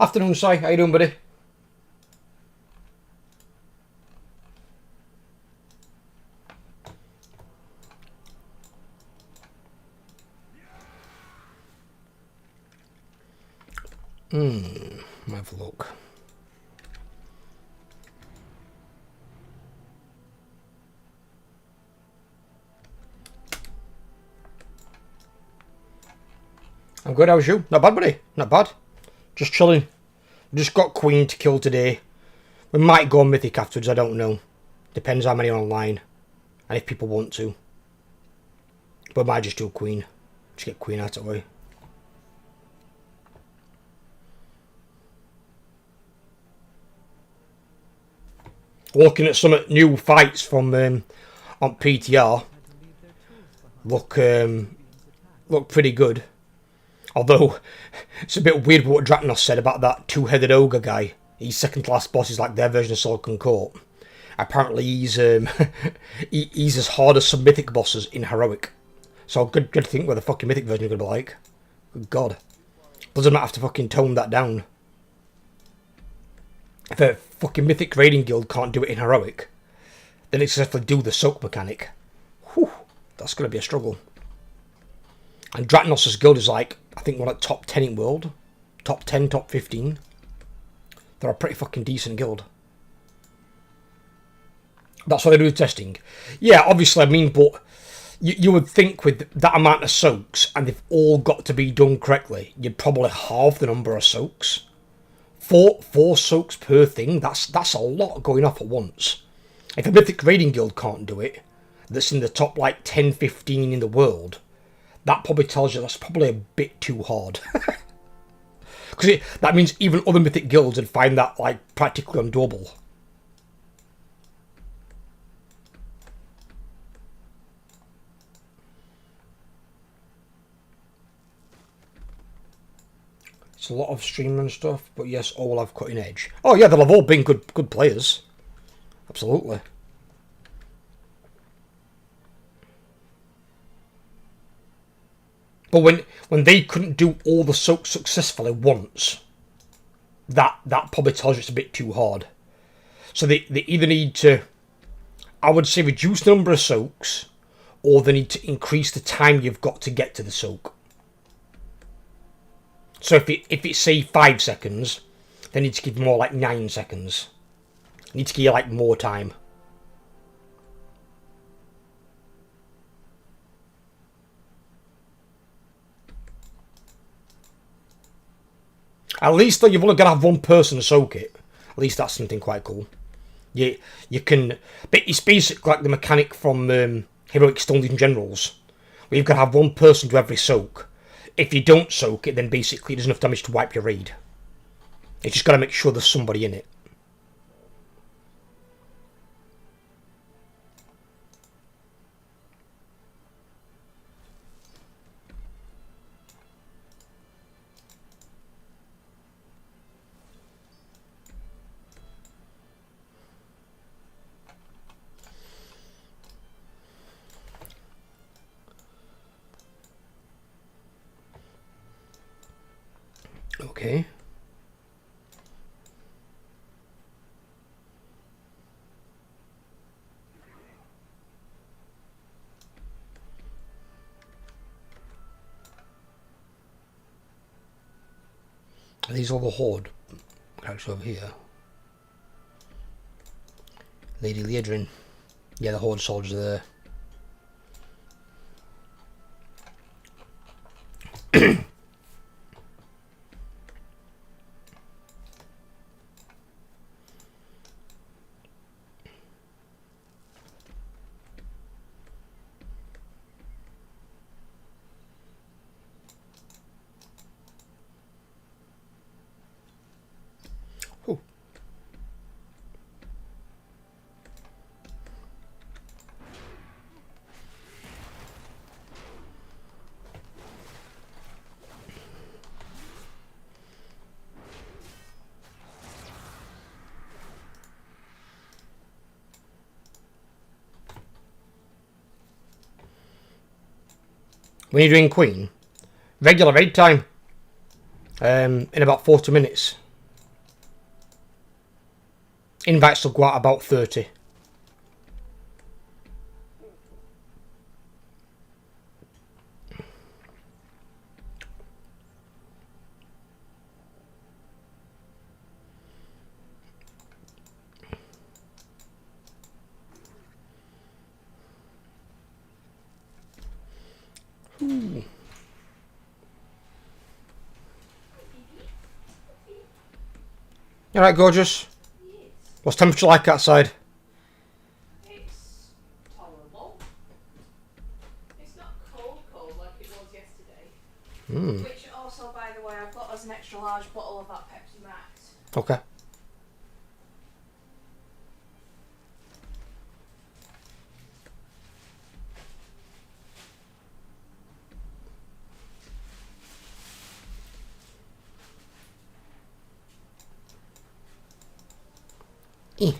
Afternoon, Si. How you doing, buddy? Have a look. I'm good, how's you? Not bad, buddy. Not bad. Just chilling. Just got Queen to kill today. We might go Mythic afterwards, I don't know. Depends how many are online. And if people want to. But I might just do Queen. Just get Queen out of the way. Looking at some new fights from on PTR. Look pretty good. Although, it's a bit weird what Dracnos said about that two-headed ogre guy. His second class boss is like their version of Silicon Court. Apparently he's he's as hard as some Mythic bosses in Heroic. So good to think what the fucking Mythic version is going to be like. Good God. Doesn't have to fucking tone that down. If a fucking Mythic raiding guild can't do it in Heroic, then it's just to do the soak mechanic. Whew, that's going to be a struggle. And Dracnos' guild is like, I think one at top 10 in world. Top 10, top 15. They're a pretty fucking decent guild. That's why they do the testing. Yeah, obviously, I mean, but you would think with that amount of soaks, and they've all got to be done correctly, you'd probably halve the number of soaks. Four soaks per thing, that's a lot going off at once. If a Mythic raiding guild can't do it, that's in the top like 10, 15 in the world, that probably tells you that's probably a bit too hard. Because that means even other Mythic guilds would find that like practically undoable. It's a lot of streamer and stuff, but yes, all have cutting edge. Oh yeah, they'll have all been good players. Absolutely. But when they couldn't do all the soaks successfully once, that probably tells you it's a bit too hard. So they either need to, I would say, reduce the number of soaks, or they need to increase the time you've got to get to the soak. So if it's say 5 seconds, they need to give more like 9 seconds. They need to give you like more time. At least though, you've only got to have one person soak it. At least that's something quite cool. You can, but it's basically like the mechanic from Heroic Stone Legion Generals, where you've got to have one person to every soak. If you don't soak it, then basically there's enough damage to wipe your raid. You just got to make sure there's somebody in it. Okay. Are these all the Horde characters over here? Lady Leodrin. Yeah, the Horde soldiers are there. When you're doing Queen, regular raid time, in about 40 minutes. Invites will go out about 30. Ooh. You alright, gorgeous? Yes. What's temperature like outside? It's tolerable. It's not cold like it was yesterday. Mm. Which also, by the way, I've got us an extra large bottle of that Pepsi Max. Okay. Eh.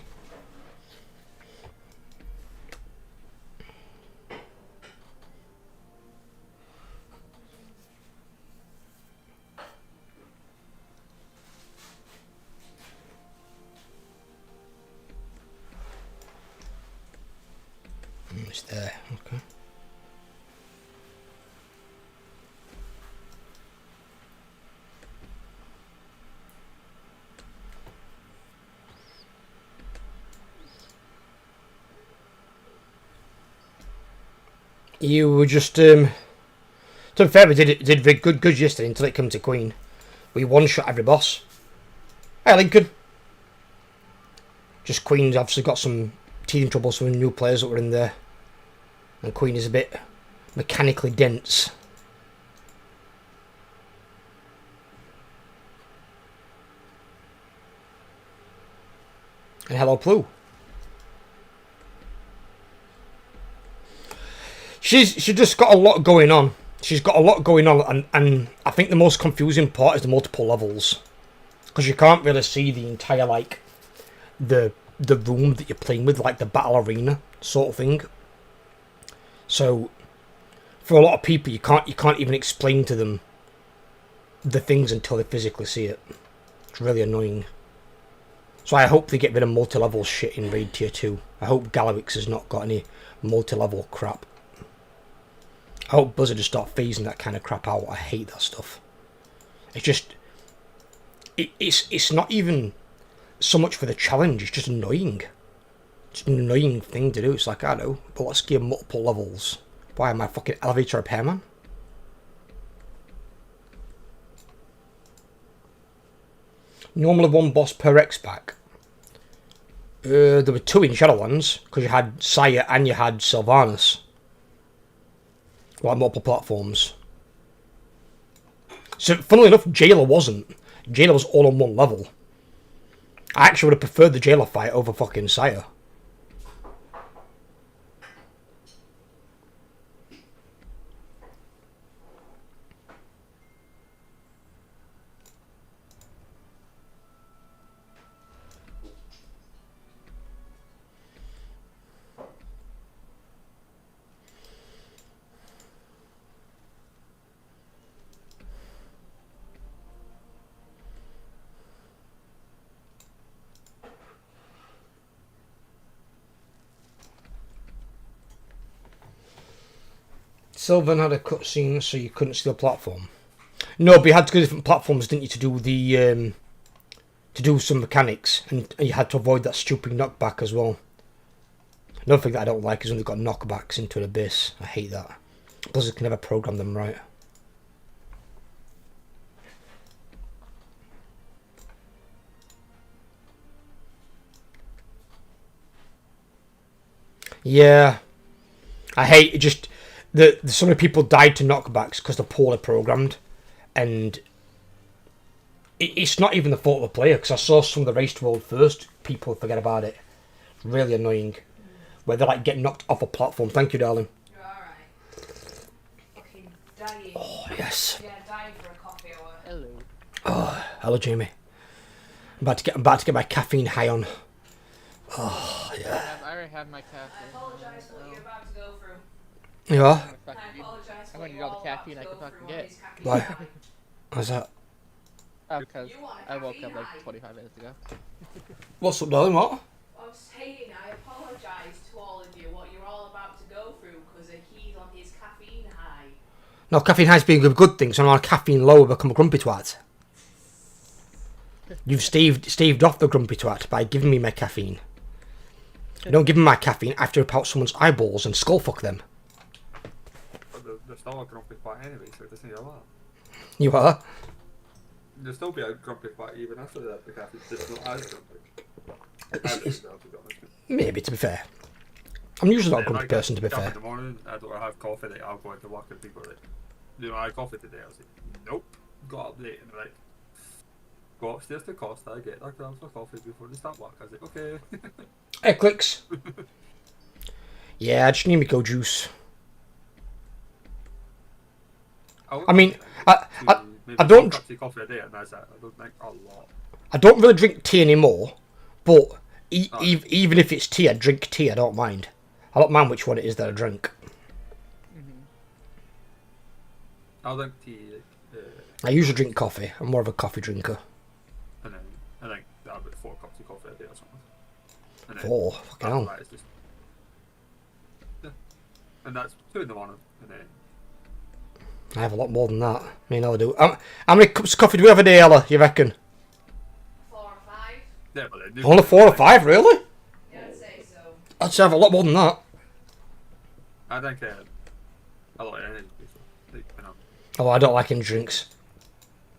It's there, okay. You were just, to be fair, we did very good yesterday until it came to Queen. We one-shot every boss. Hey, Lincoln. Just Queen's obviously got some teething troubles from new players that were in there. And Queen is a bit mechanically dense. And hello, Plu. She's just got a lot going on. She's got a lot going on, and I think the most confusing part is the multiple levels. Because you can't really see the entire, like, the room that you're playing with, like the battle arena sort of thing. So, for a lot of people, you can't even explain to them the things until they physically see it. It's really annoying. So I hope they get rid of multi-level shit in Raid Tier 2. I hope Galawix has not got any multi-level crap. I hope Blizzard just start phasing that kind of crap out. I hate that stuff. It's just... It's not even so much for the challenge, it's just annoying. It's an annoying thing to do. It's like, I don't know, but let's give multiple levels. Why am I fucking elevator repairman? Normally one boss per X pack. There were two in Shadowlands, because you had Sire and you had Sylvanas. Like multiple platforms. So, funnily enough, Jailer wasn't. Jailer was all on one level. I actually would have preferred the Jailer fight over fucking Sire. Sylvan had a cutscene so you couldn't see the platform. No, but you had to go to different platforms, didn't you, to do the to do some mechanics, and you had to avoid that stupid knockback as well. Another thing that I don't like is when they've got knockbacks into an abyss. I hate that. Blizzard can never program them right. Yeah, I hate it. Just so many people died to knockbacks because they're poorly programmed, and it's not even the fault of the player. Because I saw some of the Race to World First people forget about it. It's really annoying, where they like get knocked off a platform. Thank you, darling. You're alright. Fucking dying. Oh yes. Yeah, dying for a coffee hour. Hello. Oh, hello, Jamie. I'm about to get my caffeine high on. Oh yeah. I already have my caffeine. I apologise for what you're about to go through. You are? I apologise for I'm what gonna you're get all all the caffeine about I to can go fucking through on get. these caffeine Why? high. How's that? Oh, because You want a I woke caffeine up like high? 25 minutes ago. What's up, darling? What? I'm saying I apologise to all of you what you're all about to go through because he's on his caffeine high. No, caffeine high's being a good thing, so I'm on caffeine low, I become a grumpy twat. You've staved off the grumpy twat by giving me my caffeine. You don't give me my caffeine after I pout someone's eyeballs and skull fuck them. But they're still a grumpy twat anyway, so it doesn't matter. You are? They'll still be a grumpy twat even after the caffeine, just not as grumpy. As It's- well, to be honest. Maybe, to be fair. I'm usually not a Yeah, grumpy like, person, to be get up fair. in the morning, I don't have coffee, like, I'll go into work and people are like, I had coffee today. I was like, nope. Got up late and they're like, go upstairs to Costa, get their grams of coffee before they start work. I was like, okay. Hey, clicks. Yeah, I just need me go juice. I mean, I don't- cups of coffee a day and that's it. I don't drink a lot. I don't really drink tea anymore, but Oh. even if it's tea, I drink tea, I don't mind. I don't mind which one it is that I drink. I'll drink tea, I usually drink coffee. I'm more of a coffee drinker. and then I think about 4 cups of coffee a day or something. And then 4? Fucking after hell. that it's just, yeah. And that's 2 in the morning, and then I have a lot more than that. I mean, I do. How many cups of coffee do we have a day, Ella, you reckon? 4 or 5? yeah, but then Only 4 or 5, really? Yeah, I'd say so. I'd say I have a lot more than that. I think a lot of energy. So, like, Oh, I don't like any drinks.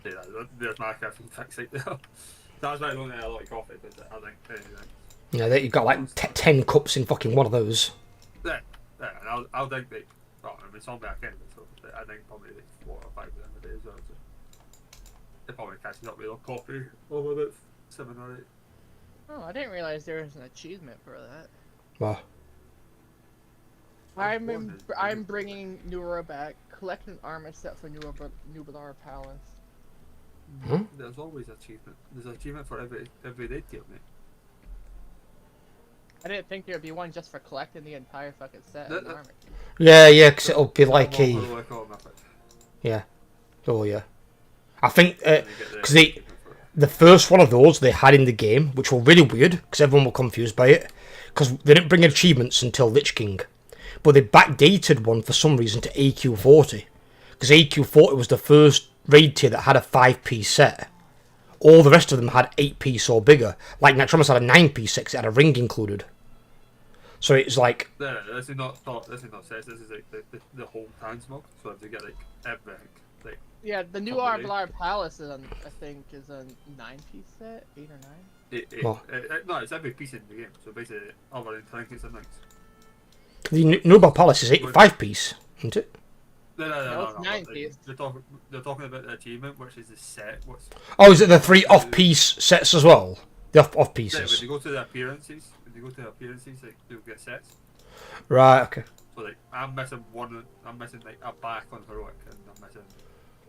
yeah, there's my caffeine fix right there. That's why I don't eat a lot of coffee, because I think anything. Yeah, you've got like 10 cups in fucking one of those. Yeah, and I'll drink like, well, I mean, it's on back end, so I think probably like 4 or 5 of them a day as well. So it probably catches up with a coffee over about 7 or 8. Oh, I didn't realize there was an achievement for that. Well, I'm bringing Nura back. Collect an armor set for Nubalar Palace. There's always achievement. There's an achievement for every day tier, mate. I didn't think there'd be one just for collecting the entire fucking set of armor. yeah, because it'll be like a... What do I call them? Yeah. Oh, yeah. I think... And you get Because the achievement for it. the first one of those they had in the game, which were really weird, because everyone were confused by it, because they didn't bring achievements until Lich King. But they backdated one for some reason to AQ40. Because AQ40 was the first raid tier that had a 5-piece set. All the rest of them had 8-piece or bigger. Like Natromus had a 9-piece set 'cause it had a ring included. So it's like... No, this is not sets. This is like the whole transmog. So if you get like everything, like Yeah, the new Probably. Nubalar Palace is on, I think, is a 9-piece set, 8 or 9. Well. No, it's every piece in the game. So basically, other than trinkets and things. The Nubal Palace is 85-piece, isn't it? No, it's 9-piece. They're talking about the achievement, which is the set. Oh, is it the 3 off-piece sets as well? The off Yeah, when pieces. you go to the appearances, like you'll get sets. Right, okay. So like, I'm missing one. I'm missing like a back on heroic, and I'm missing.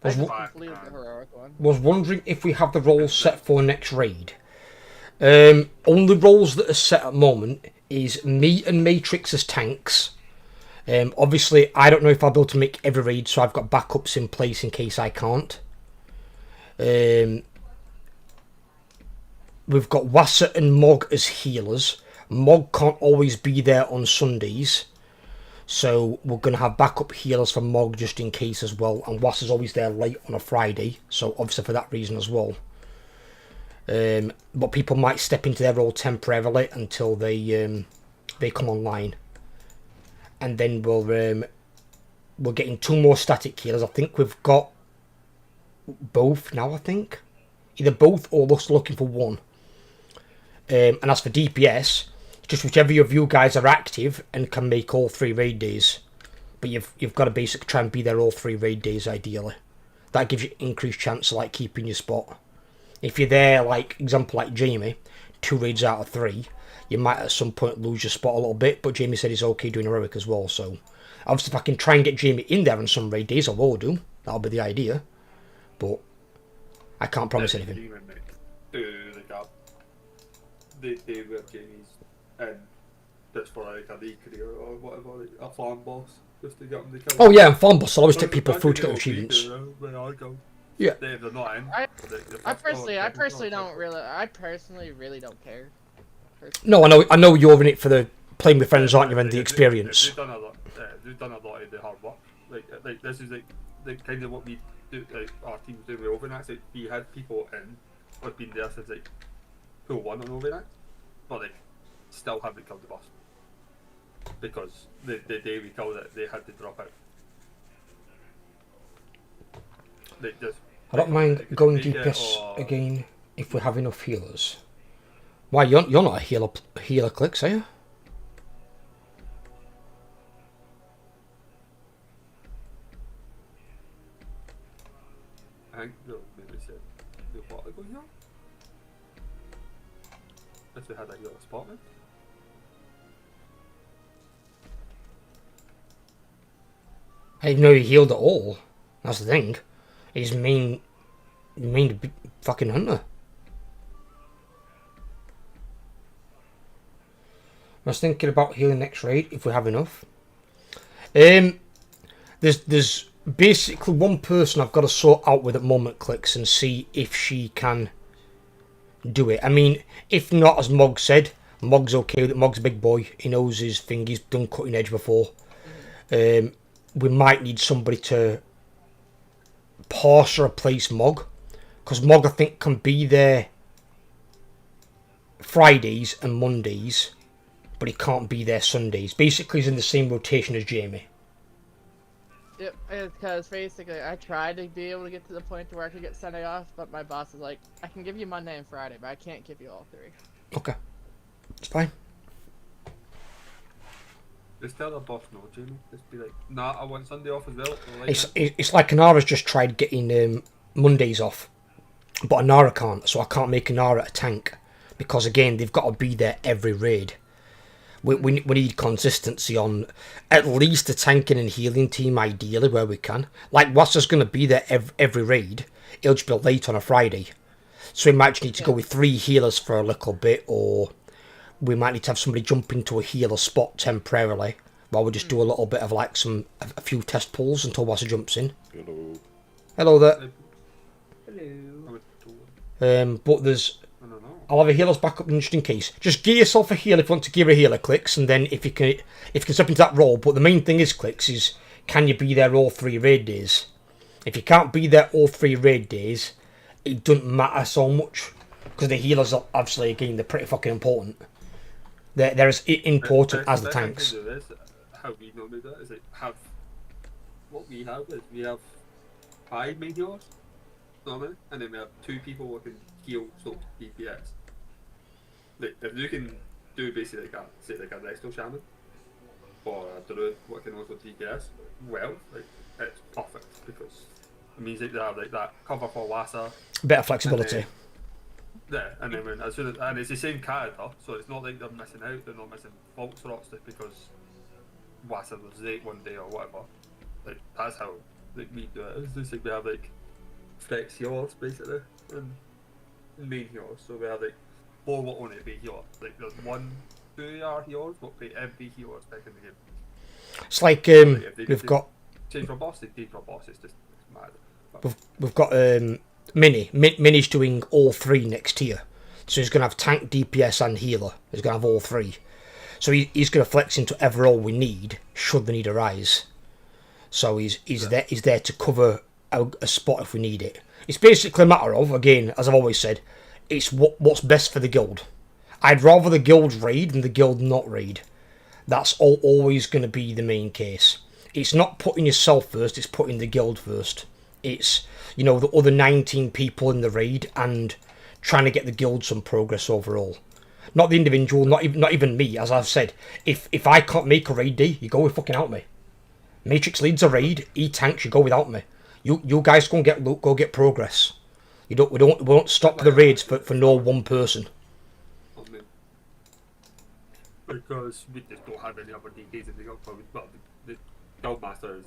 I Was just wha- back completed the and- heroic one. Was wondering if we have the rolls set for next raid. Only rolls that are set at the moment is me and Matrix as tanks. Obviously, I don't know if I'll be able to make every raid, so I've got backups in place in case I can't. We've got Wassa and Mog as healers. Mog can't always be there on Sundays, so we're going to have backup healers for Mog just in case as well. And Wassa's always there late on a Friday, so obviously for that reason as well. But people might step into their role temporarily until they come online. And then we're getting 2 more static healers. I think we've got both now, I think. Either both or just looking for one. And as for DPS, just whichever of you guys are active and can make all 3 raid days. But you've got to basically try and be there all 3 raid days ideally. That gives you increased chance of like keeping your spot. If you're there, like example like Jamie, 2 raids out of 3, you might at some point lose your spot a little bit, but Jamie said he's okay doing heroic as well, so obviously if I can try and get Jamie in there on some raid days, I will do. That'll be the idea. But I can't promise anything. Demon, mate. Like they were Jamie's, and that's for like a league career or whatever, like a farm boss, just to get them to kill. Oh yeah, and farm boss will always take people through to get achievements. Yeah. If they're not in, I the I first personally, goal, I second goal, personally third don't goal. really, I personally really don't care. No, I know you're in it for the playing with friends, aren't you, and Like, the if experience. they've done a lot, they've done a lot of the hard work. Like this is like kind of what we do. Like our teams do with overnights. Like we had people in who've been there since like pool 1 on overnight, but like still haven't killed the boss because the day we killed it, they had to drop out. Like just. I don't mind going DPS again if we have enough healers. Why, you're not a healer clicks, are you? I think they'll maybe say the water go here. If they had a healer spotman. I didn't know he healed at all. That's the thing. He's main fucking hunter. I was thinking about healing next raid if we have enough. There's basically one person I've got to sort out with at moment clicks and see if she can do it. I mean, if not, as Mog said, Mog's okay with it. Mog's a big boy. He knows his thing. He's done cutting edge before. We might need somebody to partially replace Mog, because Mog I think can be there Fridays and Mondays, but he can't be there Sundays. Basically, he's in the same rotation as Jamie. Yep, because basically I tried to be able to get to the point where I could get Sunday off, but my boss is like, I can give you Monday and Friday, but I can't give you all 3. Okay, it's fine. Just tell the boss no, Jamie. Just be like, nah, I want Sunday off as well. It's like Anara's just tried getting Mondays off, but Anara can't, so I can't make Anara a tank, because again, they've got to be there every raid. We need consistency on at least a tanking and healing team, ideally, where we can. Like, Wasser's going to be there every raid. It'll just be late on a Friday. So we might just need to go with 3 healers for a little bit, or we might need to have somebody jump into a healer spot temporarily while we just do a little bit of like a few test pulls until Wasser jumps in. Hello there. Hello. But there's... I don't know. I'll have a healer's backup just in case. Just gear yourself a healer if you want to gear a healer clicks, and then if you can step into that role. But the main thing is clicks is, can you be there all 3 raid days? If you can't be there all 3 raid days, it doesn't matter so much, because the healers are obviously, again, they're pretty fucking important. They're as important as the tanks. Thing to do is, how we normally do it is like what we have is we have 5 main healers normally, and then we have 2 people who can heal so DPS. Like if you can do basically like a resto shaman or a druid what can also DPS well, like it's perfect because it means that they have like that cover for Wassa. Better flexibility. And then when, as soon as, and it's the same character, so it's not like they're missing out, they're not missing faults or just because Wassa was late one day or whatever. Like that's how like we do it. It's just like we have like flex healers basically and main healers. So we have like 4 will only be healers. Like there's 1 2 healers, but like every healer is back in the game. It's like we've got change from boss, they take from boss. It's just mad. we've got Mini's doing all 3 next tier, so he's going to have tank, DPS, and healer. He's going to have all 3, so he's going to flex into every role we need should the need arise. So he's there to cover a spot if we need it. It's basically a matter of, again, as I've always said, it's what's best for the guild. I'd rather the guild raid than the guild not raid. That's always going to be the main case. It's not putting yourself first, it's putting the guild first. It's, the other 19 people in the raid and trying to get the guild some progress overall. Not the individual, not even me, as I've said. If I can't make a raid day, you go without me. Matrix leads a raid, he tanks, you go without me. You guys go get progress. We won't stop the raids for no one person. Because we just don't have any other DKs in the guild. Well, the guildmaster is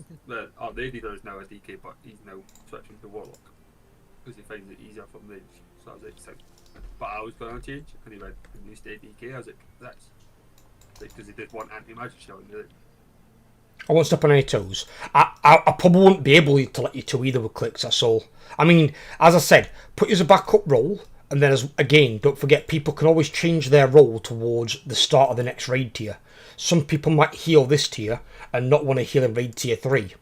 our leader is now a DK, but he's now switching to warlock because he finds it easier from range. So I was like, but I was going to change, and he went, "Can you stay DK?" I was like, "That's like because he did 1 anti-magic shell in the I won't step on any toes. I probably wouldn't be able to let you to either with clicks, that's all. I mean, as I said, put you as a backup role, and then again, don't forget, people can always change their role towards the start of the next raid tier. Some people might heal this tier and not want to heal in raid tier 3.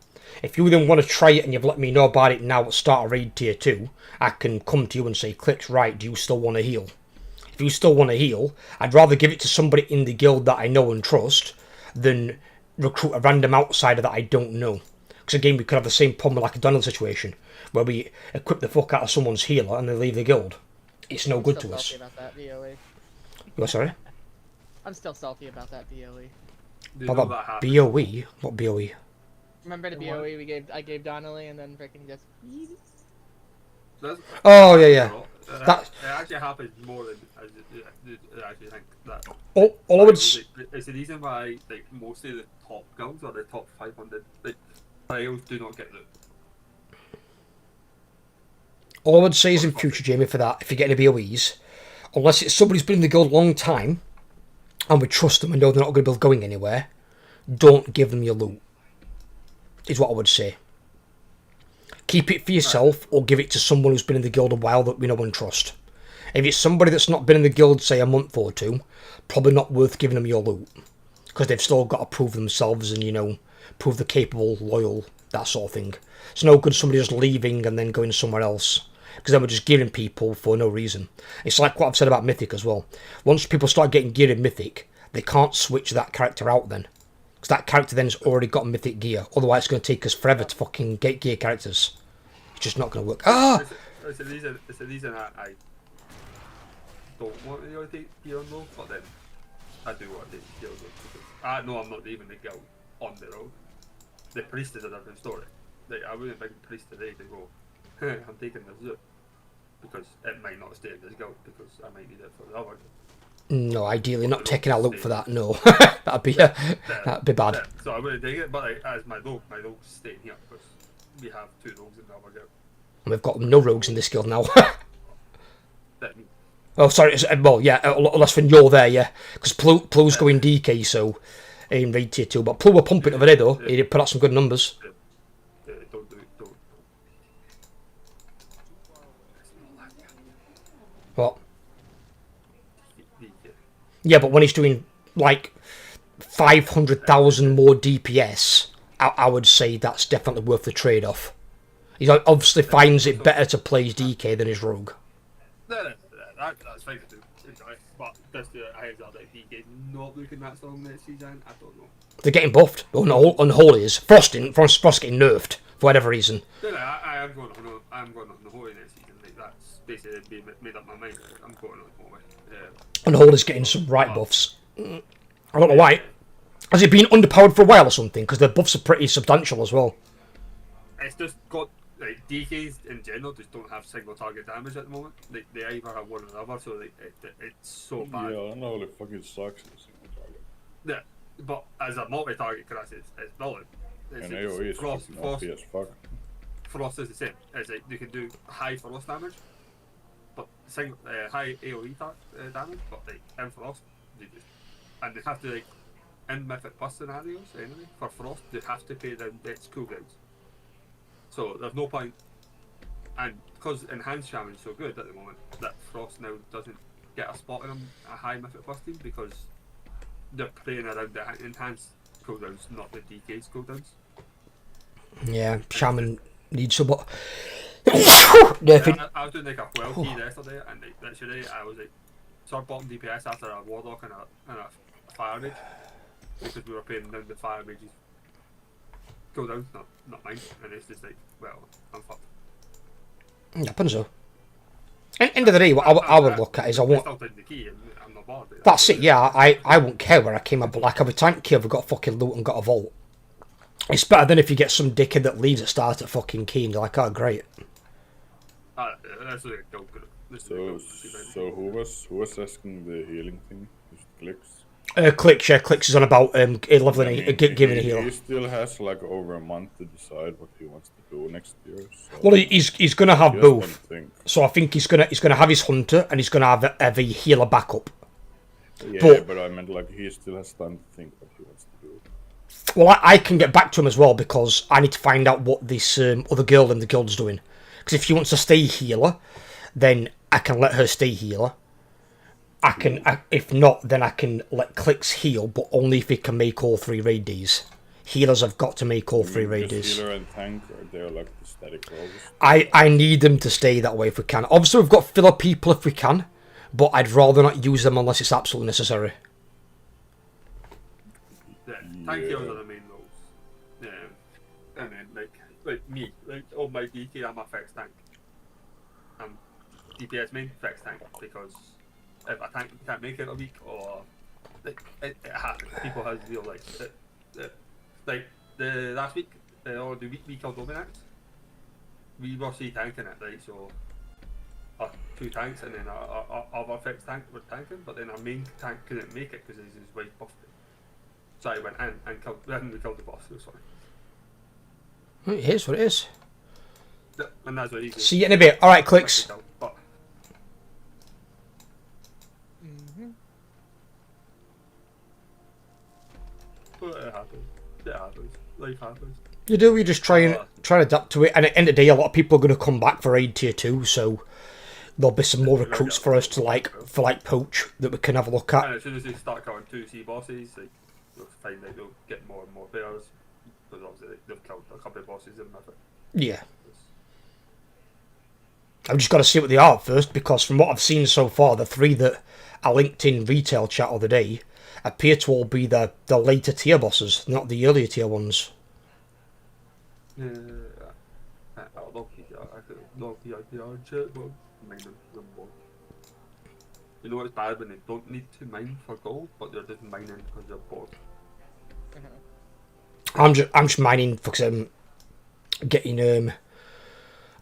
If you then want to try it and you've let me know about it now at start of raid tier 2, I can come to you and say, clicks, right, do you still want to heal? If you still want to heal, I'd rather give it to somebody in the guild that I know and trust than recruit a random outsider that I don't know. Because again, we could have the same problem like a Donald situation, where we equip the fuck out of someone's healer and they leave the guild. It's no good to us. About that BOE. You're sorry? I'm still salty about that BOE. About that BOE? What BOE? Remember the BOE I gave Donnelly and then freaking just... Oh, yeah. That it actually happens more than I actually think. That all I would say... It's the reason why like most of the top guilds or the top 500 trials do not get loot. All I would say is in future, Jamie, for that, if you get any BOEs, unless it's somebody who's been in the guild a long time, and we trust them and know they're not going to be going anywhere, don't give them your loot, is what I would say. Keep it for yourself, or give it to someone who's been in the guild a while that we know and trust. If it's somebody that's not been in the guild, say, a month or two, probably not worth giving them your loot. Because they've still got to prove themselves and, you know, prove they're capable, loyal, that sort of thing. It's no good somebody just leaving and then going somewhere else. Because then we're just gearing people for no reason. It's like what I've said about Mythic as well. Once people start getting geared in Mythic, they can't switch that character out then. Because that character then's already got Mythic gear. Otherwise it's going to take us forever to fucking get gear characters. It's just not going to work. It's the reason I don't want to take gear on though, but then I do want to take gear on because I know I'm not leaving the guild on the road. The priest is a different story. Like, I wouldn't bring the priest today to go, I'm taking the zoo. Because it might not stay in this guild because I might need it for the other. No, ideally not taking our loot for that, no. that'd be bad. So I wouldn't take it, but like, as my rogue's staying here because we have 2 rogues in the other guild. And we've got no rogues in this guild now. That means. Oh, sorry, well, yeah, unless when you're there, yeah. Because Plu's going DK, so in raid tier 2. But Plu were pumping over there, though. He did put out some good numbers. Don't do it, don't. What? Yeah, but when he's doing, like, 500,000 more DPS, I would say that's definitely worth the trade-off. He obviously finds it better to play his DK than his rogue. No, that's fine to do. But just to heads up, if DK's not looking that strong next season, I don't know. They're getting buffed. Unholy is. Frost getting nerfed, for whatever reason. No, I am going on the Holy next season. Like, that's basically being made up my mind. I'm going on Holy. Unholy's getting some right buffs. I don't know why. Has it been underpowered for a while or something? Because the buffs are pretty substantial as well. It's just got, like, DKs in general just don't have single target damage at the moment. Like, they either have one or the other, so like, it's so bad. Yeah, Unholy fucking sucks in single target. Yeah, but as a multi-target class, it's brilliant. And AoE is fucking OP as fuck. Frost is the same. It's like you can do high Frost damage, but high AoE damage, but like in Frost, you just, and they have to like in Mythic Plus scenarios anyway. For Frost, they have to pay them its cooldowns. So there's no point, and because Enhanced Shaman is so good at the moment, that Frost now doesn't get a spot in a high Mythic Plus team because they're playing around the Enhanced cooldowns, not the DK's cooldowns. Yeah, Shaman needs some. But I was doing like a 12 key yesterday, and like literally I was like sub bottom DPS after a Warlock and a Fire Mage because we were playing down the Fire Mage's cooldowns, not mine, and it's just like, well, I'm fucked. It happens though. End of the day, what I would look at is I want. Still taking the key, and I'm not bothered. That's it. Yeah, I won't care where I came up. But like every tank kill, we got fucking loot and got a vault. It's better than if you get some dickhead that leaves at start at fucking key and you're like, oh great. That's like a go good. So who was asking the healing thing? Just clicks. Clicks, yeah, Clicks is on about leveling, giving a heal. He still has like over a month to decide what he wants to do next year. So Well, he's gonna have just both. one thing. So I think he's gonna have his hunter and he's gonna have a healer backup. Yeah, but I meant like he still has time to think what he wants to do. Well, I can get back to him as well because I need to find out what this other girl in the guild's doing. Because if she wants to stay healer, then I can let her stay healer. If not, then I can let Clicks heal, but only if he can make all 3 raid days. Healers have got to make all 3 raid days. Healer and tank, or they're like the static roles. I need them to stay that way if we can. Obviously, we've got filler people if we can, but I'd rather not use them unless it's absolutely necessary. Yeah, tank healers are the main roles. Yeah, and then like me, like on my DK, I'm a fixed tank. I'm DPS main fixed tank because if a tank can't make it a week or it happens, people has real life. Like the last week or the week we killed Dominax, we were tanking it, right? So 2 tanks and then our other fixed tank was tanking, but then our main tank couldn't make it because his wife buffed it. So I went in and we killed the boss. It was fine. It is what it is. Yeah, and that's what he did. See you in a bit. Alright, Clicks. But it happens. It happens. Life happens. You do, you just try and adapt to it, and at the end of the day, a lot of people are going to come back for raid tier 2, so there'll be some more recruits for us to poach that we can have a look at. And as soon as they start killing 2C bosses, like you'll find that you'll get more and more players because obviously they've killed a couple of bosses in Mythic. Yeah. I've just got to see what they are first, because from what I've seen so far, the 3 that I linked in retail chat the other day appear to all be the later tier bosses, not the earlier tier ones. Yeah, I'll log PIPR chat, but mine them both. You know what's bad when they don't need to mine for gold, but they're just mining because they're bored. I'm just mining because I'm getting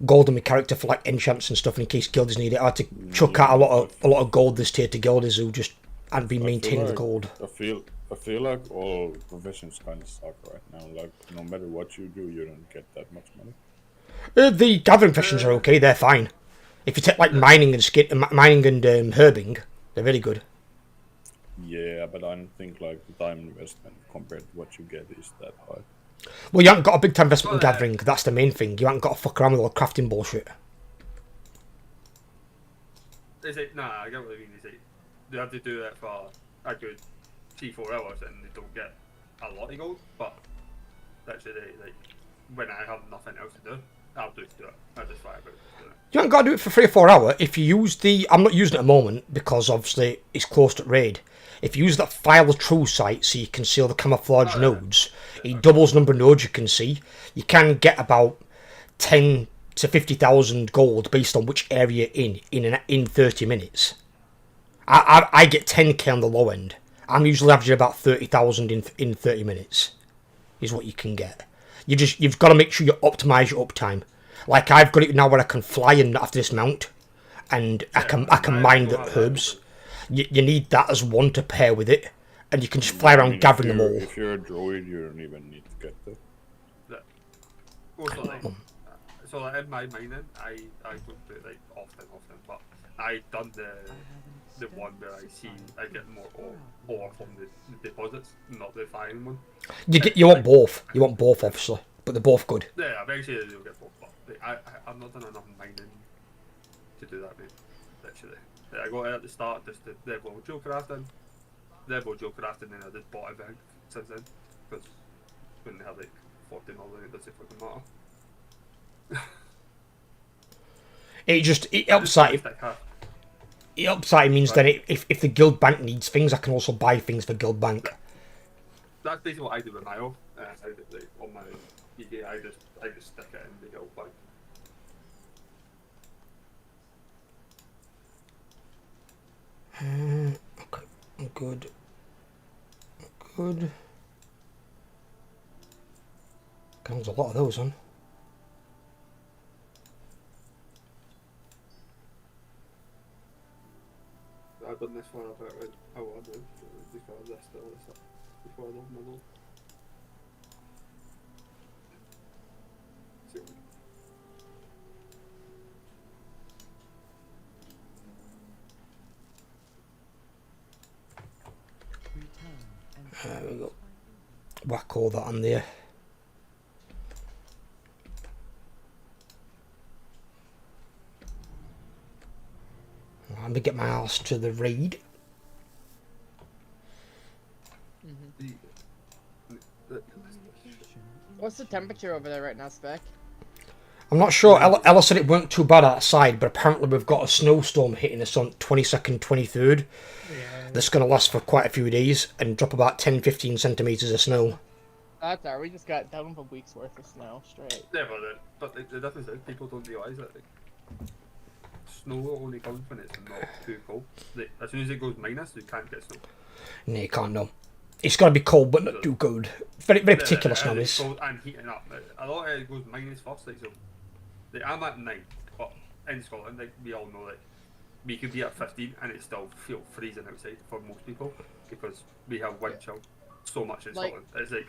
gold on my character for like enchants and stuff, and in case guildies need it. I had to chuck out a lot of gold this tier to guildies who just hadn't been maintaining the gold. I feel like all professions kind of suck right now. Like no matter what you do, you don't get that much money. The gathering professions are okay; they're fine. If you take like mining and herbing, they're really good. Yeah, but I don't think like the time investment compared to what you get is that high. Well, you haven't got a big time investment in gathering. That's the main thing. You haven't got to fuck around with all the crafting bullshit. Is it? Nah, I get what you mean. Is it? They have to do that for a good 3-4 hours, and they don't get a lot of gold. But actually, like when I have nothing else to do, I'll just do it. I just fire about it. You haven't got to do it for 3 or 4 hours. If you use I'm not using it at the moment because obviously it's close to raid. If you use that file true site so you can see all the camouflage nodes, it doubles the number of nodes you can see. You can get about 10 to 50,000 gold based on which area in 30 minutes. I get 10k on the low end. I'm usually averaging about 30,000 in 30 minutes. Is what you can get. You've got to make sure you optimize your uptime. Like I've got it now where I can fly and not have to dismount, and I can mine the herbs. You need that as one to pair with it, and you can just fly around gathering them all. If you're a druid, you don't even need to get there. So like in my mining, I don't do it like often, but I done the one where I get more ore from the deposits, not the firing one. You want both. You want both, obviously, but they're both good. Yeah, eventually you'll get both. But I've not done enough mining to do that, mate. Literally, I got it at the start just to level Joe crafting, and then I just bought everything since then because when they have like 40 million, it doesn't fucking matter. It helps out. It helps out. It means that if the guild bank needs things, I can also buy things for guild bank. That's basically what I do with my off. On my EK, I just stick it in the guild bank. Okay, good. Comes a lot of those on. I've done this far about how I do before this all this stuff before I love my goal. There we go. Whack all that on there. Let me get my ass to the raid. What's the temperature over there right now, Spec? I'm not sure. Ella said it weren't too bad outside, but apparently we've got a snowstorm hitting us on 22nd, 23rd. Yeah. That's going to last for quite a few days and drop about 10-15 centimetres of snow. That's alright, we just got done with a week's worth of snow straight. Yeah, but the difference is people don't realise that snow only comes when it's not too cold. Like, as soon as it goes minus, you can't get snow. No, you can't know. It's got to be cold, but not too cold. Very particular snow It's is. cold and heating up. A lot of it goes minus first. Like, so, like, I'm at 9, but in Scotland, like, we all know, like, we could be at 15 and it still feel freezing outside for most people because we have wind chill so much in Scotland. It's like,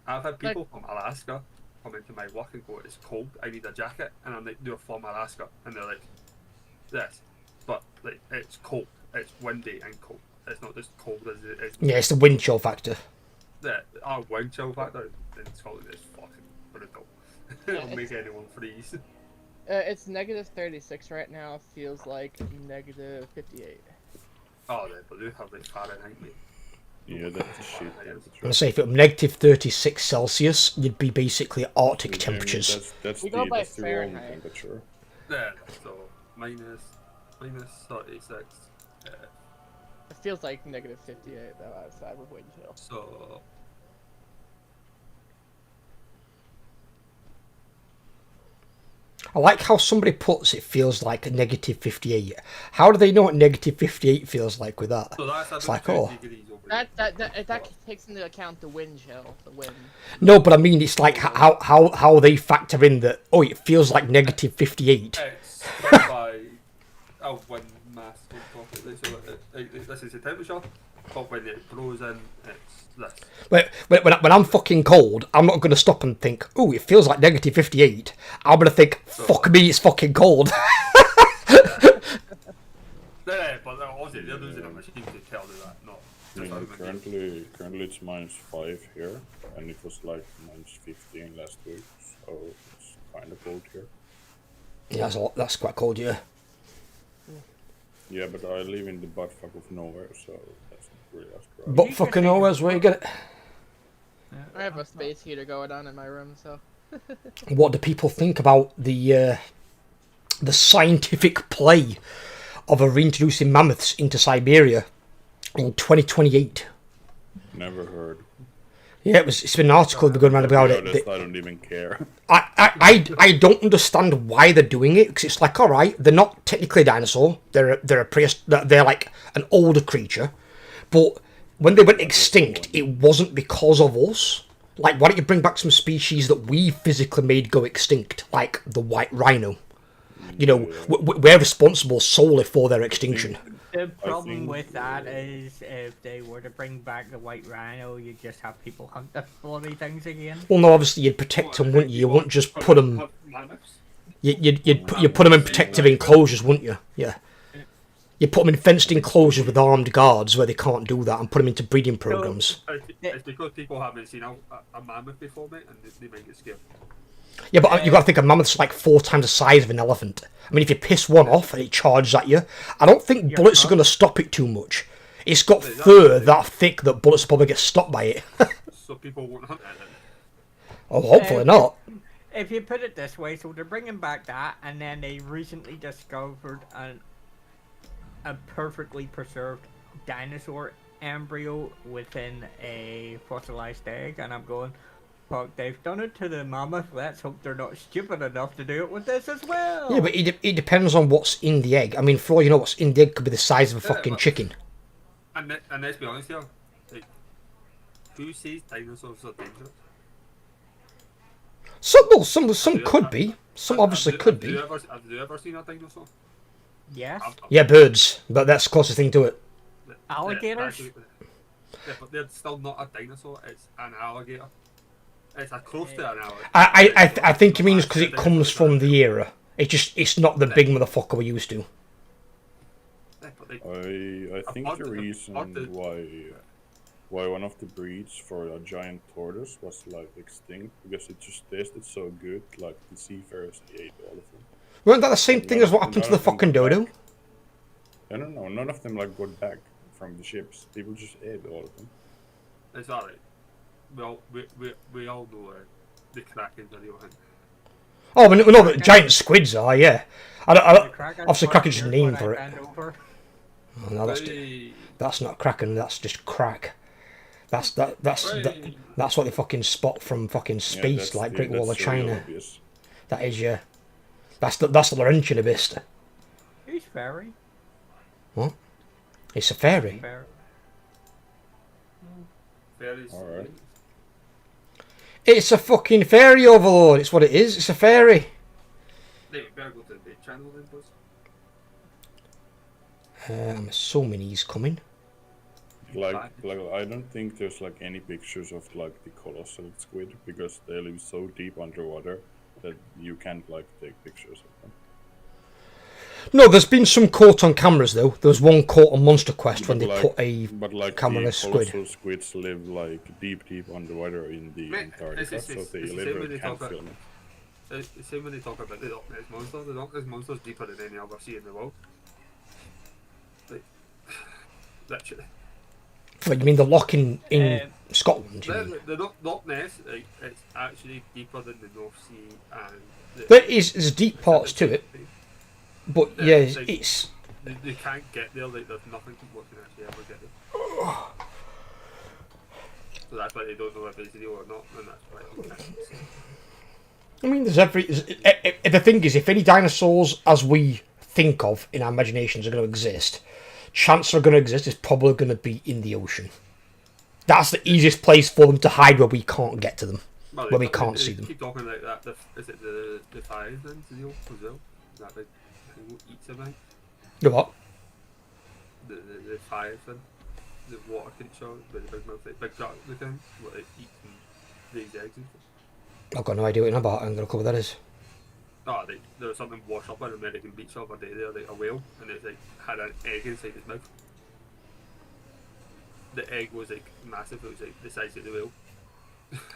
I've had people from Alaska come into my work and go, it's cold, I need a jacket, and I'm like, you're from Alaska, and they're like, yes, but like, it's cold, it's windy and cold, it's not just cold as it is. Yeah, it's the wind chill factor. Our wind chill factor in Scotland is fucking brutal. It'll make anyone freeze. It's negative 36 right now, feels like negative 58. Oh, but they have like Fahrenheit, mate. Yeah, that's a shit I'm temperature. going to say if it was negative 36 Celsius, you'd be basically Arctic temperatures. That's We the go by that's the warm Fahrenheit. temperature. Yeah, so minus 36. It feels like negative 58 though outside with wind chill. So I like how somebody puts it feels like a negative 58. How do they know what negative 58 feels like with that? So that's It's about like, 2 oh. degrees over That takes into account the wind chill, the wind. No, but I mean, it's like how they factor in that, oh, it feels like negative 58. It's done by a wind mass on top of it. So this is the temperature, but when it blows in, it's this. But when I'm fucking cold, I'm not going to stop and think, oh, it feels like negative 58. I'm going to think, fuck me, it's fucking cold. Yeah, but obviously they're losing a machine to tell you that, not I just mean, how many. currently it's -5 here, and it was like -15 last week, so it's kind of cold here. Yeah, that's quite cold, yeah. Yeah, but I live in the buttfuck of nowhere, so that's not really as dry. But fucking nowhere's where you get it. I have a space heater going on in my room, so. What do people think about the scientific play of reintroducing mammoths into Siberia in 2028? Never heard. Yeah, it's been an article going around about To it. be honest, I don't even care. I don't understand why they're doing it, because it's like, all right, they're not technically a dinosaur. They're they're like an older creature, but when they went extinct, it wasn't because of us. Like, why don't you bring back some species that we physically made go extinct, like the white rhino? You know, we're responsible solely for their extinction. The problem think, with that is if they were to bring back the white rhino, you just have people hunt the bloody things again. Well, no, obviously you'd protect them, wouldn't you? You wouldn't just put them. Mammoths. You'd put them in protective enclosures, wouldn't you? Yeah. You put them in fenced enclosures with armed guards where they can't do that, and put them into breeding programs. It's because people haven't seen a mammoth before, mate, and they might get scared. Yeah, but you got to think a mammoth's like 4 times the size of an elephant. I mean, if you piss one off and it charges at you, I don't think bullets are going to stop it too much. It's got fur that thick that bullets will probably get stopped by it. So people won't hunt it then. Oh, hopefully not. If you put it this way, so they're bringing back that, and then they recently discovered a perfectly preserved dinosaur embryo within a fossilized egg, and I'm going, fuck, they've done it to the mammoth, let's hope they're not stupid enough to do it with this as well. Yeah, but it depends on what's in the egg. I mean, for all you know, what's in the egg could be the size of a fucking chicken. And let's be honest here, like, who says dinosaurs are dangerous? Some could be. Some obviously could be. Have you ever seen a dinosaur? Yes. Yeah, birds, but that's the closest thing to it. Alligators? Yeah, but they're still not a dinosaur, it's an alligator. It's a close to an alligator. I think it means because it comes from the era. It's not the big motherfucker we're used to. I think the reason why one of the breeds for a giant tortoise was like extinct because it just tasted so good. Like the seafarers ate all of them. Weren't that the same But thing none as of what them- happened to none the of them fucking got dodo? back. I don't know. None of them like got back from the ships. People just ate all of them. It's alright. We all know the Kraken video, I think. Oh, we know that giant squids are, yeah. Obviously, Kraken's just a name for it. Over. Oh, no, that's not Kraken. That's just crack. That's what they fucking spot from fucking space, that's like the- Great Wall of that's really China. obvious. That is, yeah. That's the Laurentian abyss. Who's fairy? What? It's a fairy. Fairy. Fairies. Alright. It's a fucking fairy overlord. It's what it is. It's a fairy. They better go to the big channel then, boys. I'm assuming he's coming. Like I don't think there's like any pictures of like the colossal squid because they live so deep underwater that you can't like take pictures of them. No, there's been some caught on cameras though. There was one caught on Monster Quest when they put a But like camera on the a squid. colossal squids live like deep underwater in the Mate, Antarctica, it's so the they same literally when they can't talk film it. It's the same when they talk about the Loch Ness Monster. The Loch Ness Monster's deeper than any other sea in the world. Like, literally. What, you mean the lock in Scotland? You mean? The Loch Ness, like, it's actually deeper than the North Sea and... There's deep parts to it, but yeah, like, it's... They can't get there, like, there's nothing what can actually ever get there. So that's why they don't know if it's real or not, and that's why they can't see. I mean, the thing is, if any dinosaurs as we think of in our imaginations are going to exist, chances are going to exist is probably going to be in the ocean. That's the easiest place for them to hide where we can't get to them, Well, where we can't see them. Keep talking like that. Is it the five then, Zio, as well? Is that like who eats everything? The what? The five then? The water creature, the big mouth, like big shark looking, what it eats and lays eggs and stuff. I've got no idea what you're on about. I'm going to cover that is. Oh, there was something washed up on an American beach the other day there, like a whale, and it like had an egg inside its mouth. The egg was like massive, it was like the size of the whale.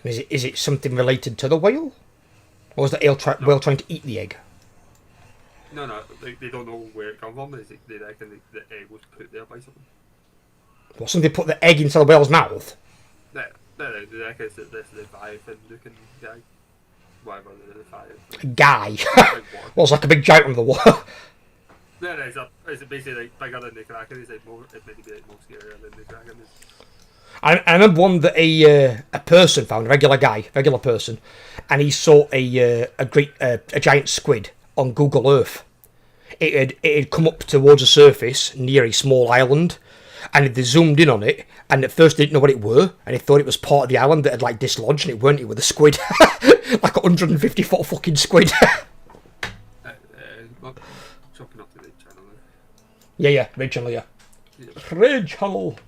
Is it something related to the whale? Or was the whale trying to eat the egg? No, like, they don't know where it come from, it's like, they reckon the egg was put there by something. What, somebody put the egg into the whale's mouth? No, they reckon it's this Leviathan looking guy. Whatever, the Leviathan. Guy. Big water. Well, it's like a big giant from the water. No, it's basically like bigger than the Kraken, it's like more, it's maybe like more scarier than the Kraken is. I remember one that a person found, a regular person, and he saw a giant squid on Google Earth. It had come up towards the surface near a small island, and they zoomed in on it, and at first they didn't know what it were, and they thought it was part of the island that had like dislodged, and it weren't. It was a squid, like a 150-foot fucking squid. Chopping up to the channel now. yeah, Raid Channel, yeah. Raid Channel.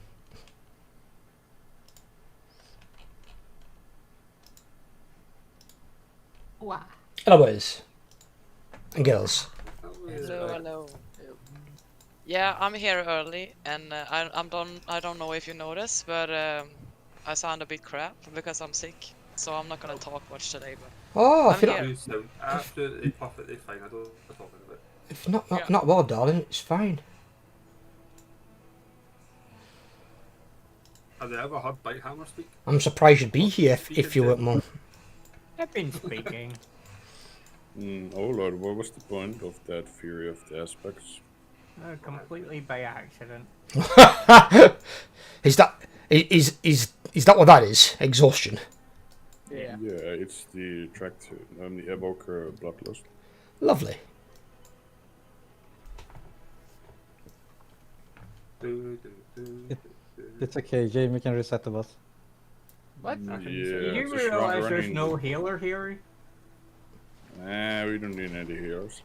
Wow. Hello, boys and girls. Hello. Yeah, I'm here early, and I'm done. I don't know if you noticed, but I sound a bit crap because I'm sick, so I'm not gonna talk much today. But Oh, I I'm feel here. You sound absolutely perfectly fine, I don't know what I'm talking about. if not well, darling, it's fine. Have they ever heard Bite Hammer speak? I'm surprised you'd be here if you weren't more. I've been speaking. Oh lord, what was the point of that Fury of the Aspects? Completely by accident. Is that what that is? Exhaustion. Yeah. Yeah, it's the track to the Evoker Bloodlust. Lovely. It's okay, Jamie can reset the boss. What? Yeah, Do you just realize there's running- no healer here? Nah, we don't need any heroes.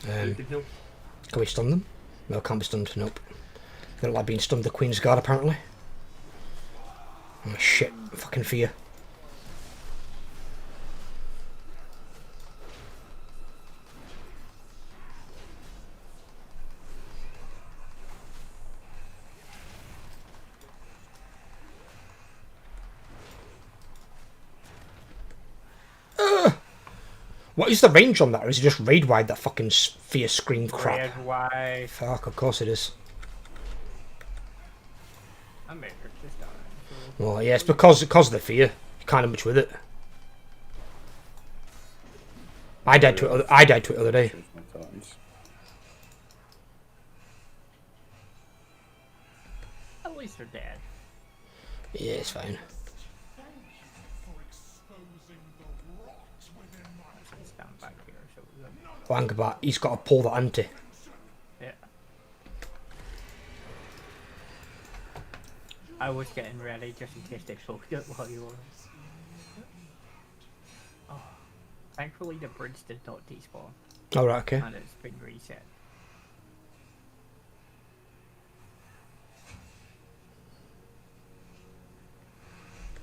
You can heal. Can we stun them? No, can't be stunned. Nope. They don't like being stunned. The Queen's Guard, apparently. Oh shit! Fucking fear. What is the range on that, or is it just raid wide, that fucking sphere screen crap? Red, white. Fuck, of course it is. I made her just down. Well, yeah, it's because of the fear. You can't do much with it. I died to it the other day. Change my talents. At least they're dead. Yeah, it's fine. Stand back here, so Langabat, he's got to pull the ante. yeah. I was getting ready just in case they sold it while you were. Oh, thankfully the bridge did not despawn, Alright, okay. and it's been reset.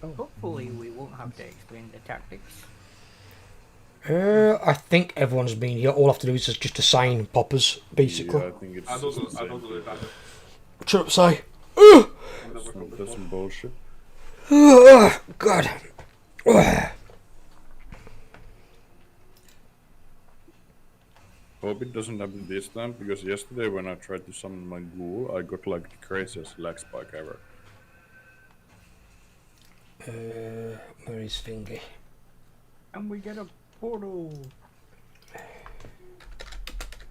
Hopefully we won't have to explain the tactics. I think everyone's been here. All I have to do is just assign poppers, basically. Yeah, I think it's I don't just know. the I same don't know thing. about it. Shut up, Si. I've never come That's before. some bullshit. God. Hope it doesn't happen this time, because yesterday when I tried to summon my ghoul, I got like the craziest lag spike ever. Where is Fingy? And we get a portal.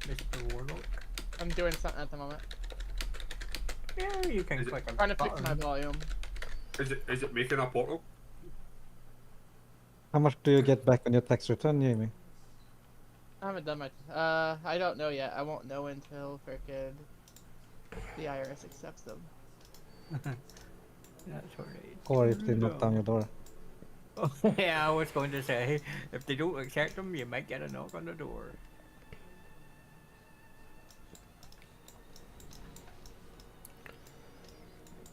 Mr. Warlock. I'm doing something at the moment. Yeah, you can Is it- click on Trying to fix my button. volume. Is it making a portal? How much do you get back on your tax return, Jamie? I haven't done my. I don't know yet. I won't know until frickin' the IRS accepts them. That's alright. Or if they knock down your door? Yeah, I was going to say, if they don't accept them, you might get a knock on the door.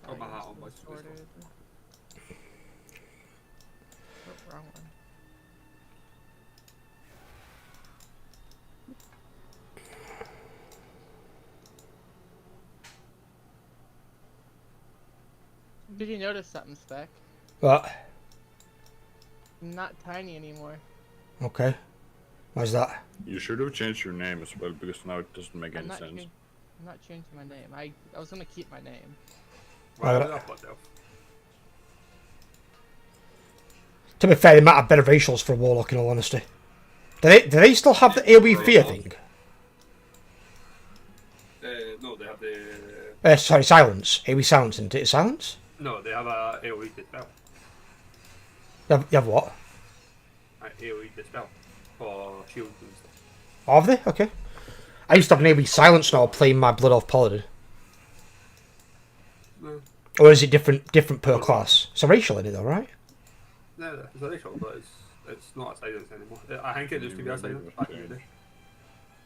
Oh, my hat on my Sorted. Oh, wrong one. Did you notice something, Spec? What? I'm not tiny anymore. Okay. Why's that? You should have changed your name as well, because now it doesn't make any sense. I'm not changing my name. I was gonna keep my name. Well, Right. I've got myself. To be fair, they might have better racials for a warlock, in all honesty. Do they still have the AoE fear thing? No, they have the. Sorry, silence. AoE silence, isn't it? Silence? No, they have a AoE dispel. You have what? AoE dispel for shields and stuff. Have they? Okay. I used to have an AoE silence now playing my Blood Elf Paladin. No, Or is it different per class? It's a racial in it though, right? no, it's a racial, but it's not a silence anymore. I think it used to be a silence back in the day.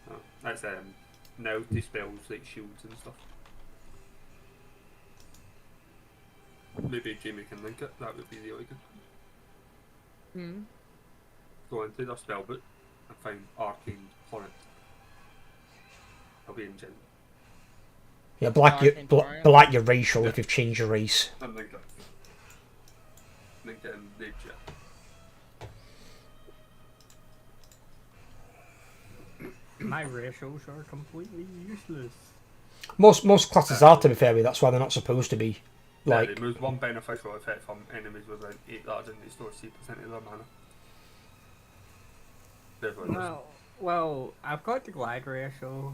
No, that's now dispels like shields and stuff. Maybe Jamie can link it. That would be really good. Hmm. Go into their spell book and find Arcane Hornet. I'll be in gen. Yeah, black Arcane Warrior. black your racial if you've changed your race. And link it. Link it in nature. My ratios are completely useless. Most classes are, to be fair with you, that's why they're not supposed to be. Yeah, Like, they remove one beneficial effect from enemies within 8 yards and restore C% of their mana. Therefore, Well, I've got the glide ratio.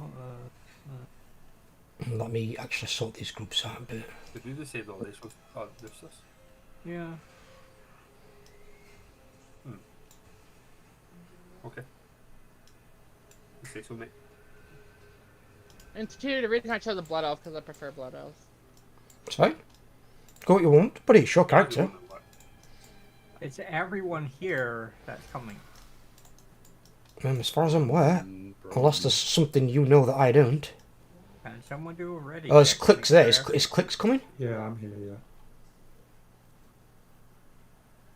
let me actually sort these groups out a bit. they do the same all this was useless. Yeah. Okay. You say so, mate. And two, the reason I chose a Blood Elf because I prefer Blood Elves. It's fine. Go what you want, but it's your character. It's everyone here that's coming. As far as I'm aware, unless there's something you know that I don't. Can someone do a ready? Oh, it's check, Clicks please, there. sir? Is Clicks coming? Yeah, I'm here, yeah.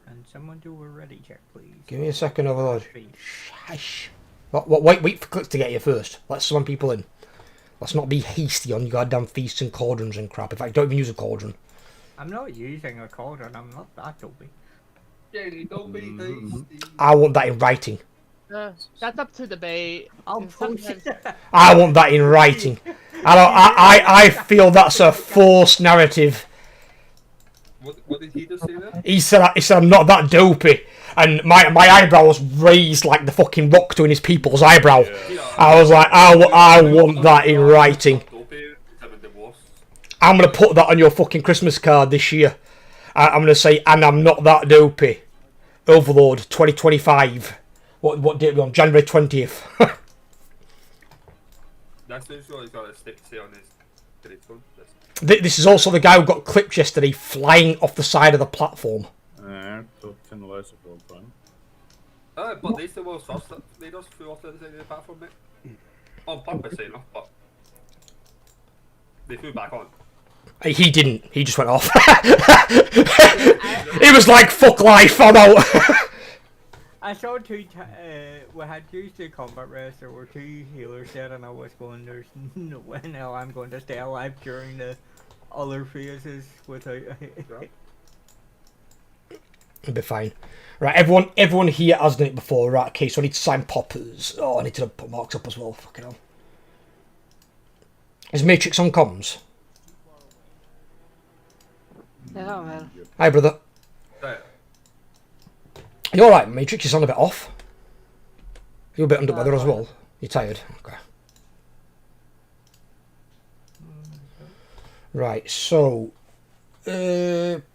Can someone do a ready check, please? Give me a second, Overlord. Please. Shush. Wait for Clicks to get you first. Let some people in. Let's not be hasty on your goddamn feasts and cauldrons and crap. In fact, don't even use a cauldron. I'm not using a cauldron. I'm not that dopey. Jamie, don't be hasty. I want that in writing. That's up to debate. I'll And post sometimes- it. I want that in writing. I feel that's a forced narrative. What did he just say there? He said I'm not that dopey, and my eyebrow was raised like the fucking rock doing his people's eyebrow. I was like, I want that in writing. I'm gonna put that on your fucking Christmas card this year. I'm gonna say, and I'm not that dopey. Overlord 2025. What date are we on? January 20th. That's the show he's got a stick to say on his gravestone. This is also the guy who got clipped yesterday flying off the side of the platform. Top 10 lies of all time. But they still was first that made us flew off the other side of the platform, mate. On purpose, enough, but they flew back on. He didn't. He just went off. He was like, fuck life, I'm out. I saw we had two combat rests, there were two healers there, and I was going, there's no way now I'm going to stay alive during the other phases without a hit. It'll be fine. Right, everyone here has done it before. Right, okay, so I need to sign poppers. Oh, I need to put marks up as well. Fucking hell. Is Matrix on comms? Yeah, man. Hi, brother. Right. You alright, Matrix? You sound a bit off. You're a bit under weather as well. You're tired? Okay. Right, so...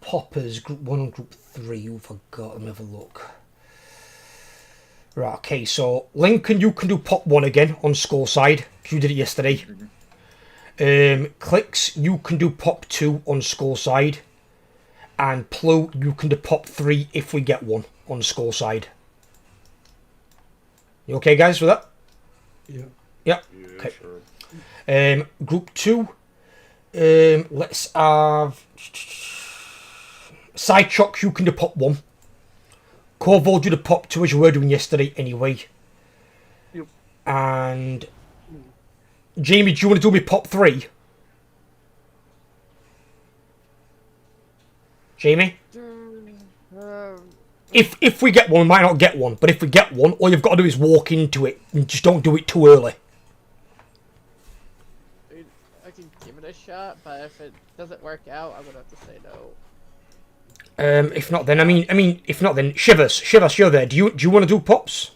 poppers, group 1 and group 3. Who forgot? Let me have a look. Right, okay, so... Lincoln, you can do pop 1 again on score side. You did it yesterday. Clicks, you can do pop 2 on score side. And Plu, you can do pop 3 if we get one on score side. You okay, guys, with that? Yeah. Yeah. Yeah, Okay. sure. Group 2. Let's have side shock. You can do pop 1. Corvo do the pop 2 as you were doing yesterday anyway. Yep. And Jamie, do you want to do me pop 3? Jamie? If we get one, we might not get one, but if we get one, all you've got to do is walk into it and just don't do it too early. Dude, I can give it a shot, but if it doesn't work out, I'm gonna have to say no. If not, then I mean, if not, then Shivers, you're there. Do you want to do pops?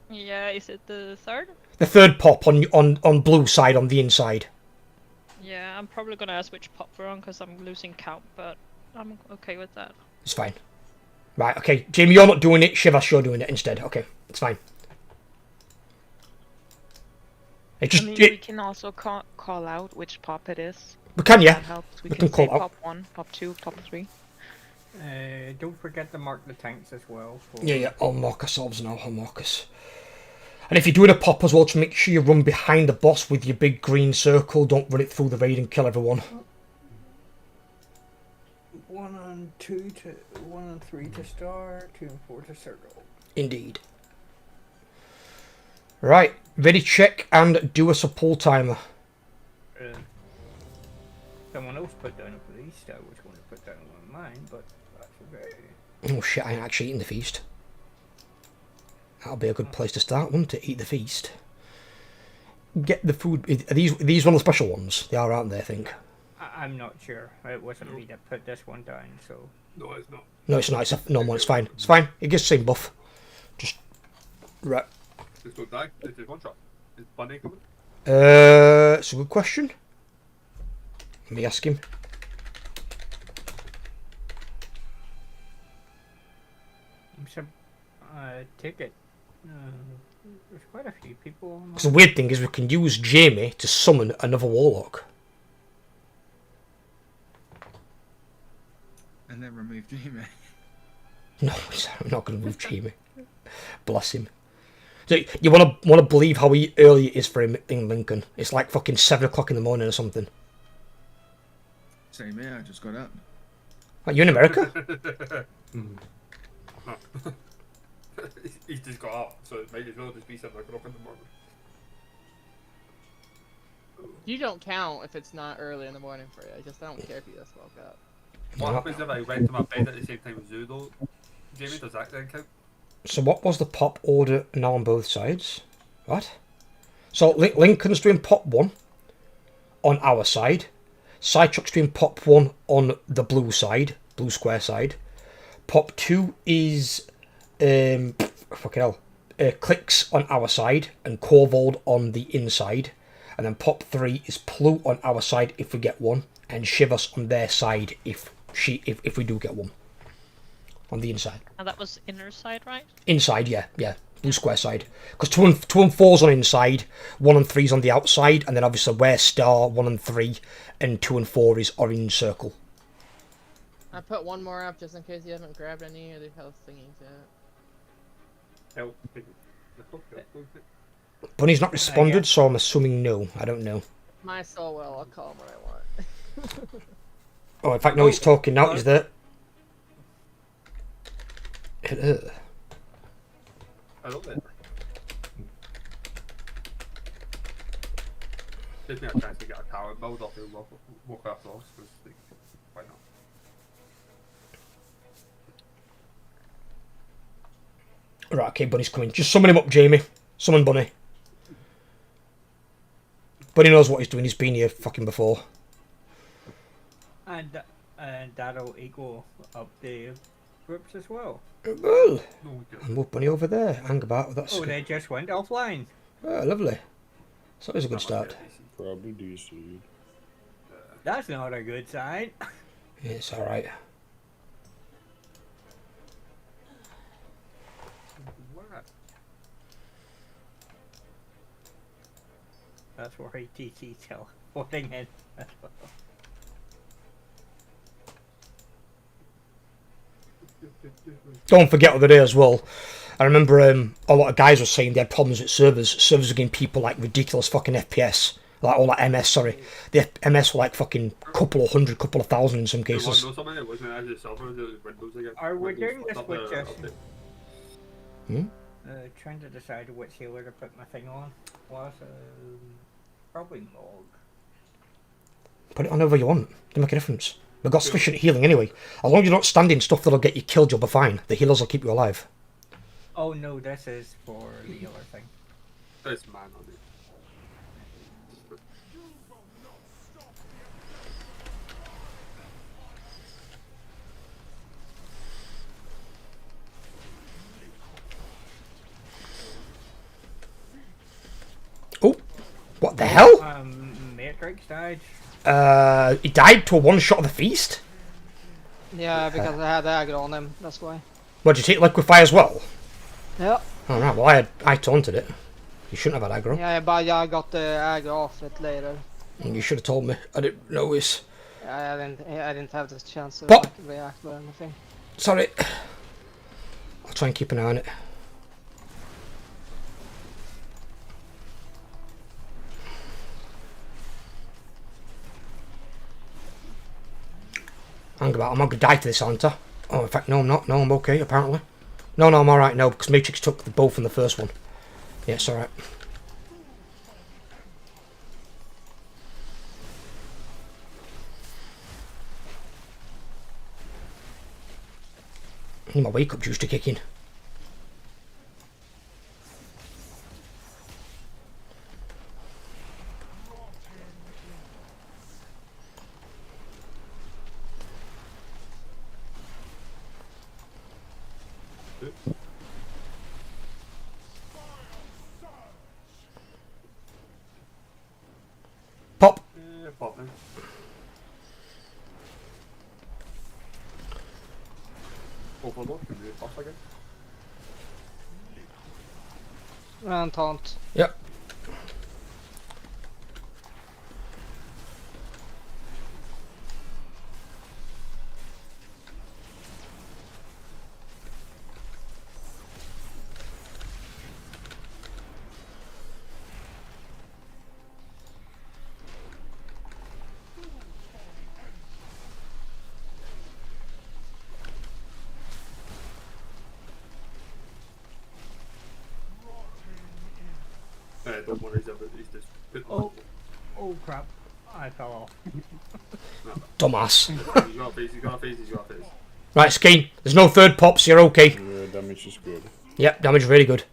Yeah, is it the third? The third pop on blue side on the inside. Yeah, I'm probably gonna ask which pop we're on because I'm losing count, but I'm okay with that. It's fine. Right, okay. Jamie, you're not doing it. Shivers, you're doing it instead. Okay, it's fine. It just, I mean, we can also call out which pop it is. we can, yeah. That helps. We We can can say call out. pop 1, pop 2, pop 3. Don't forget to mark the tanks as well. Yeah, I'll mark ourselves now. I'll mark us. And if you're doing a pop as well, to make sure you run behind the boss with your big green circle. Don't run it through the raid and kill everyone. 1 and 2 to 1 and 3 to start, 2 and 4 to circle. Indeed. Right, ready, check, and do us a pull timer. Someone else put down a feast. I was going to put down one of mine, but that's okay. Oh shit, I ain't actually eating the feast. That'll be a good place to start, wouldn't it? Eat the feast. Get the food. Are these one of the special ones? They are, aren't they, I think? I'm not sure. It wasn't me that put this one down, so... No, it's not. No, it's not. It's a normal one. It's fine. It's fine. It gets the same buff. Just... Right. Just don't die. This is one shot. Is Bunny coming? It's a good question. Let me ask him. Ticket. There's quite a few people. Because the weird thing is we can use Jamie to summon another warlock. And then remove Jamie. No, I'm not going to move Jamie. Bless him. So you want to believe how early it is for him in Lincoln? It's like fucking 7 o'clock in the morning or something. Same here, I just got up. Are you in America? He's just got up, so it might as well just be 7 o'clock in the morning. You don't count if it's not early in the morning for you. I don't care if you just woke up. What happens if I went to my bed at the same time as you, though? Jamie, does that then count? So what was the pop order now on both sides? What? So Lincoln's doing pop 1 on our side. Sidechuck's doing pop 1 on the blue side, blue square side. Pop 2 is fucking hell. Clicks on our side and Corvold on the inside. And then pop 3 is Plu on our side if we get one, and Shivas on their side if we do get one. On the inside. And that was inner side, right? Inside, yeah. Blue square side. Because 2 and 4's on inside, 1 and 3's on the outside, and then obviously where star, 1 and 3, and 2 and 4 is orange circle. I put one more up just in case you haven't grabbed any of the health thingies yet. Bunny's not responded, so I'm assuming no. I don't know. My soul will, I'll call him when I want. Oh, in fact, no, he's talking now. He's there. I love it. Gives me a chance to get a tower build off in Warcraft Lost, because why not? Right, okay, Bunny's coming. Just summon him up, Jamie. Summon Bunny. Bunny knows what he's doing. He's been here fucking before. And that'll equal up the groups as well. Well, move Bunny over there. Hang about. That's they just went offline. Oh, lovely. So that was a good start. Probably DC. That's not a good sign. Yeah, it's alright. That's where ATT teleporting in. Don't forget the other day as well. I remember a lot of guys were saying they had problems with servers. Servers were getting people like ridiculous fucking FPS. Like all that MS, sorry. The MS were like fucking couple of hundred, couple of thousand in some cases. Are we doing this with just... Hmm? Trying to decide which healer to put my thing on was probably Morg. Put it on whoever you want. Doesn't make a difference. We've got sufficient healing anyway. As long as you're not standing stuff that'll get you killed, you'll be fine. The healers will keep you alive. Oh no, this is for the healer thing. There's man on it. Oh, what the hell? Matrix died. He died to a one shot of the feast? Yeah, because I had aggro on him, that's why. What, did you take liquefy as well? Yeah. Oh right, well I taunted it. You shouldn't have had aggro. Yeah, but I got the aggro off it later. You should have told me. I didn't notice. I didn't have the chance to Pop. react or anything. Sorry. I'll try and keep an eye on it. Hang about, I'm not going to die to this, aren't I? Oh, in fact, no, I'm not. No, I'm okay, apparently. No, I'm alright, no, because Matrix took the bow from the first one. Yeah, it's alright. I need my wake-up juice to kick in. Pop. Pop then. Overlook, can we pop again? And taunt. Yep. Don't worry, he's just Oh crap! I fell off. Dumbass. He's got a face, he's got a face, he's got a face. Right, Skeen, there's no third pops, you're okay. Damage is good. Yep, damage really good.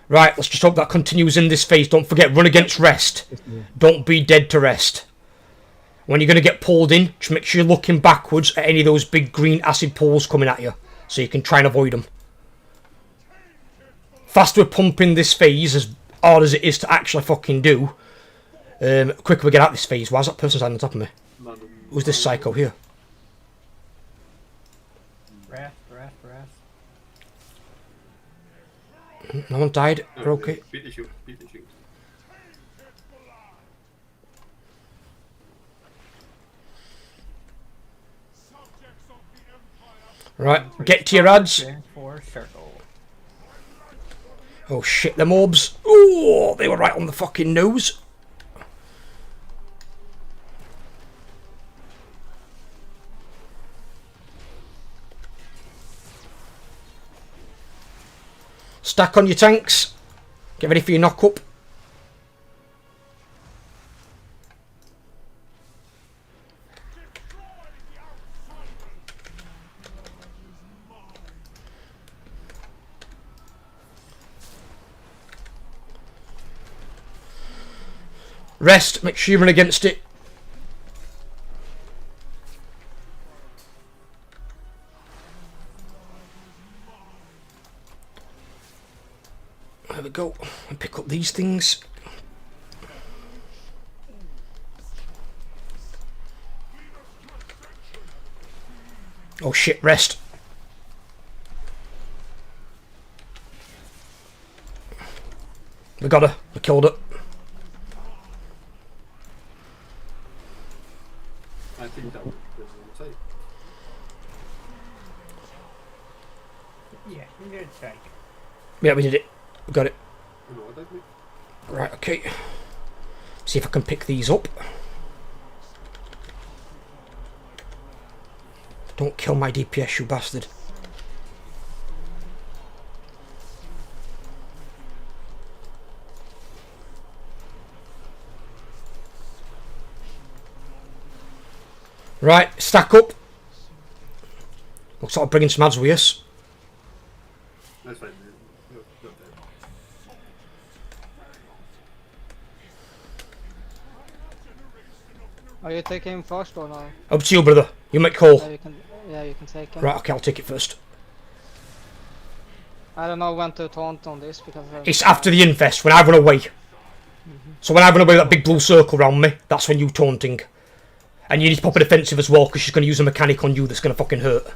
Right, let's just hope that continues in this phase. Don't forget, run against rest. Don't be dead to rest. When you're going to get pulled in, just make sure you're looking backwards at any of those big green acid pools coming at you, so you can try and avoid them. Faster we're pumping this phase, as hard as it is to actually fucking do, quicker we get out this phase. Why is that person standing on top of me? Who's this psycho here? Rest. No one died? We're okay. Beat the shoot. Right, get to your ads. For circle. Oh shit, them orbs. Oh, they were right on the fucking nose. Stack on your tanks. Get ready for your knock up. Rest, make sure you run against it. There we go. And pick up these things. Oh shit, rest. We got her. We killed her. I think that was safe. Yeah, you did say. Yeah, we did it. We got it. No, I don't think. Right, okay. See if I can pick these up. Don't kill my DPS, you bastard. Right, stack up. Looks like I'm bringing some ads with us. That's fine. Are you taking him first or no? Up to you, brother. You make call. Yeah, you can take him. Right, okay, I'll take it first. I don't know when to taunt on this because... It's after the infest, when I run away. So when I run away with that big blue circle around me, that's when you taunting. And you need to pop a defensive as well, because she's going to use a mechanic on you that's going to fucking hurt.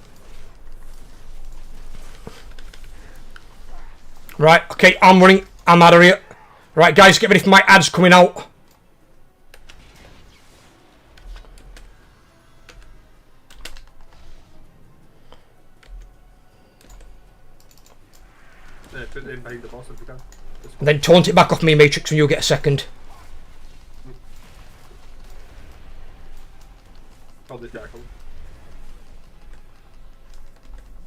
Right, okay, I'm running. I'm out of here. Right, guys, get ready for my ads coming out. Put it in behind the boss if you can. And then taunt it back off me, Matrix, when you get a second. Call the jackal.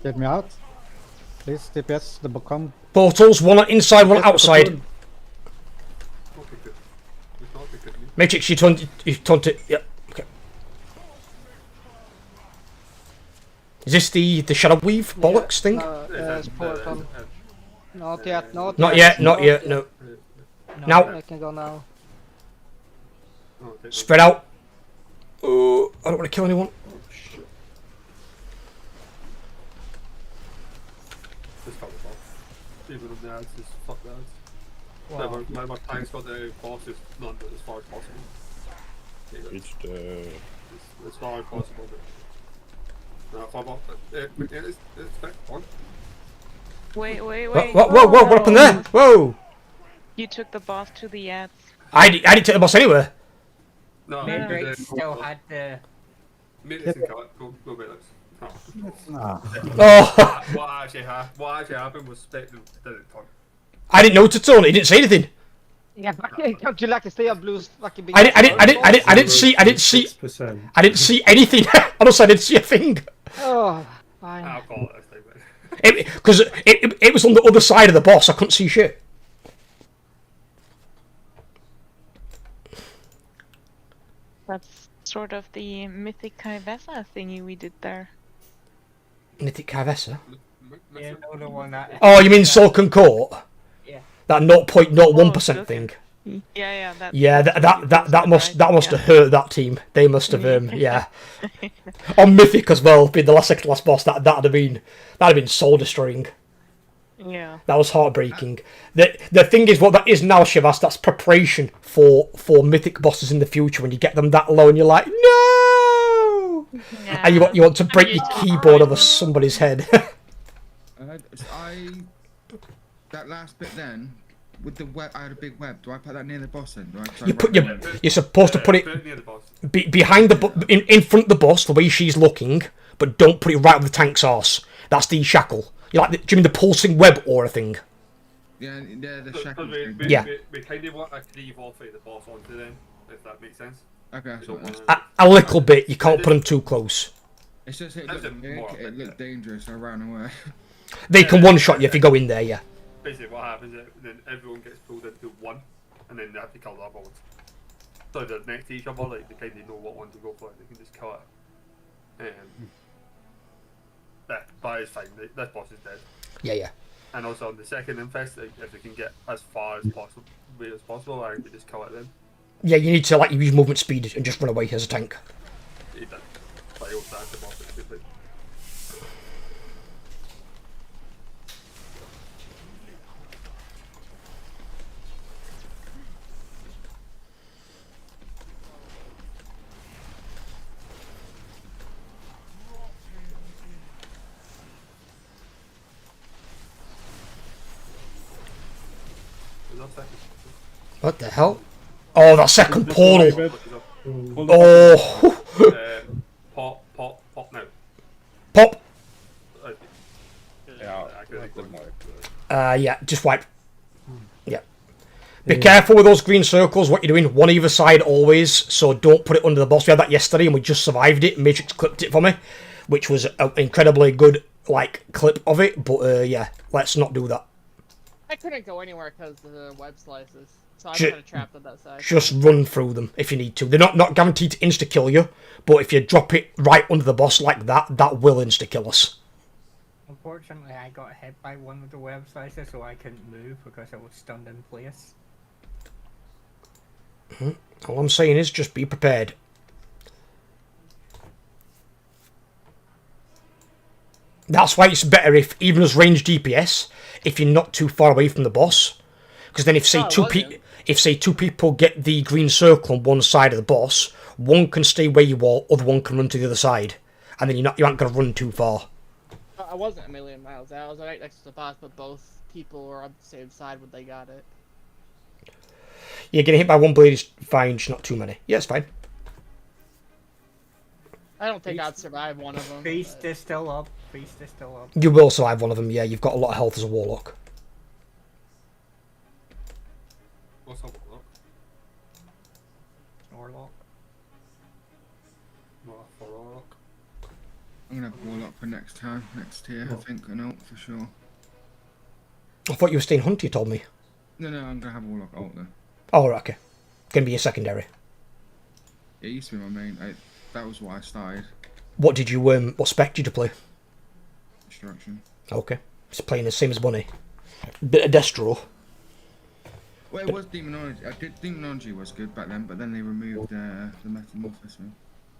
Get me out. Please, DPS, the become. Portals, one inside, one outside. Okay, good. It's not good. Matrix, you taunt it. Yep, okay. Is this the Shadow Weave bollocks thing? It's portal. Not yet, not yet, no. Now. I can go now. Spread out. Oh, I don't want to kill anyone. Just cover the boss. Even on the ads, just fuck the ads. Whenever tanks got the boss, just not as far as possible. It's the... As far as possible. No, fuck off. It's back on. Wait. What happened there? Whoa! You took the boss to the ads. I didn't take the boss anywhere. No, Maybe still had the... Mythic and cut. Go with us. Oh. What actually happened was Spectre didn't talk. I didn't know to taunt. He didn't say anything. Yeah, don't you like to stay on blues fucking big? I didn't see anything. Honestly, I didn't see a thing. Oh, fine. I'll call it. Because it was on the other side of the boss. I couldn't see shit. That's sort of the Mythic Kaivesa thingy we did there. Mythic Carvessa? Yeah, no, the one that. Oh, you mean Sulcan Court? Yeah. That 0.01% thing. Yeah, that. Yeah, that must have hurt that team. They must have yeah. On Mythic as well, being the second last boss, that'd have been soul destroying. Yeah. That was heartbreaking. The thing is, what that is now, Shivas, that's preparation for Mythic bosses in the future. When you get them that low, and you're like, no, and you want to break your keyboard over somebody's head. That last bit then, with the web, I had a big web. Do I put that near the boss then? You're supposed to put it behind in front of the boss, the way she's looking, but don't put it right on the tank's arse. That's the shackle. You like do you mean the pulsing web aura thing? Yeah, the shackle thing. We kind of want to cleave off the boss onto them, if that makes sense. Okay. A little bit. You can't put them too close. It's just it looked dangerous. I ran away. They can one-shot you if you go in there, yeah. Basically, what happens is then everyone gets pulled into one, and then they have to kill the other ones. So they're next to each other, like they kind of know what one to go for. They can just kill it. That is fine. This boss is dead. Yeah. And also on the second infest, if they can get as far as possible, I can just kill it then. Yeah, you need to use movement speed and just run away as a tank. Yeah, but I also have the boss. What the hell? Oh, that second portal! Oh! Pop now. Pop! Yeah, yeah, just wipe. Yeah. Be careful with those green circles, what you're doing. One either side always, so don't put it under the boss. We had that yesterday and we just survived it. Matrix clipped it for me, which was an incredibly good, clip of it, but yeah, let's not do that. I couldn't go anywhere because of the web slices, so I'm kind of trapped on that side. Just run through them if you need to. They're not guaranteed to insta-kill you, but if you drop it right under the boss like that, that will insta-kill us. Unfortunately, I got hit by one of the web slices, so I couldn't move because I was stunned in place. All I'm saying is just be prepared. That's why it's better if, even as ranged DPS, if you're not too far away from the boss. Because then if say two people get the green circle on one side of the boss, one can stay where you are, other one can run to the other side. And then you aren't going to run too far. I wasn't a million miles out. I was right next to the boss, but both people were on the same side when they got it. Yeah, getting hit by one blade is fine, just not too many. Yeah, it's fine. I don't think I'd survive one of them. Feast is still up. Feast is still up. You will survive one of them, yeah. You've got a lot of health as a warlock. What's a warlock? Warlock. Warlock. I'm gonna have Warlock for next time, next tier, I think, I know, for sure. I thought you were staying Hunter, you told me. No, I'm gonna have Warlock ult then. Oh, right, okay. Gonna be your secondary. It used to be my main, that was why I started. What did you, what spec did you play? Destruction. Okay. It's playing the same as Bunny. Bit of Destro. Well, it was Demonology. Demonology was good back then, but then they removed the Metamorphosis.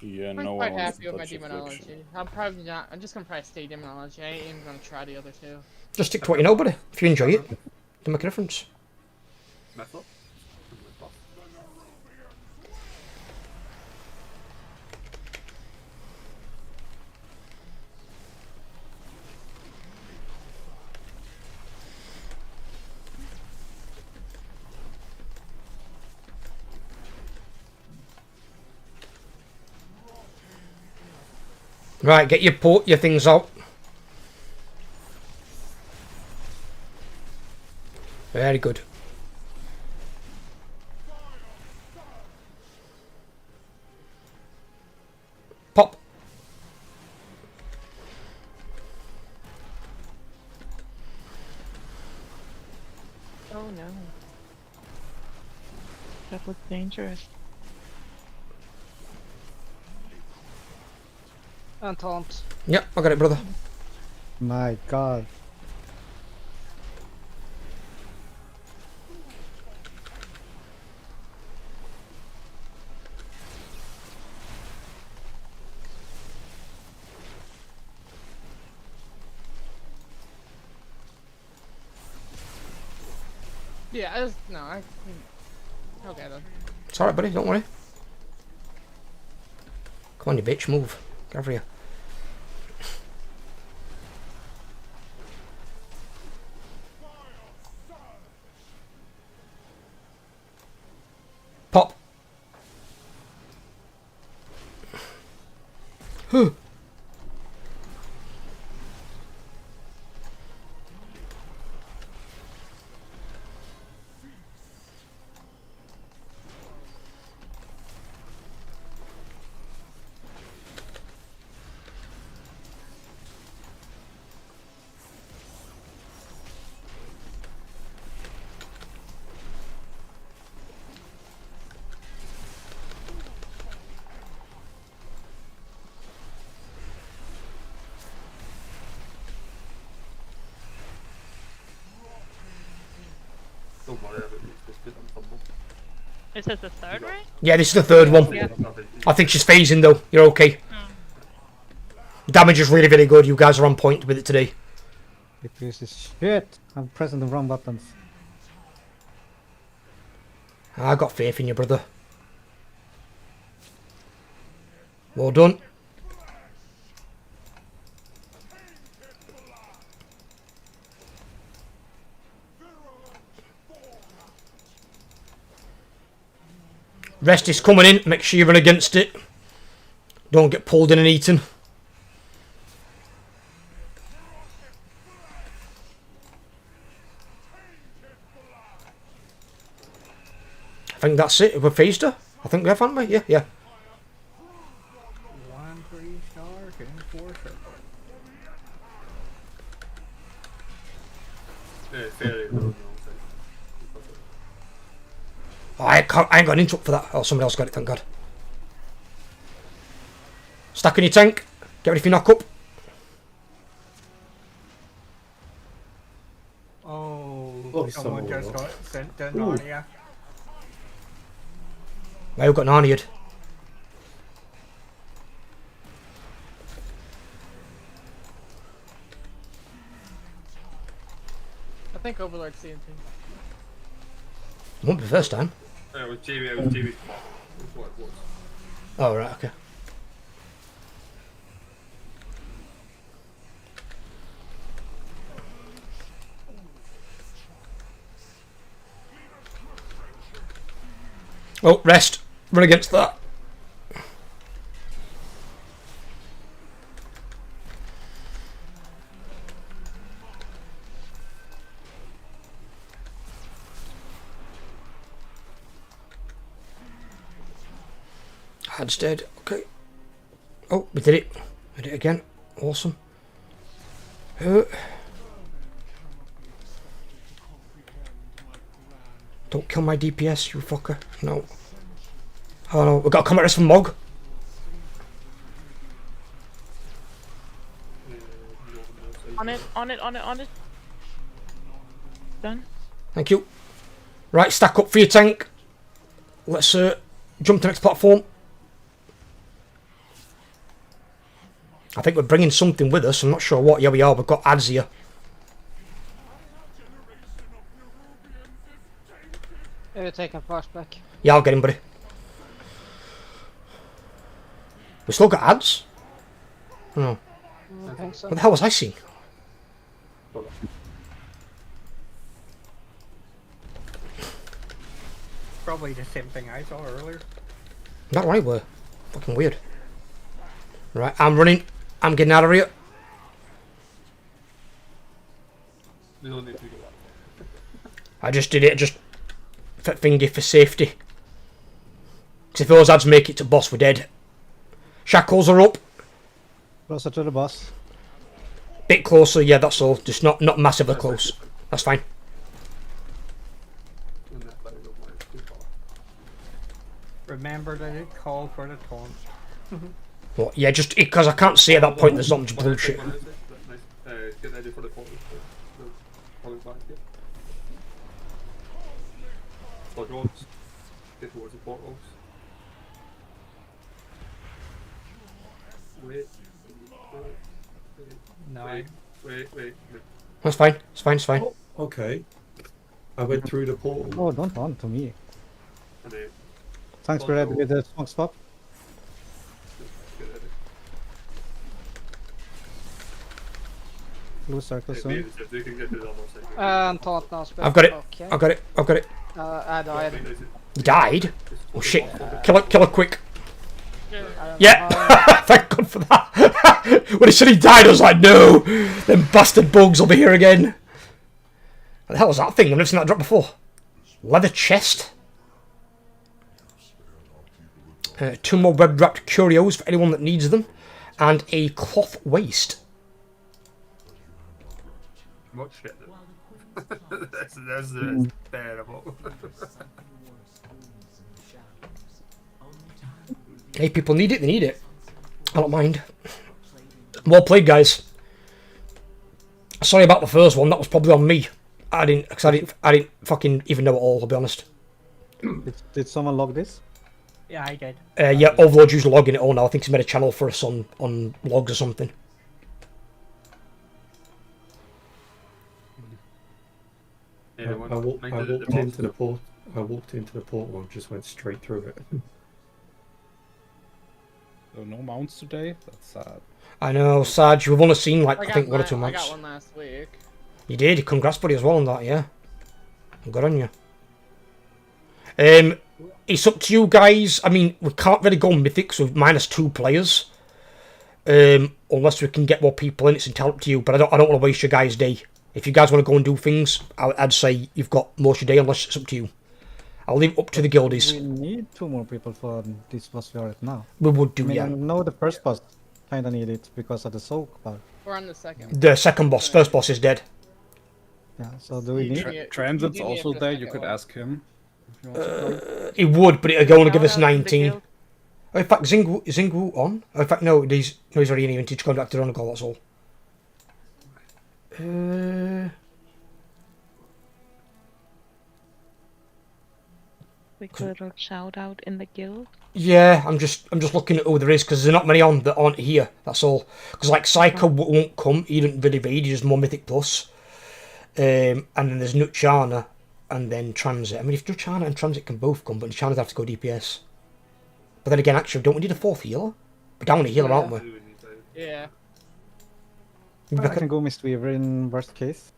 Yeah, I'm no quite one wants happy to with my touch Demonology. affliction. I'm probably not. I'm just gonna probably stay Demonology. I ain't even gonna try the other two. Just stick to what you know, buddy. If you enjoy it, it'll make a difference. Metal? Right, get your things out. Very good. Pop. Oh no. That looks dangerous. And taunt. Yep, I got it, brother. My god. Yeah, I okay then. It's alright, buddy, don't worry. Come on, you bitch, move. Get over here. Pop. Huh. Don't worry about it, just get them fumble. Is this the third right? Yeah, this is the third one. Yeah. I think she's phasing though. You're okay. Damage is really, really good. You guys are on point with it today. It uses shit. I'm pressing the wrong buttons. I got faith in you, brother. Well done. Rest is coming in. Make sure you run against it. Don't get pulled in and eaten. I think that's it. We've phased her. I think we have, haven't we? Yeah, yeah. 1 3-star enforcer. Yeah, fairly low. Oh, I ain't got an interrupt for that. Oh, somebody else got it, thank God. Stack in your tank. Get ready for your knock up. Oh, someone just got sent to Narnia. Now we've got Narnia'd. I think Overlord's seeing things. Won't be the first time. It was Jamie, it was Jamie. What it was. Oh, right, okay. Oh, rest. Run against that. Had's dead. Okay. Oh, we did it. We did it again. Awesome. Don't kill my DPS, you fucker. No. Oh no, we got a comment from Mog. On it, on it, on it, on it. Done. Thank you. Right, stack up for your tank. Let's jump to the next platform. I think we're bringing something with us. I'm not sure what. Yeah, we are. We've got ads here. You're taking fast back. Yeah, I'll get him, buddy. We still got ads? No. I think so. What the hell was I seeing? Probably the same thing I saw earlier. That right, were fucking weird. Right, I'm running. I'm getting out of here. We don't need to go back. I just did it, just thingy for safety. Because if those ads make it to boss, we're dead. Shackles are up. Closer to the boss. Bit closer, yeah, that's all. Just not massively close. That's fine. Remember that it called for the taunt. What? Yeah, just because I can't see at that point. There's not much bullshit. get ready for the portal. The coming back here. Squadrons. Get towards the portals. Wait. No. Wait. That's fine. It's fine. It's fine. Oh, okay. I went through the portal. Oh, don't run to me. And then Thanks for ready with the smoke swap. get ready. Blue circle soon. They can get to the other side. And taunt now. I've got it. Okay. I've got it. I've got it. I died. You died? Oh shit. Kill it quick. I don't Yeah. know. Thank God for that. When he said he died, I was like, no. Them bastard bugs will be here again. What the hell was that thing? I've never seen that drop before. Leather chest. 2 more web-wrapped curios for anyone that needs them. And a cloth waist. What shit? That's terrible. Hey, people need it, they need it. I don't mind. Well played, guys. Sorry about the first one, that was probably on me. I didn't fucking even know it all, I'll be honest. Did someone log this? Yeah, I did. Yeah, Overlord's usually logging it all now. I think he's made a channel for us on logs or something. I walked into the portal. I walked into the portal and just went straight through it. So no mounts today? That's sad. I know, Sarge, we've only seen like, I think 1 or 2 I months. got one last week. You did, congrats buddy as well on that, yeah. Good on you. It's up to you guys. I mean, we can't really go Mythics with -2 players. Unless we can get more people in, it's entirely up to you. But I don't want to waste your guys' day. If you guys want to go and do things, I'd say you've got most of your day, unless it's up to you. I'll leave it up to the guildies. We need 2 more people for this boss we are at now. We would do, I mean, yeah. I know the first boss kinda need it because of the soak, but We're on the second. The second boss, first boss is dead. yeah, so do we need Transit's also there, you could ask him. If you want to come. He would, but it'll only give us Shout out to the 19. guild. Oh, in fact, is Zingu on? Oh, in fact, no, he's already in here. He's going back to run a goal, that's all. We could have shout out in the guild. Yeah, I'm just looking at who there is, because there's not many on that aren't here, that's all. Because, like, Psycho won't come, he didn't really raid, he's just more Mythic Plus. And then there's Nuchana, and then Transit. I mean, if Nuchana and Transit can both come, but Nuchana's have to go DPS. But then again, actually, don't we need a 4th healer? We're down a healer, aren't we? Yeah. I can go Mistweaver in worst case.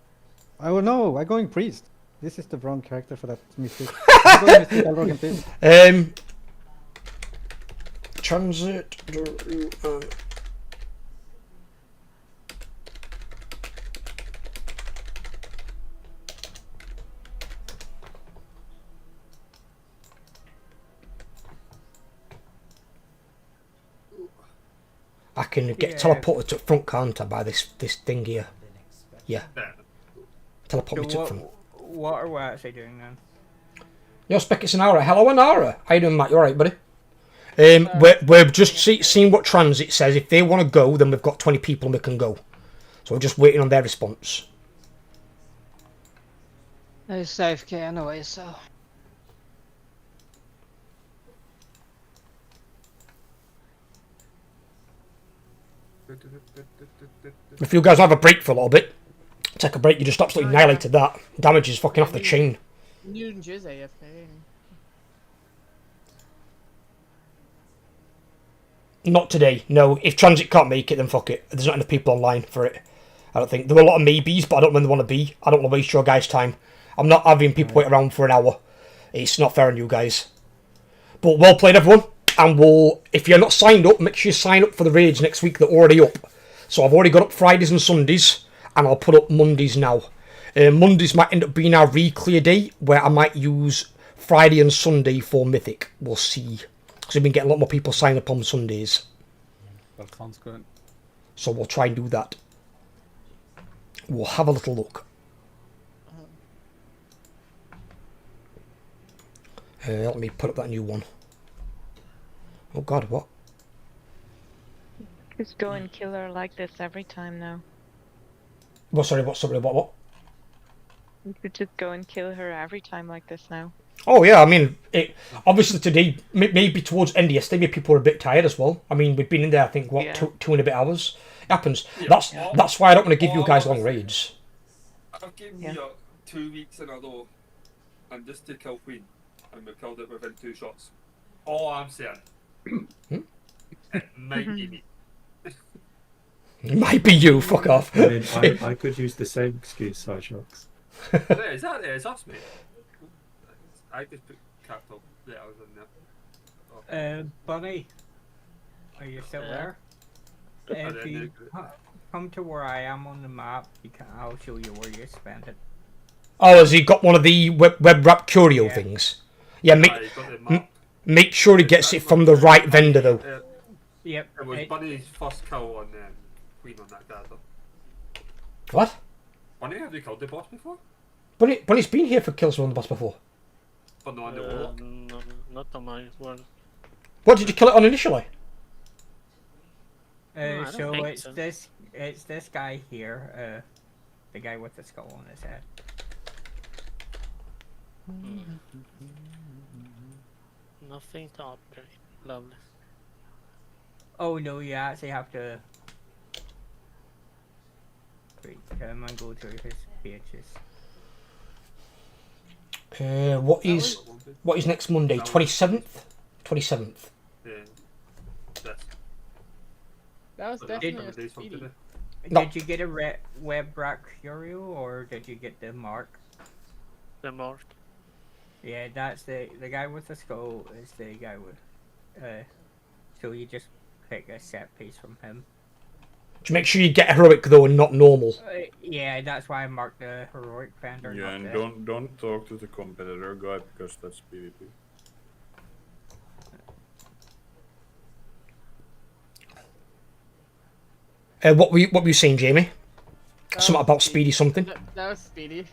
Oh no, I'm going Priest. This is the wrong character for that Mystic. I'm going Mystic, I'll work Priest. Transit. I can get teleported to front, can't I, by this thing here? Yeah. Teleport me to So front. what are we actually doing then? Yo, Spec, it's Anara. Hello, Anara. How you doing, Matt? You alright, buddy? We're just seeing what Transit says. If they want to go, then we've got 20 people and we can go. So we're just waiting on their response. There's safe key anyway, so. If you guys have a break for a little bit, take a break, you just absolutely annihilated that. Damage is fucking off the chain. Newton Jizz AFK. Not today, no. If Transit can't make it, then fuck it. There's not enough people online for it. I don't think. There were a lot of maybes, but I don't know when they want to be. I don't want to waste your guys' time. I'm not having people wait around for an hour. It's not fair on you guys. But well played, everyone. And if you're not signed up, make sure you sign up for the raids next week. They're already up. So I've already got up Fridays and Sundays, and I'll put up Mondays now. Mondays might end up being our re-clear day, where I might use Friday and Sunday for Mythic. We'll see. Because we've been getting a lot more people sign up on Sundays. That sounds good. So we'll try and do that. We'll have a little look. Let me put up that new one. Oh god, what? Just go and kill her like this every time now. What? You could just go and kill her every time like this now. Oh yeah, I mean, obviously today, maybe towards end of yesterday, people were a bit tired as well. I mean, we've been in there, I think, what, two and a bit hours? It happens. Yeah. That's why I don't want to give you guys long raids. I've given you 2 weeks in a row, and just to kill Queen, and we killed it within 2 shots. All I'm saying, it might be me. It might be you, fuck off. I mean, I could use the same excuse, Sideshocks. It's us, mate. I just put capital letters in there. Bunny, are you still there? If you come to where I am on the map, I'll show you where you spend it. Oh, has he got one of the web wrap curio things? Yeah, make sure he gets it from the right vendor though. Yep. It was Bunny's first kill on Queen on that character. What? Bunny, have you killed the boss before? Bunny's been here for kills on the boss before. But not on the Warlock. No, not on my one. What did you kill it on initially? So it's this guy here, the guy with the skull on his head. Nothing to upgrade. Lovely. Oh no, you actually have to and go through his pages. What is next Monday? 27th? 27th. Yeah. That was definitely a speedy. Did you get a web rack curio or did you get the mark? The mark. Yeah, that's the guy with the skull is the guy with so you just pick a set piece from him. Just make sure you get heroic though and not normal. Yeah, that's why I marked the heroic vendor. Yeah, and don't talk to the competitor guy because that's PvP. What were you saying, Jamie? Something about speedy something. That was speedy.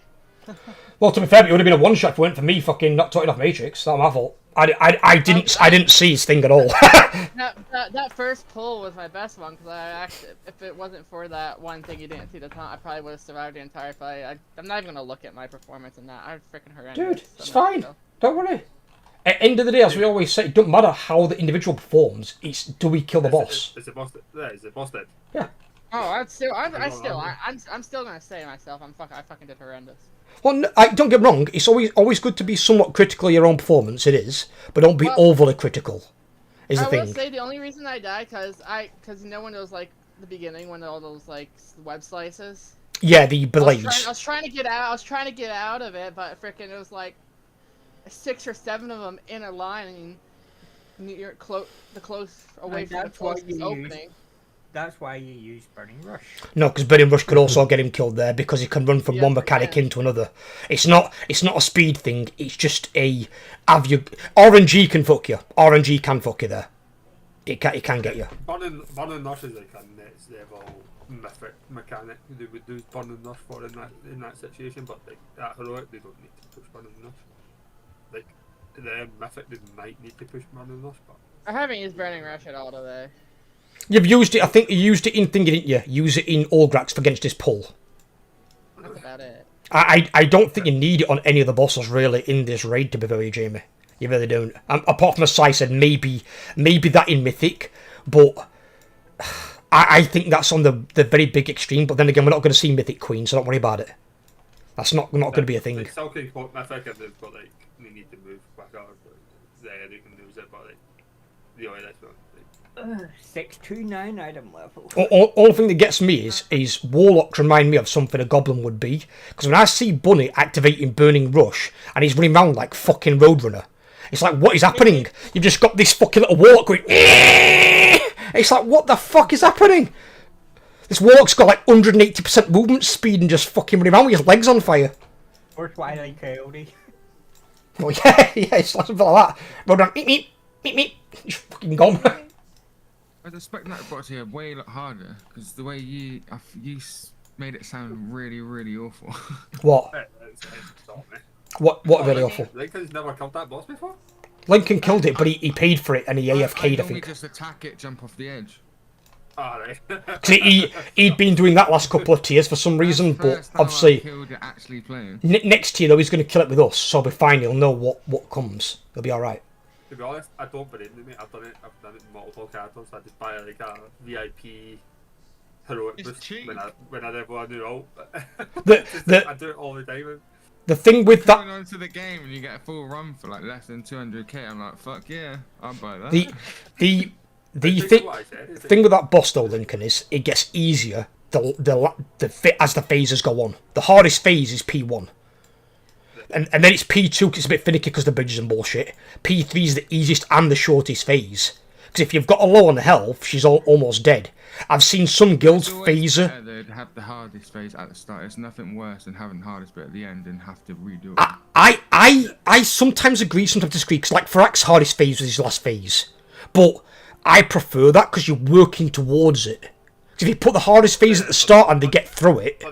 Well, to be fair, it would have been a one shot if it weren't for me fucking not talking off Matrix. That's my fault. I didn't see his thing at all. that first pull was my best one because I actually, if it wasn't for that one thing you didn't see the time, I probably would have survived the entire fight. I'm not even gonna look at my performance in that. I'm freaking horrendous. Dude, it's fine. Don't worry. At the end of the day, as we always say, it doesn't matter how the individual performs. It's do we kill the boss? Is the boss there? Is the boss dead? Yeah. Oh, I'm still gonna say myself. I fucking did horrendous. Well, no, don't get me wrong. It's always good to be somewhat critical of your own performance. It is, but don't be overly critical. Is the thing. I will say the only reason I died because you know when it was like the beginning when all those like web slices. Yeah, the blades. I was trying to get out. I was trying to get out of it, but freaking it was like 6 or 7 of them in a line, and you're close away from the closest opening. That's why you use Burning Rush. No, because Burning Rush could also get him killed there because he can run from one mechanic into another. It's not a speed thing. It's just RNG can fuck you. RNG can fuck you there. It can get you. Burning Rush is like a next level mythic mechanic. They would do Burning Rush for in that situation, but like at heroic they don't need to push Burning Rush. Like the mythic they might need to push Burning Rush, but I haven't used Burning Rush at all today. You've used it. I think you used it in thingy, didn't you? Use it in Orgrax against his pull. That's about it. I don't think you need it on any of the bosses really in this raid. To be very Jamie, you really don't. Apart from as I said, maybe that in Mythic, but I think that's on the very big extreme. But then again, we're not going to see Mythic Queen, so don't worry about it. That's not going to be a thing. Like Sulking Mythic, and they've got like they need to move back out. There they can lose it, but like the other that's not. 629 item level. All thing that gets me is Warlocks remind me of something a goblin would be. Because when I see Bunny activating Burning Rush and he's running around like fucking Roadrunner, it's like, what is happening? You've just got this fucking little Warlock going. It's like, what the fuck is happening? This Warlock's got like 180% movement speed and just fucking running around with his legs on fire. Or Twilight Coyote. Oh yeah, it's like something like that. Roadrunner, meep, just fucking gone. But the Spectre bots here way harder because the way you made it sound really, really awful. What? What really awful? Lincoln's never killed that boss before? Lincoln killed it, but he paid for it and he AFK'd, I think. Just attack it, jump off the edge. Alright. Because he'd been doing that last couple of tiers for some reason, but obviously killed it actually playing. next tier though he's going to kill it with us, so he'll be fine. He'll know what comes. He'll be all right. To be honest, I don't believe in it. I've done it in multiple characters. I just buy like a VIP heroic boost when I never want to do ult. I do it all the time. The thing with that, going onto the game and you get a full run for like less than 200k, I'm like, fuck yeah, I'll buy that. the thing with that boss though, Lincoln, is it gets easier as the phases go on. The hardest phase is P1. And then it's P2 because it's a bit finicky because the bridges and bullshit. P3 is the easiest and the shortest phase. Because if you've got a low on health, she's almost dead. I've seen some guilds phase her. They'd have the hardest phase at the start. It's nothing worse than having the hardest bit at the end and have to redo it. I sometimes agree, sometimes disagree. Because like Farak's hardest phase was his last phase. But I prefer that because you're working towards it. Because if you put the hardest phase at the start and they get through it...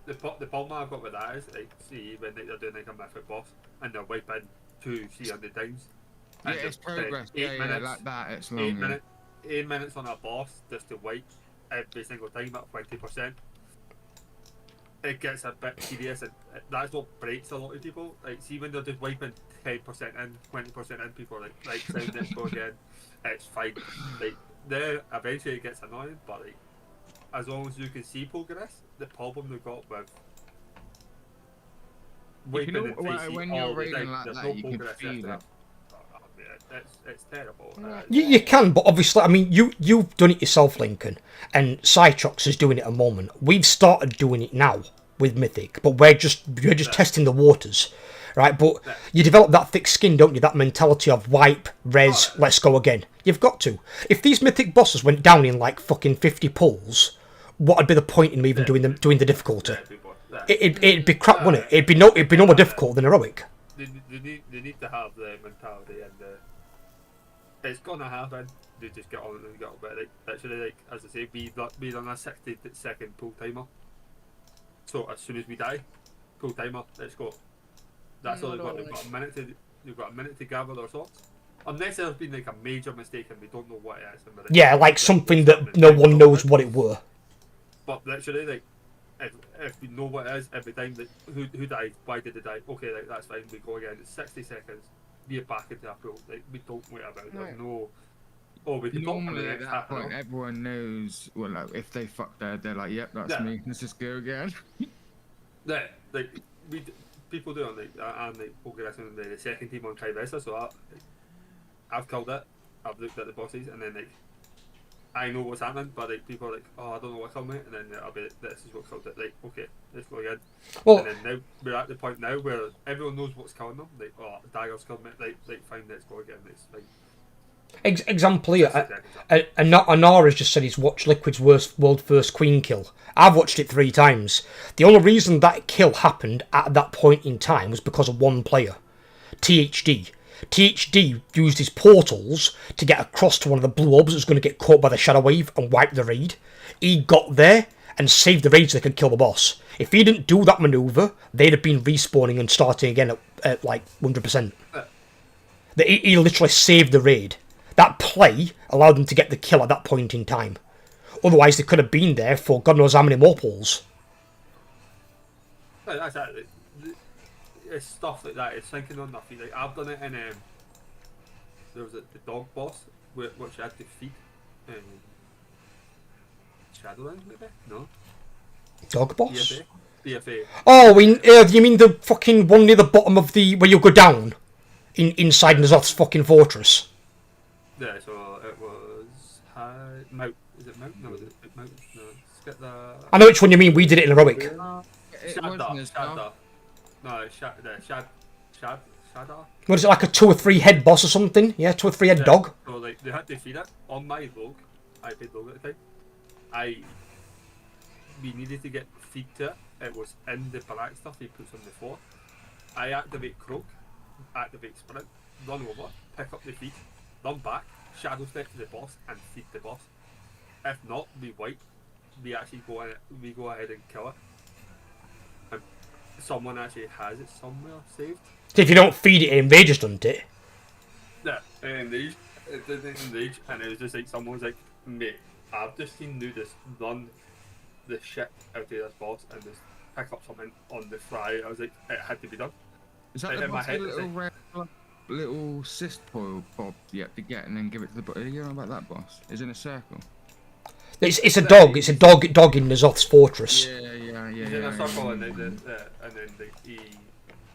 The problem I've got with that is, like, see, when they're doing like a mythic boss and they're wiping 200-300 times. Yeah, it's progress. Yeah, like that. It's long. 8 minutes on a boss just to wipe every single time at 20%. It gets a bit tedious, and that's what breaks a lot of people. Like, see, when they're just wiping 10% in, 20% in, people are like, sound let's go again. It's fine. Like, there, eventually it gets annoying, but like, as long as you can see progress, the problem they've got with wiping and facing when all you're the reading time, like there's that, no you can progress feel there. it. It's terrible. You can, but obviously, I mean, you've done it yourself, Lincoln, and Cytrox is doing it at the moment. We've started doing it now with Mythic, but we're just testing the waters, right? But you develop that thick skin, don't you? That mentality of wipe, res, let's go again. You've got to. If these Mythic bosses went down in like fucking 50 pulls, what would be the point in me even doing the difficulty? It'd be crap, wouldn't it? It'd be no more difficult than heroic. They need to have the mentality, and it's gonna happen. They just get on it and get on with it. Like, literally, like, as I say, we on a 60-second pull timer. So as soon as we die, pull timer, let's go. That's all they've got. They've got a minute to gather their thoughts. Unless there's been like a major mistake and we don't know what it is. And Yeah, like something that no one knows what it were. But literally, like, if we know what it is every time, like, who died, why did they die? Okay, like, that's fine. We go again. It's 60 seconds. We're back into our pool. Like, we don't wait about. There's no. Oh, we can Normally at that point, everyone knows. Well, like, if they fuck there, they're like, "Yep, that's me. Let's just go again." Yeah, like people do it on like progressing the second team on Trivesta, so I've killed it. I've looked at the bosses, and then like I know what's happening, but like people are like, "Oh, I don't know what killed me," and then I'll be like, "This is what killed it." Like, okay, let's go again. Well, and then now we're at the point now where everyone knows what's killing them. Like, "Oh, daggers killed me." Like fine, let's go again. It's fine. Example here, Anara's just said he's watched Liquid's world first Queen kill. I've watched it 3 times. The only reason that kill happened at that point in time was because of one player, THD. THD used his portals to get across to one of the blue orbs that was going to get caught by the shadow wave and wipe the raid. He got there and saved the raid so they could kill the boss. If he didn't do that manoeuvre, they'd have been respawning and starting again at like 100%. He literally saved the raid. That play allowed them to get the kill at that point in time. Otherwise, they could have been there for God knows how many more pulls. That's it. It's stuff like that. It's thinking on nothing. Like, I've done it in there was the dog boss which I had to feed Shadowlands, maybe? No. Dog boss? BFA. Oh, you mean the fucking one near the bottom of the where you go down inside N'Zoth's fucking fortress? Yeah, so it was Mount. Is it Mount? No, is it Mount? No, skip the. I know which one you mean. We did it in heroic. Shadda. No, Shadda. What is it, like a 2 or 3 head boss or something? Yeah, 2 or 3 head dog. So like they had to feed it on my log. I paid log at the time. We needed to get feed to it. It was in the black stuff he puts on the floor. I activate Croak, activate Sprint, run over, pick up the feed, run back, shadow step to the boss and feed the boss. If not, we wipe. We actually go ahead and kill it. And someone actually has it somewhere saved. So if you don't feed it in, they just hunt it. Yeah, and it didn't enrage, and it was just like someone was like, "Mate, I've just seen you just run the shit out of this boss and just pick up something on the fly. I was like, it had to be done. Is that Like, the in my boss head, with it's little like, red little cyst coil bob you have to get and then give it to the boss? You know about that boss? It's in a circle. It's a dog. It's a dog in Nazoth's fortress. Yeah. he's in a circle and then he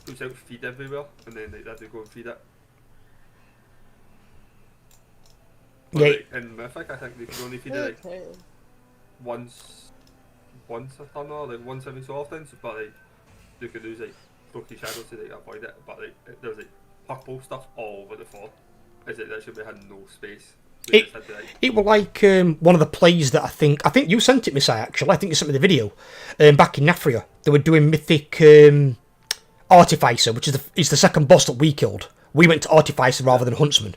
goes out to feed everywhere and then they had to go and feed it. But, Yeah. like, in Mythic, I think they can only feed it like once a turn or like once every so often. So, but like you could use like Brokey Shadows to like avoid it. But like there's like purple stuff all over the floor. Is it that should be had no space? It was like one of the plays that I think you sent it, Messiah. Actually, I think you sent me the video. Back in Nafria, they were doing Mythic Artificer, which is the second boss that we killed. We went to Artificer rather than Huntsman.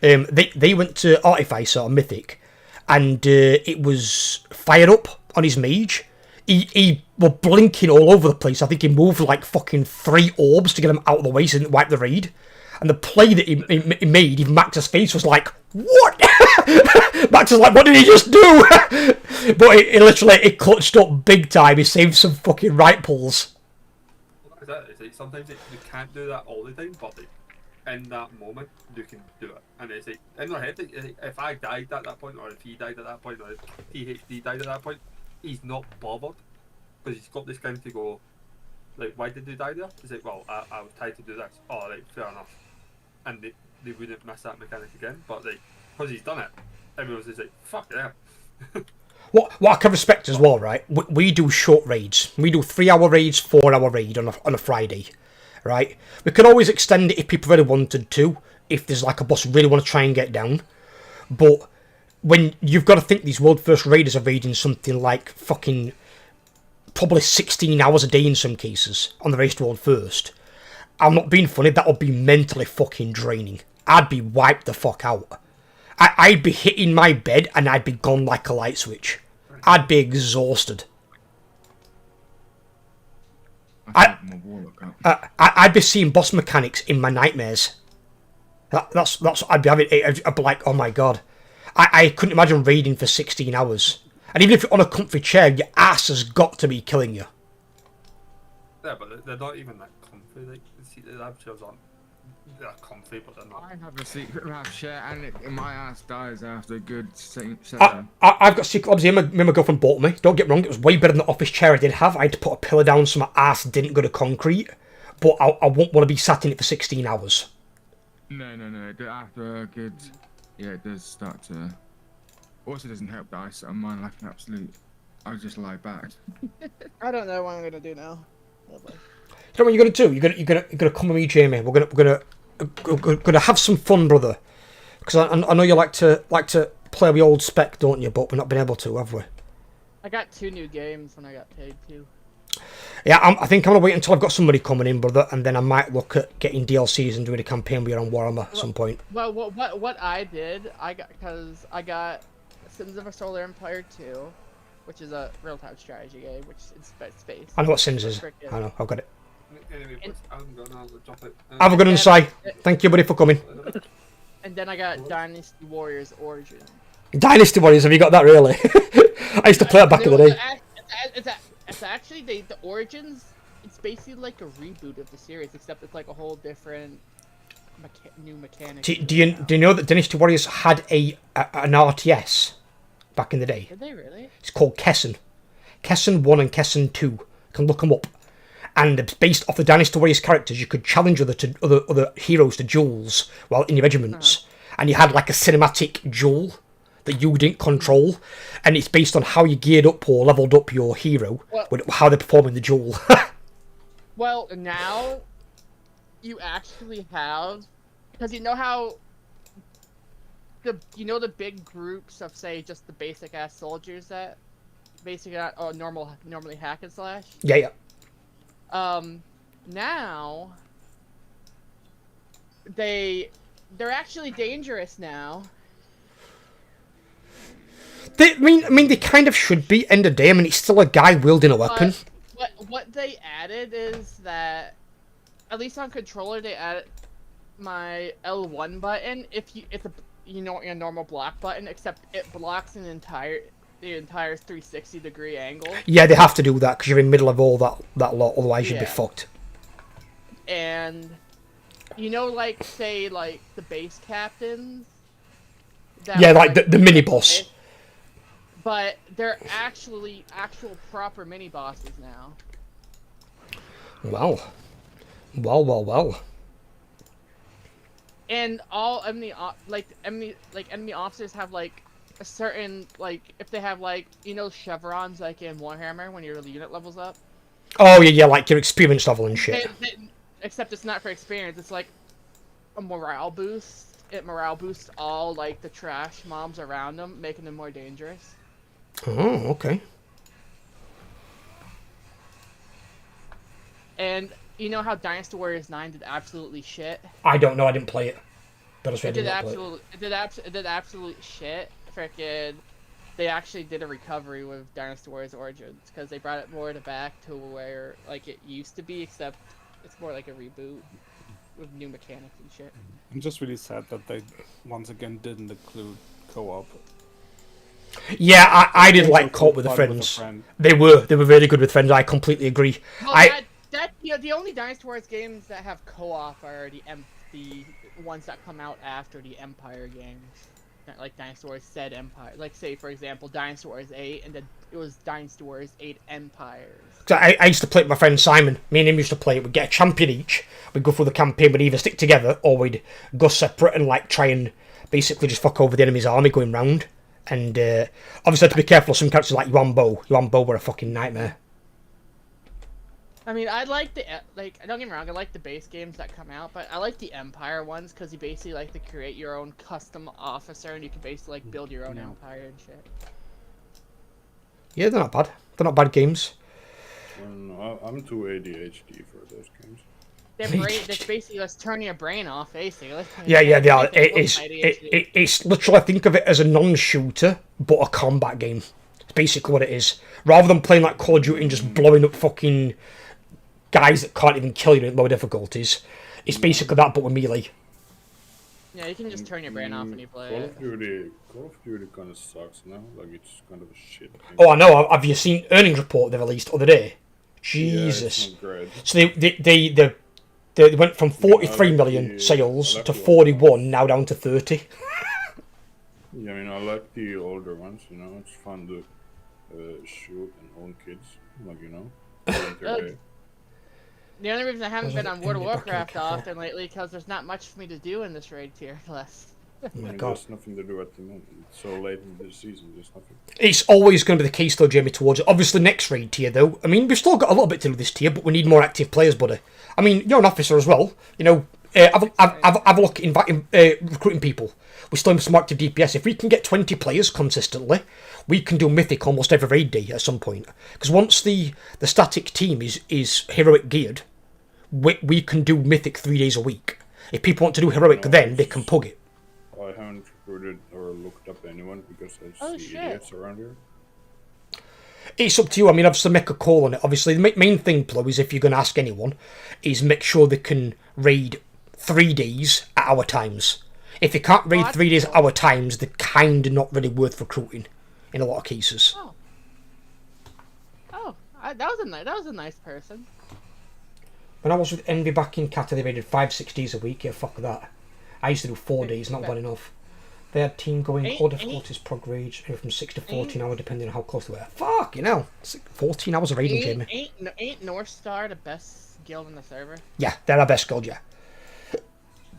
They went to Artificer on Mythic, and it was fired up on his mage. He was blinking all over the place. I think he moved like fucking 3 orbs to get him out of the way so he didn't wipe the raid. And the play that he made, even Max's face was like, what? Max was like, what did he just do? But it literally clutched up big time. He saved some fucking right pulls. What is that? It's like sometimes you can't do that all the time, but like, in that moment you can do it. And it's like in my head, like, if I died at that point, or if he died at that point, or if THD died at that point, he's not bothered because he's got this game to go. Like, why did you die there? He's like, well, I was tired to do this. Oh, like, fair enough. And they wouldn't miss that mechanic again. But like, because he's done it, everyone's just like, fuck yeah. What I can respect as well, right? We do short raids. We do 3-hour raids, 4-hour raid on a Friday, right? We could always extend it if people really wanted to, if there's like a boss really want to try and get down. But when you've got to think these world first raiders are raiding something like fucking probably 16 hours a day in some cases on the race to world first. I'm not being funny, that would be mentally fucking draining. I'd be wiped the fuck out. I'd be hitting my bed and I'd be gone like a light switch. I'd be exhausted. I'd be seeing boss mechanics in my nightmares. That's what I'd be having. I'd be like, oh my god. I couldn't imagine raiding for 16 hours. And even if you're on a comfy chair, your ass has got to be killing you. Yeah, but they're not even that comfy. Like, the lab chairs aren't. They're comfy, but they're not. I have a secret lab chair, and my ass dies after a good session. I've got secret labs here. My girlfriend bought me. Don't get me wrong, it was way better than the office chair I did have. I had to put a pillow down so my ass didn't go to concrete. But I won't want to be sat in it for 16 hours. No. After a good, it does start to. Also, doesn't help that I sit on mine like an absolute. I just lie back. I don't know what I'm gonna do now. You know what you're gonna do? You're gonna come with me, Jamie. We're gonna have some fun, brother. Because I know you like to play with old spec, don't you? But we've not been able to, have we? I got 2 new games when I got paid too. Yeah, I think I'm gonna wait until I've got somebody coming in, brother, and then I might look at getting DLCs and doing a campaign with you on Warhammer at some point. Well, what I did, I got Sins of a Solar Empire 2, which is a real-time strategy game, which is space. I know what Sims is. I know, I've got it. Anyway, I'm gonna drop it. Have a good one, Si. Thank you, buddy, for coming. And then I got Dynasty Warriors Origin. Dynasty Warriors, have you got that really? I used to play it back in the day. It's actually the Origins. It's basically like a reboot of the series, except it's like a whole different new mechanic. Do you know that Dynasty Warriors had an RTS back in the day? Did they really? It's called Kessen. Kessen 1 and Kessen 2. You can look them up. And based off the Dynasty Warriors characters, you could challenge other heroes to duels while in your regiments. And you had like a cinematic duel that you didn't control. And it's based on how you geared up or leveled up your hero, with how they perform in the duel. Well, now you actually have, because you know how the big groups of, say, just the basic ass soldiers that basically normally hack and slash. Yeah. Now they're actually dangerous now. I mean, they kind of should be. End of day. I mean, it's still a guy wielding a weapon. What they added is that, at least on controller, they added my L1 button. your normal block button, except it blocks the entire 360-degree angle. Yeah, they have to do that because you're in the middle of all that lot, otherwise you'd be fucked. And like say like the base captains. Yeah, like the mini boss. But they're actual proper mini bosses now. Well. And all enemy officers have like a certain if they have chevrons like in Warhammer when your unit levels up. Oh yeah, like your experience level and shit. Except it's not for experience. It's like a morale boost. It morale boosts all like the trash mobs around them, making them more dangerous. Oh, okay. And you know how Dynasty Warriors 9 did absolutely shit? I don't know, I didn't play it. But It did absolute shit. Frickin', they actually did a recovery with Dynasty Warriors Origins because they brought it more back to where like it used to be, except it's more like a reboot with new mechanics and shit. I'm just really sad that they once again didn't include co-op. Yeah, I did like co-op with the friends. They were really good with friends. I completely agree. Well, the only Dynasty Warriors games that have co-op are the ones that come out after the Empire games. Like Dynasty Warriors said Empire. Like say for example Dynasty Warriors 8 and then it was Dynasty Warriors 8 Empires. So I used to play with my friend Simon. Me and him used to play it. We'd get a champion each. We'd go through the campaign. We'd either stick together or we'd go separate and like try and basically just fuck over the enemy's army going round. And obviously to be careful of some characters like Yuan Bo. Yuan Bo were a fucking nightmare. I mean, I like don't get me wrong, I like the base games that come out, but I like the Empire ones because you basically like to create your own custom officer and you can basically like build your own empire and shit. Yeah, they're not bad. They're not bad games. I'm too ADHD for those games. That's basically just turning your brain off, basically. Yeah, they are. It's literally, I think of it as a non-shooter, but a combat game. It's basically what it is. Rather than playing like Call of Duty and just blowing up fucking guys that can't even kill you at lower difficulties, it's basically that, but with melee. Yeah, you can just turn your brain off when you play it. Call of Duty kind of sucks now. Like, it's kind of a shit game. Oh, I know. Have you seen earnings report they released the other day? Jesus. Yeah, it's not great. So they went from 43 million sales to 41, now down to 30. Yeah, I mean, I like the older ones, you know, it's fun to shoot and own kids, like, you know. The only reason I haven't been on World of Warcraft often lately because there's not much for me to do in this raid tier class. Oh my God. There's nothing to do at the moment. It's so late in the season, there's nothing. It's always going to be the case, though, Jamie, towards it. Obviously, next raid tier, though. I mean, we've still got a little bit to do this tier, but we need more active players, buddy. I mean, you're an officer as well. You know, have a look at inviting, recruiting people. We still have some active DPS. If we can get 20 players consistently, we can do Mythic almost every raid day at some point. Because once the static team is heroic geared, we can do Mythic 3 days a week. If people want to do heroic, then they can pug it. I haven't recruited or looked up anyone because I see idiots around here. It's up to you. I mean, obviously make a call on it. Obviously, the main thing, Plo, is if you're going to ask anyone, is make sure they can raid 3 days at our times. If they can't raid 3 days at our times, they're kind of not really worth recruiting in a lot of cases. That was a nice person. When I was with Envy back in Qatar, they raided 5-6 days a week. Yeah, fuck that. I used to do 4 days, not bad enough. They had team going, core difficulties, prog rage, anywhere from 6 to 14 hours, depending on how close they were. Fuck, you know, 14 hours of raiding, Jamie. Ain't North Star the best guild in the server? Yeah, they're our best guild, yeah.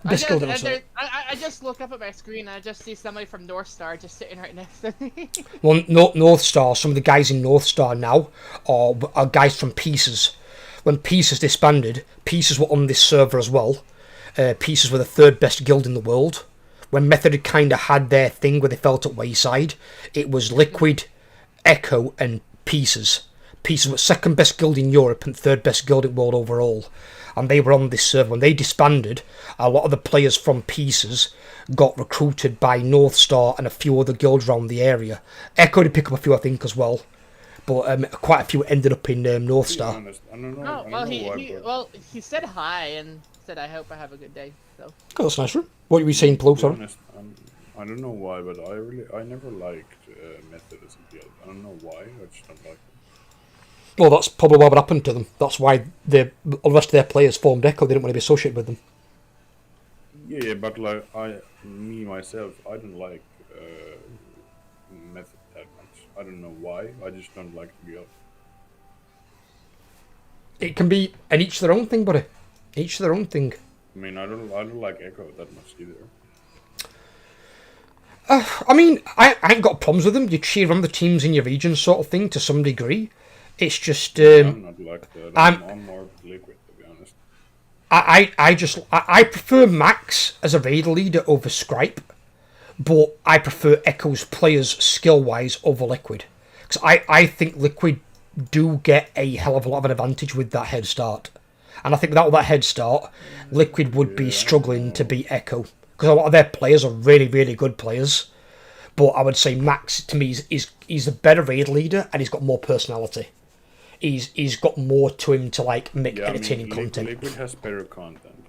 Best guild in the server. I just look up at my screen and I just see somebody from North Star just sitting right next to me. Well, North Star, some of the guys in North Star now are guys from Pieces. When Pieces disbanded, Pieces were on this server as well. Pieces were the 3rd best guild in the world. When Method had kind of had their thing where they felt at wayside, it was Liquid, Echo, and Pieces. Pieces were 2nd best guild in Europe and 3rd best guild in the world overall. And they were on this server. When they disbanded, a lot of the players from Pieces got recruited by North Star and a few other guilds around the area. Echo did pick up a few, I think, as well. But quite a few ended up in North Star. He said hi and said, I hope I have a good day. So. Oh, that's nice, right? What were you saying, Plo? Sorry. I don't know why, but I never liked Method as a guild. I don't know why. I just don't like it. Well, that's probably what happened to them. That's why the rest of their players formed Echo. They didn't want to be associated with them. Yeah, but like myself, I don't like Method that much. I don't know why. I just don't like the guild. It can be, and each their own thing, buddy. Each their own thing. I mean, I don't like Echo that much either. I mean, I ain't got problems with them. You cheer on the teams in your region, sort of thing, to some degree. It's just I'm not like that. I'm more liquid, to be honest. I prefer Max as a raid leader over Scripe, but I prefer Echo's players skill wise over Liquid, because I think Liquid do get a hell of a lot of an advantage with that head start, and I think without that head start, Liquid would be struggling to beat Echo, because a lot of their players are really, really good players. But I would say Max, to me, he's a better raid leader, and he's got more personality. He's got more to him to like make entertaining content. Liquid has better content.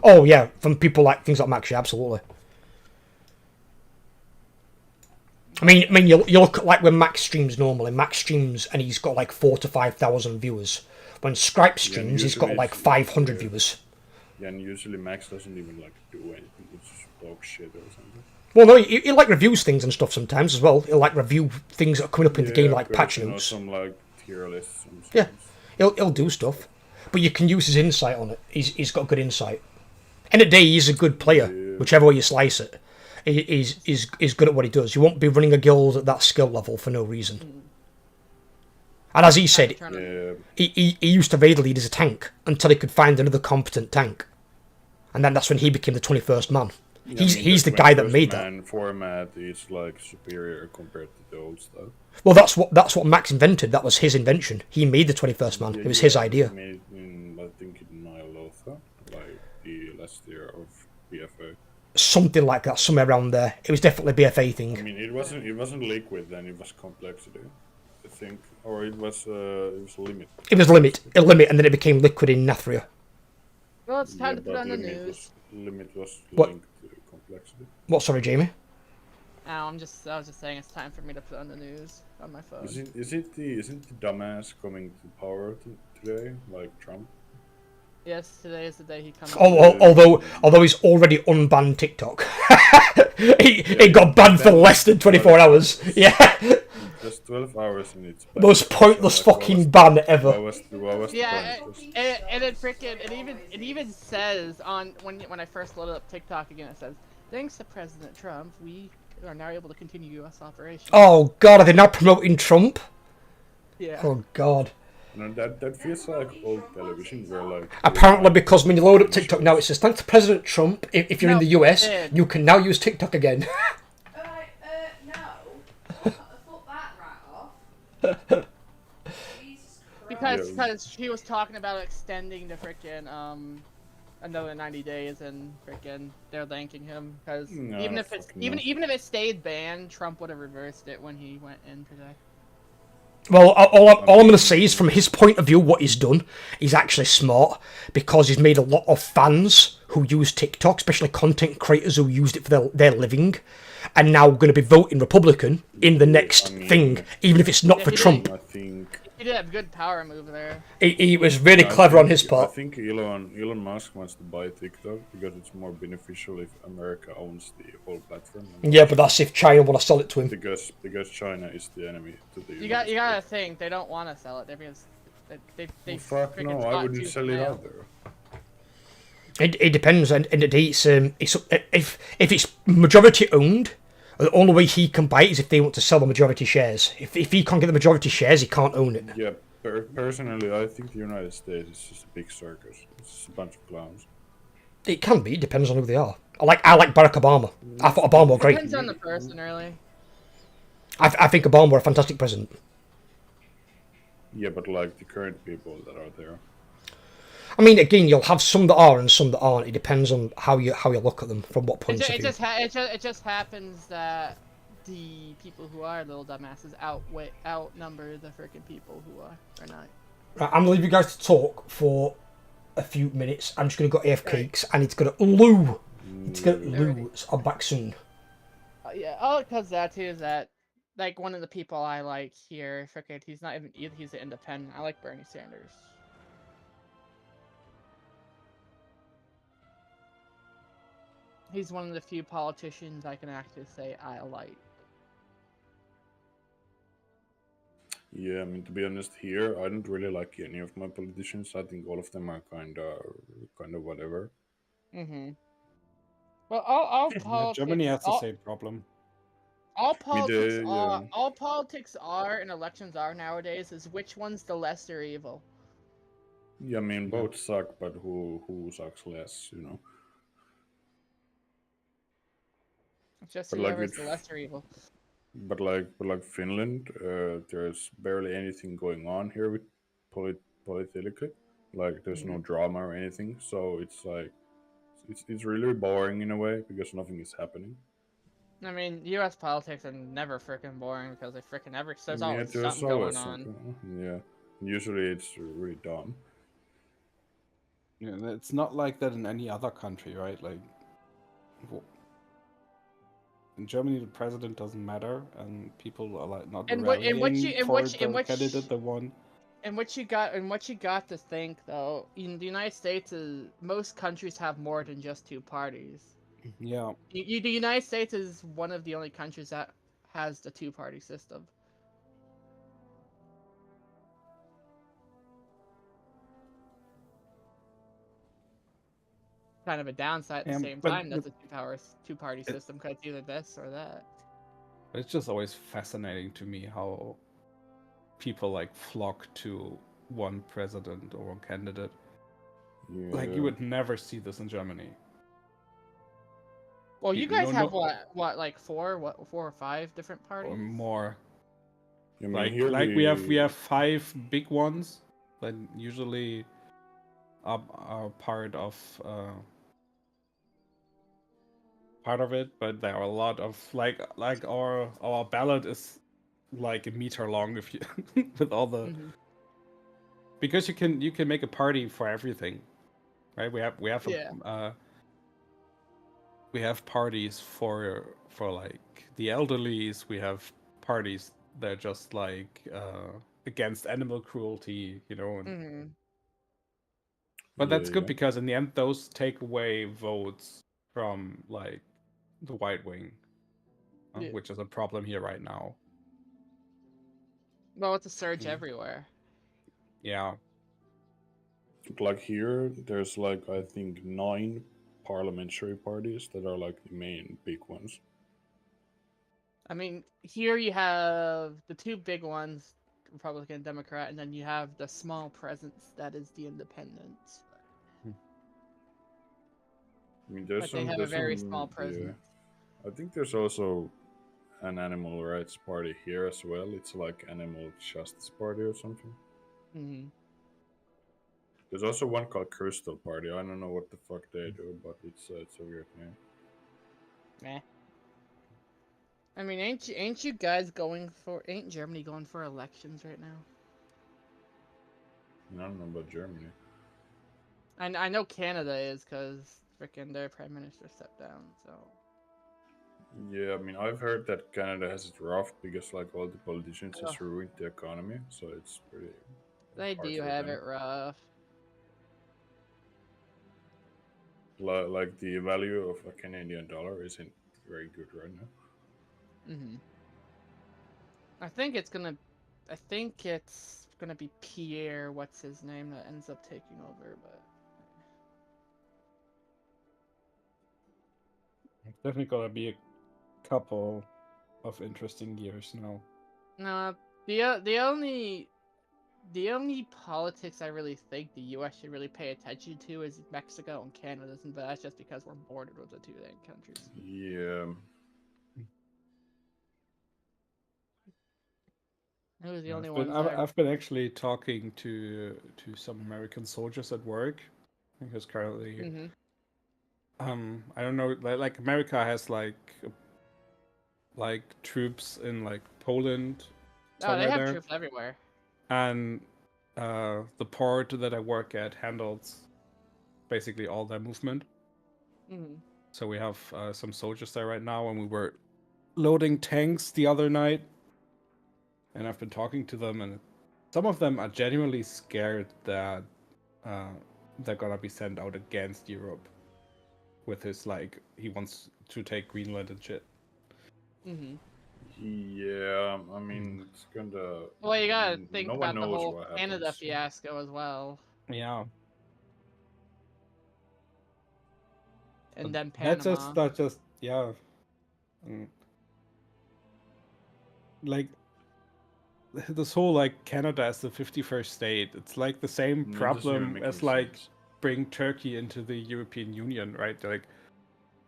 Oh yeah, from people like things like Max, yeah, absolutely. I mean, you look at like when Max streams normally. Max streams and he's got like 4,000 to 5,000 viewers. When Scripe streams, he's got like 500 viewers. Yeah, and usually Max doesn't even like do anything. It's just talk shit or something. Well, no, he like reviews things and stuff sometimes as well. He'll like review things that are coming up in the game, like patch notes. Some like tier lists. And yeah, he'll do stuff, but you can use his insight on it. He's got good insight. End of the day, he's a good player, whichever way you slice it. He's good at what he does. You won't be running a guild at that skill level for no reason. And as he said, he used to raid lead as a tank until he could find another competent tank, and then that's when he became the 21st man. Yeah, he's the guy that made that. Format is like superior compared to the old stuff. Well, that's what Max invented. That was his invention. He made the 21st man. It was his idea. He made in, I think in Nyalotha, like the last year of BFA. Something like that, somewhere around there. It was definitely a BFA thing. I mean, it wasn't liquid then. It was complexity, I think, or it was limit. It was limit, and then it became liquid in Nathria. Well, it's time to put on the news. Limit was What? linked to complexity. What? Sorry, Jamie. Oh, I was just saying it's time for me to put on the news on my phone. Isn't the dumbass coming to power today, like Trump? Yes, today is the day he comes. Although he's already unbanned TikTok. It got banned for less than 24 hours. Yeah. Just 12 hours and it's banned. Most pointless fucking ban ever. What was the Yeah, point? and it even says on when I first loaded up TikTok again, it says, "Thanks to President Trump, we are now able to continue U.S. operations." Oh God, are they now promoting Trump? Yeah. Oh God. No, that feels like old television where like... Apparently, because when you load up TikTok now, it says, thanks to President Trump, if you're in the US, you can now use TikTok again. No. I thought that right off. Because she was talking about extending the frickin' another 90 days, and frickin' they're thanking him because even if it stayed banned, Trump would have reversed it when he went in today. Well, all I'm going to say is, from his point of view, what he's done, he's actually smart, because he's made a lot of fans who use TikTok, especially content creators who used it for their living, and now going to be voting Republican in the next thing, even if it's not for Trump. He did have a good power move there. He was really clever on his part. I think Elon Musk wants to buy TikTok because it's more beneficial if America owns the whole platform. Yeah, but that's if China want to sell it to him. Because China is the enemy to the You gotta think they don't want to sell it because they fuck no, I wouldn't sell it out there. It depends, and it's if it's majority owned, the only way he can buy it is if they want to sell the majority shares. If he can't get the majority shares, he can't own it. Yeah, personally, I think the United States is just a big circus. It's just a bunch of clowns. It can be. It depends on who they are. I like Barack Obama. I thought Obama was great. Depends on the person, really. I think Obama was a fantastic president. Yeah, but like the current people that are there. I mean, again, you'll have some that are and some that aren't. It depends on how you look at them from what point of view. It just happens that the people who are little dumbasses outnumber the freaking people who are not. Right, I'm gonna leave you guys to talk for a few minutes. I'm just gonna go AFK because I need to go to loo. I'm back soon. Yeah, all it comes down to is that, like, one of the people I like here, frickin', he's not even he's an independent. I like Bernie Sanders. He's one of the few politicians I can actually say I like. Yeah, I mean, to be honest, here I don't really like any of my politicians. I think all of them are kind of whatever. Mm-hmm. Well, all Yeah, politics. Germany has the same problem. All politics yeah. all politics are and elections are nowadays is which one's the lesser evil. Yeah, I mean, both suck, but who sucks less, you know? Just But like whoever's with, the lesser evil. but like Finland, there's barely anything going on here with politically. Like, there's no drama or anything, so it's like it's really boring in a way because nothing is happening. I mean, U.S. politics are never freaking boring because they freaking there's Yeah, always there's something going always on. something. Yeah, usually it's really dumb. Yeah, it's not like that in any other country, right? Like, in Germany, the president doesn't matter, and people are like not rallying for the candidate they want. And what you got to think though, in the United States, is most countries have more than just two parties. Yeah. The United States is one of the only countries that has the two-party system. Kind of a downside at the same time. That's a two-party system because it's either this or that. It's just always fascinating to me how people like flock to one president or one candidate. Yeah. Like you would never see this in Germany. Well, you guys have what, like four or five different parties? Or more. I mean, like here we have 5 big ones that usually are part of it, but there are a lot of like our ballot is like a meter long if you with all the because you can make a party for everything, right? We have parties for like the elderlies. We have parties that are just like against animal cruelty, you know. But that's good because in the end, those take away votes from like the right wing, which is a problem here right now. Well, it's a surge everywhere. Yeah. Like here, there's like I think 9 parliamentary parties that are like the main big ones. I mean, here you have the 2 big ones, Republican and Democrat, and then you have the small presence that is the Independents. I mean, there's they have a very small presence. Yeah. I think there's also an animal rights party here as well. It's like Animal Justice Party or something. There's also one called Crystal Party. I don't know what the fuck they do, but it's a weird name. Meh. I mean, ain't you guys ain't Germany going for elections right now? I don't know about Germany. I know Canada is because frickin' their prime minister stepped down. So. Yeah, I mean, I've heard that Canada has it rough because like all the politicians has ruined the economy, so it's pretty. They do have it rough. Like the value of a Canadian dollar isn't very good right now. I think it's gonna be Pierre, what's his name, that ends up taking over, but It's definitely gonna be a couple of interesting years now. no, the only politics I really think the U.S. should really pay attention to is Mexico and Canada, but that's just because we're bordered with the 2 countries. Yeah. It was the only one. I've been actually talking to some American soldiers at work because currently, I don't know, like America has like troops in like Poland. Oh, they have troops everywhere. And the port that I work at handles basically all their movement. So we have some soldiers there right now, and we were loading tanks the other night, and I've been talking to them, and some of them are genuinely scared that they're gonna be sent out against Europe with his, like, he wants to take Greenland and shit. Mm-hmm. Yeah, I mean, it's kinda. Well, you gotta think No one about the knows whole what Canada happens. fiasco as well, Yeah. and then That's Panama. just yeah. Mm. Like this whole like Canada as the 51st state, it's like the same It doesn't even problem make as any like sense. bring Turkey into the European Union, right?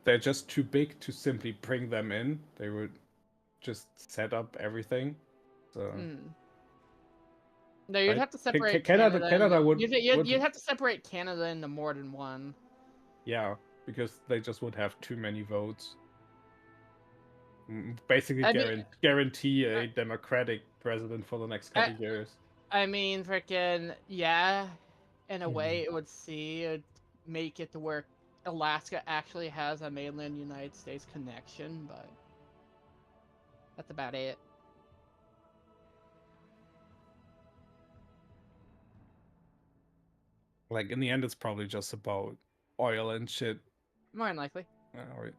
They're just too big to simply bring them in. They would just set up everything. So No, you'd right? have to separate Canada Canada. would You'd have to separate Canada into more than one. yeah, because they just would have too many votes. Basically I mean, guarantee a democratic president for the next couple years. I mean, freaking yeah. In a way, it would make it to where Alaska actually has a mainland United States connection, but that's about it. Like in the end, it's probably just about oil and shit. More than likely. Right.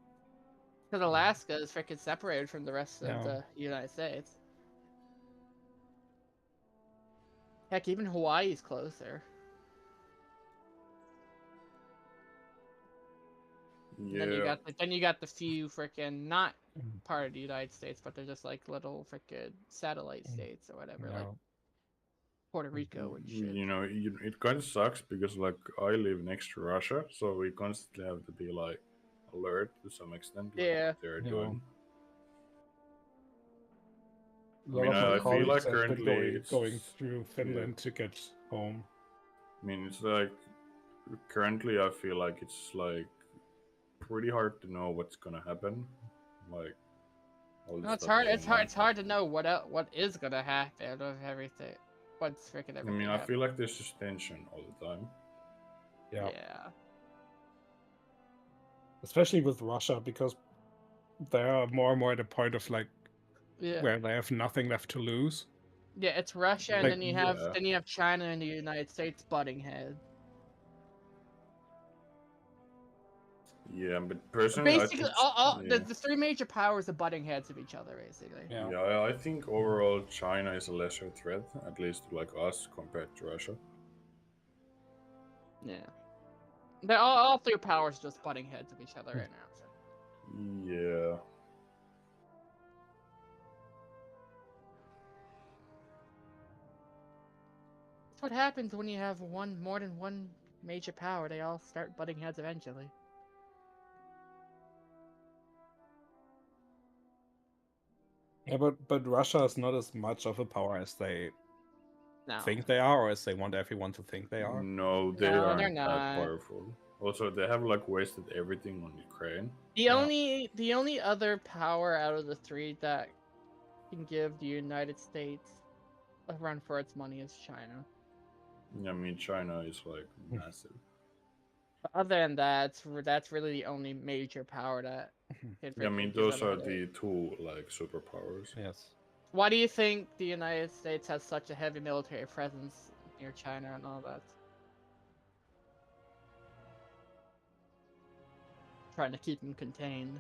Because Alaska is freaking separated from the rest of Yeah. the United States. Heck, even Hawaii's closer. Yeah. Then you got the few freaking not part of the United States, but they're just like little freaking satellite states or whatever, like Puerto Rico and shit. You know, it kind of sucks because like I live next to Russia, so we constantly have to be like alert to some extent, like Yeah. what they're doing. A lot of my I feel like colleagues have been currently going through Finland to get home. I mean, it's like currently I feel like it's like pretty hard to know what's gonna happen. Like, all No, this it's stuff hard. going on. It's hard to know what is gonna happen with everything. What's freaking everything. I mean, I feel like there's just tension all the time. Yeah. Yeah. Especially with Russia, because they are more and more at a point of like where they have nothing left to lose. Yeah, it's Russia, and Like, then you have China and the United States butting heads. Yeah, but personally, Basically, I think the three major powers are butting heads of each other, basically. yeah, I think overall China is a lesser threat, at least to like us compared to Russia. Yeah. They're all three powers just butting heads of each other right now. So. Yeah. That's what happens when you have more than one major power. They all start butting heads eventually. Yeah, but Russia is not as much of a power as they think they are, or as they want everyone to think they are. No, they No, aren't they're that not. powerful. Also, they have like wasted everything on Ukraine. The only other power out of the three that can give the United States a run for its money is China. I mean, China is like massive. But other than that, that's really the only major power that. I mean, those are the two like superpowers. Yes. Why do you think the United States has such a heavy military presence near China and all that? Trying to keep them contained.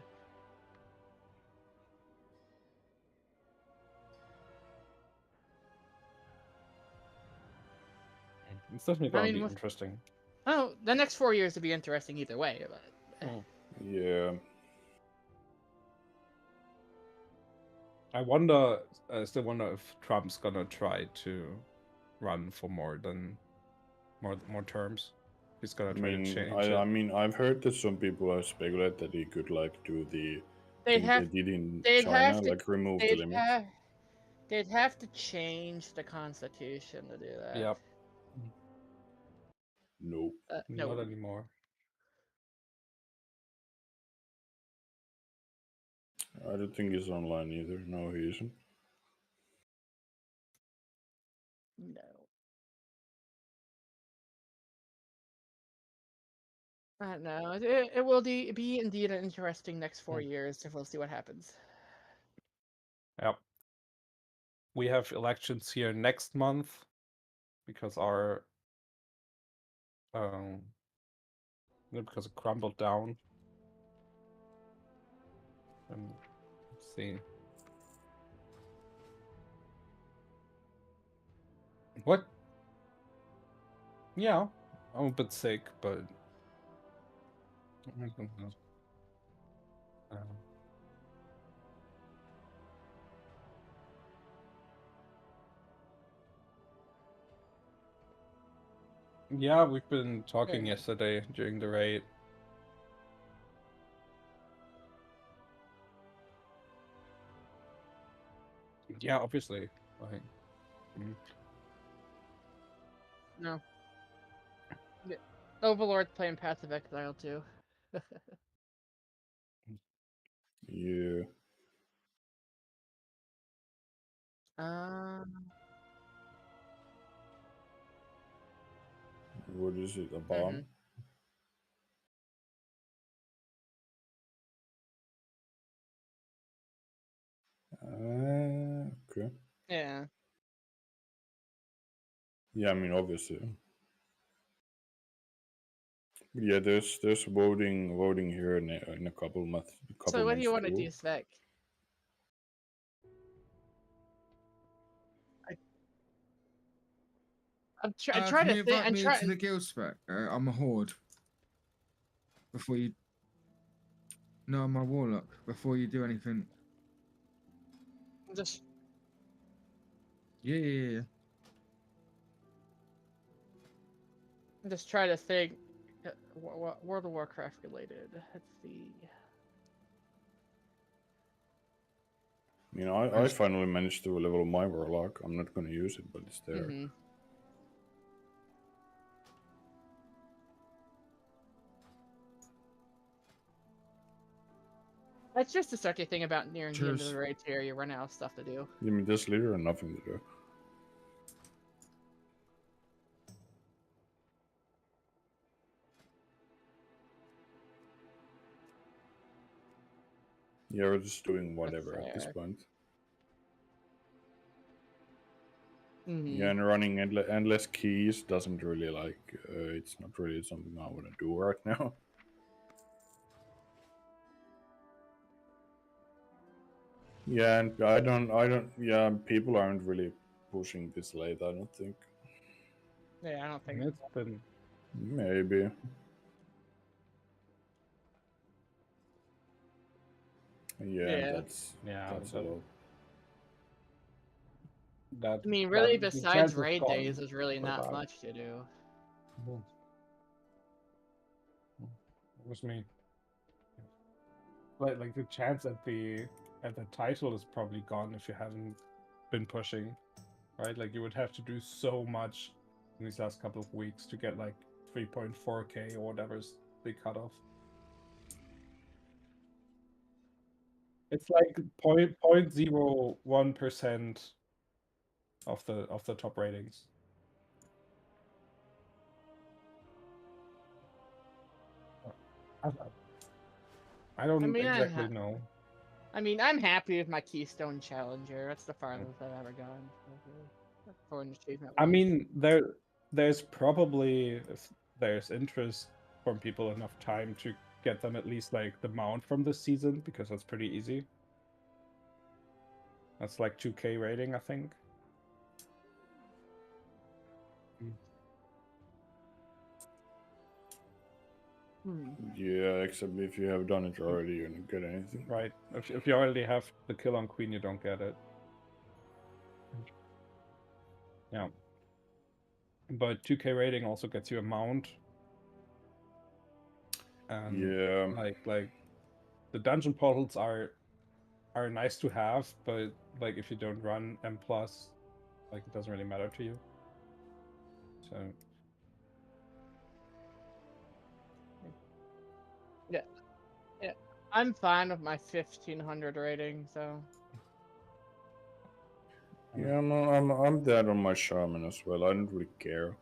It's definitely going to be interesting. Oh, the next 4 years will be interesting either way, but. Yeah. I still wonder if Trump's gonna try to run for more terms. He's gonna try to change it. I mean, I've heard that some people have speculated that he could like do the They'd thing have, they did in they'd China, have to, like remove the they'd limits. have, they'd have to change the constitution to do that. Yep. Nope. No. Not anymore. I don't think he's online either. No, he isn't. No. I don't know. It will be indeed an interesting next 4 years, if we'll see what happens. Yep. We have elections here next month because our because it crumbled down. And let's see. What? Yeah, I'm a bit sick, but I don't know. Yeah, we've been talking yesterday during the raid. Yeah, obviously. Like, No. Yeah. Overlord's playing Passive Exile too. Yeah. What is it? A bomb? Okay. Yeah. Yeah, I mean, obviously. Yeah, there's voting here in a couple months. So what do you want to too. do, Spec? I'm trying Can to you think. invite I'm me trying. to the guild spec? I'm a horde. Before you. No, I'm a warlock. Before you do anything. Just. Yeah. I'm just trying to think. What World of Warcraft related? Let's see. You know, I finally managed to level my warlock. I'm not gonna use it, but it's there. That's just the sucky thing about nearing the end of the raid here. You run out of stuff to do. I mean, there's literally nothing to do. Yeah, we're just doing whatever at this point. Yeah, and running endless keys doesn't really it's not really something I want to do right now. Yeah, and I don't. Yeah, people aren't really pushing this late. I don't think. Yeah, I don't think it's been maybe. Yeah, that's a lot. That, I mean, really, the besides chance is raid gone days, there's really for not that. much to do. It was me. Like the chance at the title is probably gone if you haven't been pushing, right? Like you would have to do so much in these last couple of weeks to get like 3.4k or whatever's the cutoff. It's like 0.01% of the top ratings. I don't exactly know. I mean, I'm happy with my Keystone Challenger. That's the farthest I've ever gone for an achievement. I mean, there's probably, if there's interest from people enough time to get them at least like the mount from this season, because that's pretty easy. That's like 2k rating, I think. Yeah, except if you have done it already, you don't get anything. Right. If you already have the kill on Queen, you don't get it. Yeah. But 2k rating also gets you a mount. And yeah. Like the dungeon portals are nice to have, but like if you don't run M+, like it doesn't really matter to you. So Yeah, I'm fine with my 1500 rating. So Yeah, I'm dead on my shaman as well. I don't really care.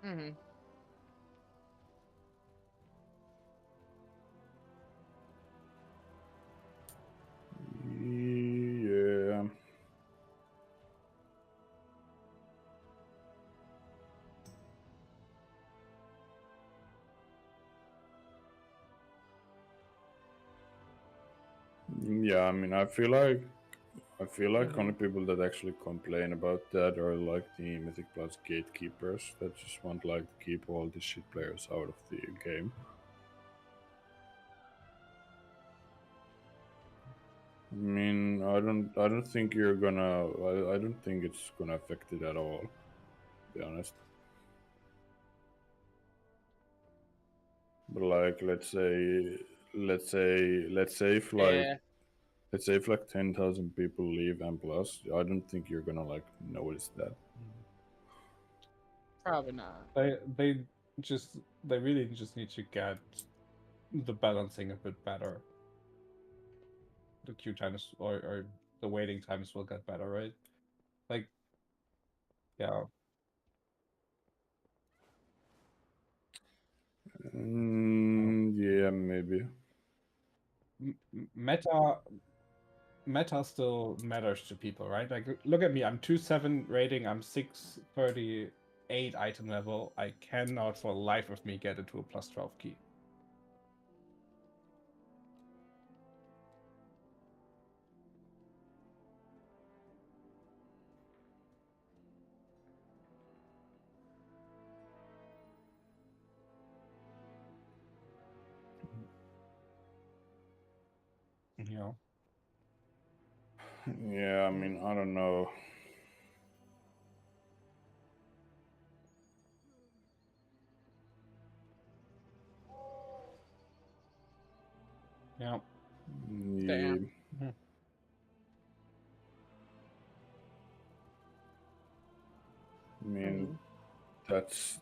Mm-hmm. Yeah. Yeah, I mean, I feel like only people that actually complain about that are like the Mythic Plus gatekeepers that just want like to keep all the shit players out of the game. I mean, I don't think you're gonna. I don't think it's gonna affect it at all. To be honest. But like, let's say if like, Yeah. let's say if like 10,000 people leave M plus, I don't think you're gonna like notice that. Probably not. They really just need to get the balancing a bit better. The queue times or the waiting times will get better, right? Like, yeah. Yeah, maybe. Meta still matters to people, right? Like, look at me. I'm 2.7 rating. I'm 638 item level. I cannot for the life of me get into a plus 12 key. Yeah. Yeah, I mean, I don't know. Yeah. Yeah. I mean, that's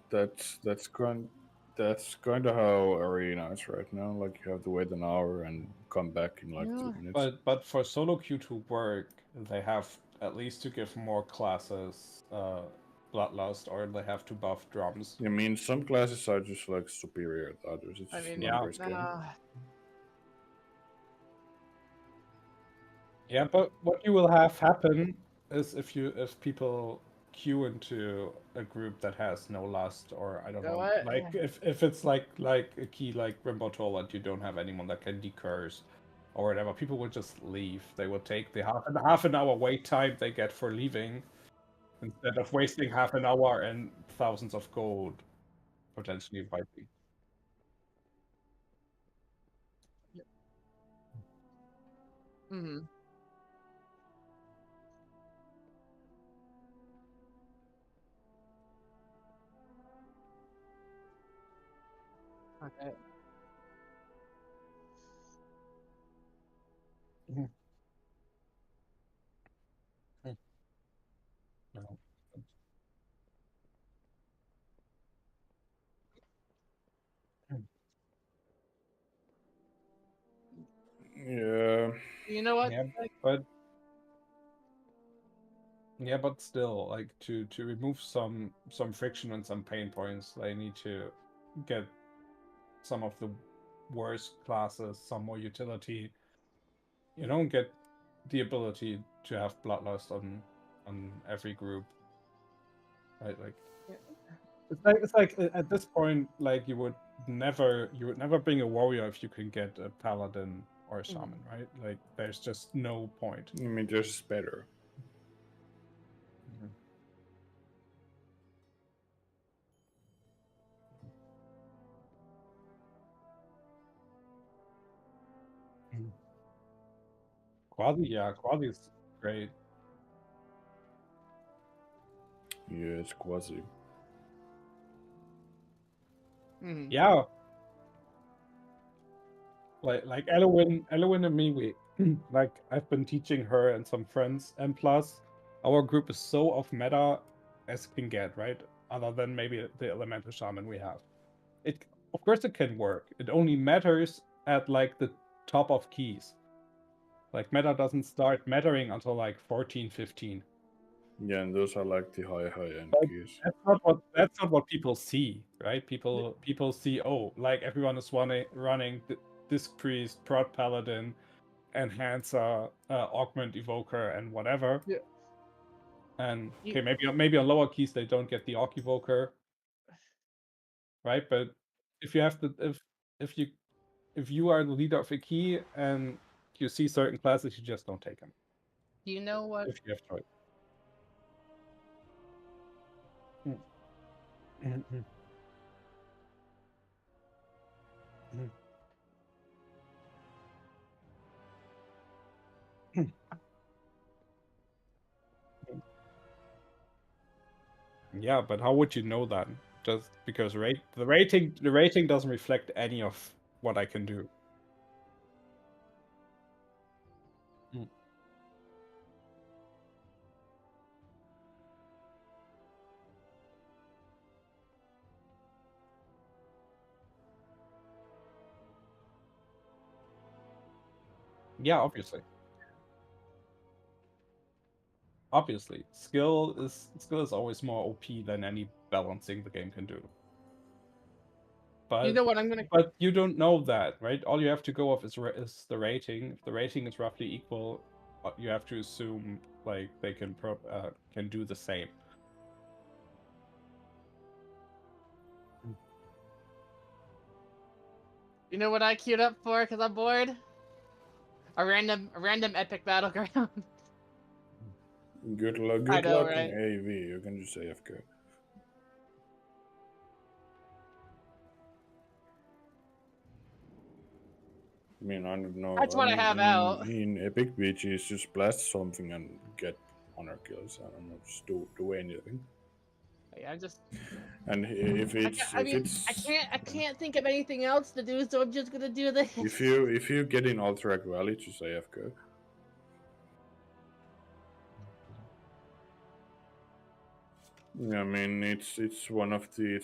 kind of how arena is right now. Like you have to wait an hour and come back in like 2 minutes. But for solo queue to work, they have at least to give more classes bloodlust, or they have to buff drums. I mean, some classes are just like superior to others. It's just numbers game. Yeah, but what you will have happen is if people queue into a group that has no lust, or I don't You know know, what? like if it's like a key like Rimbo Toll and you don't have anyone that can decurse or whatever, people would just leave. They would take the half an hour wait time they get for leaving instead of wasting half an hour and thousands of gold potentially wiping. Mm-hmm. Okay. No. Yeah. You know what? But still, like to remove some friction and some pain points, they need to get some of the worst classes some more utility. You don't get the ability to have bloodlust on every group, right? Like it's like at this point, like you would never bring a warrior if you can get a paladin or a shaman, right? Like there's just no point. I mean, just better. Quasi is great. Yeah, it's Quasi. Yeah. Like Elowen and me, we like I've been teaching her and some friends, and plus our group is so off meta as can get, right? Other than maybe the elemental shaman we have. It of course it can work. It only matters at like the top of keys. Like meta doesn't start mattering until like 14, 15. Yeah, and those are like the high end But keys. that's not what people see, right? People see, oh, like everyone is running Disc Priest, Prod Paladin, Enhancer, Augment Evoker, and whatever. Yeah. And okay, maybe on lower keys they don't get the Aug Evoker, right? But if you have the if you are the leader of a key and you see certain classes, you just don't take them. Do you know what? If you have choice. Yeah, but how would you know that? Just because the rating doesn't reflect any of what I can do. Yeah, obviously. Obviously, skill is always more OP than any balancing the game can do. But You know what I'm gonna. But you don't know that, right? All you have to go off is the rating. If the rating is roughly equal, you have to assume like they can do the same. You know what I queued up for because I'm bored? A random epic battleground. Good I know, luck right? in AV. You can just AFK. I mean, I don't know. That's what I have out. In Epic BGs, just blast something and get honor kills. I don't know, just do anything. Yeah, I just. And if it's I can't think of anything else to do, so I'm just gonna do this. if you get in Alterac Valley, just AFK. Yeah, I mean it's one of the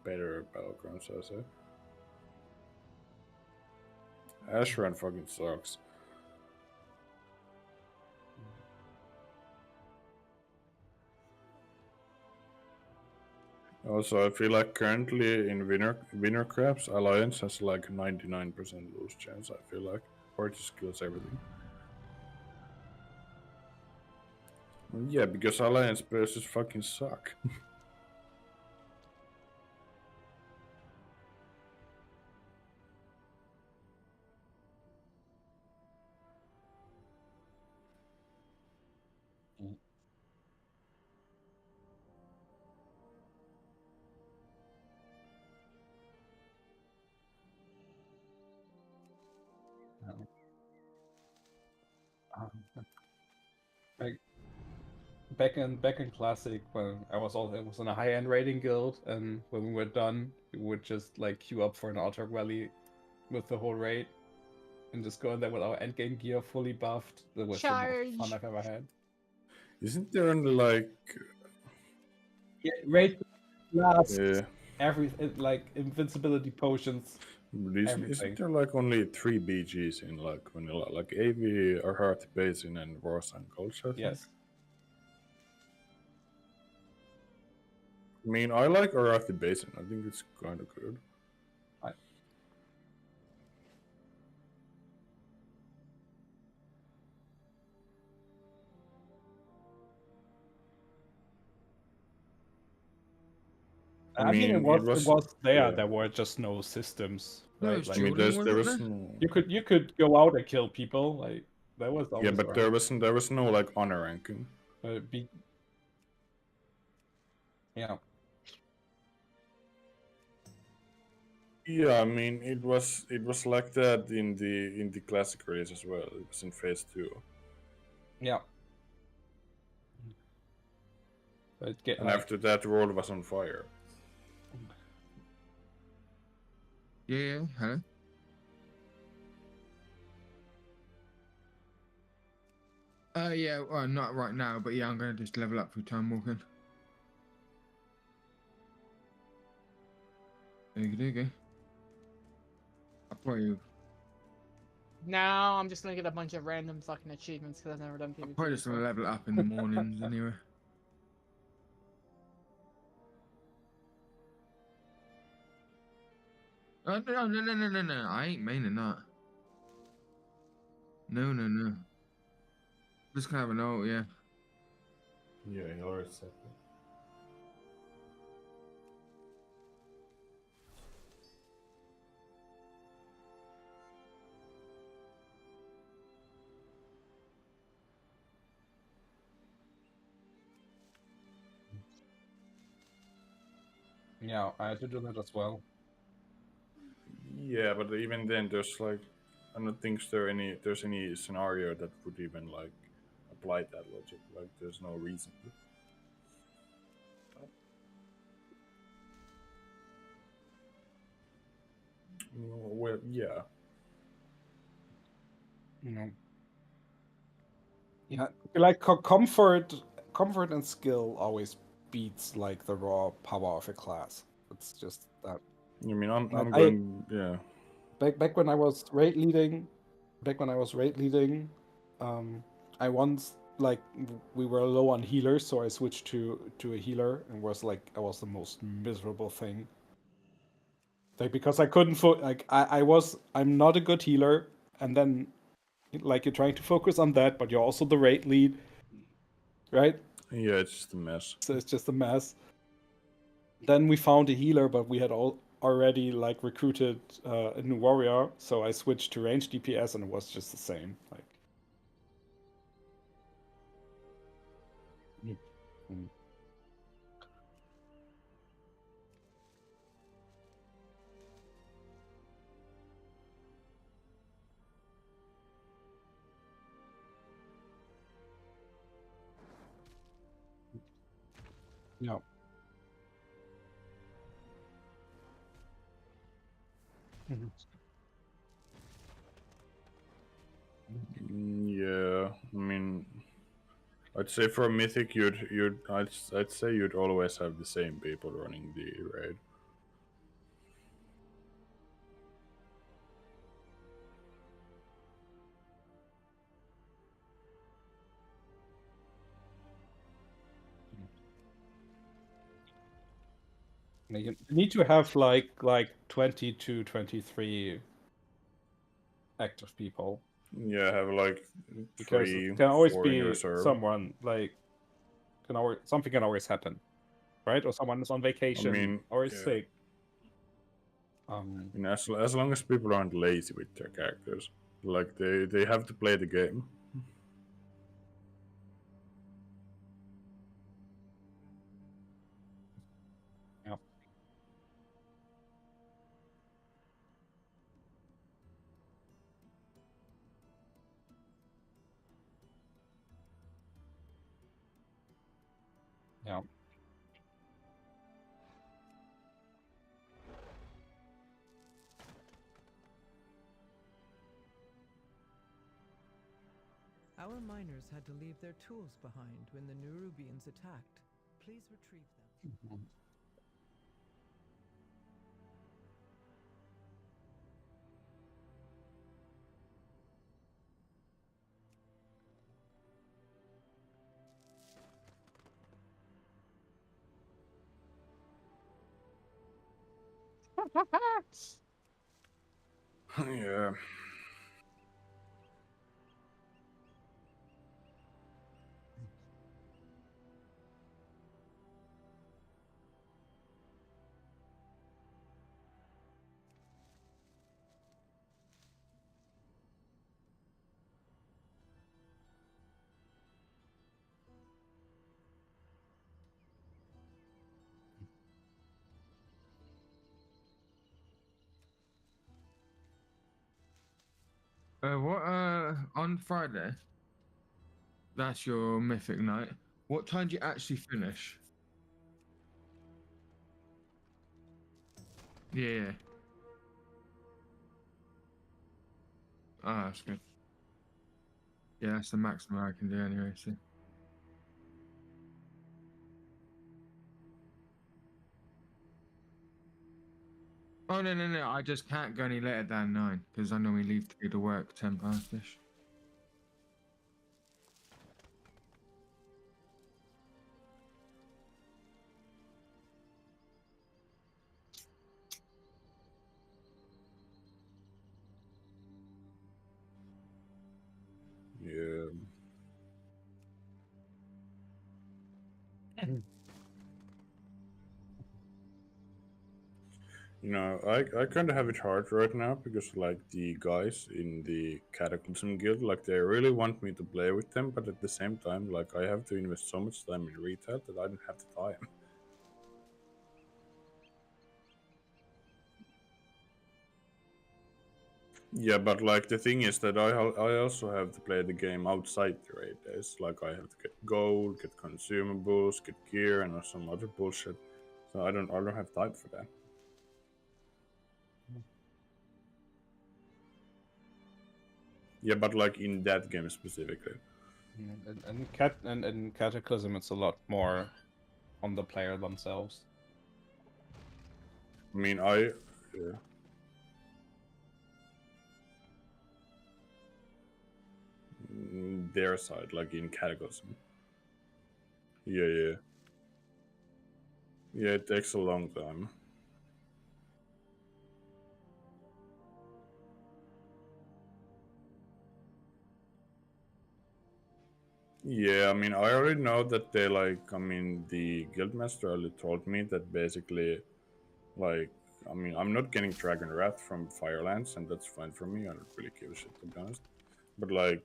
better battlegrounds, I say. Ashran fucking sucks. Also, I feel like currently in winner craps, Alliance has like 99% lose chance. I feel like, or it just kills everything. Yeah, because Alliance versus fucking suck. Like back in Classic, when I was in a high end rating guild, and when we were done, we would just like queue up for an Alterac Valley with the whole raid, and just go in there with our endgame gear fully buffed. That was the most fun I've ever had. Isn't there only like raid last yeah. like invincibility potions. Isn't there like only 3 BGs in like vanilla, like AV, Arhart Basin, and Warsan Gulch? Yes. I mean, I like Arhart Basin. I think it's kind of good. I mean, it was there. Yeah. There were just no systems, No, right? it's Like, there was no. You could go out and kill people. Like that was always Yeah, but around. there was no like honor ranking. Yeah. Yeah, I mean it was like that in the classic release as well. It was in phase 2. Yeah. And after that, the world was on fire. Yeah, hello. Yeah, well, not right now, but yeah, I'm gonna just level up through time walking. There you go. I'll probably Now I'm just gonna get a bunch of random fucking achievements because I've never done PvP. just gonna level it up in the mornings anyway. No. I ain't meaning that. No. Just kind of a note, yeah. Yeah, he already said that. Yeah, I had to do that as well. Yeah, but even then, there's like, I don't think there's any scenario that would even like apply that logic. Like, there's no reason. Well, yeah. Yeah, like comfort and skill always beats like the raw power of a class. It's just that. You mean I'm Like, going, yeah. Back when I was raid leading, I once like we were low on healers, so I switched to a healer and was like I was the most miserable thing. Like because I couldn't like I'm not a good healer, and then like you're trying to focus on that, but you're also the raid lead, right? Yeah, it's just a mess. So it's just a mess. Then we found a healer, but we had already like recruited a new warrior, so I switched to range DPS, and it was just the same. Like, yeah. Yeah, I mean, I'd say for a mythic, I'd say you'd always have the same people running the raid. You need to have like 20 to 23 active people. Yeah, have like because three, it can always 4 in be reserve. someone like something can always happen, right? Or someone is on vacation or is yeah. sick. And as long as people aren't lazy with their characters, like they have to play the game. Yeah. Yeah. Our miners had to leave their tools behind when the Nerubians attacked. Please retrieve them. Yeah. What? On Friday. That's your mythic night. What time do you actually finish? Yeah. Ah, that's good. Yeah, that's the maximum I can do anyway. So. Oh no! I just can't go any later than 9 because I normally leave to go to work 10 past ish. You know, I kind of have it hard right now because like the guys in the Cataclysm Guild, like they really want me to play with them, but at the same time, like I have to invest so much time in retail that I don't have the time. Yeah, but like the thing is that I also have to play the game outside the raid days. Like I have to get gold, get consumables, get gear, and some other bullshit. So I don't have time for that. Yeah, but like in that game specifically. And in Cataclysm, it's a lot more on the player themselves. I mean, yeah. Their side, like in Cataclysm. Yeah. Yeah, it takes a long time. Yeah, I mean, I already know that they like. I mean, the guildmaster already told me that basically, like, I mean, I'm not getting Dragon Wrath from Firelands, and that's fine for me. I don't really give a shit, to be honest. But like,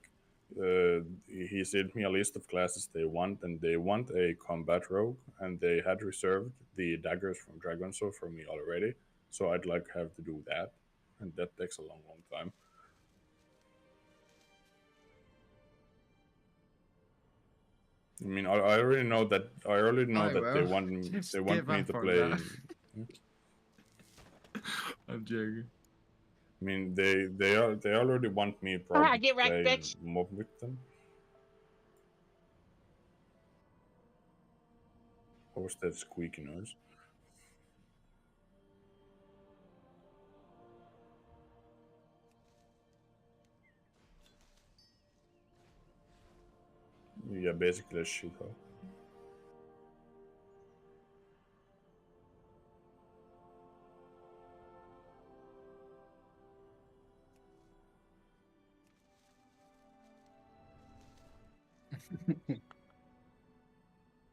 he sent me a list of classes they want, and they want a combat rogue, and they had reserved the daggers from Dragon Soul for me already. So I'd like have to do that, and that takes a long time. I mean, I already know that. I already know that they want me to play. I'm joking. I mean, they already want me probably get to wrecked, play bitch. mob with them. What was that squeaky noise? Yeah, basically a shithole.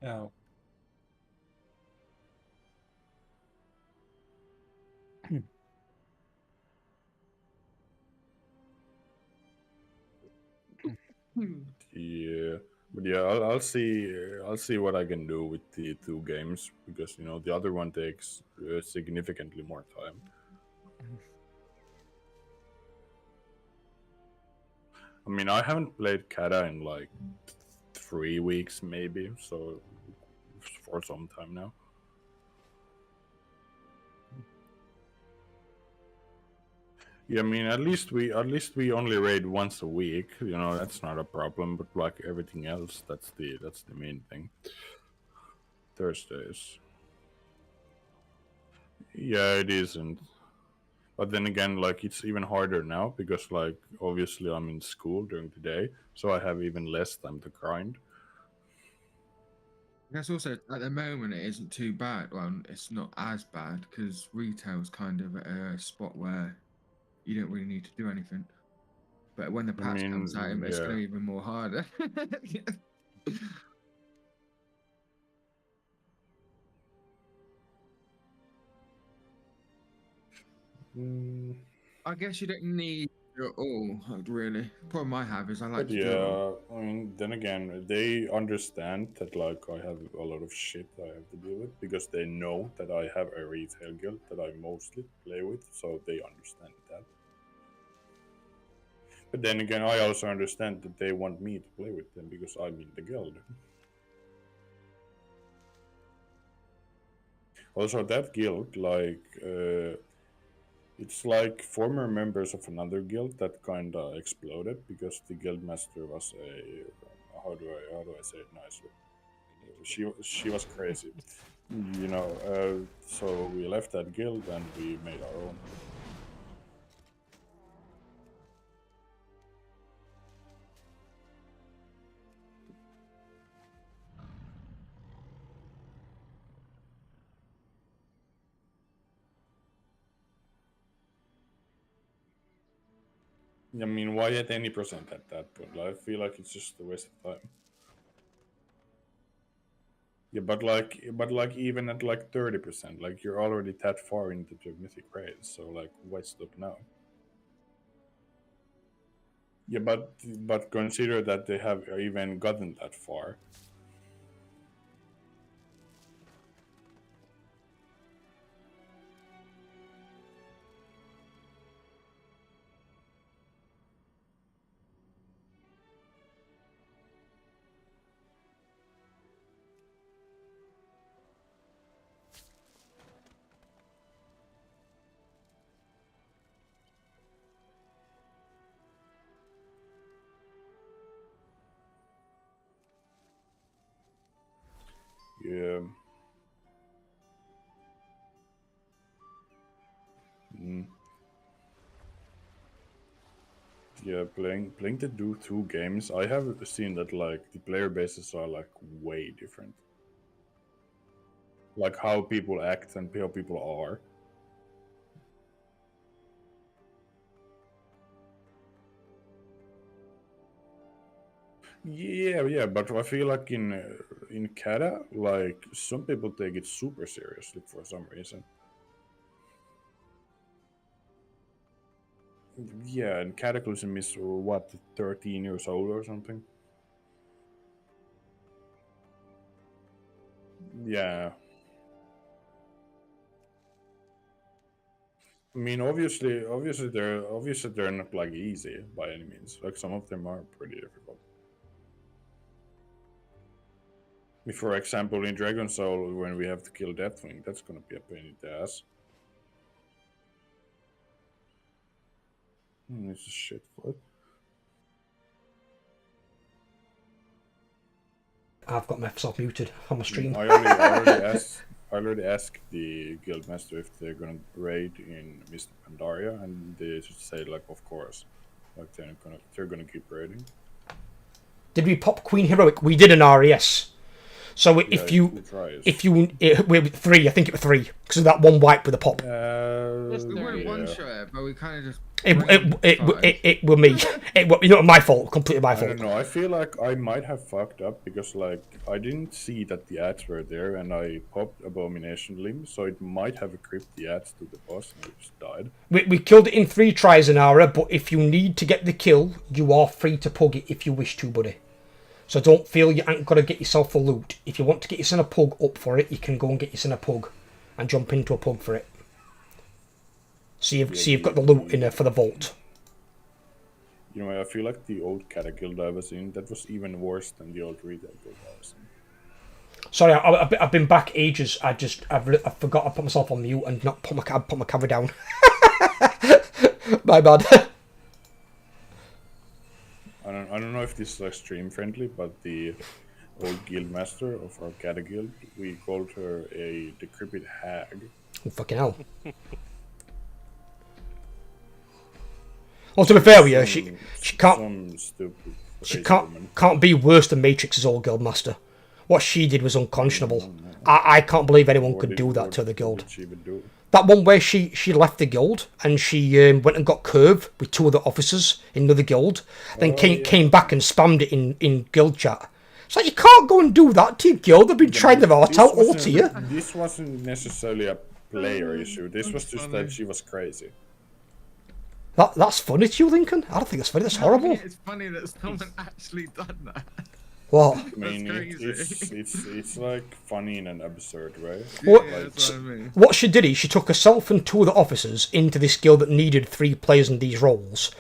Yeah. Yeah, but yeah, I'll see. I'll see what I can do with the two games because you know the other one takes significantly more time. I mean, I haven't played Kata in like 3 weeks, maybe, so for some time now. Yeah, I mean, at least we only raid once a week. You know, that's not a problem. But like everything else, that's the main thing. Thursdays. Yeah, it isn't. But then again, like it's even harder now because like obviously I'm in school during the day, so I have even less time to grind. That's also at the moment it isn't too bad. Well, it's not as bad because retail's kind of at a spot where you don't really need to do anything. But when the I patch comes out, mean, it's going to yeah. be even more harder. I guess you don't need it all, really. Problem I have is I like But to do it all. yeah, I mean, then again, they understand that like I have a lot of shit I have to deal with because they know that I have a retail guild that I mostly play with, so they understand that. But then again, I also understand that they want me to play with them because I'm in the guild. Also, that guild, like, it's like former members of another guild that kinda exploded because the guildmaster was a how do I say it nicely? She was crazy, you know. So we left that guild and we made our own. I mean, why at any percent at that point? I feel like it's just a waste of time. Yeah, but like even at like 30%, like you're already that far into the mythic race, so like why stop now? Yeah, but consider that they have even gotten that far. Yeah. Mm. Yeah, playing the two games, I have seen that like the player bases are like way different. Like how people act and how people are. Yeah, but I feel like in Kata, like some people take it super seriously for some reason. Yeah, and Cataclysm is what 13 years old or something. Yeah. I mean, obviously they're not like easy by any means. Like some of them are pretty difficult. For example, in Dragon Soul, when we have to kill Deathwing, that's gonna be a pain in the ass. It's a shit foot. I've got myself muted on my stream. I already asked the guildmaster if they're gonna raid in Mist Pandaria, and they just say like, of course, like they're gonna keep raiding. Did we pop Queen Heroic? We did an RES. So Yeah, if you we're 3, I think it was 3 because of that one wipe with a pop. We weren't one shot, but we kind of just. It were me. My fault. Completely my fault. I don't know. I feel like I might have fucked up because like I didn't see that the ads were there, and I popped Abomination Limb, so it might have equipped the ads to the boss, and it just died. We killed it in 3 tries an hour, but if you need to get the kill, you are free to pug it if you wish to, buddy. So don't feel you ain't got to get yourself a loot. If you want to get yourself a pug up for it, you can go and get yourself a pug and jump into a pug for it. So you've got the loot in there for the vault. You know, I feel like the old Kata guild I was in, that was even worse than the old retail guild I was in. Sorry, I've been back ages. I forgot I put myself on mute and not put my camera down. My bad. I don't know if this is like stream friendly, but the old guild master of our Kata guild, we called her a decrepit hag. Oh fucking hell! Well, to be fair with you, she can't be worse than Matrix's old guild master. What she did was unconscionable. I can't believe anyone could do that to the guild. That one where she left the guild and she went and got Curve with 2 other officers in another guild, then came back and spammed it in guild chat. It's like, you can't go and do that to your guild. They've been trying their heart out all to you. This wasn't necessarily a player issue. This was just that she was crazy. That's funny to you, Lincoln? I don't think it's funny. That's horrible. It's funny that someone actually done that. What? I mean, it's like funny in an absurd way. What she did is she took herself and 2 other officers into this guild that needed 3 players in these roles.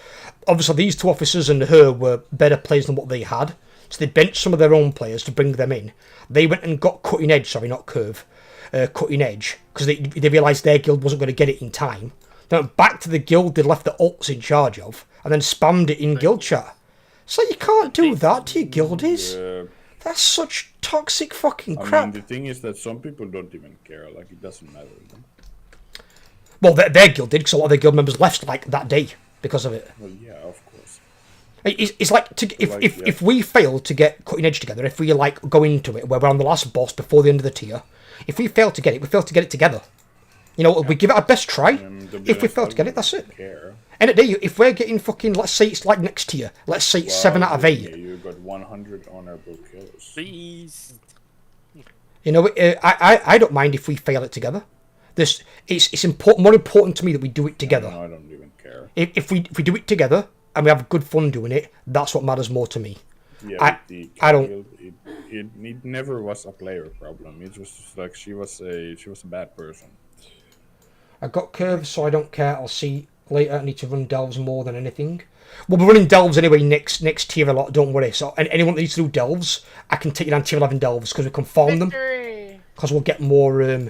Obviously, these 2 officers and her were better players than what they had, so they benched some of their own players to bring them in. They went and got Cutting Edge, sorry, not Curve, Cutting Edge, because they realised their guild wasn't going to get it in time. They went back to the guild they left the alts in charge of, and then spammed it in guild chat. So you can't do that to your guildies. Yeah. That's such toxic fucking crap. I mean, the thing is that some people don't even care. Like, it doesn't matter to them. Well, their guild did, because a lot of their guild members left like that day because of it. Well, yeah, of course. It's like if we fail to get Cutting Edge together, if we like go into it where we're on the last boss before the end of the tier, if we fail to get it, we fail to get it together. You know, we give it our best try. If we fail to get it, that's it. And at day, if we're getting fucking, let's say it's like next tier, let's say it's 7 out of 8. You got 100 honorable kills. Please. You know, I don't mind if we fail it together. It's important, more important to me that we do it together. No, I don't even care. If we do it together and we have good fun doing it, that's what matters more to me. Yeah, I don't. It never was a player problem. It was just like she was a bad person. I got curves, so I don't care. I'll see later. I need to run delves more than anything. We'll be running delves anyway next tier a lot. Don't worry. So anyone that needs to do delves, I can take you down tier 11 delves because we can farm them. Because we'll get more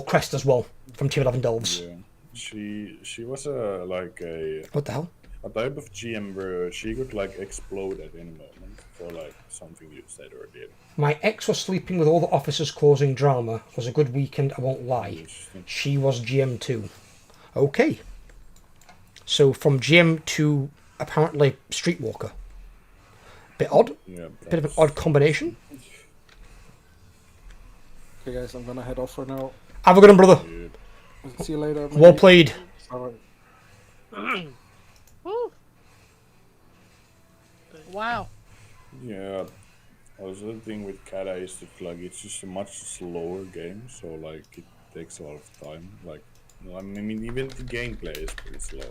crest as well from tier 11 delves. Yeah, she was What the hell? a type of GM where she could like explode at any moment for like something you said or did. My ex was sleeping with all the officers causing drama. It was a good weekend, I won't lie. She was GM too. Okay. So from GM to apparently Streetwalker. Bit odd. Yeah, bit of an odd combination. Okay guys, I'm gonna head off for now. Have a good one, brother. See you later. Well played. Wow. Yeah. Also, the thing with Kata is that like it's just a much slower game, so like it takes a lot of time. Like, I mean, even the gameplay is pretty slow.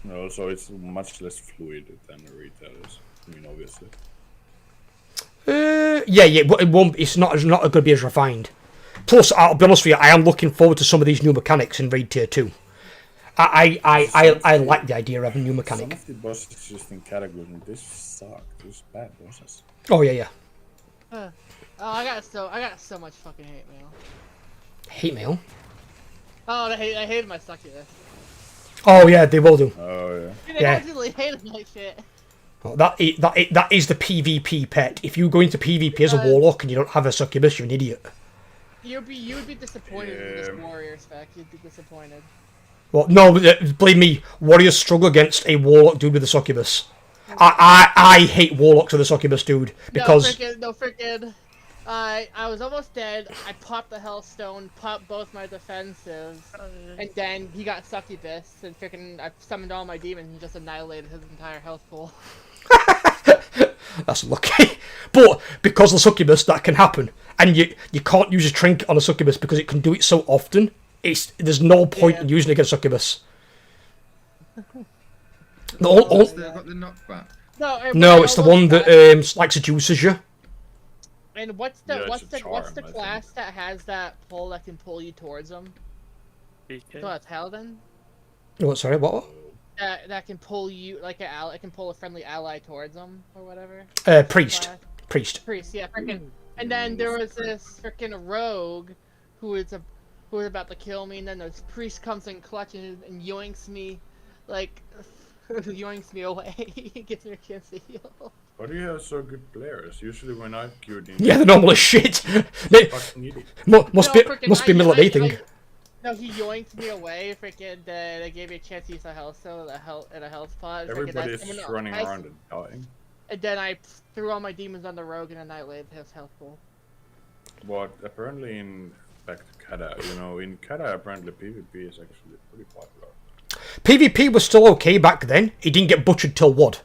And also, it's much less fluid than the retailers. I mean, obviously. Yeah, but it won't. It's not going to be as refined. Plus, I'll be honest with you, I am looking forward to some of these new mechanics in Raid Tier 2. I like the idea of a new mechanic. Some of the bosses just in Cataclysm, this suck. These bad bosses. Oh yeah. Oh, I got so much fucking hate mail. Hate mail? Oh, I hated my succubus. Oh yeah, they will do. Oh yeah. They absolutely hated my shit. Oh, that is the PvP pet. If you go into PvP as a warlock and you don't have a succubus, you're an idiot. You would be disappointed in this warrior spec. You'd be disappointed. Well, no, believe me, warriors struggle against a warlock dude with a succubus. I hate warlocks with a succubus dude because no freaking. I was almost dead. I popped the Hellstone, popped both my defensives, and then he got succubus, and freaking I summoned all my demons and just annihilated his entire health pool. That's lucky. But because of the succubus, that can happen, and you can't use a trinket on a succubus because it can do it so often. There's no point in using it against succubus. Still got the knockback. No, it's the one that like seduces you. And what's the class that has that pull that can pull you towards them? So that's Paladin. Oh, sorry, what? That can pull you like it can pull a friendly ally towards them or whatever. Priest, yeah, freaking. And then there was this freaking rogue who is about to kill me, and then this priest comes in clutch and yoinks me, like yoinks me away. He gives me a chance to heal. Why do you have so good players? Usually when I've queued in... Yeah, they're normal as shit. Must be middle of the day thing. No, he yoinked me away. Freaking, they gave me a chance to use a health stone in a health spot. Everybody's running around and dying. And then I threw all my demons on the rogue and annihilated his health pool. But apparently back to Kata, in Kata apparently PvP is actually pretty popular. PvP was still okay back then. It didn't get butchered till WoD.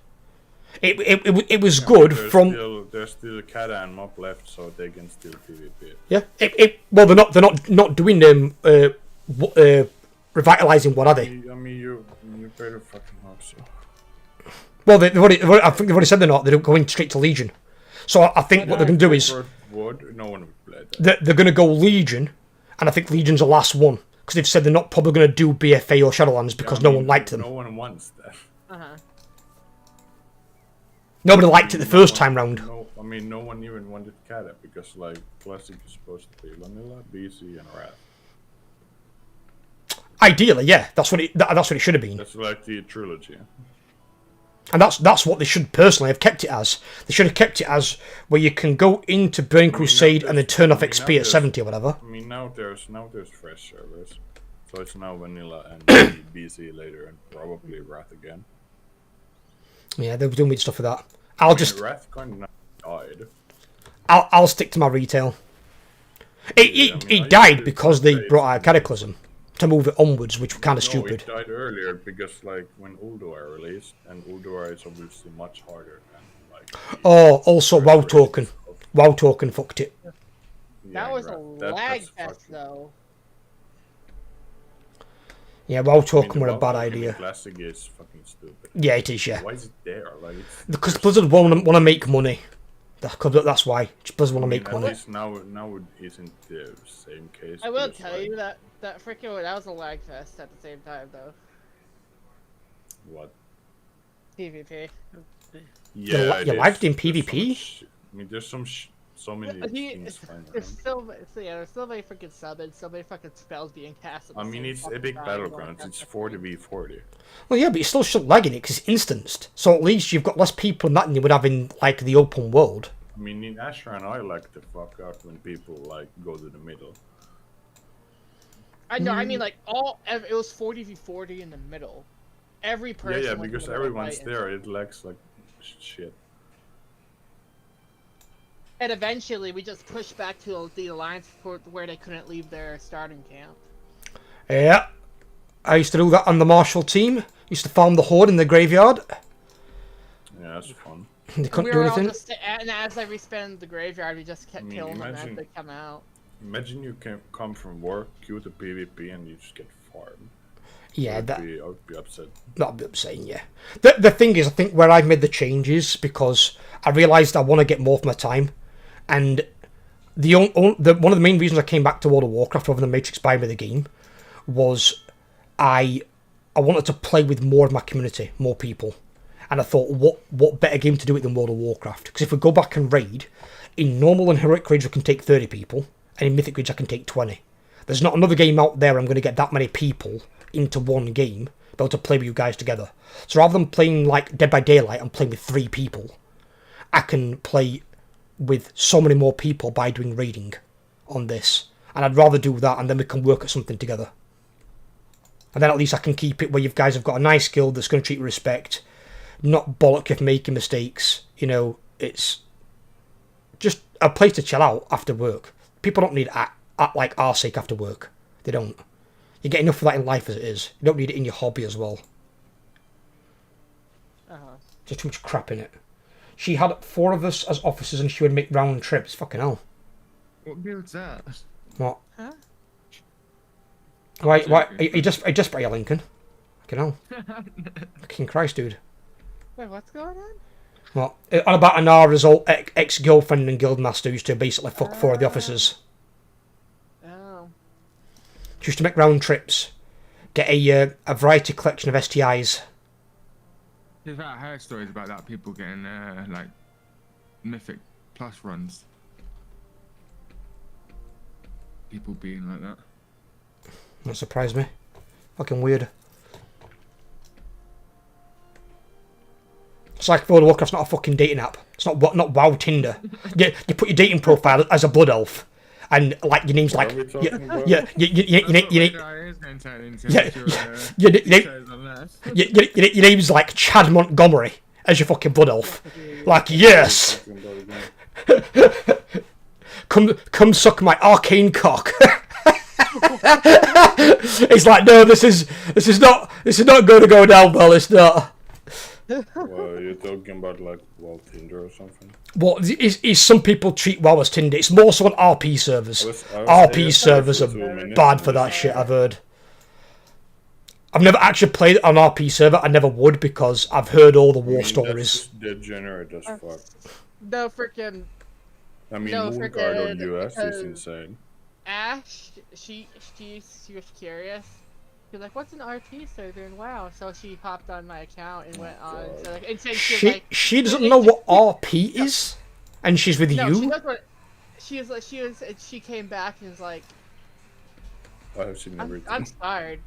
It was good from. There's still Kata and mob left, so they can still PvP. Yeah. Well, they're not doing revitalizing. What are they? I mean, you better fucking hope so. Well, I think they've already said they're not. They're going straight to Legion. So I think what they're going to do is no one would play that. They're going to go Legion, and I think Legion's the last one because they've said they're not probably going to do BFA or Shadowlands because no one liked them. No one wants that. Nobody liked it the first time round. No, I mean no one even wanted Kata because like Classic is supposed to be vanilla, BC, and Wrath. Ideally, yeah, that's what it should have been. That's like the trilogy. And that's what they should personally have kept it as. They should have kept it as where you can go into Burn Crusade and then turn off XP at 70 or whatever. I mean now there's fresh servers, so it's now vanilla and BC later and probably Wrath again. Yeah, they were doing weird stuff with that. Wrath kind of died. I'll stick to my retail. It died because they brought out Cataclysm to move it onwards, which was kind of stupid. It died earlier because like when Ulduar released, and Ulduar is obviously much harder than like Oh, also WoW token. WoW token fucked it. That was a lag fest, though. Yeah, WoW token the were a WoW bad token in idea. Classic is fucking stupid. Yeah, it is, yeah. Why is it there? Like, Because Blizzard want to make money. That's why. Blizzard want to make at money. least now it isn't the same case. I will because, tell you that freaking that was a lag fest at the same time, though. What? PvP. Yeah, you liked in PvP? I mean, there's so many things flying There's around. there's so many freaking summons, so many fucking spells being cast. At the I mean, same it's fucking Epic time, Battlegrounds. It's 40v40. Well, yeah, but you still shouldn't lag in it because it's instanced. So at least you've got less people in that than you would have in, like, the open world. I mean, in Ashran, I like the fuck out when people, like, go to the middle. I know. I mean, like it was 40v40 in the middle. Every person. Yeah, went to because the middle everyone's fight, there. It lags like shit. And eventually, we just pushed back to the alliance for where they couldn't leave their starting camp. Yeah. I used to do that on the Marshall team. Used to farm the horde in the graveyard. Yeah, that's fun. They couldn't We do were all anything. just, and as they respawned the graveyard, we just kept killing them as they come out. Imagine you can come from war, queue to PvP, and you just get farmed. Yeah, I would be upset. That'd be upsetting, yeah. The thing is, I think where I've made the changes because I realised I want to get more for my time, and one of the main reasons I came back to World of Warcraft rather than Matrix by me the game was I wanted to play with more of my community, more people, and I thought what better game to do it than World of Warcraft? Because if we go back and raid, in normal and heroic raids I can take 30 people, and in Mythic raids I can take 20. There's not another game out there I'm going to get that many people into one game, be able to play with you guys together. So rather than playing like Dead by Daylight and playing with 3 people, I can play with so many more people by doing raiding on this. And I'd rather do that and then we can work at something together. And then at least I can keep it where you guys have got a nice guild that's going to treat you with respect, not bollock if making mistakes. You know, it's just a place to chill out after work. People don't need act like our sake after work. They don't. You get enough of that in life as it is. You don't need it in your hobby as well. There's too much crap in it. She had 4 of us as officers and she would make round trips. Fucking hell. What build's that? What? Huh? Why? Are you just by your Lincoln? Fucking hell. Fucking Christ, dude. Wait, what's going on? What? On about Anara's old ex-girlfriend and guildmaster used to basically fuck 4 of the officers. Oh. She used to make round trips. Get a variety collection of STIs. I've heard stories about that, people getting like Mythic Plus runs. People being like that. Don't surprise me. Fucking weird. It's like World of Warcraft's not a fucking dating app. It's not WoW Tinder. You put your dating profile as a blood elf, and like your name's like your name's like Chad Montgomery as your fucking blood elf. Like yes, come suck my arcane cock. He's like, no, this is not going to go down well. It's not. Well, you're talking about like WoW Tinder or something? Well, is some people treat WoW as Tinder. It's more so on RP servers. RP servers are bad for that shit, I've heard. I've never actually played on RP server. I never would because I've heard all the war stories. Degenerate as fuck. No freaking. I mean, no Moonguard on US is because insane. Ash, she was curious. She was like, "What's an RP server?" And WoW, so she hopped on my account and went on. So like, and said She doesn't know what RP is, and she's with no, you. she knows what. She came back and was like, I've seen everything. I'm scarred.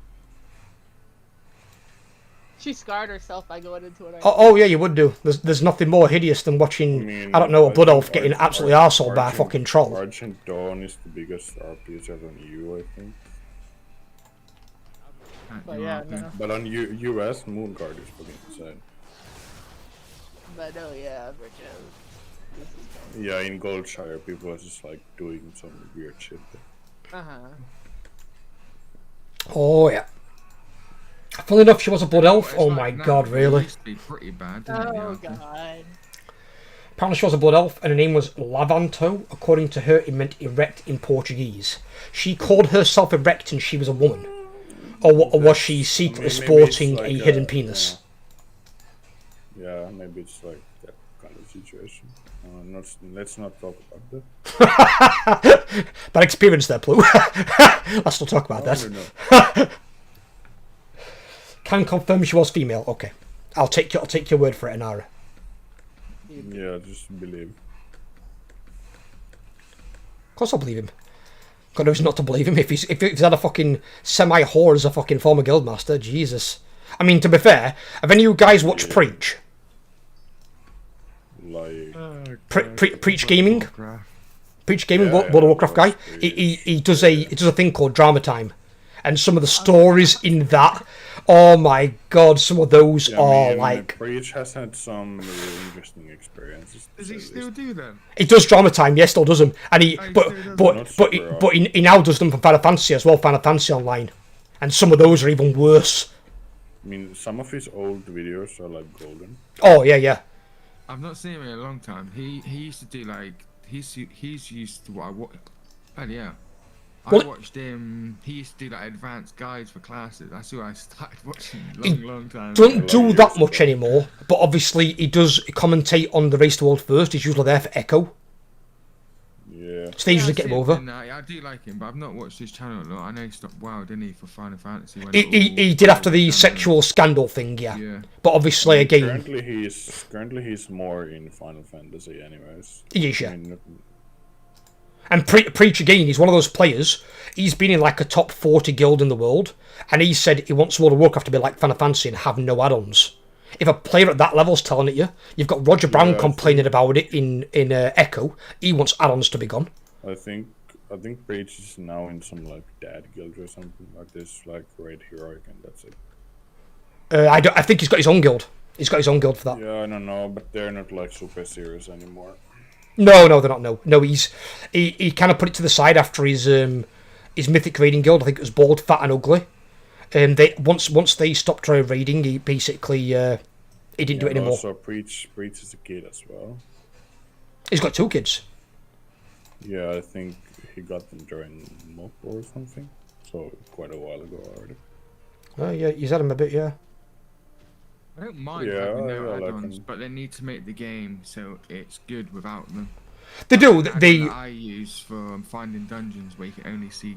She scarred herself by going into it. Oh yeah, you would do. There's nothing more hideous than watching, I don't know, a blood elf getting absolutely arsehole by a fucking troll. Argent Dawn is the biggest RP server on EU, I think. But yeah, no. But on US, Moonguard is fucking insane. But no, yeah, because Yeah, in Goldshire, people are just like doing some weird shit. Oh yeah. Funnily enough, she was a blood elf. Oh my god, really? It used to be pretty bad, oh god. Apparently she was a blood elf, and her name was Lavanto. According to her, it meant erect in Portuguese. She called herself erect and she was a woman. Or was she secretly sporting like a hidden penis? Yeah, maybe it's like that kind of situation. Let's not talk about that. Bad experience there, Blue. Let's not talk about that. Can confirm she was female. Okay, I'll take your word for it, Inara. Yeah, just believe. Of course I'll believe him. God knows not to believe him if he's had a fucking semi-whore as a fucking former guildmaster. Jesus. I mean, to be fair, have any of you guys watched Preach? Like Preach Gaming? Preach Gaming, World of Warcraft guy. He does a thing called Drama Time. And some of the stories in that, oh my god, some of those are like... Preach has had some really interesting experiences. Does he still do them? He does Drama Time, yes, still does them. And he now does them for Final Fantasy as well, Final Fantasy Online. And some of those are even worse. I mean, some of his old videos are like golden. Oh, yeah. I've not seen him in a long time. He used to do like... He's used to what I watch... Oh, yeah. I watched him. He used to do like advanced guides for classes. That's who I started watching long time. Doesn't do that much anymore, but obviously he does commentate on the Race to World First. He's usually there for Echo. Yeah. So they usually get him over. I do like him, but I've not watched his channel a lot. I know he stopped WoW, didn't he, for Final Fantasy? He did after the sexual scandal thing, yeah. But obviously, again, currently he's more in Final Fantasy, anyways. He is, yeah. And Preach again, he's one of those players, he's been in like a top 40 guild in the world, and he said he wants World of Warcraft to be like Final Fantasy and have no add-ons. If a player at that level's telling it you, you've got Roger Brown complaining about it in Echo, he wants add-ons to be gone. I think Preach is now in some like dad guild or something like this, like Red Heroic, and that's it. I think he's got his own guild. He's got his own guild for that. Yeah, I don't know, but they're not like super serious anymore. No, they're not. No, he kind of put it to the side after his Mythic raiding guild. I think it was Bald, Fat and Ugly. They once they stopped raiding, he basically he didn't do it anymore. Also, Preach is a kid as well. He's got 2 kids. Yeah, I think he got them during MOP or something. So quite a while ago already. Oh yeah, he's had him a bit, yeah. I don't mind having no add-ons, but they need to make the game so it's good without them. They do. That I use for finding dungeons where you can only see.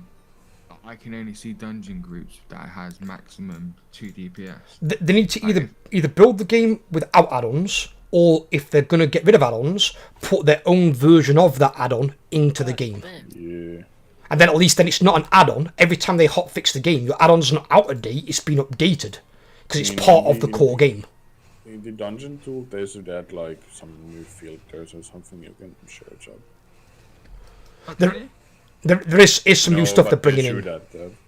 I can only see dungeon groups that has maximum 2 DPS. They need to either build the game without add-ons, or if they're going to get rid of add-ons, put their own version of that add-on into the game. Yeah. And then at least it's not an add-on. Every time they hotfix the game, your add-on's not out of date, it's been updated. Because it's part of the core game. In the dungeon tool, they should add like some new filters or something you can search up. There is some new stuff they're bringing in.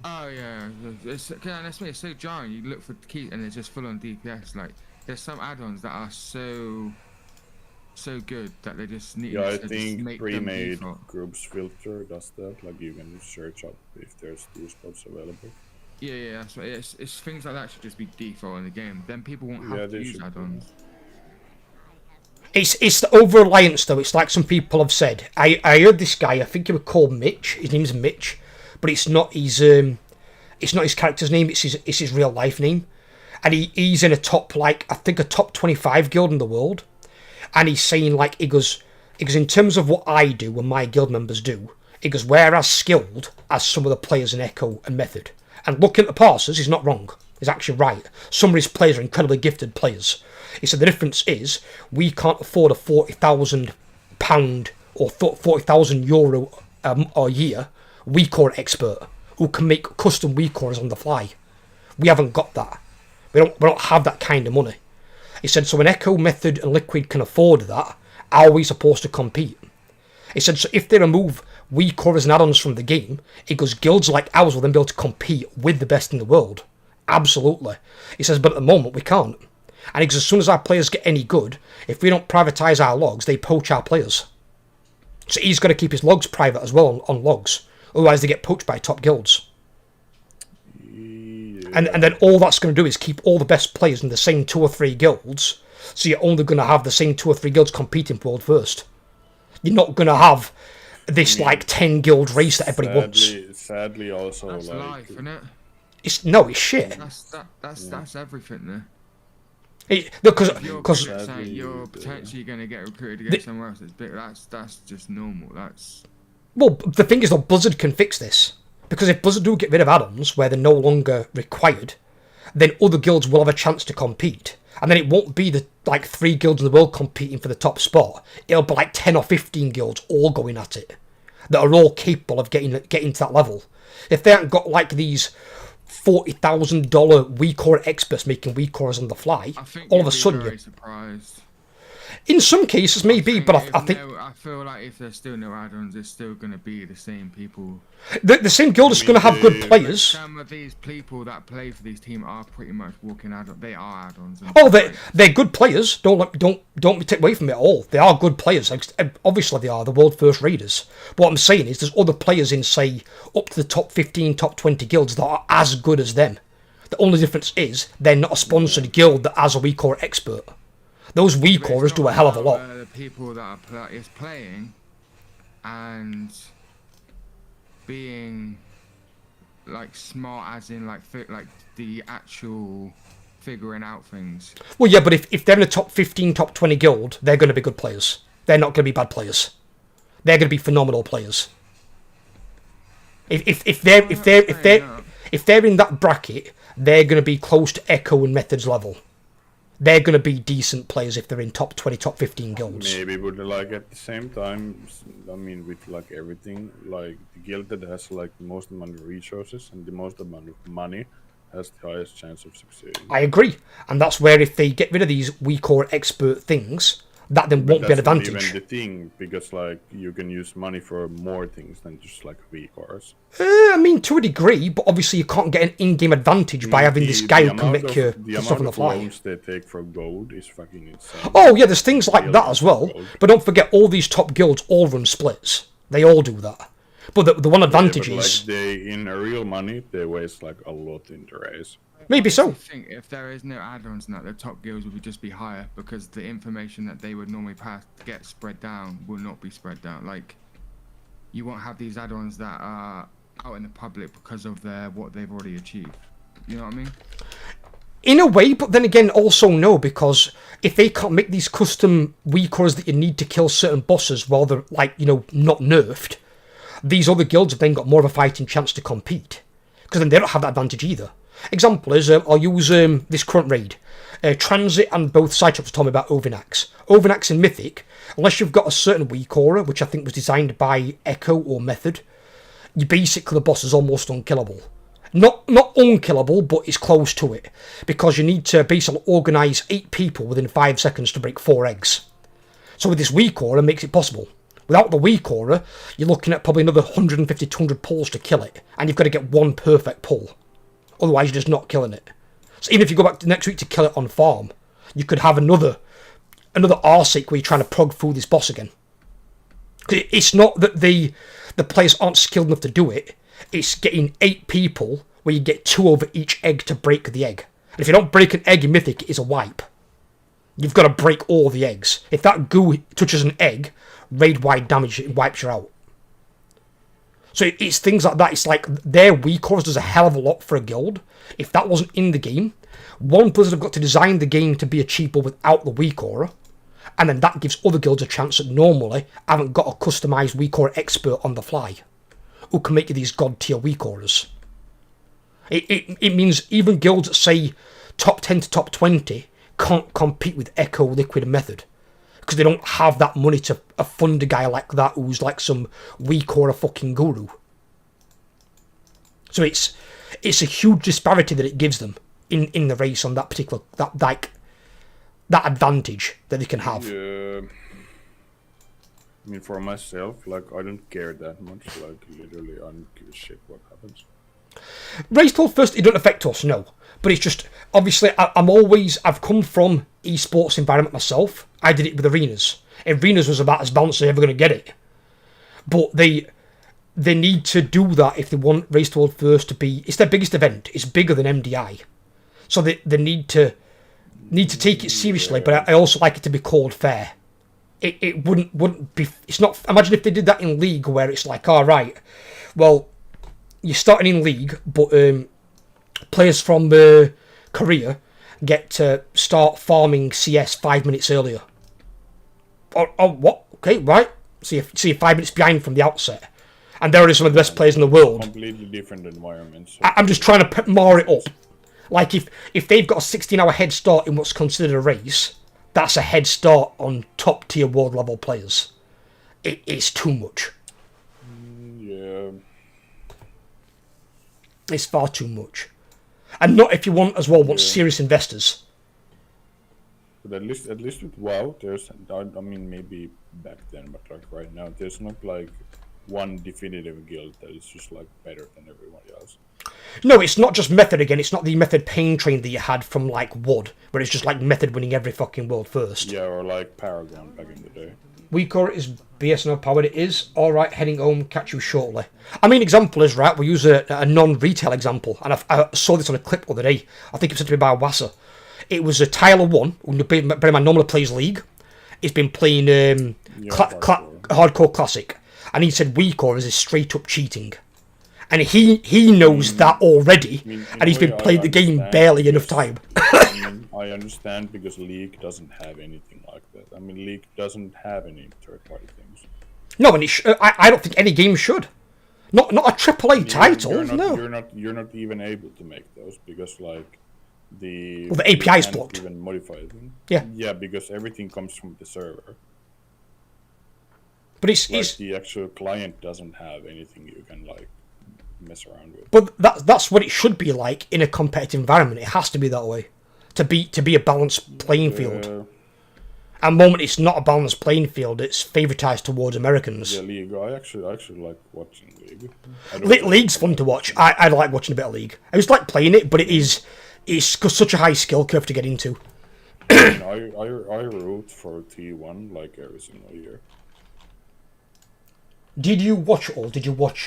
Oh yeah, that's me. It's so jarring. You look for the key and it's just full on DPS. Like there's some add-ons that are so good that they just need. Yeah, I to think just make pre-made them groups filter does that. Like you can search up if there's 2 spots available. Yeah, that's right. It's things like that should just be default in the game. Then people won't have to use add-ons. It's the over-reliance though. It's like some people have said. I heard this guy, I think he was called Mitch. His name's Mitch, but it's not his character's name. It's his real life name, and he's in a top I think a top 25 guild in the world, and he's saying like he goes in terms of what I do and my guild members do. He goes, we're as skilled as some of the players in Echo and Method. And looking at the parsers, he's not wrong. He's actually right. Some of his players are incredibly gifted players. He said the difference is we can't afford a £40,000 or €40,000 a year WeCore expert who can make custom WeCores on the fly. We haven't got that. We don't have that kind of money. He said so when Echo, Method and Liquid can afford that, how are we supposed to compete? He said so if they remove WeCores and add-ons from the game, it goes guilds like ours will then be able to compete with the best in the world. Absolutely. He says, but at the moment we can't. And he goes, as soon as our players get any good, if we don't privatise our logs, they poach our players. So he's got to keep his logs private as well on logs. Otherwise they get poached by top guilds. Yeah. And then all that's going to do is keep all the best players in the same 2 or 3 guilds. So you're only going to have the same 2 or 3 guilds competing for World First. You're not going to have this like 10 guild race that everybody wants. Sadly, also That's like life, isn't it? It's shit. That's everything there. Because you're potentially going to get recruited against somewhere else that's big. That's just normal. That's well, the thing is, though, Blizzard can fix this, because if Blizzard do get rid of add-ons where they're no longer required, then other guilds will have a chance to compete, and then it won't be the like 3 guilds in the world competing for the top spot. It'll be like 10 or 15 guilds all going at it that are all capable of getting to that level. If they haven't got like these $40,000 WeCore experts making WeCores on the fly, all of a sudden you're surprised. In some cases, maybe, but I think I feel like if there's still no add-ons, it's still going to be the same people. The same guild is going to have good players. Some of these people that play for these teams are pretty much walking add-ons. They are add-ons. Oh, they're good players. Don't take away from it at all. They are good players. Obviously, they are the world first raiders. But what I'm saying is, there's other players in, say, up to the top 15, top 20 guilds that are as good as them. The only difference is they're not a sponsored guild that has a WeCore expert. Those WeCorers do a hell of a lot. The people that are playing and being like smart, as in like the actual figuring out things. Well, yeah, but if they're in a top 15, top 20 guild, they're going to be good players. They're not going to be bad players. They're going to be phenomenal players. If they're in that bracket, they're going to be close to Echo and Method's level. They're going to be decent players if they're in top 20, top 15 guilds. Maybe, but like at the same time, I mean, with like everything, like the guild that has like the most amount of resources and the most amount of money has the highest chance of succeeding. I agree, and that's where if they get rid of these WeCore expert things, that then won't be an advantage. That's not even the thing, because like you can use money for more things than just like WeCores. I mean, to a degree, but obviously you can't get an in-game advantage by having this guy who can make your stuff on the fly. The amount of loans they take for gold is fucking insane. Oh yeah, there's things like that as well. But don't forget, all these top guilds all run splits. They all do that. But the one advantage is... Like in real money, they waste like a lot in the race. Maybe so. I think if there is no add-ons and that, the top guilds would just be higher, because the information that they would normally get spread down will not be spread down. Like, you won't have these add-ons that are out in the public because of what they've already achieved. You know what I mean? In a way, but then again, also no, because if they can't make these custom WeCores that you need to kill certain bosses while they're, like, you know, not nerfed, these other guilds have then got more of a fighting chance to compete. Because then they don't have that advantage either. Example is, I'll use this current raid. Transit and both Cyclops told me about Ovinax. Ovinax in Mythic, unless you've got a certain WeCorer, which I think was designed by Echo or Method, the boss is almost unkillable. Not unkillable, but it's close to it. Because you need to basically organise 8 people within 5 seconds to break 4 eggs. So with this WeCorer, it makes it possible. Without the WeCorer, you're looking at probably another 150 to 200 pulls to kill it. And you've got to get one perfect pull. Otherwise, you're just not killing it. So even if you go back to next week to kill it on farm, you could have another RSIC where you're trying to prog through this boss again. It's not that the players aren't skilled enough to do it. It's getting 8 people where you get 2 over each egg to break the egg. And if you don't break an egg in Mythic, it is a wipe. You've got to break all the eggs. If that goo touches an egg, raid-wide damage, it wipes you out. So it's things like that. It's like their WeCores does a hell of a lot for a guild. If that wasn't in the game, Blizzard have got to design the game to be achievable without the WeCorer, and then that gives other guilds a chance that normally haven't got a customised WeCore expert on the fly, who can make you these god tier WeCorers. It means even guilds that say top 10 to top 20 can't compete with Echo, Liquid and Method. Because they don't have that money to fund a guy like that who's like some WeCore fucking guru. So it's a huge disparity that it gives them in the race on that particular that advantage that they can have. Yeah. I mean, for myself, like I don't care that much. Like literally, I don't give a shit what happens. Race till first, it don't affect us, no. But it's just, obviously, I've come from esports environment myself. I did it with arenas. Arenas was about as balanced as they're ever going to get it. But they need to do that if they want Race to World First to be... It's their biggest event. It's bigger than MDI. So they need to need to take it seriously, but I also like it to be called fair. It wouldn't be. It's not. Imagine if they did that in League, where it's like, all right, well, you're starting in League, but players from Korea get to start farming CS 5 minutes earlier. Oh, what? Okay, right. So you're 5 minutes behind from the outset, and there are some of the best players in the world. Completely different environments. I'm just trying to mar it up. Like if they've got a 16-hour head start in what's considered a race, that's a head start on top tier world level players. It's too much. Yeah. It's far too much. And not if you want as well serious investors. But at least with WoW, there's, I mean, maybe back then, but like right now, there's not like one definitive guild that is just like better than everybody else. No, it's not just Method again. It's not the Method pain train that you had from like Wood, where it's just like Method winning every fucking world first. Yeah, or like Paragon back in the day. WeCore is BSNL powered. It is. Alright, heading home, catch you shortly. I mean, example is, right, we use a non-retail example, and I saw this on a clip the other day. I think it was sent to me by Wassa. It was a Tyler 1, who bear in mind normally plays League. He's been playing Hardcore Classic, and he said WeCore is straight up cheating. And he knows that already, and he's been playing the game barely enough time. I understand because League doesn't have anything like that. I mean, League doesn't have any third-party things. No, and I don't think any game should. Not a AAA title. No, you're not even able to make those because like the API is blocked. Even modify them. Yeah, because everything comes from the server. But it's the actual client doesn't have anything you can like mess around with. But that's what it should be like in a competitive environment. It has to be that way to be a balanced playing field. At the moment, it's not a balanced playing field. It's favoritized towards Americans. Yeah, League. I actually like watching League. League's fun to watch. I like watching a bit of League. I just like playing it, but it's such a high skill curve to get into. I root for T1 like every single year. Did you watch it all? Did you watch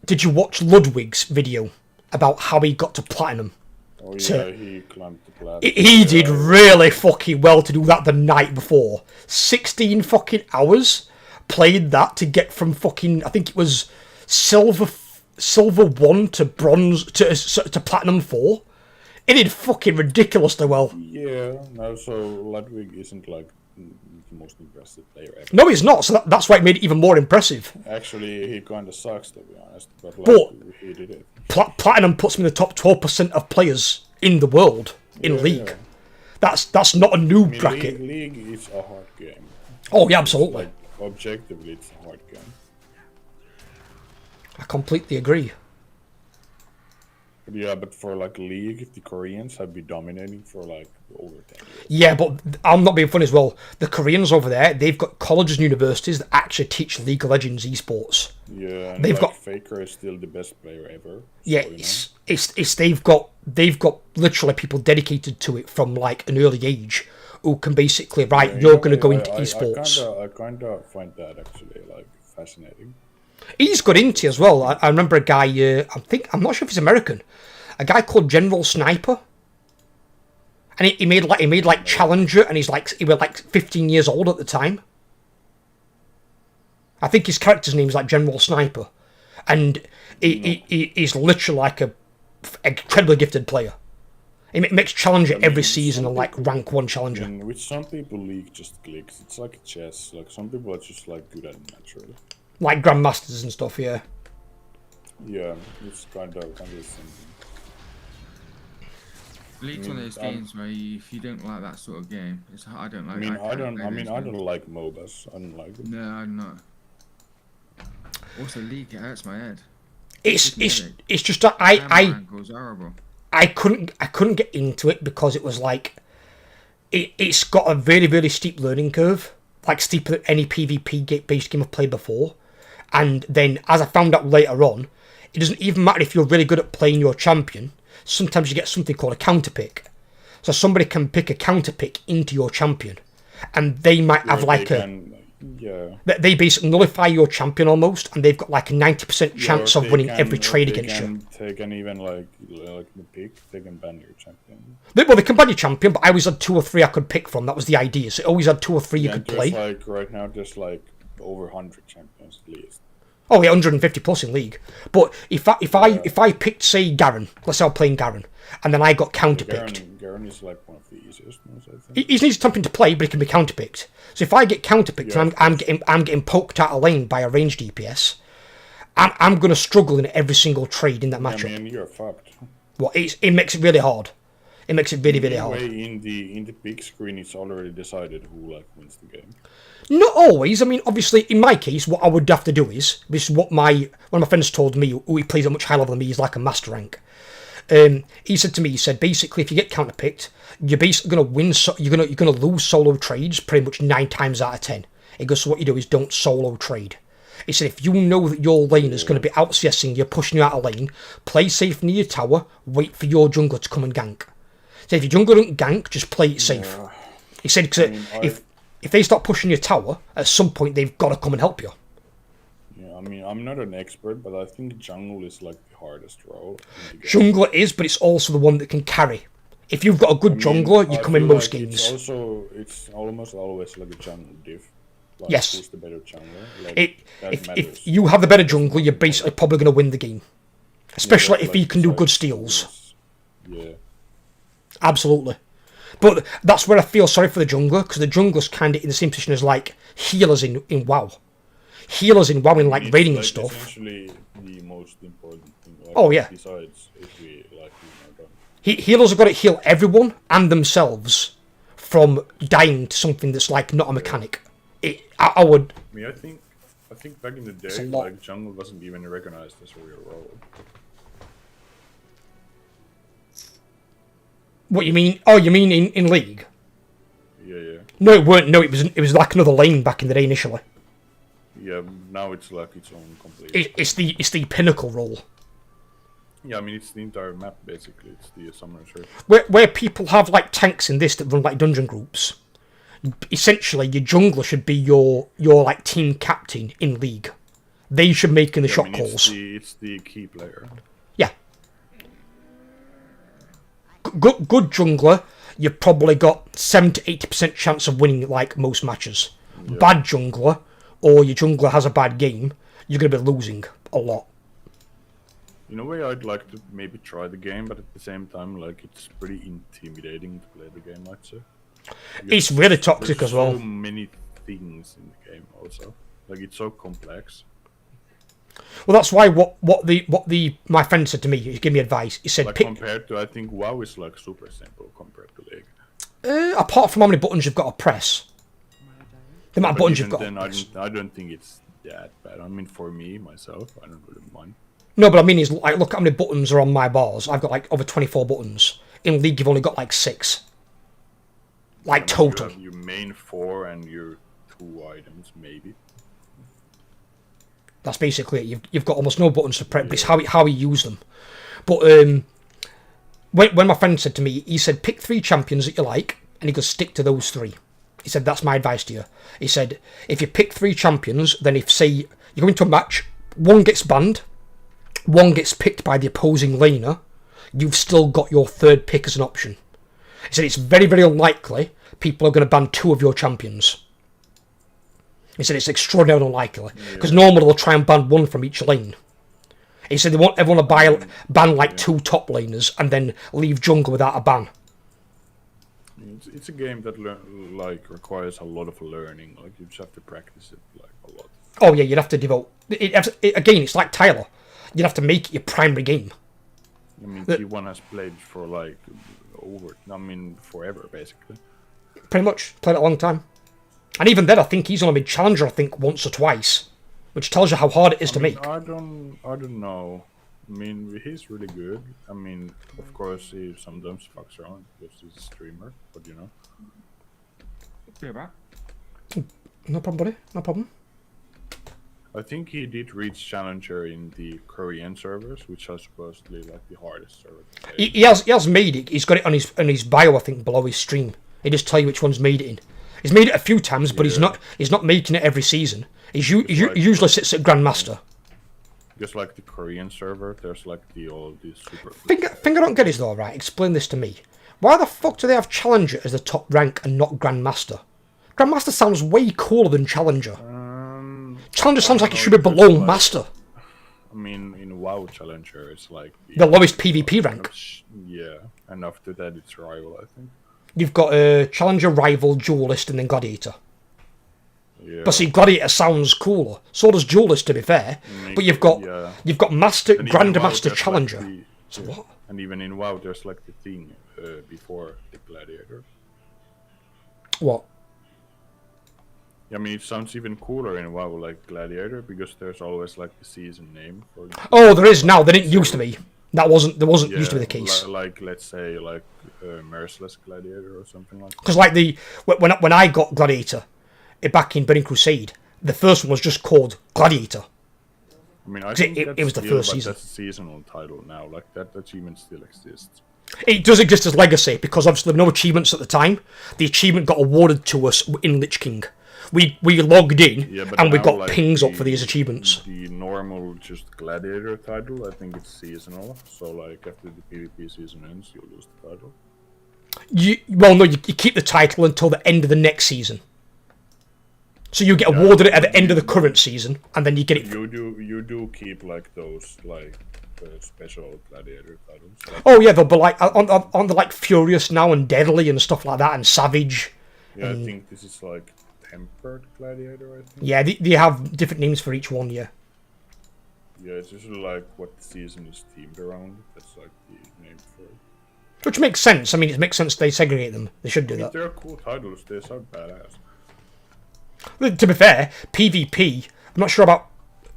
did you watch Ludwig's video about how he got to platinum? Oh yeah, he climbed to platinum. He did really fucking well to do that the night before. 16 fucking hours played that to get from fucking, I think it was silver 1 to bronze to platinum 4. It did fucking ridiculously well. Yeah, no, so Ludwig isn't like the most impressive player ever. No, he's not, so that's why it made it even more impressive. Actually, he kinda sucks, to be honest, but he did it. Platinum puts him in the top 12% of players in the world, in League. Yeah. That's not a noob bracket. League is a hard game. Oh, yeah, absolutely. Like, objectively, it's a hard game. I completely agree. Yeah, but for like League, the Koreans have been dominating for like over 10 years. Yeah, but I'm not being funny as well. The Koreans over there, they've got colleges and universities that actually teach League of Legends esports. Yeah, and they've like got Faker is still the best player ever. Yeah, so, it's they've got literally people dedicated to it from like an early age who can basically you're going to go into esports. I kinda find that actually like fascinating. He's got into it as well. I remember a guy. I'm not sure if he's American. A guy called General Sniper, and he made like Challenger, and he was like 15 years old at the time. I think his character's name is like General Sniper, and he's literally like a incredibly gifted player. He makes Challenger every season and like rank 1 Challenger. I mean, with some people, League just clicks. It's like chess. Like some people are just like good at it naturally. Like Grandmasters and stuff, yeah. Yeah, it's kind of something. League's one of those games where if you don't like that sort of game, it's I don't like. I don't like MOBAs. I don't like them. No, I'm not. Also, League it hurts my head. It's just that I couldn't get into it because it was like it's got a very, very steep learning curve, like steeper than any PvP based game I've played before. And then, as I found out later on, it doesn't even matter if you're really good at playing your champion. Sometimes you get something called a counter pick. So somebody can pick a counter pick into your champion, and they might have like Yeah. They basically nullify your champion almost, and they've got like a 90% chance Yeah, of winning every trade they against you. They can even like the pick. They can ban your champion. Well, they can ban your champion, but I always had 2 or 3 I could pick from. That was the idea. So it always had 2 or 3 you could play. Like right now, there's like over 100 champions at least. Oh, yeah, 150 plus in league. But if I picked, say, Garen, let's say I'm playing Garen, and then I got counterpicked. Garen is like one of the easiest ones, I think. He's an easy champion to play, but he can be counterpicked. So if I get counterpicked and I'm getting poked out of lane by a ranged DPS, I'm going to struggle in every single trade in that matchup. I mean, you're fucked. Well, it makes it really hard. It makes it really, really hard. In the big screen, it's already decided who like wins the game. Not always. I mean, obviously, in my case, what I would have to do is, this is what one of my friends told me, who he plays at a much higher level than me, he's like a master rank. He said to me, basically, if you get counterpicked, you're basically going to win, you're going to lose solo trades pretty much 9 times out of 10. He goes, so what you do is don't solo trade. He said, if you know that your lane is going to be out CSing you, pushing you out of lane, play safe near your tower, wait for your jungler to come and gank. So if your jungler don't gank, just play it safe. Yeah. He said, because if they start pushing your tower, at some point they've got to come and help you. Yeah, I mean, I'm not an expert, but I think jungle is like the hardest role. Jungler is, but it's also the one that can carry. If you've got a good jungler, you come in most games. It's almost always like a jungle diff. Like, yes. Who's the better jungler? Like, if you have the better jungler, you're basically probably going to win the game. Especially if he can do good steals. Yeah. Absolutely. But that's where I feel sorry for the jungler, because the jungler's kind of in the same position as like healers in WoW. Healers in WoW in like raiding and stuff. Essentially the most important thing. Like, oh yeah. Besides, if we like healers have got to heal everyone and themselves from dying to something that's like not a mechanic. I would. I mean, I think back in the day, like jungle wasn't even recognized as a real role. What you mean? Oh, you mean in League? Yeah. No, it weren't. No, it was like another lane back in the day initially. Yeah, now it's like its own complete. It's the pinnacle role. Yeah, I mean it's the entire map basically. It's the summoner shirt. Where people have like tanks in this that run like dungeon groups. Essentially, your jungler should be your like team captain in League. They should make the shot calls. It's the key player. Yeah. Good jungler, you've probably got 70 to 80% chance of winning like most matches. Yeah. Bad jungler, or your jungler has a bad game, you're going to be losing a lot. In a way, I'd like to maybe try the game, but at the same time, like it's pretty intimidating to play the game, I'd say. It's really toxic as well. So many things in the game, also. Like it's so complex. Well, that's why my friend said to me, he gave me advice. He said, like compared to, I think WoW is like super simple compared to League. Apart from how many buttons you've got to press, the amount of buttons you've got. Then I don't think it's that bad. I mean, for me myself, I don't really mind. No, but I mean, is like look how many buttons are on my bars. I've got like over 24 buttons. In League, you've only got like 6. Like total. You have your main 4 and your 2 items, maybe. That's basically it. You've got almost no buttons to press. It's how you use them. But when my friend said to me, he said pick 3 champions that you like, and he goes stick to those 3. He said that's my advice to you. He said if you pick 3 champions, then if say you go into a match, 1 gets banned, 1 gets picked by the opposing laner, you've still got your 3rd pick as an option. He said it's very, very unlikely people are going to ban 2 of your champions. He said it's extraordinarily unlikely, because normally they'll try and ban 1 from each lane. He said they want everyone to ban like 2 top laners and then leave jungle without a ban. It's a game that requires a lot of learning. Like you just have to practice it like a lot. Oh yeah, you'd have to devote. Again, it's like Tyler. You'd have to make it your primary game. I mean, T1 has played for like forever basically. Pretty much played it a long time. And even then, I think he's only been challenger, I think, once or twice, which tells you how hard it is to make. I don't know. I mean, he's really good. I mean, of course, he sometimes fucks around because he's a streamer, but you know. No problem, buddy. No problem. I think he did reach challenger in the Korean servers, which are supposedly like the hardest servers. He has made it. He's got it on his bio, I think, below his stream. He just tell you which one's made it in. He's made it a few times, but Yeah. he's not making it every season. He like- usually sits at Grandmaster. Just like the Korean server, there's like all these super. Thing I don't get is though, right? Explain this to me. Why the fuck do they have Challenger as the top rank and not Grandmaster? Grandmaster sounds way cooler than Challenger. Challenger sounds like it should be below like- Master. I mean, in WoW Challenger, it's like The lowest PvP rank. Yeah, and after that, it's rival, I think. You've got Challenger, Rival, Duelist, and then Gladiator. Yeah. But see, Gladiator sounds cooler. So does Duelist, to be fair. But you've got Master, And even in WoW, Grandmaster, there's, Challenger. Like So what? And even in WoW, there's like the thing before the Gladiator. What? I mean, it sounds even cooler in WoW, like Gladiator, because there's always like the season name. For Oh, there is now. There didn't used to be. There wasn't used to be the case. Like let's say like Merciless Gladiator or something like that. Because like when I got Gladiator back in Burning Crusade, the first one was just called Gladiator. I mean, I 'Cause think it was the still, first but season. That's a seasonal title now. Like that achievement still exists. It does exist as Legacy because obviously there were no achievements at the time. The achievement got awarded to us in Lich King. We logged in But and we now, got like, pings up for these achievements. The normal just Gladiator title, I think it's seasonal. So like after the PvP season ends, you'll lose the title. You keep the title until the end of the next season. So you get awarded it at the end of the current season, and then you get it. You do keep like those like special Gladiator titles. Like, Oh yeah, they'll be like on the like Furious now and Deadly and stuff like that and Savage. yeah, and- I think this is like Tempered Gladiator. I think. Yeah, they have different names for each one. Yeah. Yeah, it's usually like what the season is themed around. That's like the name for it. Which makes sense. I mean, it makes sense they segregate them. They should do that. They're cool titles. They sound badass. To be fair, PvP, I'm not sure about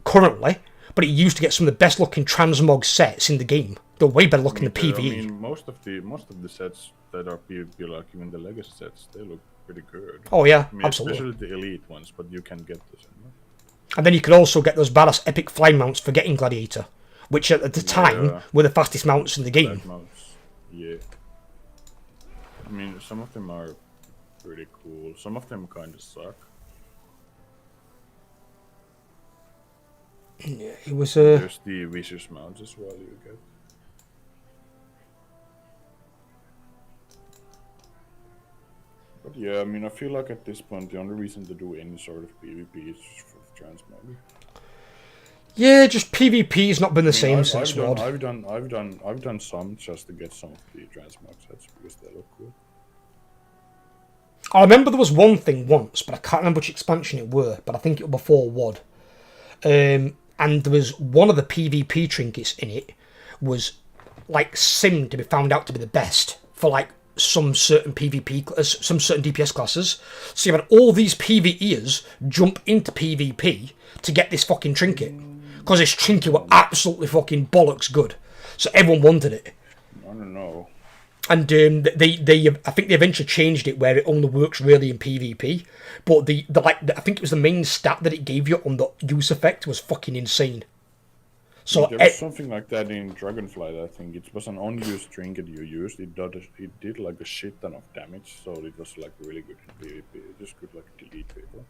currently, but it used to get some of the best looking transmog sets in the game. They're way better looking than PvE. I mean, most of the sets that are PvP, like even the legacy sets, they look pretty good. Oh, yeah, I mean, absolutely. Especially the elite ones, but you can get this. And then you could also get those badass epic flying mounts for getting Gladiator, which at the time were the fastest mounts in the game. Black mounts, yeah. I mean, some of them are pretty cool. Some of them kind of suck. Yeah, it was There's the vicious mounts as well. You get. But yeah, I mean, I feel like at this point the only reason to do any sort of PvP is just for the transmog. Yeah, just PvP's not been the same since WoD. I've done some just to get some of the transmog sets because they look cool. I remember there was one thing once, but I can't remember which expansion it were, but I think it was before WoD. And there was one of the PvP trinkets in it was like simmed to be found out to be the best for like some certain PvP, some certain DPS classes. So you had all these PvEers jump into PvP to get this fucking trinket. Because this trinket were absolutely fucking bollocks good. So everyone wanted it. I don't know. And they I think they eventually changed it where it only works really in PvP. But I think it was the main stat that it gave you on the use effect was fucking insane. So there was something like that in Dragonflight. I think it was an unused trinket you used. It did like a shit ton of damage, so it was like really good in PvP. It just could like delete people.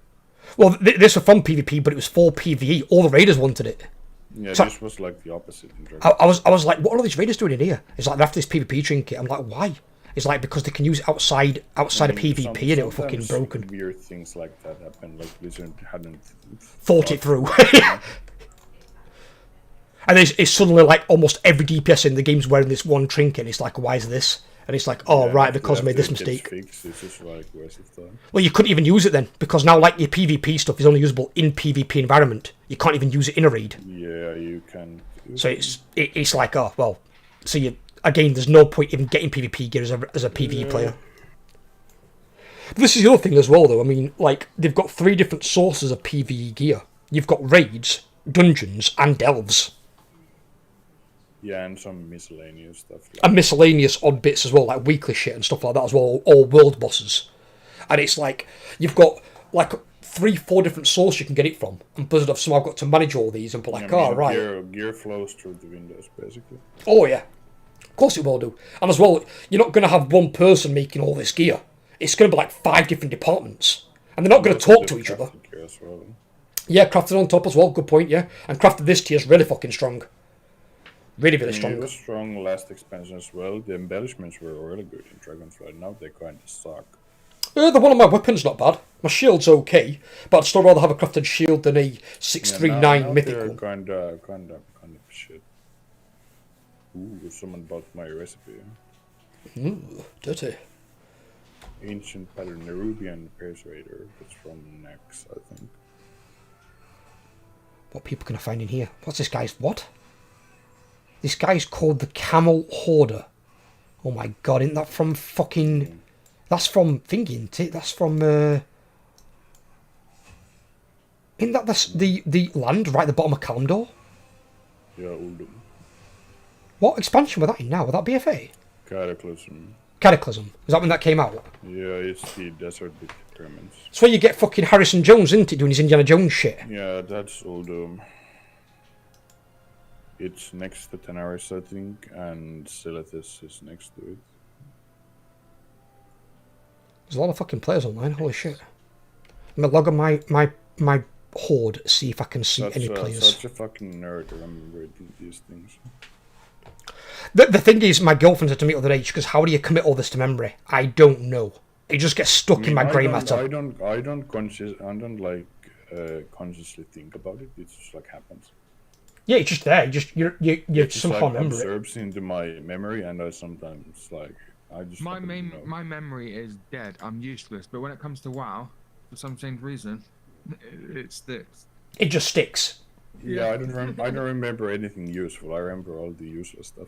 Well, this was from PvP, but it was for PvE. All the raiders wanted it. Yeah, So- this was like the opposite in Dragonflight. I was like, what are all these raiders doing in here? It's like they're after this PvP trinket. I'm like, why? It's like because they can use it outside of PvP and it was fucking sometimes broken. Weird things like that happen. Like Blizzard hadn't Thought it through. And it's suddenly like almost every DPS in the game's wearing this one trinket. And it's like, why is this? And it's like, oh, Yeah, right, after- because I made this after it mistake. gets fixed, it's just like waste of time. Well, you couldn't even use it then, because now, like, your PvP stuff is only usable in PvP environment. You can't even use it in a raid. Yeah, you can. So it's like, oh, well, so again, there's no point even getting PvP gear as a PvE player. But this is the other thing as well, though. I mean, like, they've got 3 different sources of PvE gear. You've got raids, dungeons, and delves. Yeah, and some miscellaneous stuff. And miscellaneous odd bits as well, like weekly shit and stuff like that as well, all world bosses. And it's like, you've got like 3-4 different sources you can get it from. And Blizzard have somehow got to manage all these and be like, oh, right. Gear flows through the windows, basically. Oh, yeah. Of course it will do. And as well, you're not going to have one person making all this gear. it's going to be like 5 different departments, and they're not going to talk to each other. Well. Yeah, crafted on top as well. Good point. Yeah, and crafted this tier is really fucking strong. Really, really strong. It was strong last expansion as well. The embellishments were really good in Dragonflight. Now they kind of suck. The one on my weapon's not bad. My shield's okay, but I'd still rather have a crafted shield than a 639 mythic one. Kind of shit. Ooh, someone bought my recipe. Ooh, dirty. Ancient pattern Nerubian Persuader. That's from Nex, I think. What people can I find in here? What's this guy's? What? This guy's called the Camel Hoarder. Oh my god, isn't that from fucking... That's from thingy, isn't it? That's from... Isn't that the land right at the bottom of Kalimdor? Yeah, Uldum. What expansion was that in now? Was that BFA? Cataclysm. Cataclysm. Was that when that came out? Yeah, it's the Desert Pyramids. It's where you get fucking Harrison Jones, isn't it, doing his Indiana Jones shit? Yeah, that's Uldum. It's next to Tenaris, I think, and Silithus is next to it. There's a lot of fucking players online, holy shit. I'm gonna log on my horde, see if I can see any players. Such a fucking nerd to remember these things. The thing is, my girlfriend said to me the other day, she goes, how do you commit all this to memory? I don't know. It just gets stuck in my grey matter. I don't consciously think about it. It just like happens. Yeah, it's just there. You somehow like remember it. Absorbs into my memory, and I sometimes like my memory is dead. I'm useless. But when it comes to WoW, for some strange reason, it sticks. It just sticks. Yeah, I don't remember anything useful. I remember all the useless stuff.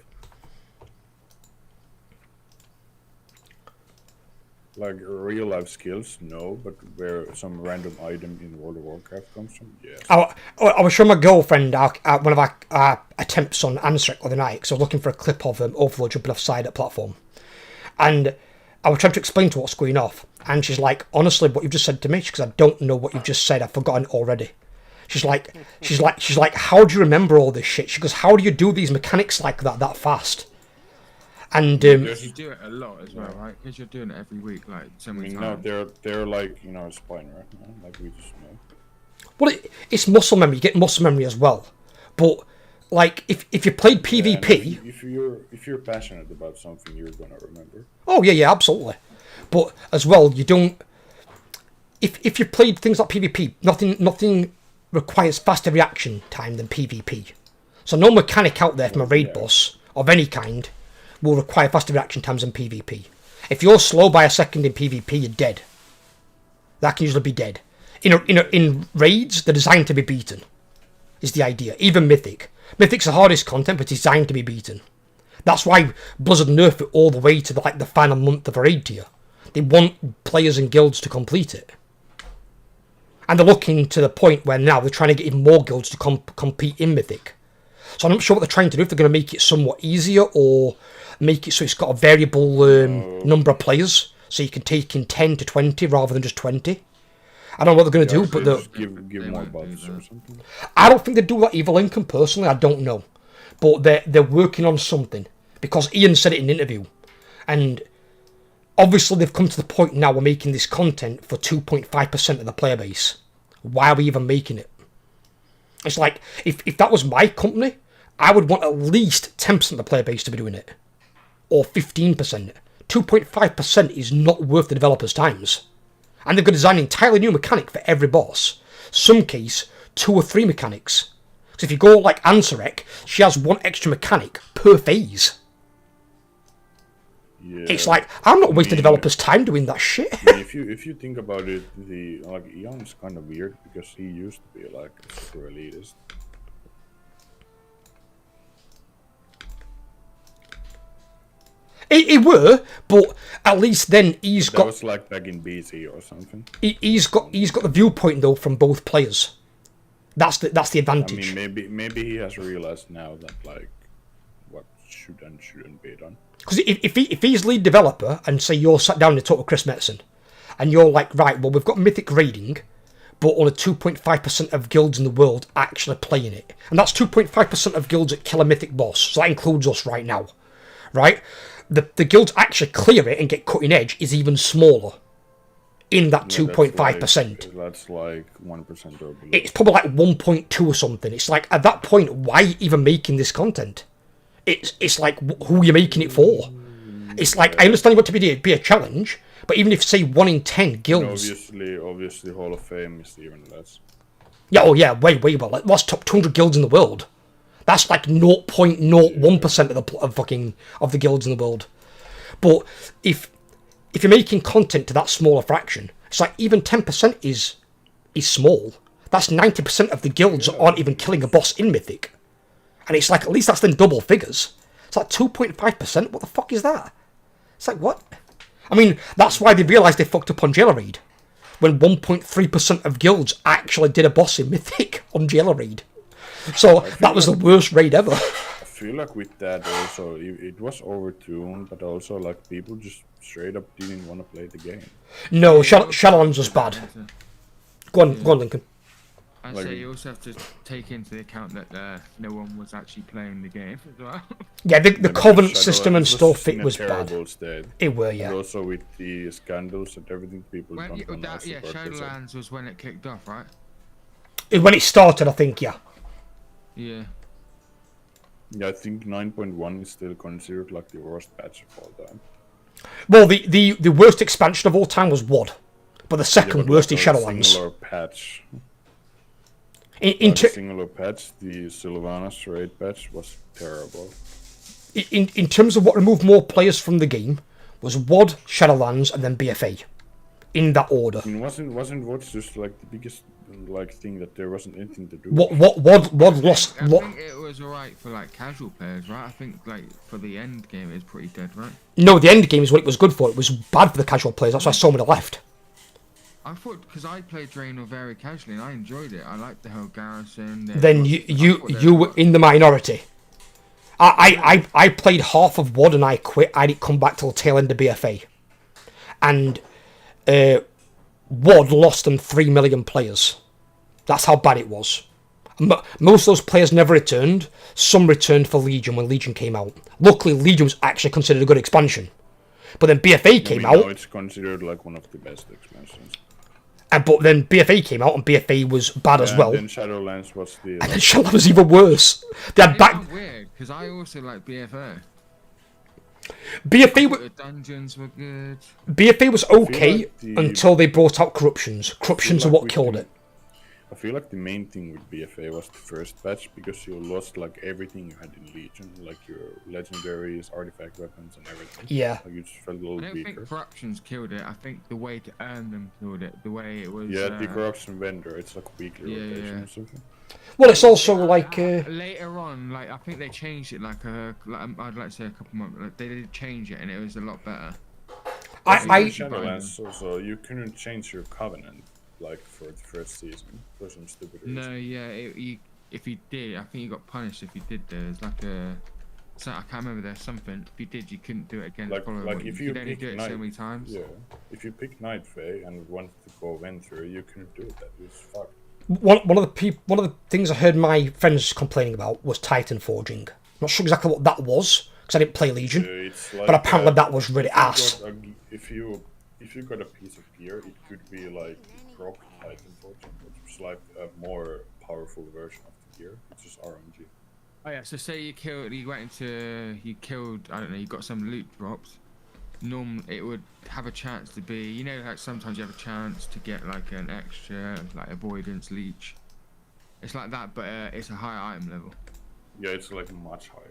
Like real life skills, no, but where some random item in World of Warcraft comes from, yes. I was showing my girlfriend one of our attempts on Ansrek the other night, because I was looking for a clip of Overlord jumping offside at platform. And I was trying to explain to her what's going off, and she's like, honestly, what you've just said to me, because I don't know what you've just said, I've forgotten it already. She's like, how do you remember all this shit? She goes, how do you do these mechanics like that fast? And you do it a lot as well, right? Because you're doing it every week, like so many times. No, they're like spine, right? Like we just know. Well, it's muscle memory. You get muscle memory as well, but like if you played PvP, if you're passionate about something, you're gonna remember. Oh yeah, absolutely. But as well, you don't. If you played things like PvP, nothing requires faster reaction time than PvP. So no mechanic out there from a raid boss of any kind will require faster reaction times than PvP. If you're slow by a second in PvP, you're dead. That can usually be dead. In raids, they're designed to be beaten, is the idea. Even Mythic. Mythic's the hardest content, but it's designed to be beaten. That's why Blizzard nerf it all the way to the final month of a raid tier. They want players and guilds to complete it. And they're looking to the point where now they're trying to get even more guilds to compete in Mythic. So I'm not sure what they're trying to do, if they're going to make it somewhat easier or make it so it's got a variable number of players, so you can take in 10 to 20 rather than just 20. I don't know what they're going to do, but give more buffs or something. I don't think they do that either, Lincoln, personally. I don't know. But they're working on something, because Ian said it in an interview. And obviously they've come to the point now we're making this content for 2.5% of the player base. Why are we even making it? It's like, if that was my company, I would want at least 10% of the player base to be doing it. Or 15%. 2.5% is not worth the developers' times. And they've got to design an entirely new mechanic for every boss. Some case, 2 or 3 mechanics. Because if you go like Ansarek, she has 1 extra mechanic per phase. Yeah. It's like, I'm not wasting developers' time doing that shit. if you think about it, Ian's kind of weird, because he used to be like a super elitist. He were, but at least then he's got. That was like back in BC or something. He's got the viewpoint though from both players. That's the advantage. I mean, maybe he has realized now that like what should and shouldn't be done. Because if he's lead developer and say you're sat down in the total Chris Medicine, and you're like, right, well we've got Mythic raiding, but only 2.5% of guilds in the world actually playing it, and that's 2.5% of guilds that kill a Mythic boss. So that includes us right now, right? The guilds actually clear it and get cutting edge is even smaller. in that 2.5%. That's like 1% or below. It's probably like 1.2 or something. It's like, at that point, why even making this content? It's like, who are you making it for? It's like, I understand you want to be a challenge, but even if, say, 1 in 10 guilds... Obviously, Hall of Fame is even less. Yeah, oh yeah, way well. Like, what's top 200 guilds in the world? That's like 0.01% of the guilds in the world. But if you're making content to that smaller fraction, it's like even 10% is small. That's 90% of the guilds that aren't even killing a boss in Mythic. And it's like, at least that's then double figures. It's like 2.5%. What the fuck is that? It's like, what? I mean, that's why they realised they fucked up on Jailer Raid. When 1.3% of guilds actually did a boss in Mythic on Jailer Raid. So that was the worst raid ever. I feel like with that also, it was overtuned, but also like people just straight up didn't want to play the game. No, Shadowlands was bad. Go on, Lincoln. I say you also have to take into account that no one was actually playing the game as well. Yeah, the Covenant system and stuff, it was bad. State. It were, yeah. And also with the scandals and everything, people yeah, Shadowlands was when it kicked off, right? When it started, I think, yeah. Yeah. Yeah, I think 9.1 is still considered like the worst patch of all time. Well, the worst expansion of all time was WoD, but the second worst is Shadowlands. Singular patch. In singular patch, the Sylvanas raid patch was terrible. In terms of what removed more players from the game, was WoD, Shadowlands, and then BFA, in that order. I mean, wasn't WoD just like the biggest thing that there wasn't anything to do? WoD lost. I think it was alright for like casual players, right? I think like for the end game it's pretty dead, right? No, the end game is what it was good for. It was bad for the casual players. That's why so many left. I thought, because I played Draenor very casually and I enjoyed it. I liked the whole garrison. Then you were in the minority. I played half of WoD and I quit. I didn't come back till the tail end of BFA. And WoD lost them 3 million players. That's how bad it was. Most of those players never returned. Some returned for Legion when Legion came out. Luckily, Legion was actually considered a good expansion. But then BFA came out. Now it's considered like one of the best expansions. But then BFA came out, and BFA was bad as well. And then Shadowlands was the... And then Shadowlands was even worse. They had back... weird, because I also like BFA. The dungeons were good. BFA was okay until they brought out corruptions. Corruptions are what killed it. I feel like the main thing with BFA was the first patch, because you lost like everything you had in Legion, like your legendaries, artifact weapons, and everything. Yeah. Like you just felt a little weaker. I don't think corruptions killed it. I think the way to earn them killed it. The way it was. Yeah, the corruption vendor. It's like weekly rotation or something. Well, it's also like later on, like I think they changed it. Like I'd like to say a couple months. Like, they did change it, and it was a lot better. Shadowlands, so you couldn't change your covenant. Like for the first season, for some stupid reason. No, yeah, if you did, I think you got punished if you did. There's like a, so I can't remember. There's something. If you did, you couldn't do it again. Like if you could only do it so many times. Yeah, if you picked Night Fae and wanted to go Venture, you couldn't do it. That was fucked. One of the things I heard my friends complaining about was Titan forging. I'm not sure exactly what that was because I didn't play Legion, like, but apparently that was really ass. If you got a piece of gear, it could be like Rock Titan forging, which is like a more powerful version of the gear, which is RNG. Oh yeah, so say you killed, I don't know, you got some loot drops. Normally it would have a chance to be, you know, like sometimes you have a chance to get like an extra, like avoidance leech. It's like that, but it's a higher item level. Yeah, it's like much higher.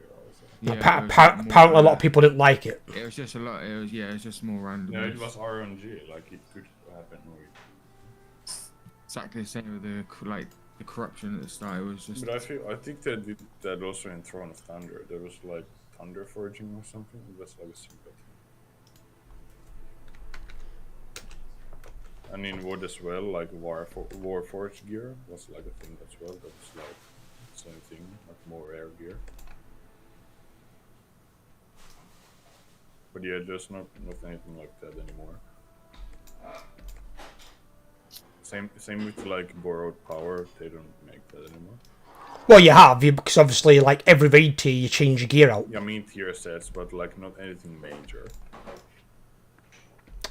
Yeah, apparently a lot of people didn't like it. It was just a lot. It was just more random. Yeah, it was RNG. Like it could happen. Exactly the same with the corruption at the start. It was just. But I think they did that also in Throne of Thunder. There was like Thunder Forging or something. It was like a secret. And in WoD as well, like Warforged gear was like a thing as well. That was like the same thing, like more rare gear. But yeah, there's not anything like that anymore. Same with like borrowed power. They don't make that anymore. Well, you have, because obviously, like every raid tier, you change your gear out. Yeah, I mean tier sets, but like not anything major.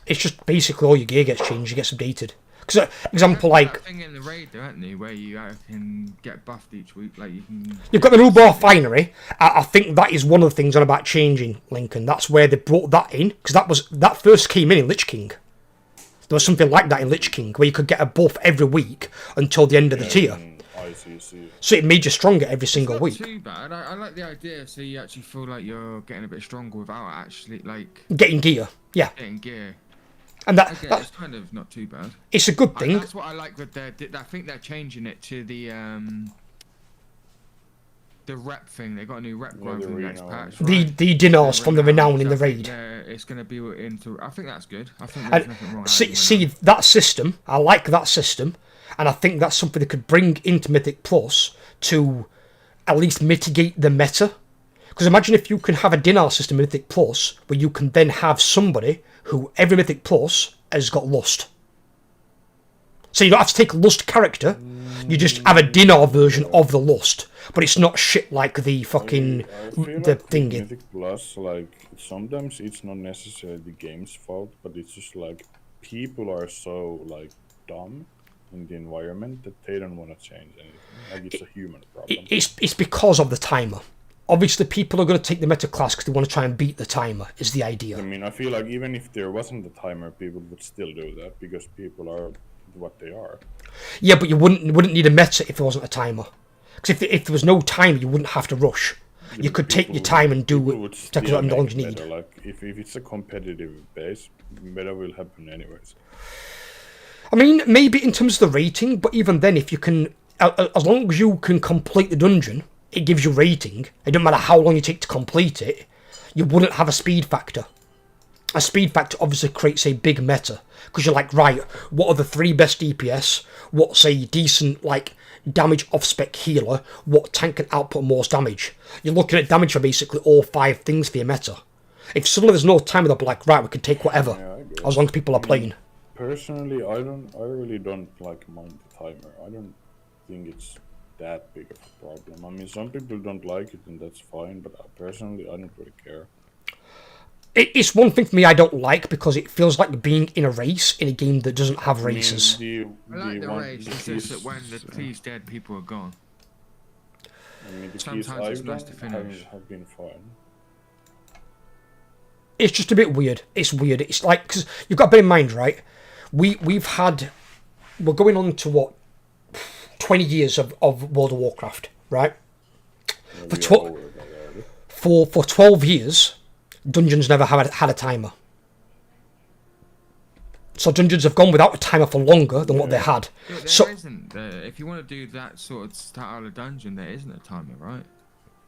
It's just basically all your gear gets changed, it gets updated. Because, example, like... That thing in the raid, though, isn't there, where you can get buffed each week, like you can... You've got the Rhubarb Finery. I think that is one of the things on about changing, Lincoln. That's where they brought that in, because that first came in Lich King. There was something like that in Lich King, where you could get a buff every week until the end of the tier. So it made you stronger every single week. Not too bad. I like the idea, so you actually feel like you're getting a bit stronger without actually, like... Getting gear, yeah. Getting gear. And that's kind of not too bad. It's a good thing. That's what I like with I think they're changing it to the rep thing. They got a new rep grind for the next patch. Right? The dinars from the renown in the raid. It's going to be into. I think that's good. I think there's nothing wrong. See that system. I like that system, and I think that's something they could bring into Mythic Plus to at least mitigate the meta. Because imagine if you can have a dinar system in Mythic Plus where you can then have somebody who every Mythic Plus has got Lust. So you don't have to take Lust character, you just have a dinar version of the Lust. But it's not shit like the fucking... the thing. Mythic Plus, like, sometimes it's not necessarily the game's fault, but it's just like, people are so, like, dumb in the environment that they don't want to change anything. Like, it's a human problem. It's because of the timer. Obviously, people are going to take the meta class because they want to try and beat the timer, is the idea. I mean, I feel like even if there wasn't a timer, people would still do that because people are what they are. Yeah, but you wouldn't need a meta if there wasn't a timer. Because if there was no timer, you wouldn't have to rush. You could take your time and do it. Take as long as you need. Like, if it's a competitive base, better will happen anyways. I mean, maybe in terms of the rating, but even then, if you can... As long as you can complete the dungeon... it gives you rating. It doesn't matter how long you take to complete it. You wouldn't have a speed factor. A speed factor obviously creates a big meta. Because you're like, right, what are the 3 best DPS? What's a decent, like, damage off-spec healer? What tank can output most damage? You're looking at damage for basically all 5 things for your meta. If suddenly there's no timer, they'll be like, right, we can take whatever. Yeah, as long as people are playing. Personally, I really don't, like, mind the timer. I don't think it's that big of a problem. I mean, some people don't like it, and that's fine, but personally, I don't really care. It's one thing for me I don't like, because it feels like being in a race in a game that doesn't have races. I like the race, it's just that when the please dead people are gone. I mean, the sometimes it's nice to finish. Have been fine. It's just a bit weird. It's weird. It's like, because you've got to bear in mind, right? We're going on to what? 20 years of World of Warcraft, right? For 12 years, Dungeons never had a timer. So Dungeons have gone without a timer for longer than what they had. Yeah, there isn't. If you want to do that sort of style of dungeon, there isn't a timer, right?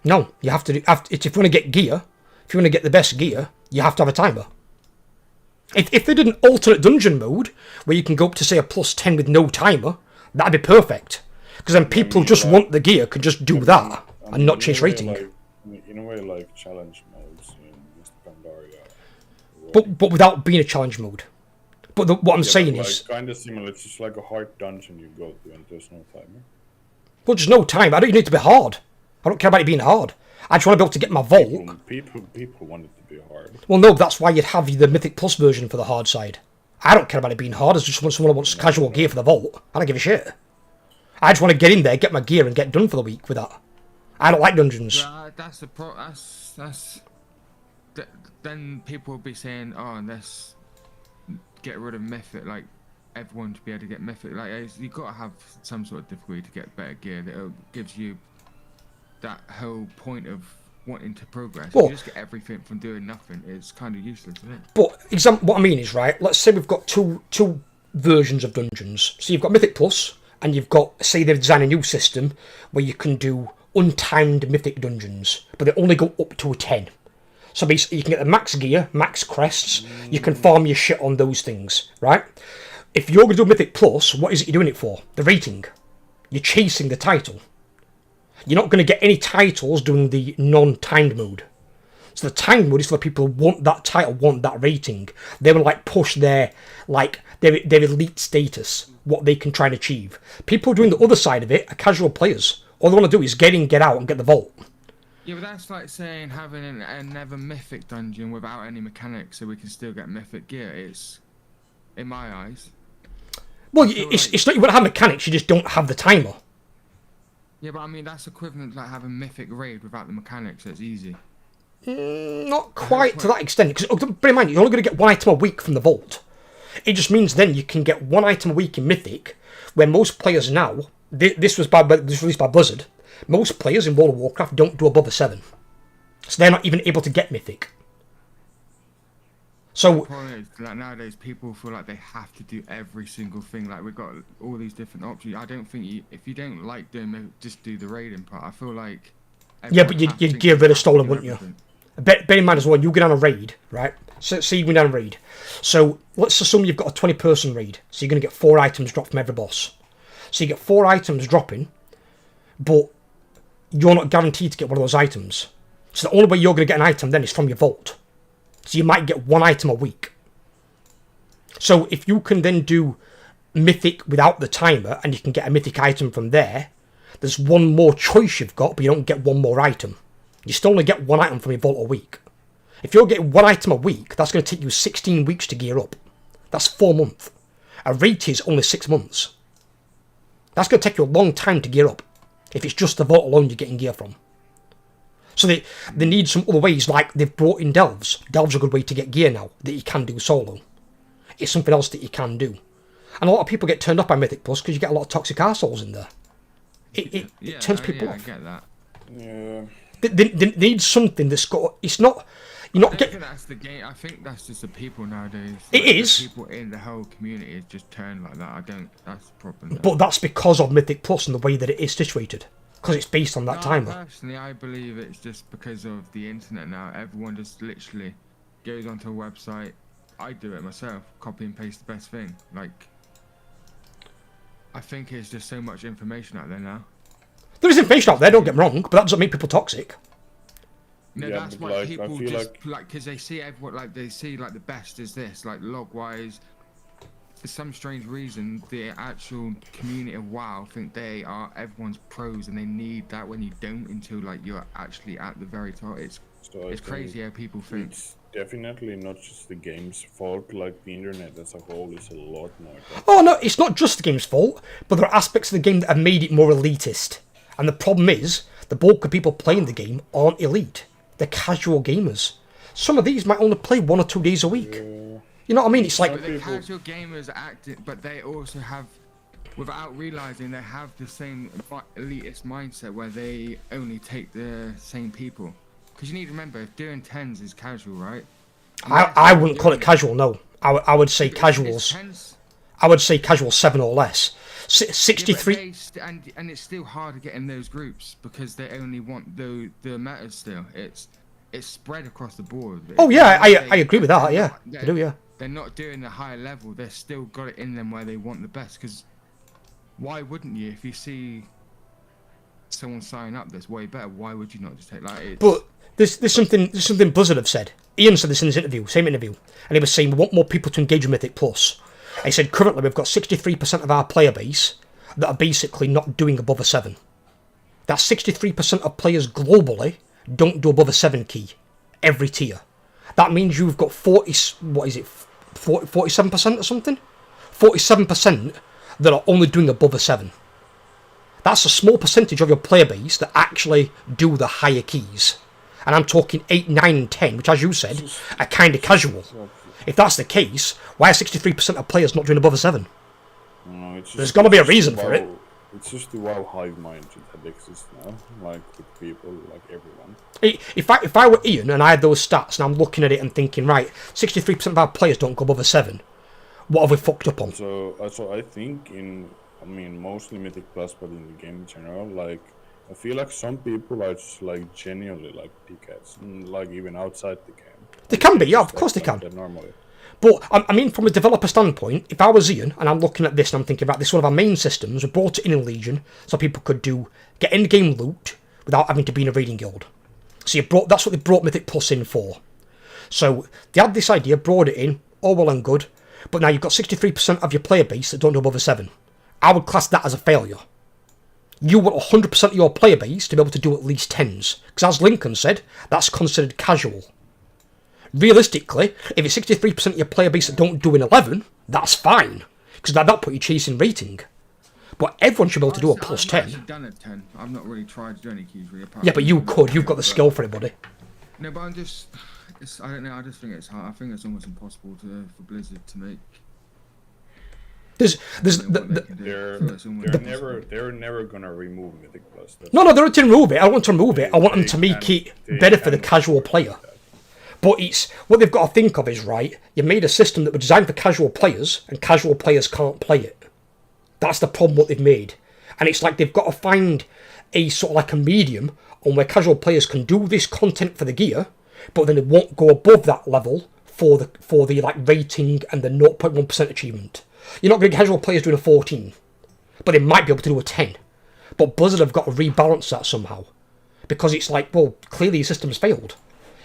No, you have to do... If you want to get gear, if you want to get the best gear, you have to have a timer. If they did an alternate dungeon mode, where you can go up to, say, a +10 with no timer, that'd be perfect. Because then people who just want the gear could just do that and not chase rating. In a way, like challenge modes in Mr. Pandaria. But without being a challenge mode. But what I'm saying is... kind of similar. It's just like a hard dungeon you go to and there's no timer. Well, there's no time. I don't need it to be hard. I don't care about it being hard. I just want to be able to get my vault. People want it to be hard. Well, no, that's why you'd have the Mythic Plus version for the hard side. I don't care about it being hard. It's just when someone wants casual gear for the vault. I don't give a shit. I just want to get in there, get my gear, and get done for the week with that. I don't like dungeons. That's the then people will be saying, "Oh, let's get rid of Mythic." Like everyone to be able to get Mythic. Like you've got to have some sort of difficulty to get better gear that gives you that whole point of wanting to progress. Well, if you just get everything from doing nothing, it's kind of useless, isn't it? But what I mean is, right, let's say we've got two versions of dungeons. So you've got Mythic Plus, and you've got, say they've designed a new system where you can do untimed Mythic dungeons, but they only go up to a 10. So basically you can get the max gear, max crests, you can farm your shit on those things, right? If you're going to do Mythic Plus, what is it you're doing it for? The rating. You're chasing the title. You're not going to get any titles doing the non-timed mode. So the timed mode is for the people who want that title, want that rating. They will like push their elite status, what they can try and achieve. People doing the other side of it are casual players. All they want to do is get in, get out, and get the vault. Yeah, but that's like saying having another Mythic dungeon without any mechanics so we can still get Mythic gear. It's in my eyes. Well, it's not you won't have mechanics, you just don't have the timer. Yeah, but I mean, that's equivalent to like having Mythic Raid without the mechanics, so it's easy. Not quite to that extent, because bear in mind, you're only going to get one item a week from the vault. It just means then you can get one item a week in Mythic, where most players now, this was released by Blizzard, most players in World of Warcraft don't do above a 7. So they're not even able to get Mythic. So the problem is, like, nowadays people feel like they have to do every single thing. Like, we've got all these different options. I don't think if you don't like doing, just do the raiding part. I feel like yeah, but you'd get rid of stolen, wouldn't you? Bear in mind as well, you go down a raid, right? So you go down a raid. So let's assume you've got a 20-person raid. So you're going to get 4 items dropped from every boss. So you get 4 items dropping, but you're not guaranteed to get one of those items. So the only way you're going to get an item then is from your vault. So you might get 1 item a week. So if you can then do Mythic without the timer, and you can get a Mythic item from there, there's one more choice you've got, but you don't get one more item. You still only get 1 item from your vault a week. If you're getting 1 item a week, that's going to take you 16 weeks to gear up. That's 4 months. A raid is only 6 months. That's going to take you a long time to gear up, if it's just the vault alone you're getting gear from. So they need some other ways, like they've brought in delves. Delves are a good way to get gear now, that you can do solo. It's something else that you can do. And a lot of people get turned off by Mythic Plus because you get a lot of toxic arseholes in there. It turns people off. I get that. Yeah. They need something that's got... It's not... You're not getting... That's the game. I think that's just the people nowadays. It is. The people in the whole community is just turned like that. That's the problem. But that's because of Mythic Plus and the way that it is situated. Because it's based on that timer. Personally, I believe it's just because of the internet now. Everyone just literally goes onto a website. I do it myself. Copy and paste the best thing. Like, I think it's just so much information out there now. There is information out there, don't get me wrong, but that doesn't make people toxic. No, yeah, that's why people just like, because they see everyone, like, they see like the best is this, like, log wise. For some strange reason, the actual community of WoW think they are everyone's pros, and they need that when you don't until like you're actually at the very top. It's crazy how people think. It's definitely not just the game's fault. Like, the internet as a whole is a lot more. Oh no, it's not just the game's fault, but there are aspects of the game that have made it more elitist. And the problem is, the bulk of people playing the game aren't elite. They're casual gamers. Some of these might only play 1 or 2 days a week. You know what I mean? It's like... But the casual gamers act it, but they also have, without realizing, they have the same elitist mindset where they only take the same people. Because you need to remember, if doing 10s is casual, right? I wouldn't call it casual, no. I would say casuals. I would say casual 7 or less. 63... Yeah, and it's still hard to get in those groups because they only want the metas still. It's spread across the board. Oh yeah, I agree with that, yeah. I do, yeah. They're not doing the higher level. They've still got it in them where they want the best. Because why wouldn't you? If you see someone sign up that's way better, why would you not just take like? But there's something Blizzard have said. Ian said this in his interview, same interview, and he was saying we want more people to engage with Mythic Plus. He said currently we've got 63% of our player base that are basically not doing above a 7. That's 63% of players globally don't do above a 7 key every tier. That means you've got 47% or something? 47% that are only doing above a 7. That's a small percentage of your player base that actually do the higher keys. And I'm talking 8, 9 and 10, which as you said, are kind of casual. If that's the case, why are 63% of players not doing above a 7? No, there's got to be a reason for it. It's just the WoW hive mind that exists now, like with people, like everyone. If I were Ian and I had those stats and I'm looking at it and thinking, right, 63% of our players don't go above a 7, what have we fucked up on? So I think mostly Mythic Plus, but in the game in general, like, I feel like some people are just like genuinely like dickheads, like even outside the game. They can be, yeah, of course they can. Normally. But, I mean, from a developer standpoint, if I was Ian, and I'm looking at this and I'm thinking about this is one of our main systems, we brought it in Legion, so people could get in-game loot without having to be in a raiding guild. So that's what they brought Mythic Plus in for. So, they had this idea, brought it in, all well and good, but now you've got 63% of your player base that don't do above a 7. I would class that as a failure. You want 100% of your player base to be able to do at least 10s, because as Lincoln said, that's considered casual. Realistically, if it's 63% of your player base that don't do an 11, That's fine, because that put you chasing rating. But everyone should be able to do a plus I've 10. actually done a 10. I've not really tried to do any keys really. Yeah, but you could. You've got the skill for it, buddy. No, but I'm just... I don't know, I just think it's hard. I think it's almost impossible for Blizzard to make... They're never gonna remove Mythic Plus. No, they're not to remove it. I want to remove it. I want them to make it better for the casual player. But it's what they've got to think of is, right, you made a system that was designed for casual players, and casual players can't play it. That's the problem what they've made. And it's like they've got to find a sort of like a medium on where casual players can do this content for the gear, but then it won't go above that level for the like rating and the 0.1% achievement. You're not going to get casual players doing a 14, but they might be able to do a 10. But Blizzard have got to rebalance that somehow, because it's like, well, clearly your system's failed.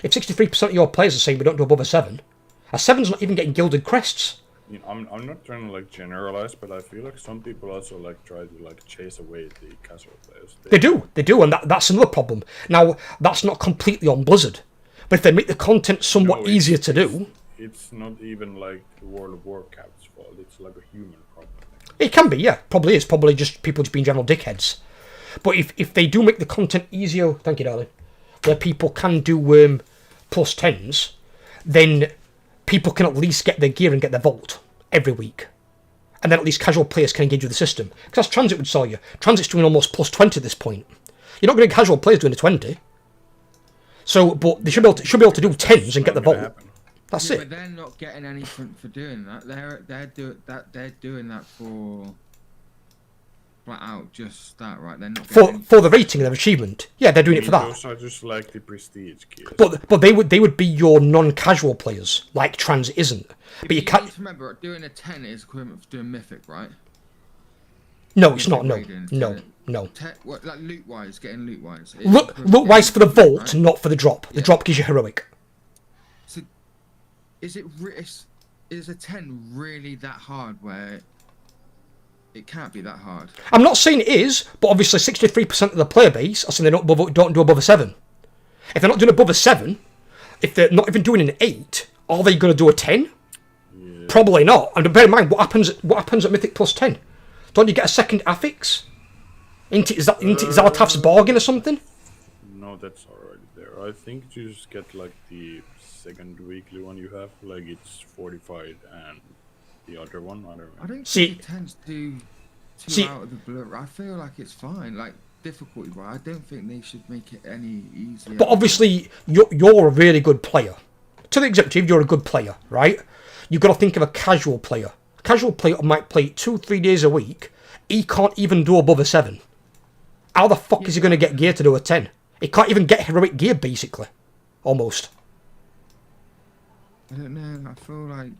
If 63% of your players are saying we don't do above a 7's not even getting gilded crests. You know, I'm not trying to like generalize, but I feel like some people also like try to like chase away the casual players. They do, and that's another problem. Now, that's not completely on Blizzard, but if they make the content somewhat easier to do... It's not even like World of Warcraft's fault, it's like a human problem. It can be, yeah, probably is. Probably just people just being general dickheads. But if they do make the content easier, thank you, darling, where people can do plus 10's, then people can at least get their gear and get their vault every week. And then at least casual players can engage with the system. Because that's Transit would sell you. Transit's doing almost plus 20 at this point. You're not going to get casual players doing a 20. So, but they should be able to do 10's and get the vault. That's it. But they're not getting anything for doing that. They're doing that for flat out just that, right? They're not for the rating and their achievement. Yeah, they're doing it for that. Those are just like the prestige gears. But they would be your non-casual players, like Transit isn't. But you can't need to remember, doing a 10 is equivalent for doing Mythic, right? No, it's not. No. What, like loot-wise, getting loot-wise? Loot-wise for the vault, right? Not for the drop. The drop gives you heroic. So, is a 10 really that hard where it can't be that hard? I'm not saying it is, but obviously 63% of the player base are saying they don't do above a 7. If they're not doing above a 7, if they're not even doing an 8, are they going to do a 10? Yeah. Probably not. And bear in mind, what happens at Mythic plus 10? Don't you get a second affix? Isn't it Zaltaf's bargain or something? No, that's already there. I think you just get like the second weekly one you have, like it's fortified, and the other one, I don't know. I don't think it tends to do out of the blue. I feel like it's fine, like difficulty, but I don't think they should make it any easier. But obviously, you're a really good player. To the executive, you're a good player, right? You've got to think of a casual player. A casual player might play 2-3 days a week. He can't even do above a 7. How the fuck is he going to get gear to do a 10? He can't even get heroic gear, basically. Almost. I don't know, I feel like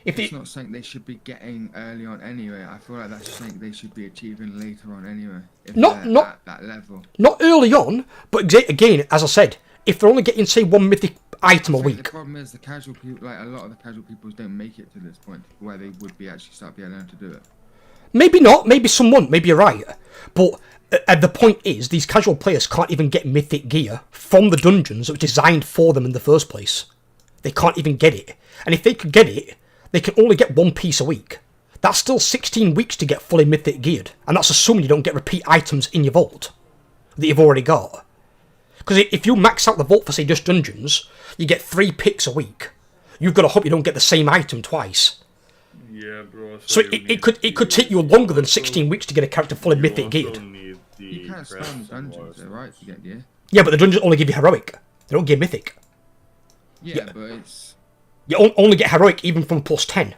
it's not something they should be getting early on anyway. I feel like that's something they should be achieving later on anyway. If not at that level. Not early on, but again, as I said, if they're only getting, say, one mythic item a week. The problem is the casual people, like a lot of the casual people don't make it to this point where they would be actually start being able to do it. Maybe not, maybe some won't, maybe you're right. But the point is, these casual players can't even get mythic gear from the dungeons that were designed for them in the first place. They can't even get it. And if they could get it, they can only get one piece a week. That's still 16 weeks to get fully mythic geared. And that's assuming you don't get repeat items in your vault that you've already got. Because if you max out the vault for, say, just dungeons, you get 3 picks a week. You've got to hope you don't get the same item twice. Yeah, bro. So it could take you longer than 16 weeks to get a character fully mythic geared. You can't spam dungeons though, right, to get gear? Yeah, but the dungeons only give you heroic. They don't give mythic. Yeah, but it's... You only get heroic even from plus 10.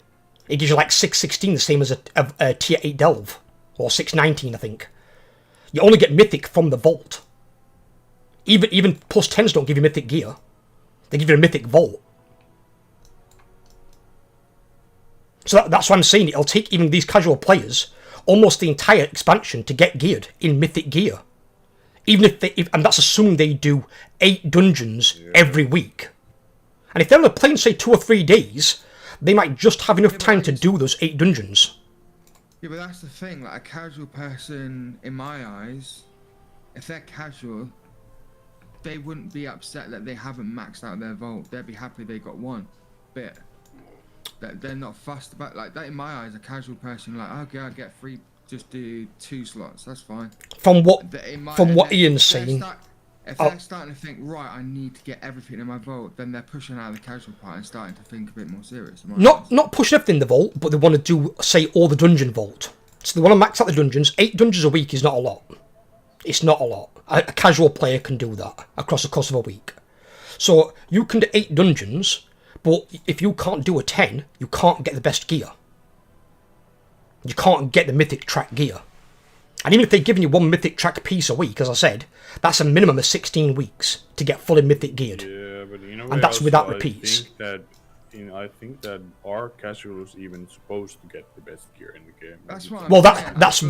It gives you like 616, the same as a tier 8 delve. Or 619, I think. You only get mythic from the vault. Even plus 10s don't give you mythic gear. They give you a mythic vault. So that's what I'm saying. It'll take even these casual players almost the entire expansion to get geared in mythic gear. Even and that's assuming they do 8 dungeons every week. And if they're only playing, say, 2 or 3 days, they might just have enough time to do those 8 dungeons. Yeah, but that's the thing. Like a casual person, in my eyes, if they're casual, they wouldn't be upset that they haven't maxed out their vault. They'd be happy they got one bit. they're not fussed about like that. In my eyes, a casual person like, okay, I get free, just do 2 slots. That's fine. From what And Ian's saying. If they're starting to think, right, I need to get everything in my vault, then they're pushing out of the casual part and starting to think a bit more serious. Not pushing everything in the vault, but they want to do, say, all the dungeon vault. So they want to max out the dungeons. 8 dungeons a week is not a lot. It's not a lot. A casual player can do that across the course of a week. So you can do 8 dungeons, but if you can't do a 10, you can't get the best gear. You can't get the Mythic track gear. And even if they're giving you 1 Mythic track piece a week, as I said, that's a minimum of 16 weeks to get fully Mythic geared. Yeah, but you know, and that's without repeats. I think that are casuals even supposed to get the best gear in the game? That's what. Well, that's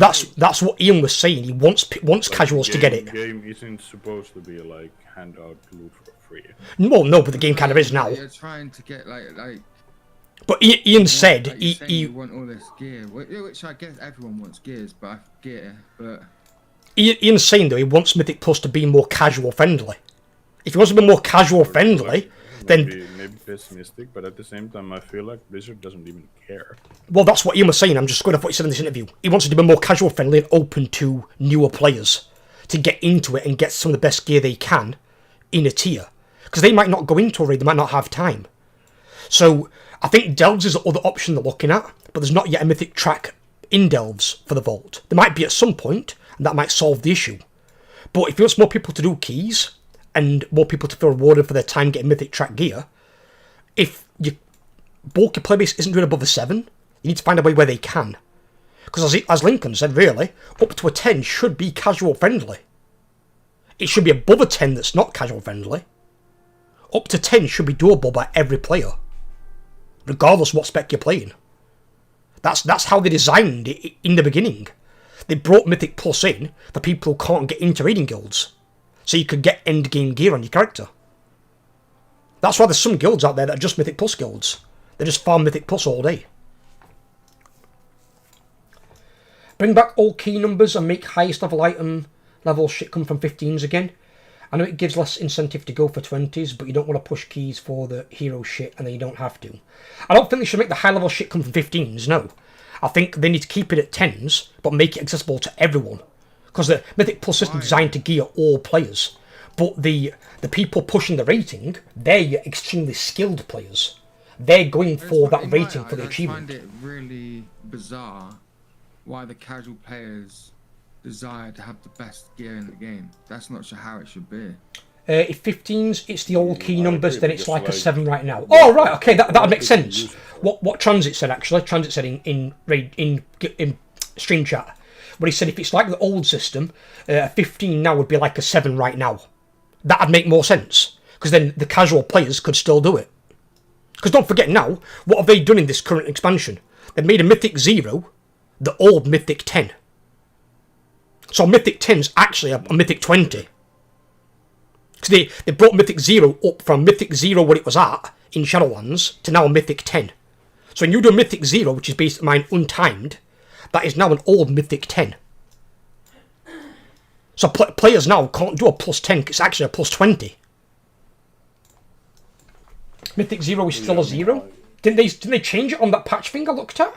what Ian was saying. He wants casuals to get it. The game isn't supposed to be like hand out loot for free. Well, no, but the game kind of is now. You're trying to get like. But Ian said like you want all this gear, which I guess everyone wants gear, but Ian's saying though he wants Mythic Plus to be more casual friendly. If he wants to be more casual friendly, then maybe pessimistic, but at the same time I feel like Blizzard doesn't even care. Well, that's what Ian was saying. I'm just going off what he said in this interview. He wants it to be more casual friendly and open to newer players to get into it and get some of the best gear they can in a tier, because they might not go into a raid, they might not have time. So I think Delves is the other option they're looking at, but there's not yet a Mythic track in Delves for the Vault. There might be at some point, and that might solve the issue. But if you want more people to do keys, and more people to feel rewarded for their time getting Mythic track gear, if your bulky player base isn't doing above a 7, you need to find a way where they can. Because as Lincoln said, really, up to a 10 should be casual friendly. It should be above a 10 that's not casual friendly. Up to 10 should be doable by every player, regardless what spec you're playing. That's how they designed it in the beginning. They brought Mythic Plus in for people who can't get into raiding guilds, so you could get end game gear on your character. That's why there's some guilds out there that are just Mythic Plus guilds. They just farm Mythic Plus all day. Bring back all key numbers and make highest level item level shit come from 15s again. I know it gives less incentive to go for 20s, but you don't want to push keys for the hero shit and then you don't have to. I don't think they should make the high level shit come from 15s, no. I think they need to keep it at 10s, but make it accessible to everyone. Because the Mythic Plus system is designed to gear all players. But the people pushing the rating, they're your extremely skilled players. They're going for that rating for the achievement. I find it really bizarre why the casual players desire to have the best gear in the game. That's not sure how it should be. If 15s, it's the old key numbers, then it's like a 7 right now. Oh, right, okay, that would make sense. What Transit said, actually, Transit said in stream chat, where he said if it's like the old system, a 15 now would be like a 7 right now. That'd make more sense, because then the casual players could still do it. Because don't forget now, what have they done in this current expansion? They've made a Mythic 0, the old Mythic 10. So Mythic 10's actually a Mythic 20. Because they brought Mythic 0 up from Mythic 0 what it was at in Shadowlands to now a Mythic 10. So when you do a Mythic 0, which is based on mine untimed, that is now an old Mythic 10. So players now can't do a plus 10, it's actually a plus 20. Mythic 0 is still a 0. Didn't they change it on that patch thing I looked at?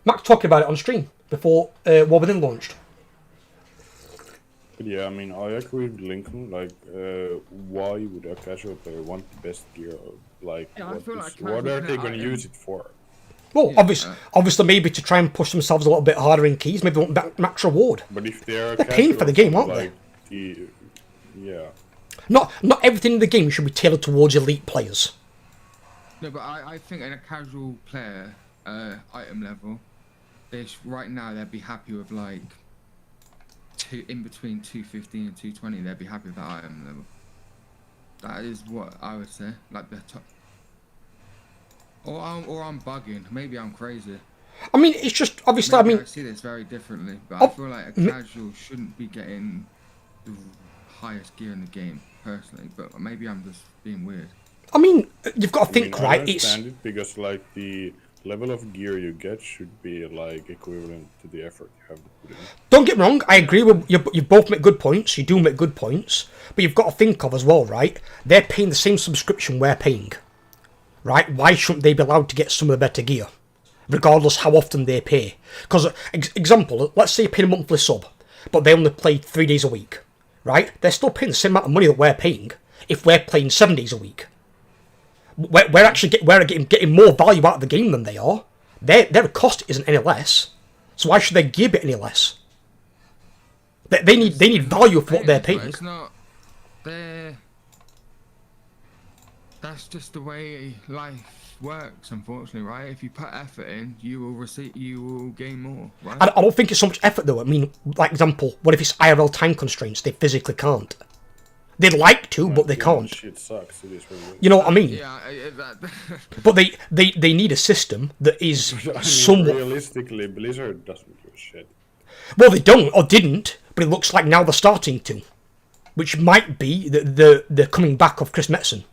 Mac talking about it on stream before War Within launched. But yeah, I mean, I agree with Lincoln. Like, why would a casual player want the best gear? Like, what are they going to use it for? Well, obviously, maybe to try and push themselves a little bit harder in keys. Maybe they want max reward. But if they're paying for the game, aren't like they? Yeah. Not everything in the game should be tailored towards elite players. No, but I think in a casual player item level, right now they'd be happy with like in between 215 and 220. They'd be happy with that item level. That is what I would say. Like the top. Or I'm bugging. Maybe I'm crazy. I mean, it's just obviously. Maybe I mean, I see this very differently, but I feel like a casual shouldn't be getting the highest gear in the game personally. But maybe I'm just being weird. I mean, you've got to think, I right? understand it because like the level of gear you get should be like equivalent to the effort you have to put in. Don't get me wrong. I agree with you. You both make good points. You do make good points, but you've got to think of as well, right? They're paying the same subscription we're paying. right? Why shouldn't they be allowed to get some of the better gear, regardless how often they pay? Because, example, let's say you pay a monthly sub, but they only play 3 days a week, right? They're still paying the same amount of money that we're paying if we're playing 7 days a week. We're actually getting more value out of the game than they are. Their cost isn't any less, so why should their gear be any less? They need value for what they're paying. It's not. That's just the way life works, unfortunately, right? If you put effort in, you will gain more, right? I don't think it's so much effort though. I mean, like example, what if it's IRL time constraints? They physically can't. They'd like to, but they can't. Shit sucks. It is what it is. You know what I mean? Yeah, But they need a system that is I mean, somewhat. Realistically, Blizzard doesn't give a shit. Well, they don't or didn't, but it looks like now they're starting to, which might be the coming back of Chris Metzen.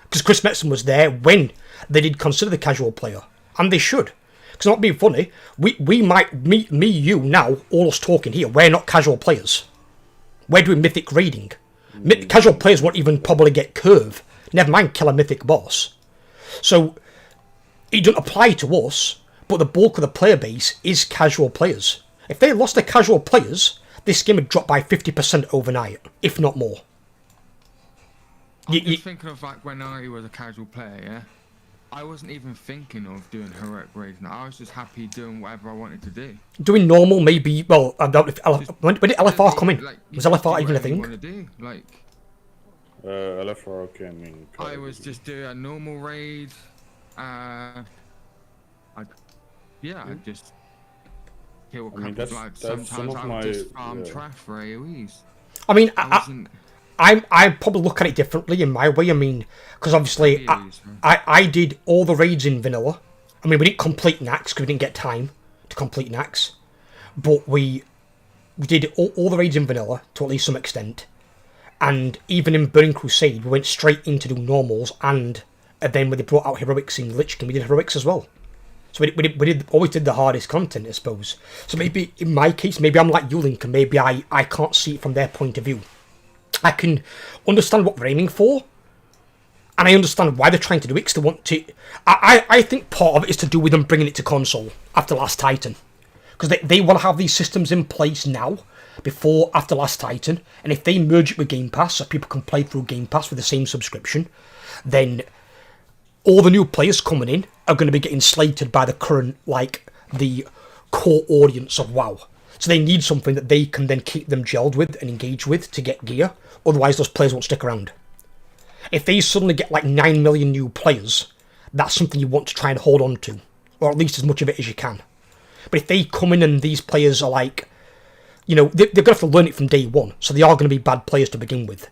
Because Chris Metzen was there when they did consider the casual player, and they should. Because not being funny, we might me you now, all us talking here, we're not casual players. We're doing mythic raiding. Casual players won't even probably get curve. Never mind kill a mythic boss. So it doesn't apply to us, but the bulk of the player base is casual players. If they lost their casual players, this game would drop by 50% overnight, if not more. I'm just thinking of like when I was a casual player, yeah? I wasn't even thinking of doing heroic raids. I was just happy doing whatever I wanted to do. Doing normal, maybe. Well, I doubt if when did LFR come in? Like, Was LFR even a thing? Like, LFR came in. I was just doing a normal raid. I just kill a couple of lads. Sometimes I would just farm trash for AoEs. I mean, I probably look at it differently in my way. I mean, because obviously I did all the raids in vanilla. I mean, we didn't complete Nax because we didn't get time to complete Nax, but we did all the raids in vanilla to at least some extent. And even in Burning Crusade, we went straight into do normals, and then when they brought out heroics in Lich King, we did heroics as well. So we always did the hardest content, I suppose. So maybe in my case, maybe I'm like you, Link, and maybe I can't see it from their point of view. I can understand what they're aiming for, and I understand why they're trying to do it, because they want to... I think part of it is to do with them bringing it to console after Last Titan. Because they want to have these systems in place now, after Last Titan, and if they merge it with Game Pass, so people can play through Game Pass with the same subscription, then all the new players coming in are going to be getting slated by the current, the core audience of WoW. So they need something that they can then keep them gelled with and engage with to get gear. Otherwise, those players won't stick around. If they suddenly get 9 million new players, that's something you want to try and hold on to. Or at least as much of it as you can. But if they come in and these players are they're going to have to learn it from day one. So they are going to be bad players to begin with.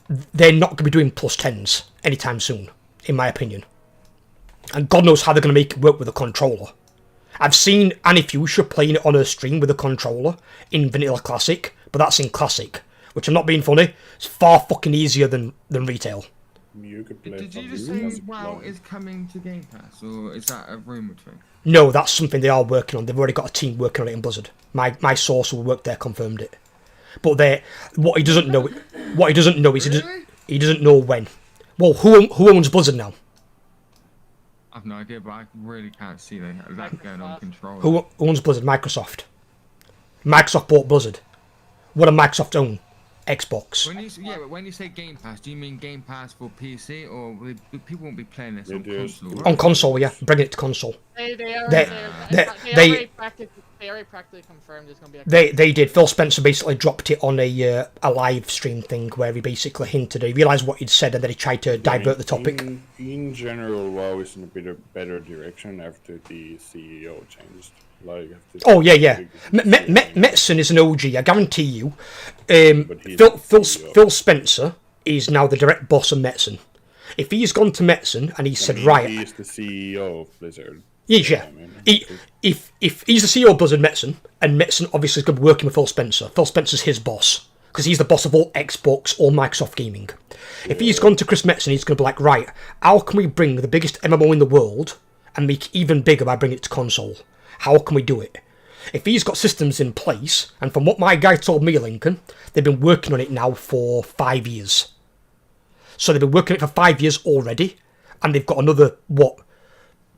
They're not going to be doing plus 10s anytime soon, in my opinion. And God knows how they're going to make it work with a controller. I've seen Annie Fuchsia playing it on her stream with a controller in Vanilla Classic, but that's in Classic, which I'm not being funny, it's far fucking easier than retail. You could play Did you just say WoW is coming to Game Pass, or is that a rumoured thing? No, that's something they are working on. They've already got a team working on it in Blizzard. My source who worked there confirmed it. But what he doesn't know is he doesn't know when. Well, who owns Blizzard now? I've no idea, but I really can't see that going on control. Who owns Blizzard? Microsoft. Microsoft bought Blizzard. What does Microsoft own? Xbox. But when you say Game Pass, do you mean Game Pass for PC, or people won't be playing this on console? Right? On console, yeah. Bringing it to console. They already practically confirmed it's going to be a... They did. Phil Spencer basically dropped it on a live stream thing where he basically hinted. He realised what he'd said and then he tried to divert the topic. In general, WoW is in a bit of better direction after the CEO changed. Oh yeah. Metzen is an OG. I guarantee you. Phil Spencer is now the direct boss of Metzen. If he's gone to Metzen and he said, right, he is the CEO of Blizzard. Yeah. If he's the CEO of Blizzard, Metzen, and Metzen obviously is going to be working with Phil Spencer. Phil Spencer's his boss because he's the boss of all Xbox or Microsoft gaming. If he's gone to Chris Metzen, he's going to be like, right, how can we bring the biggest MMO in the world and make it even bigger by bringing it to console? How can we do it? If he's got systems in place, and from what my guy told me, Lincoln, they've been working on it now for 5 years. So they've been working on it for 5 years already, and they've got another, what,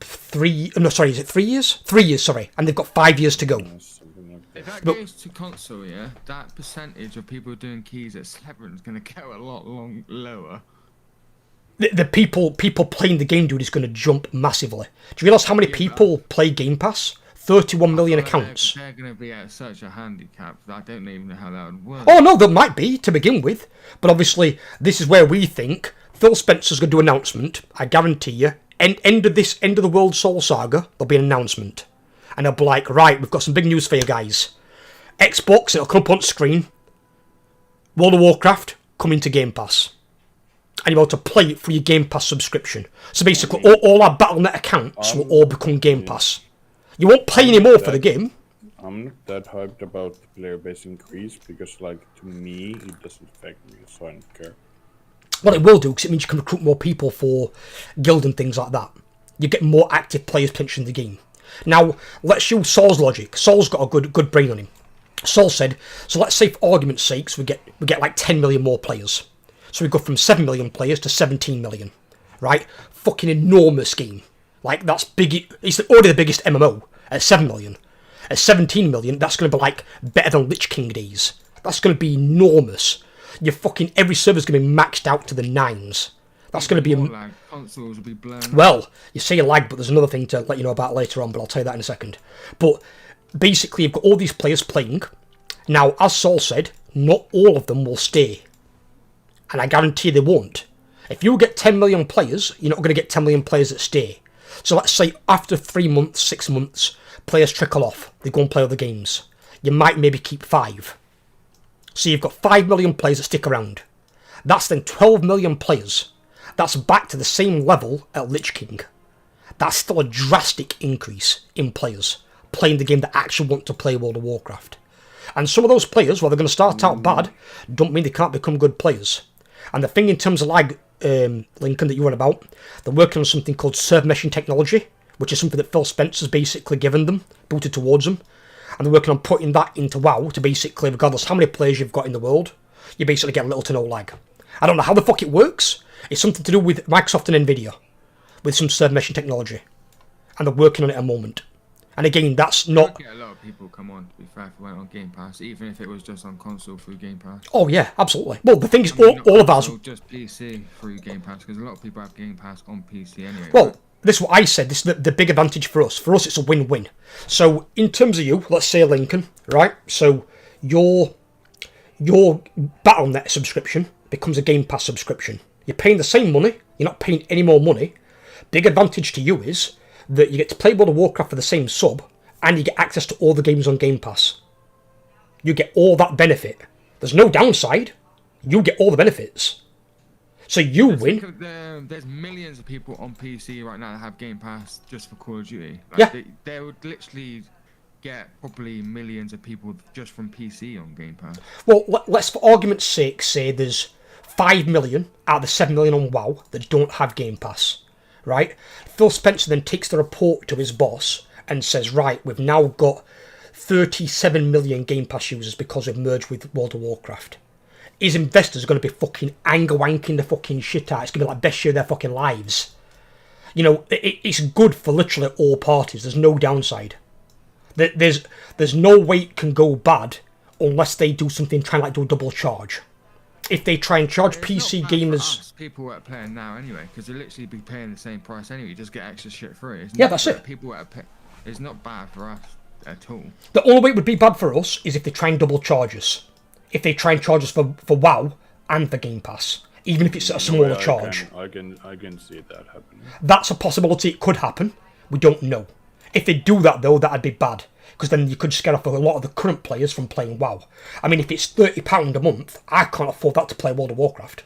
3... No, sorry, is it 3 years? 3 years, sorry. And they've got 5 years to go. If that goes to console, yeah, that percentage of people doing keys at 7 is going to go a lot lower. The people playing the game, dude, is going to jump massively. Do you realise how many people play Game Pass? 31 million accounts. They're going to be at such a handicap that I don't even know how that would work. Oh, no, there might be, to begin with. But obviously, this is where we think Phil Spencer's going to do an announcement. I guarantee you, end of the World Soul Saga, there'll be an announcement. And they'll be like, right, we've got some big news for you guys. Xbox, it'll come up on screen. World of Warcraft, coming to Game Pass. And you're able to play it for your Game Pass subscription. So basically, all our Battle.net accounts will all become Game Pass. You won't pay any more for the game. I'm not that hyped about the player base increase because, like, to me, it doesn't affect me, so I don't care. Well, it will do, because it means you can recruit more people for guild and things like that. You get more active players potentially in the game. Now, let's use Saul's logic. Saul's got a good brain on him. Saul said, so let's say for argument's sakes, we get like 10 million more players. So we go from 7 million players to 17 million. Right? Fucking enormous game. Like, that's big. It's already the biggest MMO at 7 million. At 17 million, that's going to be like better than Lich King days. That's going to be enormous. Your fucking every server's going to be maxed out to the 9s. That's going to be lag. Consoles will be blown. Well, you say lag, but there's another thing to let you know about later on, but I'll tell you that in a second. But basically, you've got all these players playing. Now, as Saul said, not all of them will stay. And I guarantee they won't. If you get 10 million players, you're not going to get 10 million players that stay. So let's say after 3 months, 6 months, players trickle off. They go and play other games. You might maybe keep 5. So you've got 5 million players that stick around. That's then 12 million players. That's back to the same level at Lich King. That's still a drastic increase in players playing the game that actually want to play World of Warcraft. And some of those players, while they're going to start out bad, don't mean they can't become good players. And the thing in terms of lag, Lincoln, that you were about, they're working on something called server meshing technology, which is something that Phil Spencer's basically given them, booted towards them. And they're working on putting that into WoW to basically, regardless how many players you've got in the world, you basically get little to no lag. I don't know how the fuck it works. It's something to do with Microsoft and Nvidia, with some server meshing technology. And they're working on it at the moment. And again, that's not... I'd get a lot of people come on, to be fair, if it went on Game Pass, even if it was just on console through Game Pass. Oh yeah, absolutely. Well, the thing is, all of ours... Just PC through Game Pass, because a lot of people have Game Pass on PC anyway. Well, this is what I said. This is the big advantage for us. For us, it's a win-win. So, in terms of you, let's say Lincoln, right? So, your Battle.net subscription becomes a Game Pass subscription. You're paying the same money. You're not paying any more money. Big advantage to you is that you get to play World of Warcraft for the same sub, and you get access to all the games on Game Pass. You get all that benefit. There's no downside. You get all the benefits. So you win. There's millions of people on PC right now that have Game Pass just for Call of Duty. Yeah. They would literally get probably millions of people just from PC on Game Pass. Well, let's for argument's sake say there's 5 million out of the 7 million on WoW that don't have Game Pass. Right? Phil Spencer then takes the report to his boss and says, right, we've now got 37 million Game Pass users because we've merged with World of Warcraft. His investors are going to be fucking anger-wanking the fucking shit out. It's going to be like best year of their fucking lives. You know, it's good for literally all parties. There's no downside. There's no way it can go bad unless they do something trying to like do a double charge. If they try and charge PC gamers... People who are playing now anyway, because they'll literally be paying the same price anyway. You just get extra shit for it. Yeah, that's it. People who are it's not bad for us at all. The only way it would be bad for us is if they try and double charge us. If they try and charge us for WoW and for Game Pass, even if it's at a smaller charge. I can see that happening. That's a possibility. It could happen. We don't know. If they do that though, that'd be bad. Because then you could scare off a lot of the current players from playing WoW. I mean, if it's £30 a month, I can't afford that to play World of Warcraft.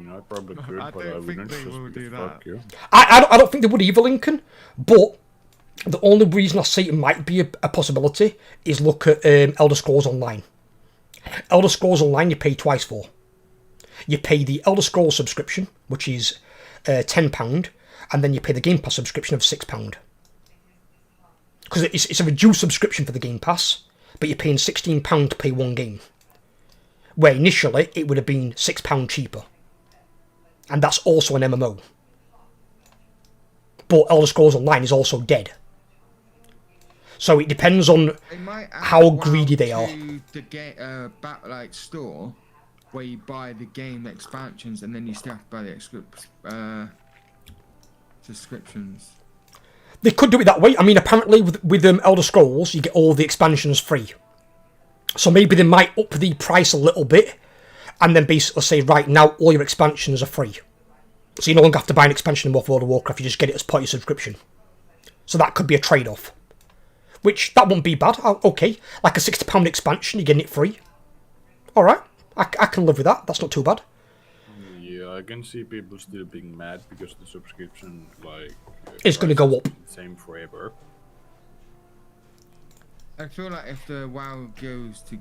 I probably could, but I wouldn't just do fuck you. I don't think they would either, Lincoln. But the only reason I say it might be a possibility is look at Elder Scrolls Online. Elder Scrolls Online you pay twice for. You pay the Elder Scrolls subscription, which is £10, and then you pay the Game Pass subscription of £6. Because it's a reduced subscription for the Game Pass, but you're paying £16 to play one game. Where initially it would have been £6 cheaper. And that's also an MMO. but Elder Scrolls Online is also dead. So it depends on They might add how WoW greedy they are. to the like store where you buy the game expansions and then you still have to buy the subscriptions. They could do it that way. I mean, apparently with Elder Scrolls, you get all the expansions free. So maybe they might up the price a little bit, and then basically say, right, now all your expansions are free. So you no longer have to buy an expansion in World of Warcraft, you just get it as part of your subscription. So that could be a trade-off. Which, that wouldn't be bad. Okay, like a £60 expansion, you're getting it free. Alright, I can live with that. That's not too bad. Yeah, I can see people still being mad because the subscription, like... It's going to go up. Same forever. I feel like if the WoW goes to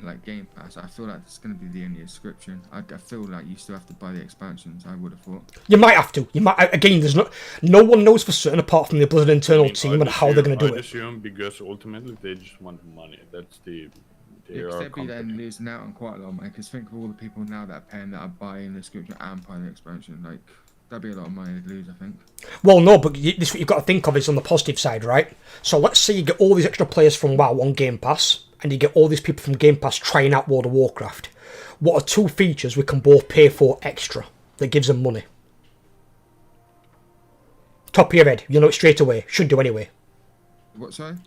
like Game Pass, I feel like it's going to be the only subscription. I feel like you still have to buy the expansions. I would have thought. You might have to. You might again. There's no one knows for certain apart from the Blizzard internal team and how they're going to do I it. assume because ultimately they just want money. That's the. They'd be then losing out on quite a lot of money. Because think of all the people now that are paying that are buying the subscription and buying the expansion. Like that'd be a lot of money to lose, I think. Well, no, but this what you've got to think of is on the positive side, right? So let's say you get all these extra players from WoW on Game Pass, and you get all these people from Game Pass trying out World of Warcraft. What are two features we can both pay for extra that gives them money? Top of your head, you know it straight away. Should do anyway. What, sorry?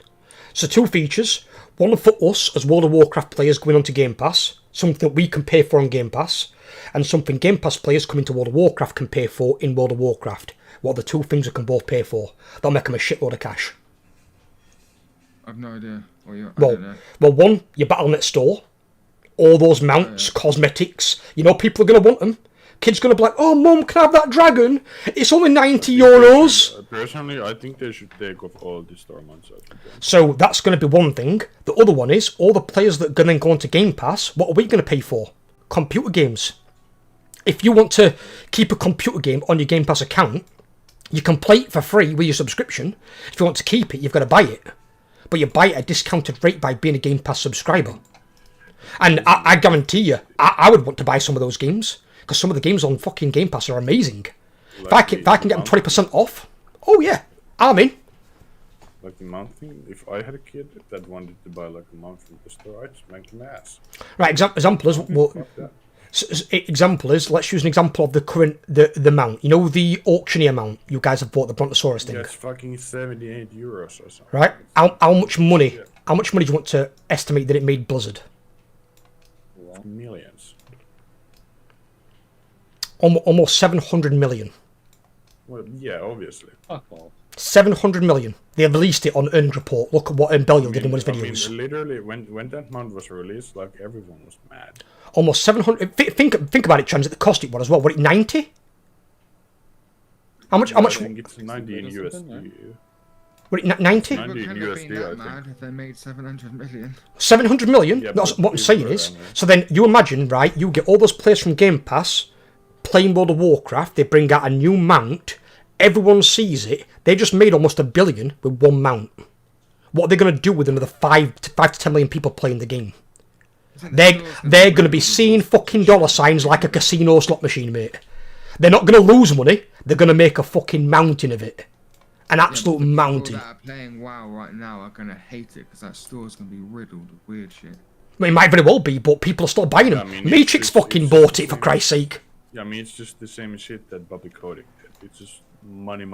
So two features. One for us as World of Warcraft players going onto Game Pass, something that we can pay for on Game Pass, and something Game Pass players coming to World of Warcraft can pay for in World of Warcraft. What are the two things we can both pay for? That'll make them a shitload of cash. I've no idea. Well, one, your Battle.net store. All those mounts, cosmetics. You know people are going to want them. Kids going to be like, oh, Mum, can I have that dragon? It's only €90. Personally, I think they should take off all the store mounts. So that's going to be one thing. The other one is, all the players that are going to go into Game Pass, what are we going to pay for? Computer games. If you want to keep a computer game on your Game Pass account, you can play it for free with your subscription. If you want to keep it, you've got to buy it. But you buy it at a discounted rate by being a Game Pass subscriber. And I guarantee you, I would want to buy some of those games. Because some of the games on fucking Game Pass are amazing. Like if I can get them 20% off, oh yeah, I'm in. Like the month thing, if I had a kid that wanted to buy like a month from the store, I'd smack them ass. Right, example is, let's use an example of the current, the mount. You know the auctioneer mount you guys have bought, the Brontosaurus thing? Yeah, it's fucking €78 or something. Right, how much money do you want to estimate that it made Blizzard? Millions. Almost 700 million. Well, yeah, obviously. Fuck off. 700 million. They released it on Earned Report. Look at what Belial did in one of his videos. I mean, literally, when that mount was released, like, everyone was mad. Almost 700... Think about it, Trans, at the cost it was, what, 90? How much... I think it's 90 in USD. What, 90? 90 in USD, I think. If they made 700 million. 700 million? Yeah, that's what I'm saying is. So then, you imagine, right, you get all those players from Game Pass playing World of Warcraft, they bring out a new mount, everyone sees it, they just made almost $1 billion with one mount. What are they going to do with another 5 to 10 million people playing the game? They're going to be seeing fucking dollar signs like a casino slot machine, mate. They're not going to lose money, they're going to make a fucking mountain of it. An absolute mountain. People that are playing WoW right now are going to hate it because that store's going to be riddled with weird shit. I mean, it might very well be, but people are still buying them. I mean, Matrix fucking bought it, for Christ's sake. Yeah, I mean, it's just the same shit that Bobby Kotick did. It's just money.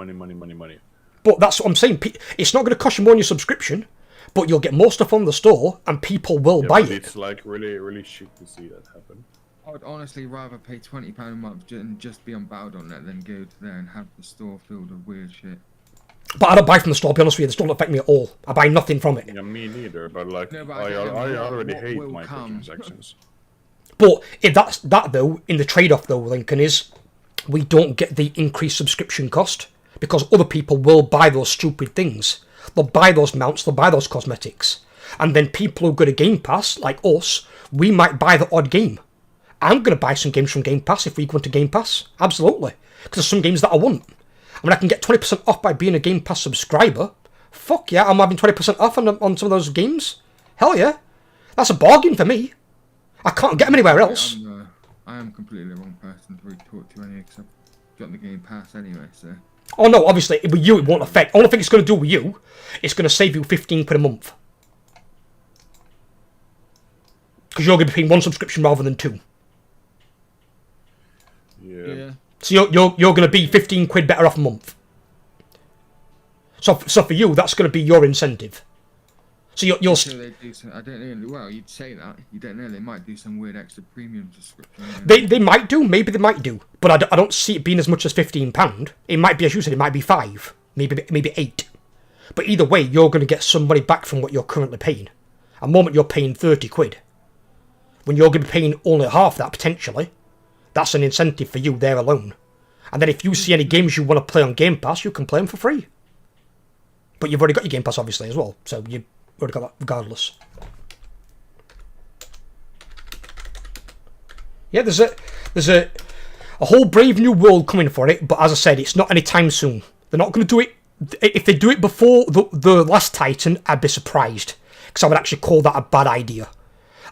But that's what I'm saying. It's not going to cost you more on your subscription, but you'll get more stuff on the store, and people will buy it. It's like really shit to see that happen. I would honestly rather pay £20 a month and just be on Battle.net than go to there and have the store filled with weird shit. But I don't buy from the store, I'll be honest with you. This don't affect me at all. I buy nothing from it. Yeah, me neither, but like, No, but I already hate microtransactions. But if that's that though, in the trade-off though, Lincoln, is we don't get the increased subscription cost because other people will buy those stupid things. They'll buy those mounts, they'll buy those cosmetics. And then people who go to Game Pass, like us, we might buy the odd game. I'm going to buy some games from Game Pass if we go into Game Pass. Absolutely. Because there's some games that I want. I mean, I can get 20% off by being a Game Pass subscriber. Fuck yeah, I'm having 20% off on some of those games. Hell yeah. That's a bargain for me. I can't get them anywhere else. I am completely the wrong person to really talk to anyway, because I've got the Game Pass anyway, so... Oh no, obviously with you it won't affect. All I think it's going to do with you, it's going to save you 15 quid a month. Because you're going to be paying one subscription rather than 2. Yeah. So you're going to be 15 quid better off a month. So for you, that's going to be your incentive. So you'll. They do some, I don't know. Well, you'd say that. You don't know. They might do some weird extra premium subscription. They might do. Maybe they might do. But I don't see it being as much as £15. It might be, as you said, it might be 5, maybe 8. But either way, you're going to get some money back from what you're currently paying. At the moment, you're paying 30 quid. When you're going to be paying only half that potentially, that's an incentive for you there alone. And then if you see any games you want to play on Game Pass, you can play them for free. But you've already got your Game Pass, obviously, as well. So you've already got that regardless. Yeah, there's a whole brave new world coming for it. But as I said, it's not anytime soon. They're not going to do it. If they do it before the last Titan, I'd be surprised. Because I would actually call that a bad idea.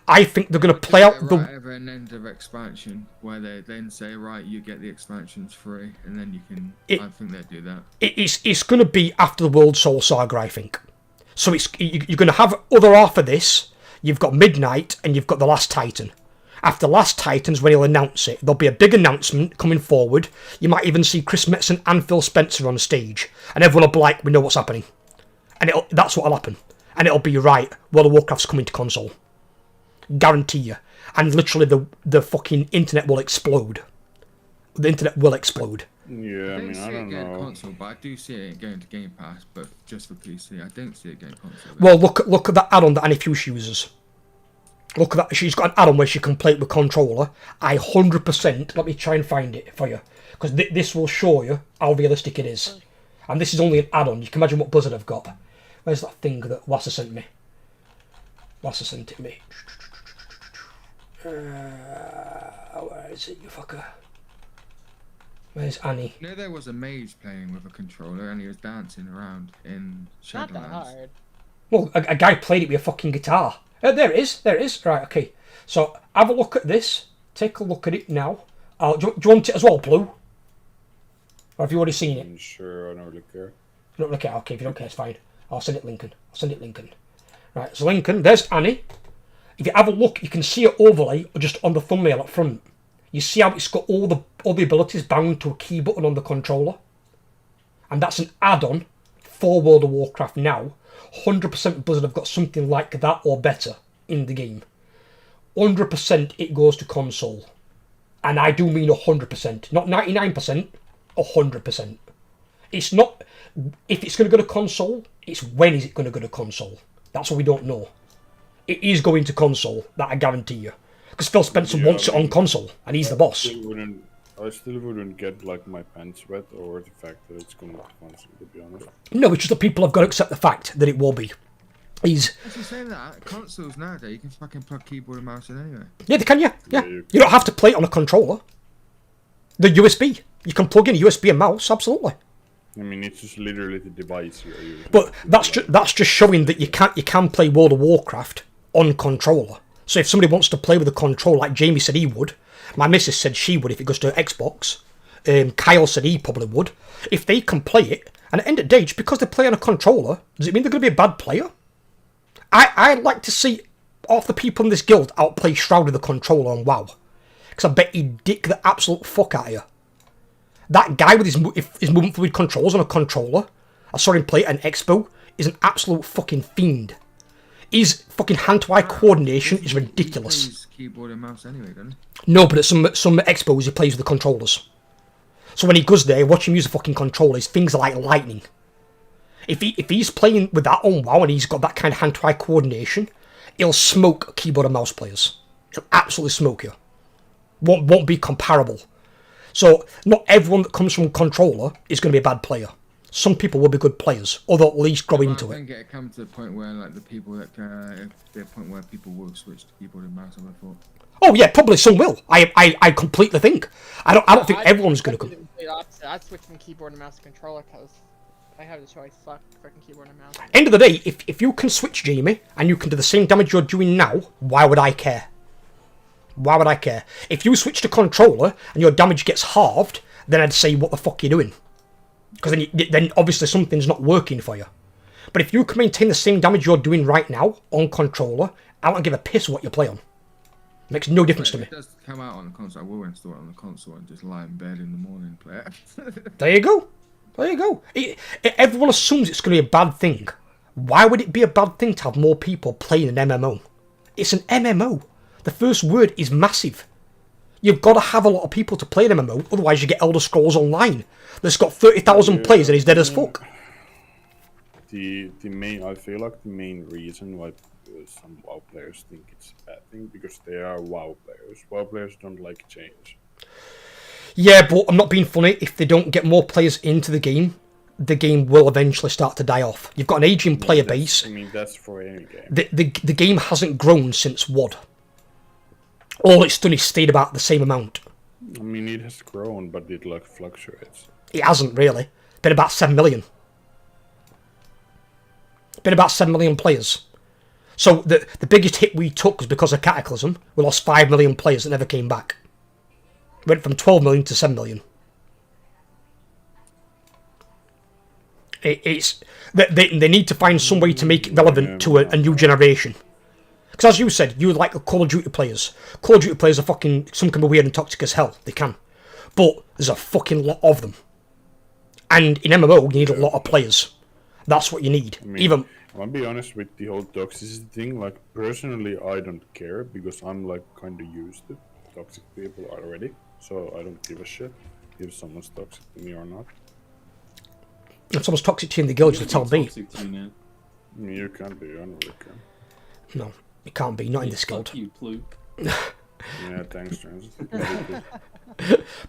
I think they're going to play out the... Right, an end of expansion, where they then say, right, you get the expansions free, and then you can... I think they'd do that. It's going to be after the World Soul Saga, I think. So you're going to have other half of this. You've got Midnight, and you've got the Last Titan. After Last Titan's when he'll announce it. There'll be a big announcement coming forward. You might even see Chris Metzen and Phil Spencer on stage. And everyone will be like, we know what's happening. And that's what'll happen. And it'll be, right, World of Warcraft's coming to console. Guarantee you. And literally the fucking internet will explode. The internet will explode. Yeah, I don't know. Console, but I do see it going to Game Pass, but just for PC. I don't see it going console. Well, look at that add-on that Annie Fuse uses. Look at that. She's got an add-on where she can play it with controller. I 100%... Let me try and find it for you. Because this will show you how realistic it is. And this is only an add-on. You can imagine what Blizzard have got. Where's that thing that Lassa sent me? Lassa sent it to me. Where is it, you fucker? Where's Annie? You know, there was a mage playing with a controller and he was dancing around in Shadowlands. Not that hard. Well, a guy played it with a fucking guitar. There it is. Right, okay. So, have a look at this. Take a look at it now. Do you want it as well, Blue? Or have you already seen it? Sure, I don't really care. You don't really care? Okay, if you don't care, it's fine. I'll send it Lincoln. Right, so Lincoln, there's Annie. If you have a look, you can see it overlay just on the thumbnail up front. You see how it's got all the abilities bound to a key button on the controller? And that's an add-on for World of Warcraft now. 100% Blizzard have got something like that or better in the game. 100% it goes to console. And I do mean 100%. Not 99%, 100%. It's not... If it's going to go to console, it's when is it going to go to console. That's what we don't know. It is going to console, that I guarantee you. Because Phil Spencer wants it on console, and he's the boss. I still wouldn't get like my pants wet over the fact that it's going to console, to be honest. No, it's just that people have got to accept the fact that it will be. As you say that, consoles nowadays, you can fucking plug keyboard and mouse in anyway. Yeah, they can, yeah. You don't have to play it on a controller. The USB. You can plug in a USB and mouse, absolutely. I mean, it's just literally the device you're using. But that's just showing that you can play World of Warcraft on controller. So if somebody wants to play with a controller, like Jamie said he would, my missus said she would if it goes to Xbox, Kyle said he probably would, if they can play it, and at the end of the day, just because they play on a controller, does it mean they're going to be a bad player? I'd like to see half the people in this guild outplay Shroud with a controller on WoW. Because I bet he'd dick the absolute fuck out of you. That guy with his movement fluid controls on a controller, I saw him play at an expo, is an absolute fucking fiend. His fucking hand-to-eye coordination is ridiculous. He plays keyboard and mouse anyway, doesn't he? No, but at some expos he plays with the controllers. So when he goes there, watch him use a fucking controller, his things are like lightning. If he's playing with that on WoW and he's got that kind of hand-to-eye coordination, he'll smoke keyboard and mouse players. He'll absolutely smoke you. Won't be comparable. So not everyone that comes from controller is going to be a bad player. Some people will be good players, or they'll at least grow into it. I think it come to the point where, like, the people that the point where people will switch to keyboard and mouse. I thought. Oh yeah, probably some will. I completely think. I don't think everyone's going to come. I'd switch from keyboard and mouse to controller because I have the choice. Fuck freaking keyboard and mouse. End of the day, if you can switch, Jamie, and you can do the same damage you're doing now, why would I care? Why would I care? If you switch to controller and your damage gets halved, then I'd say, what the fuck are you doing? Because then obviously something's not working for you. But if you can maintain the same damage you're doing right now on controller, I don't give a piss what you play on. Makes no difference to me. It does come out on the console. I will install it on the console and just lie in bed in the morning and play it. There you go. There you go. Everyone assumes it's going to be a bad thing. Why would it be a bad thing to have more people playing an MMO? It's an MMO. The first word is massive. You've got to have a lot of people to play an MMO, otherwise you get Elder Scrolls Online. That's got 30,000 players and is dead as fuck. I feel like the main reason why some WoW players think it's a bad thing, because they are WoW players. WoW players don't like change. Yeah, but I'm not being funny. If they don't get more players into the game will eventually start to die off. You've got an aging player base. I mean, that's for any game. The game hasn't grown since WoD. All it's done is stayed about the same amount. I mean, it has grown, but it like fluctuates. It hasn't really. Been about 7 million. Been about 7 million players. So the biggest hit we took was because of Cataclysm. We lost 5 million players that never came back. Went from 12 million to 7 million. They need to find some way to make it relevant to a new generation. Because as you said, you like the Call of Duty players. Call of Duty players are fucking... Some can be weird and toxic as hell. They can. But there's a fucking lot of them. And in MMO, you need a lot of players. That's what you need. I mean, I'll be honest with the whole toxicity thing. Like, personally, I don't care, because I'm like kind of used to toxic people already. So I don't give a shit if someone's toxic to me or not. If someone's toxic to you in the guild, you'll tell me. You can't be, I don't really care. No, it can't be. Not in this guild. You Plu. Yeah, thanks, Trans.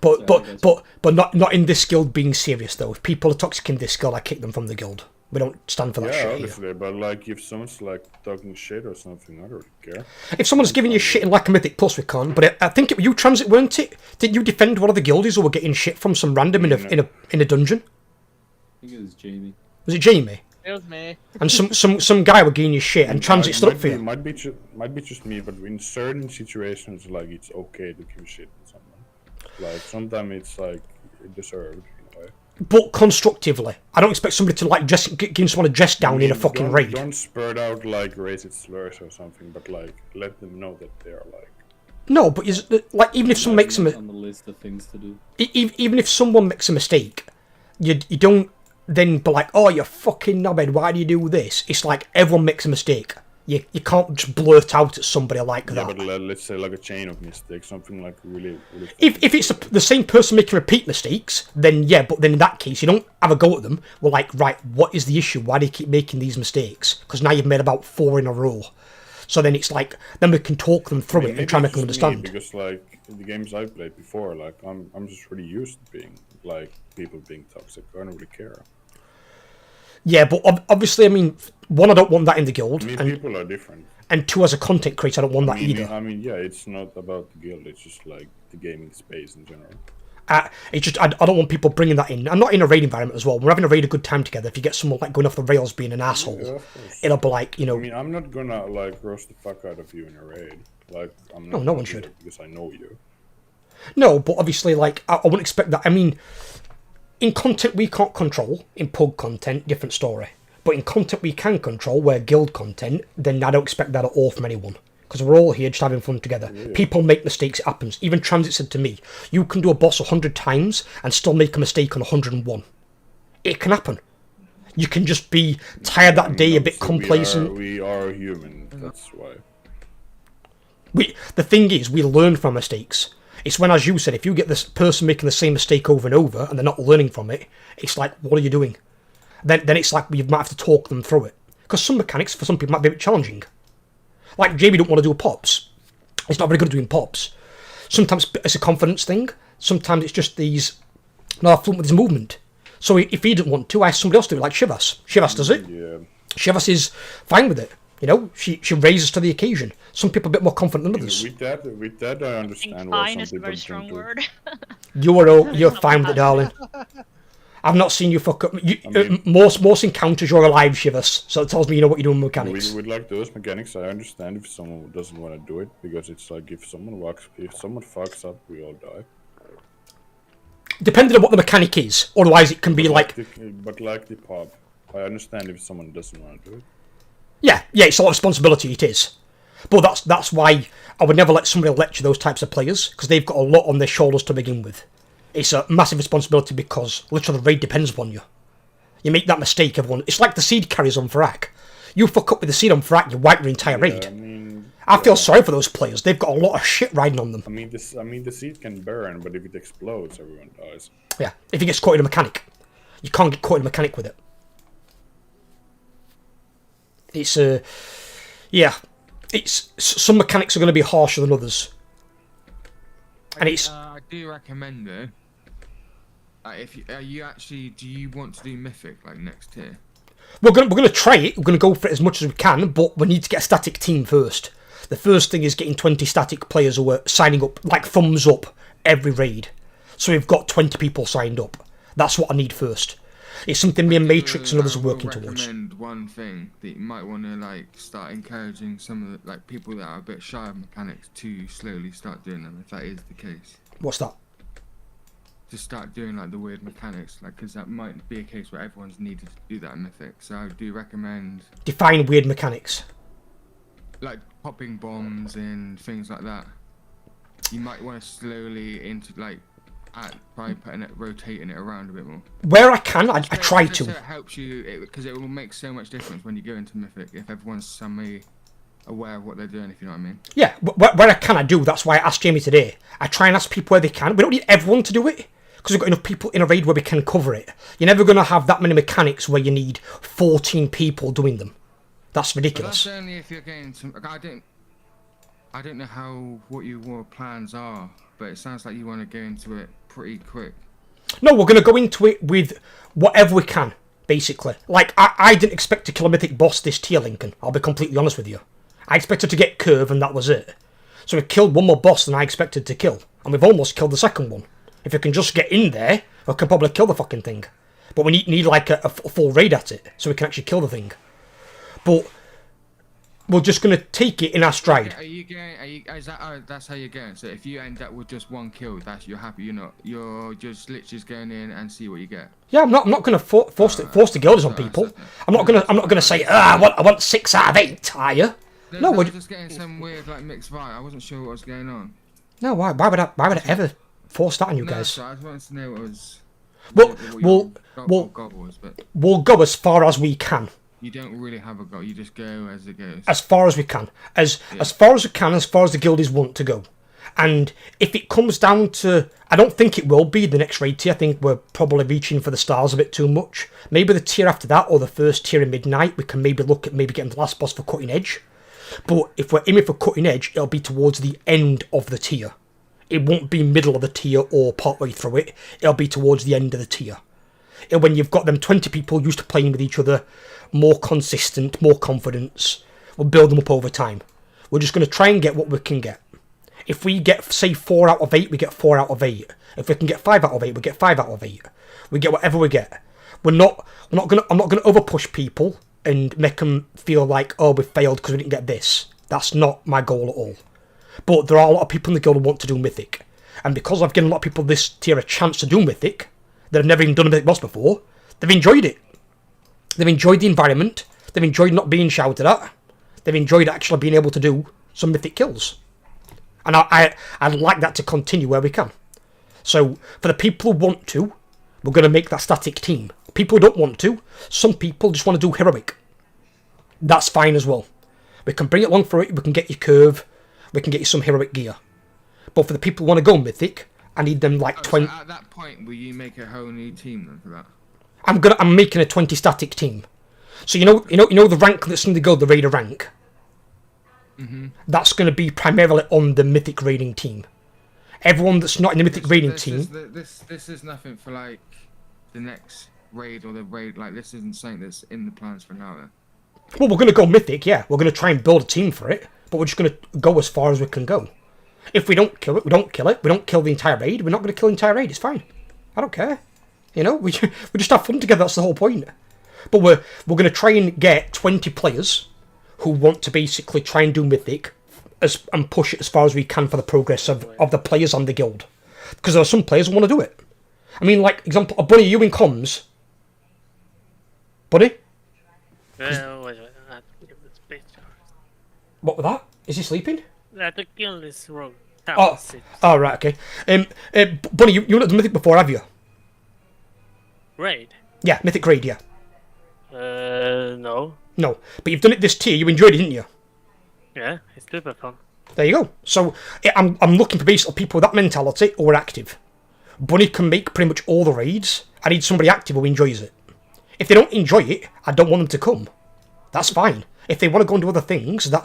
but not in this guild being serious though. If people are toxic in this guild, I kick them from the guild. We don't stand for that shit. Yeah, obviously, but like if someone's like talking shit or something, I don't really care. If someone's giving you shit in like a Mythic Plus, we can't. But I think you Transit, weren't it? Didn't you defend one of the guildies who were getting shit from some random in a dungeon? I think it was Jamie. Was it Jamie? It was me. And some guy were giving you shit, and Transit stood up for you. Might be just me, but in certain situations, like it's okay to give shit to someone. Like sometimes it's like deserved in a way. But constructively, I don't expect somebody to like give someone a dress down in a fucking raid. Don't spurt out like racist slurs or something, but like let them know that they are like. No, but like even if someone makes on the list of things to do. Even if someone makes a mistake, you don't then be like, oh, you're fucking knobhead, why do you do this? It's like everyone makes a mistake. You can't just blurt out at somebody like that. Yeah, but let's say like a chain of mistakes, something like really. If it's the same person making repeat mistakes, then yeah, but then in that case, you don't have a go at them. We're like, right, what is the issue? Why do you keep making these mistakes? Because now you've made about 4 in a row. So then it's like, then we can talk them through it and try and make them understand. Because like in the games I've played before, like I'm just really used to being like people being toxic. I don't really care. Yeah, but obviously, I mean, 1, I don't want that in the guild. I mean, and people are different. And 2, as a content creator, I don't want that either. I mean, yeah, it's not about the guild. It's just like the gaming space in general. It's just I don't want people bringing that in. I'm not in a raid environment as well. We're having a raid a good time together. If you get someone like going off the rails being an asshole, it'll be like, you know. I mean, I'm not gonna like roast the fuck out of you in a raid. Like, I'm No not. one gonna do should. that because I know you. No, but obviously, like I wouldn't expect that. I mean, in content we can't control, in pug content, different story. But in content we can control, where guild content, then I don't expect that at all from anyone. Because we're all here just having fun together. Yeah. People make mistakes, it happens. Even Transit said to me, you can do a boss 100 times and still make a mistake on 101. It can happen. You can just be tired that day, a bit complacent. We are human, that's why. The thing is, we learn from mistakes. It's when, as you said, if you get this person making the same mistake over and over and they're not learning from it, it's like, what are you doing? Then it's like you might have to talk them through it. Because some mechanics, for some people, might be a bit challenging. Like, Jamie don't want to do pops. He's not very good at doing pops. Sometimes it's a confidence thing. Sometimes it's just these... No, fluent with his movement. So if he didn't want to, I ask somebody else to do it, like Shivas. Shivas does it. Yeah. Shivas is fine with it. You know, she raises to the occasion. Some people are a bit more confident than others. With that, I understand why some is a people very strong word. You're fine with it, darling. I've not seen you fuck up. Most encounters you're alive, Shivas. So it tells me you know what you're doing with mechanics. With like those mechanics, I understand if someone doesn't want to do it, because it's like if someone fucks up, we all die. depending on what the mechanic is. Otherwise, it can be like... But like the pub, I understand if someone doesn't want to do it. Yeah, it's a lot of responsibility, it is. But that's why I would never let somebody lecture those types of players, because they've got a lot on their shoulders to begin with. It's a massive responsibility because literally the raid depends upon you. You make that mistake, everyone. It's like the seed carriers on Farak. You fuck up with the seed on Farak, you wipe your entire raid. I feel sorry for those players. They've got a lot of shit riding on them. I mean, the seed can burn, but if it explodes, everyone dies. Yeah, if he gets caught in a mechanic. You can't get caught in a mechanic with it. It's some mechanics are going to be harsher than others. And it's... I do recommend though. If do you want to do Mythic like next tier? We're gonna try it. We're gonna go for it as much as we can, but we need to get a static team first. The first thing is getting 20 static players who are signing up, like thumbs up, every raid. So we've got 20 people signed up. That's what I need first. It's something me and Matrix and others are working towards. I recommend one thing that you might want to like start encouraging some of the like people that are a bit shy of mechanics to slowly start doing them, if that is the case. What's that? To start doing like the weird mechanics, like because that might be a case where everyone's needed to do that in Mythic. So I do recommend define weird mechanics, like popping bombs and things like that. You might want to slowly try putting it, rotating it around a bit more. Where I can, I try to. So it helps you because it will make so much difference when you go into Mythic if everyone's somehow aware of what they're doing, if you know what I mean. Yeah, where I can, I do. That's why I asked Jamie today. I try and ask people where they can. We don't need everyone to do it, because we've got enough people in a raid where we can cover it. You're never going to have that many mechanics where you need 14 people doing them. That's ridiculous. But that's only if you're getting some... I don't know what your plans are, but it sounds like you want to go into it pretty quick. No, we're going to go into it with whatever we can, basically. Like, I didn't expect to kill a mythic boss this tier, Lincoln. I'll be completely honest with you. I expected to get Curve, and that was it. So we killed one more boss than I expected to kill. And we've almost killed the second one. If we can just get in there, we can probably kill the fucking thing. But we need like a full raid at it, so we can actually kill the thing. But we're just going to take it in our stride. That's how you're going? So if you end up with just one kill, you're happy, you're just literally just going in and see what you get? Yeah, I'm not going to force the guilds on people. I'm not going to say, I want 6 out of 8, are you? No, we're just getting some weird like mixed vibe. I wasn't sure what was going on. No, why would I ever force that on you guys? So I just wanted to know what was. We'll go as far as we can. You don't really have a goal. You just go as it goes. As far as we can, as far as we can, as far as the guildies want to go. And if it comes down to, I don't think it will be the next raid tier. I think we're probably reaching for the stars a bit too much. Maybe the tier after that, or the first tier in Midnight, we can maybe look at getting the last boss for Cutting Edge. But if we're aiming for Cutting Edge, it'll be towards the end of the tier. It won't be middle of the tier or partway through it. It'll be towards the end of the tier. And when you've got them 20 people used to playing with each other, more consistent, more confidence, we'll build them up over time. We're just going to try and get what we can get. If we get, say, 4 out of 8, we get 4 out of 8. If we can get 5 out of 8, we get 5 out of 8. We get whatever we get. I'm not going to overpush people and make them feel like, oh, we failed because we didn't get this. That's not my goal at all. But there are a lot of people in the guild who want to do Mythic. And because I've given a lot of people this tier a chance to do Mythic, that have never even done a Mythic boss before, they've enjoyed it. They've enjoyed the environment. They've enjoyed not being shouted at. They've enjoyed actually being able to do some Mythic kills. And I'd like that to continue where we can. So, for the people who want to, we're going to make that static team. People who don't want to, some people just want to do Heroic. That's fine as well. We can bring it along for it, we can get you Curve, we can get you some Heroic gear. But for the people who want to go Mythic, I need them like 20... So at that point, will you make a whole new team then for that? I'm making a 20 static team. So you know the rank that's in the guild, the Raider rank? Mm-hmm. That's going to be primarily on the Mythic raiding team. Everyone that's not in the Mythic raiding team... This is nothing for like the next raid or the raid, like this isn't something that's in the plans for now then? Well, we're going to go Mythic, yeah. We're going to try and build a team for it, but we're just going to go as far as we can go. If we don't kill it, we don't kill it. We don't kill the entire raid. We're not going to kill the entire raid. It's fine. I don't care. We just have fun together. That's the whole point. But we're going to try and get 20 players who want to basically try and do Mythic and push it as far as we can for the progress of the players and the guild. Because there are some players who want to do it. I mean, like, example, Buddy, you in comms? Buddy? Wait, I have to give this space. What was that? Is he sleeping? I have to kill this rogue. Oh, oh, right, okay. Bunny, you looked at Mythic before, have you? Raid? Yeah, Mythic Raid, yeah. No. No, but you've done it this tier, you enjoyed it, didn't you? Yeah, it's super fun. There you go. So, I'm looking for basically people with that mentality who are active. Bunny can make pretty much all the raids. I need somebody active who enjoys it. If they don't enjoy it, I don't want them to come. That's fine. If they want to go and do other things, I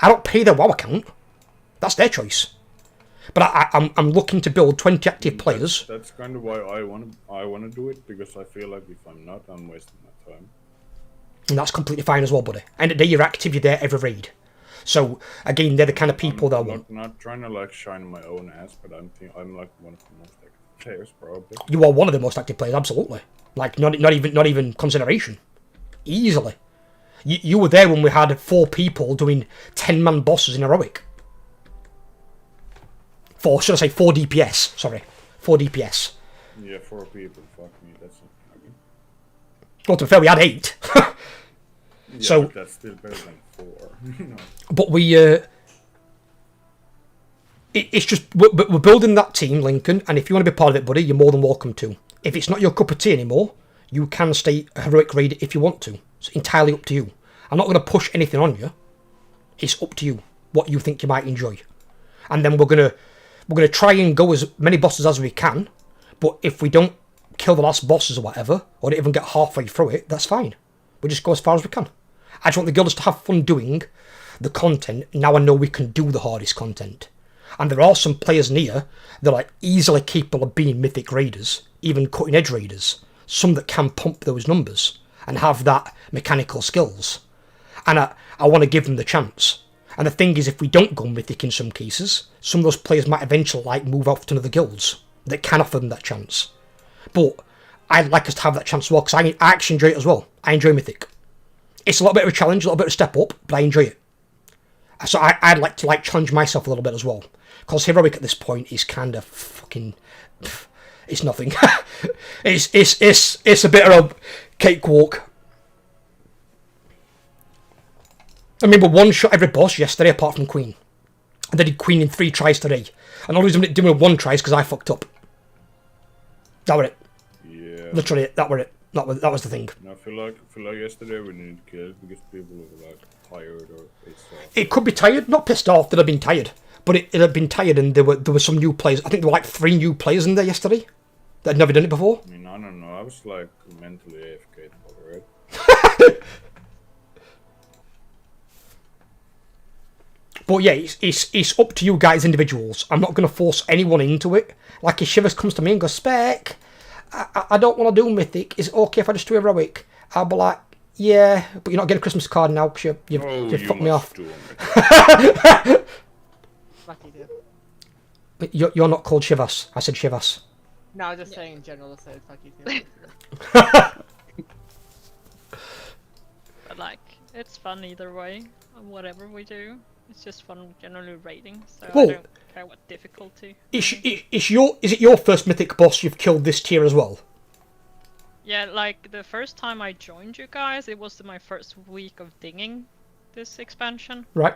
don't pay their WoW account. That's their choice. But I'm looking to build 20 active players. That's kind of why I wanna do it, because I feel like if I'm not, I'm wasting my time. And that's completely fine as well, buddy. End of the day, you're active, you're there every raid. So again, they're the kind of people that I want. Not trying to like shine my own ass, but I'm like one of the most active players probably. You are one of the most active players, absolutely. Like not even consideration. Easily. You were there when we had 4 people doing 10-man bosses in heroic. 4 DPS? Sorry, 4 DPS. Yeah, 4 people. Fuck me, that's not okay. Well, to be fair, we had 8. Yeah, so but that's still better than 4. No. But we, it's just we're building that team, Lincoln. And if you want to be part of it, buddy, you're more than welcome to. If it's not your cup of tea anymore, you can stay a heroic raid if you want to. It's entirely up to you. I'm not going to push anything on you. It's up to you what you think you might enjoy, and then we're gonna try and go as many bosses as we can. But if we don't kill the last bosses or whatever, or don't even get halfway through it, that's fine. We just go as far as we can. I just want the guilders to have fun doing the content. Now I know we can do the hardest content, and there are some players near that are easily capable of being mythic raiders, even cutting edge raiders. Some that can pump those numbers and have that mechanical skills, and I want to give them the chance. And the thing is, if we don't go mythic in some cases, some of those players might eventually move off to other guilds that can offer them that chance. But I'd like us to have that chance as well, because I actually enjoy it as well. I enjoy mythic. It's a little bit of a challenge, a little bit of a step up, but I enjoy it. So I'd like to challenge myself a little bit as well, because heroic at this point is kind of fucking, it's nothing. it's a bit of a cakewalk. I mean, we one-shot every boss yesterday apart from Queen. And they did Queen in 3 tries today. And the only reason I didn't do it in 1 try is because I fucked up. That were it. Yeah. Literally, that were it. That was the thing. I feel like yesterday we needed kills because people were like tired or pissed off. It could be tired, not pissed off. They'd have been tired, but it had been tired, and there were some new players. I think there were 3 new players in there yesterday that had never done it before. I mean, I don't know. I was like mentally AFK over it. But yeah, it's up to you guys, individuals. I'm not going to force anyone into it. Like if Shivers comes to me and goes, Spec, I don't want to do Mythic. Is it okay if I just do Heroic? I'll be like, yeah, but you're not getting a Christmas card now because you've fucked me off. You're not called Shivas. I said Shivas. No, I was just saying in general, I said fuck you. But it's fun either way. Whatever we do, it's just fun generally raiding. So I don't care what difficulty. Is it your first mythic boss you've killed this tier as well? Yeah, the first time I joined you guys, it was my first week of dinging this expansion. Right.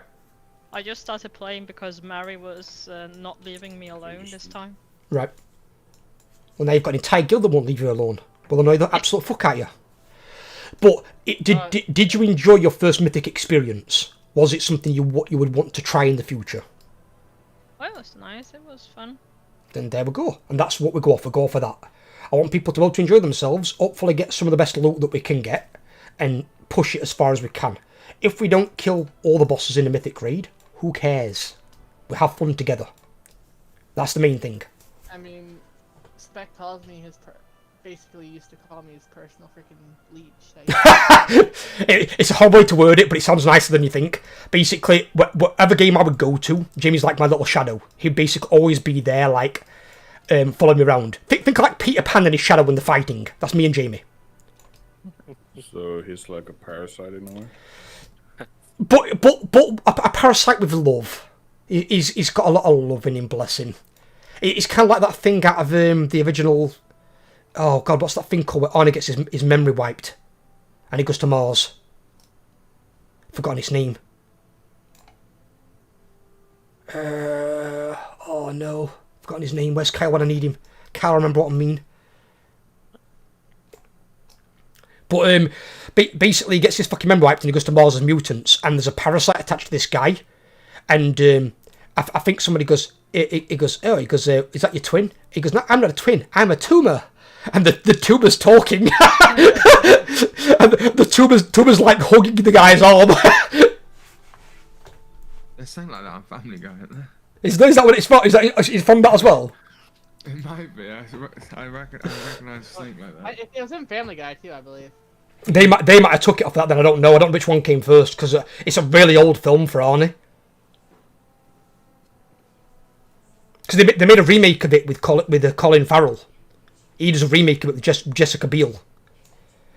I just started playing because Mary was not leaving me alone this time. Right. Well, now you've got an entire guild that won't leave you alone. Well, annoy the absolute fuck out you. But did you enjoy your first mythic experience? Was it something you would want to try in the future? Well, it was nice. It was fun. Then there we go. And that's what we go for. Go for that. I want people to be able to enjoy themselves, hopefully get some of the best loot that we can get, and push it as far as we can. If we don't kill all the bosses in a mythic raid, who cares? We have fun together. That's the main thing. I mean, Spec calls me basically used to call me his personal freaking leech. It's a horrible way to word it, but it sounds nicer than you think. Basically, whatever game I would go to, Jamie's like my little shadow. He'd basically always be there, following me around. Think like Peter Pan and his shadow when they're fighting. That's me and Jamie. So he's like a parasite in a way? But a parasite with love. He's got a lot of love in him, bless him. It's kind of like that thing out of the original. Oh God, what's that thing called? Where Arnie gets his memory wiped, and he goes to Mars. Forgotten his name. Oh no, forgotten his name. Where's Kyle when I need him? Can't remember what I mean. But basically he gets his fucking memory wiped and he goes to Mars as mutants, and there's a parasite attached to this guy, and I think somebody goes, he goes, is that your twin? He goes, no, I'm not a twin, I'm a tumor. And the tumor's talking. And the tumor's like hugging the guy's arm. They sound like that on Family Guy, aren't they? Is that what it's from? Is that from that as well? It might be. I recognise something like that. It was in Family Guy too, I believe. They might have took it off that. Then I don't know. I don't know which one came first because it's a really old film for Arnie. Because they made a remake of it with Colin Farrell. He does a remake of it with Jessica Biel.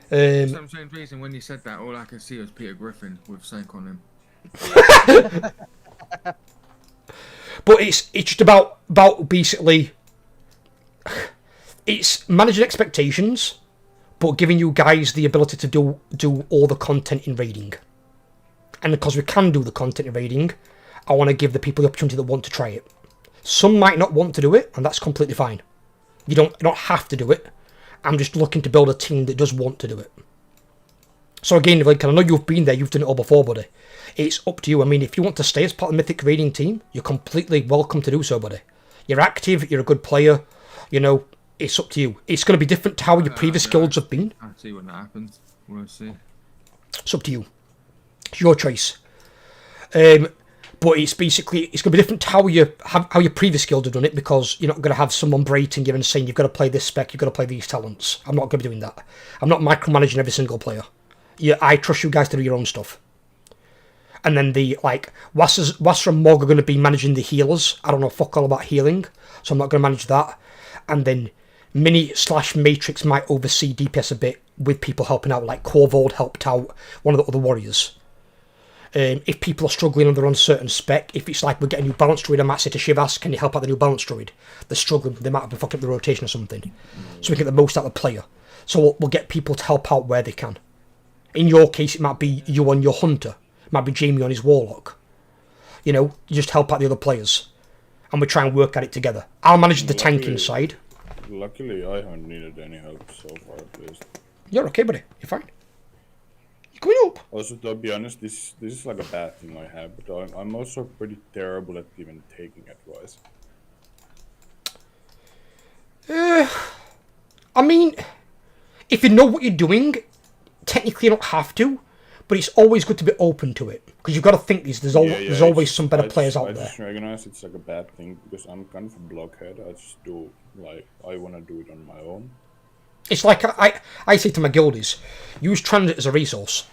For some strange reason, when you said that, all I could see was Peter Griffin with Sank on him. But it's just about basically it's managing expectations, but giving you guys the ability to do all the content in raiding. And because we can do the content in raiding, I want to give the people the opportunity that want to try it. Some might not want to do it, and that's completely fine. You don't have to do it. I'm just looking to build a team that does want to do it. So again, like, I know you've been there, you've done it all before, buddy. It's up to you. I mean, if you want to stay as part of the Mythic raiding team, you're completely welcome to do so, buddy. You're active, you're a good player, you know, it's up to you. It's going to be different to how your previous guilds have been. I'll see when that happens. We'll see. It's up to you. It's your choice. But it's going to be different to how your previous guild have done it, because you're not going to have someone berating you and saying you've got to play this spec, you've got to play these talents. I'm not going to be doing that. I'm not micromanaging every single player. Yeah, I trust you guys to do your own stuff. And then Wasser and Mog are going to be managing the healers. I don't know fuck all about healing, so I'm not going to manage that. And then Mini/Matrix might oversee DPS a bit with people helping out, like Corvold helped out one of the other warriors. If people are struggling and they're on certain spec, if it's like we're getting a new balance druid, I might say to Shivas, can you help out the new balance druid? They're struggling, they might have been fucking up the rotation or something. So we get the most out of the player. So we'll get people to help out where they can. In your case, it might be you on your hunter. It might be Jamie on his warlock. You know, you just help out the other players. And we try and work at it together. I'll manage the tanking side. Luckily, I haven't needed any help so far, at least. You're okay, buddy. You're fine. You're coming up. Also, to be honest, this is like a bad thing I have, but I'm also pretty terrible at even taking advice. I mean, if you know what you're doing, technically you don't have to, but it's always good to be open to it, because you've got to think there's always some better players out there. I just recognize it's like a bad thing, because I'm kind of a blockhead. I just do, like, I want to do it on my own. It's like I say to my guildies, use Transit as a resource.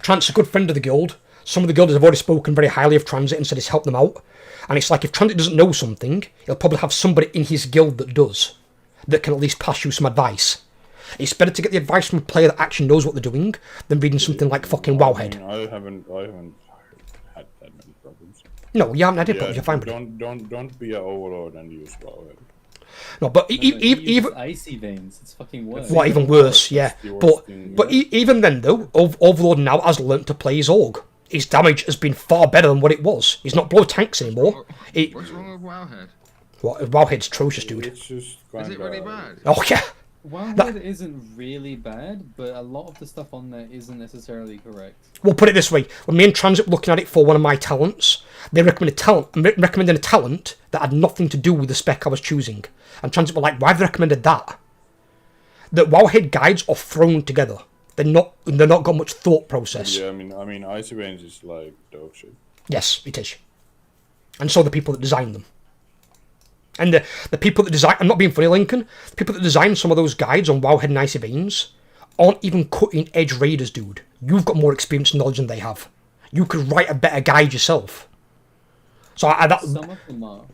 Transit's a good friend of the guild. Some of the guildies have already spoken very highly of Transit and said it's helped them out. And it's like if Transit doesn't know something, he'll probably have somebody in his guild that does, that can at least pass you some advice. It's better to get the advice from a player that actually knows what they're doing than reading something like fucking Wowhead. I haven't had that many problems. No, you haven't had any problems. You're fine with it. Don't be an overlord and use Wowhead. No, but even icy veins, it's fucking worse. What, even worse, yeah. But even then though, Overlord now has learnt to play his Org. His damage has been far better than what it was. He's not blow tanks anymore. What's wrong with Wowhead? Wowhead's atrocious, dude. It's just is it really bad? Oh yeah. Wowhead isn't really bad, but a lot of the stuff on there isn't necessarily correct. We'll put it this way: when me and Transit were looking at it for one of my talents, they recommended a talent that had nothing to do with the spec I was choosing. And Transit were like, "Why have they recommended that?" The Wowhead guides are thrown together. They're not got much thought process. Yeah, I mean, Icy Veins is like dog shit. Yes, it is. And so the people that design them. And the people that design... I'm not being funny, Lincoln. The people that design some of those guides on Wowhead and Icy Veins aren't even cutting-edge raiders, dude. You've got more experience and knowledge than they have. You could write a better guide yourself. So some of them are.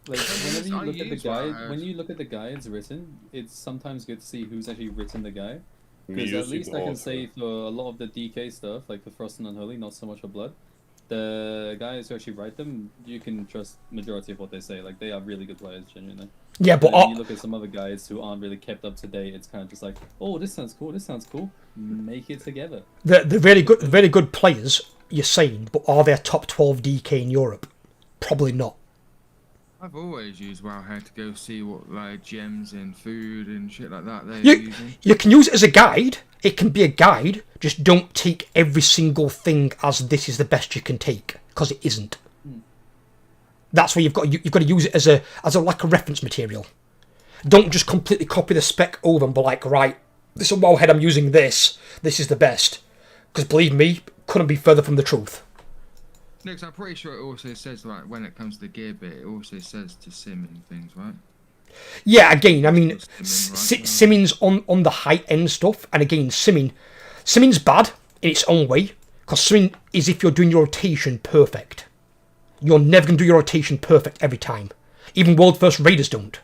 Like, whenever you look at the guide, when you look at the guides written, it's sometimes good to see who's actually written the guide. Because at least I can say for a lot of the DK stuff, like the Frost and Unholy, not so much for Blood, the guys who actually write them, you can trust majority of what they say. Like, they are really good players, genuinely. Yeah, but when you look at some other guys who aren't really kept up to date, it's kind of just like, oh, this sounds cool, this sounds cool. Make it together. They're very good players, you're saying, but are they a top 12 DK in Europe? Probably not. I've always used Wowhead to go see what like gems and food and shit like that they're You, using. you can use it as a guide. It can be a guide. Just don't take every single thing as this is the best you can take, because it isn't. That's where you've got to use it as a like a reference material. Don't just completely copy the spec over and be like, right, this is Wowhead, I'm using this. This is the best. Because believe me, couldn't be further from the truth. No, 'cause I'm pretty sure it also says, like, when it comes to the gear bit, it also says to sim and things, right? Yeah, again, I mean, simming's on the high end stuff, and again, simming's bad in its own way, because simming is if you're doing your rotation perfect. You're never going to do your rotation perfect every time. Even World First Raiders don't.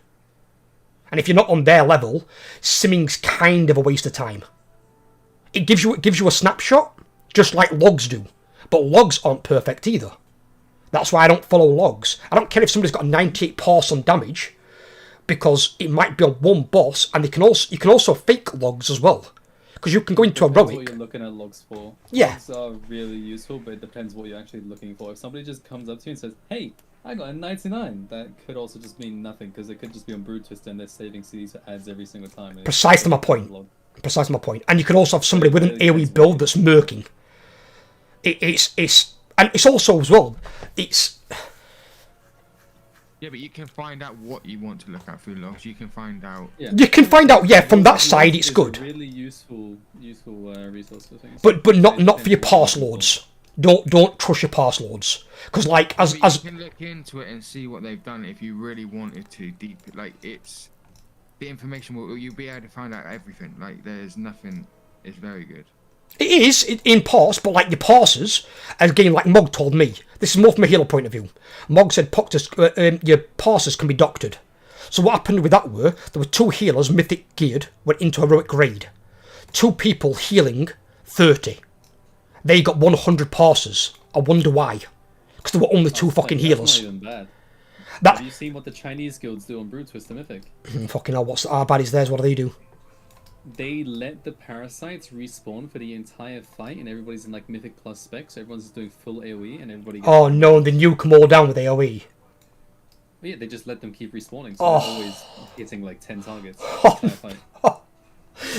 And if you're not on their level, simming's kind of a waste of time. It gives you a snapshot, just like logs do. But logs aren't perfect either. That's why I don't follow logs. I don't care if somebody's got a 98 parse on damage, because it might be on one boss, and you can also fake logs as well. Because you can go into Depends heroic. what you're looking at logs for. Yeah. Logs are really useful, but it depends what you're actually looking for. If somebody just comes up to you and says, hey, I got a 99, that could also just mean nothing, because it could just be on Brood Twister and they're saving CDs for ads every single time. Precisely my point. Precisely my point. And you can also have somebody with an AoE build that's murking. It's also as well, it's... Yeah, but you can find out what you want to look at through logs. You can find out... Yeah. You can find out, yeah, from that side it's good. Really useful resource for things. But not for your parse lords. Don't trust your parse lords. Because like, as... You can look into it and see what they've done if you really wanted to deep... Like, it's... The information you'll be able to find out everything. Like, there's nothing... It's very good. It is in parse, but like your parsers, again, like Mog told me, this is more from a healer point of view. Mog said your parsers can be doctored. So what happened with that there were 2 healers, mythic geared, went into heroic raid. 2 people healing 30. They got 100 parsers. I wonder why. Because there were only 2 fucking healers. That's not even bad. Have you seen what the Chinese guilds do on Brood Twister Mythic? Fucking hell, how bad is theirs? What do they do? They let the parasites respawn for the entire fight, and everybody's in like Mythic plus spec, so everyone's just doing full AoE, and everybody gets... Oh no, and then you come all down with AoE. But yeah, they just let them keep respawning, so Oh. they're always hitting like 10 targets the entire fight.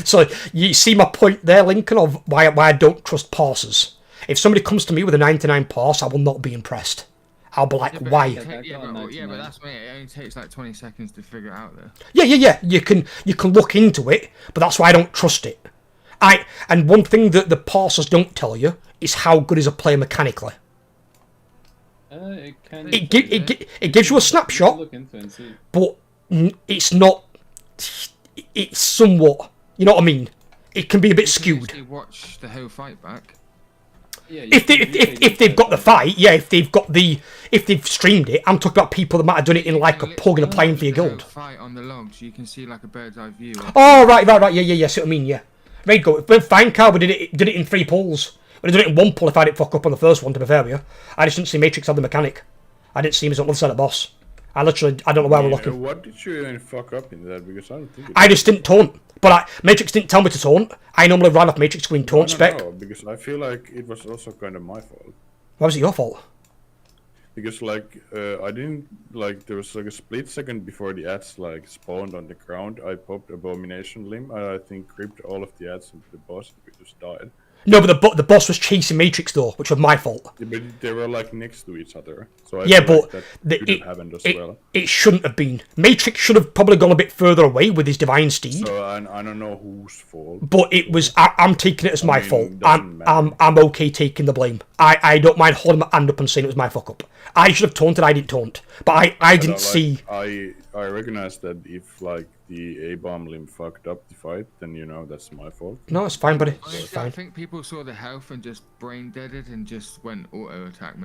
So you see my point there, Lincoln, of why I don't trust parsers. If somebody comes to me with a 99 parse, I will not be impressed. I'll be like, why? But that's me. It only takes like 20 seconds to figure it out there. Yeah. You can look into it, but that's why I don't trust it. And one thing that the parsers don't tell you is how good is a player mechanically. It gives you a snapshot, but it's not. It's somewhat. You know what I mean? It can be a bit skewed. Watch the whole fight back. If they've got the fight, yeah. If they've streamed it, I'm talking about people that might have done it in like a pug and a playing for your guild. Fight on the logs, you can see like a bird's eye view. Oh right. Yeah. See what I mean? Yeah. Raid go. When Fine Cow did it in 3 pulls. But I did it in 1 pull if I didn't fuck up on the first one. To be fair with you, I just didn't see Matrix had the mechanic. I didn't see him as on the other side of the boss. I don't know where we're looking. What did you even fuck up in that? Because I don't think. I just didn't taunt. But Matrix didn't tell me to taunt. I normally ran off Matrix Queen taunt spec. No, because I feel like it was also kind of my fault. Why was it your fault? Because like I didn't like there was like a split second before the ads like spawned on the ground. I popped Abomination Limb. I think creeped all of the ads into the boss. And we just died. No, but the boss was chasing Matrix though, which was my fault. Yeah, but they were like next to each other, so I yeah, feel but like that could have happened as well. It shouldn't have been. Matrix should have probably gone a bit further away with his divine steed. So I don't know whose fault. But it was. I'm taking it as my fault. I'm okay taking the blame. I don't mind holding my hand up and saying it was my fuck up. I should have taunted. I didn't taunt, but I didn't see. I recognize that if like the A-bomb limb fucked up the fight, then you know that's my fault. No, it's fine, buddy. It's fine. I think people saw the health and just brain deaded and just went auto attack.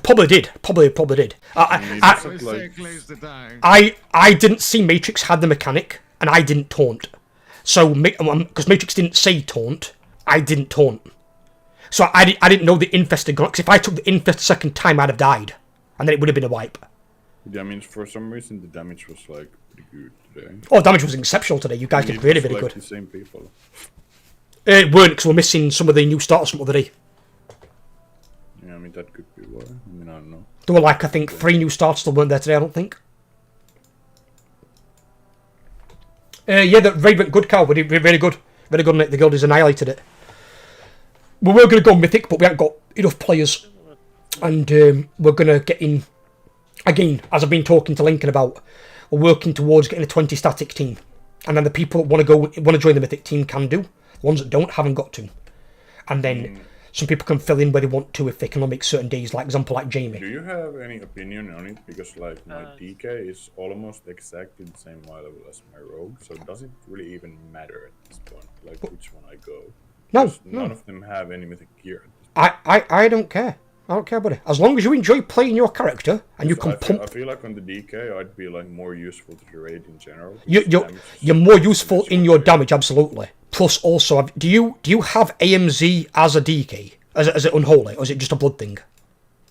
Probably did. Probably did. I didn't see Matrix had the mechanic, and I didn't taunt. So because Matrix didn't say taunt, I didn't taunt. So I didn't know the infest had gone, because if I took the infest a second time, I'd have died. And then it would have been a wipe. Yeah, I mean, for some reason, the damage was, like, pretty good today. Oh, damage was exceptional today. You guys did really, really like good. The same people. It weren't, because we're missing some of the new starters from the other day. Yeah, I mean, that could be why. I mean, I don't know. There were, like, I think 3 new starters that weren't there today, I don't think. Yeah, the raid went good, Cal. We did really good. Very good, mate. The guild has annihilated it. We were going to go Mythic, but we haven't got enough players. And we're going to get in... Again, as I've been talking to Lincoln about, we're working towards getting a 20 static team. And then the people that want to join the Mythic team can do. The ones that don't haven't got to. And then some people can fill in where they want to if they can make certain days, like example like Jamie. Do you have any opinion on it? Because like my DK is almost exactly the same level as my rogue, so does it really even matter at this point, like which one I go? No, none of them have any mythic gear. I don't care. I don't care, buddy. As long as you enjoy playing your character and you can pump. I feel like on the DK I'd be like more useful to the raid in general. You're more useful in your damage, absolutely. Plus, also, do you have AMZ as a DK? As it unholy, or is it just a blood thing?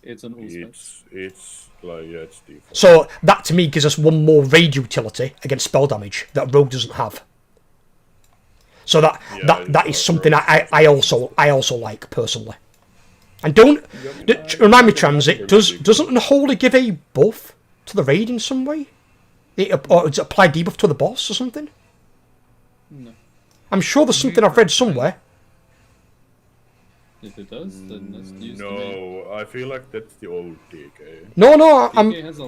It's an It's like it's default. So that to me gives us one more raid utility against spell damage that rogue doesn't have. So that is something I also like personally. And remind me, Transit, doesn't Unholy give a buff to the raid in some way? Or does it apply debuff to the boss or something? No. I'm sure there's something I've read somewhere. If it does, then it's used. No, I feel like that's the old DK. No, DK has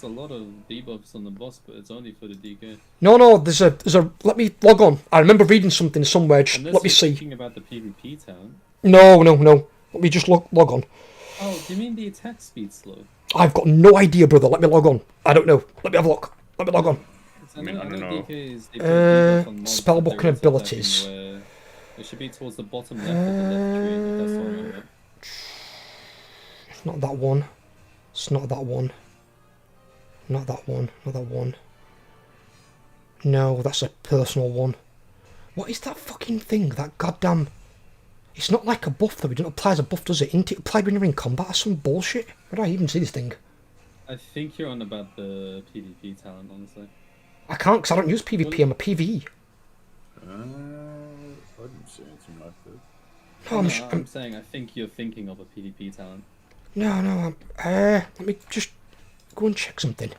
a lot of debuffs on the boss, but it's only for the DK. No, there's a. Let me log on. I remember reading something somewhere. Just Unless let me you're see. thinking about the PvP talent. No. Let me just log on. Oh, do you mean the attack speed slow? I've got no idea, brother. Let me log on. I don't know. Let me have a look. Let me log on. I don't know. Spellbook and abilities. It should be towards the bottom left of the left tree, if that's what I remember. It's not that one. It's not that one. Not that one. Not that one. No, that's a personal one. What is that fucking thing? That goddamn... It's not like a buff though. It doesn't apply as a buff, does it? Isn't it applied when you're in combat or some bullshit? Where do I even see this thing? I think you're on about the PvP talent, honestly. I can't because I don't use PvP. I'm a PvE. I didn't see anything like that. No, I'm saying I think you're thinking of a PvP talent. No. Let me just go and check something.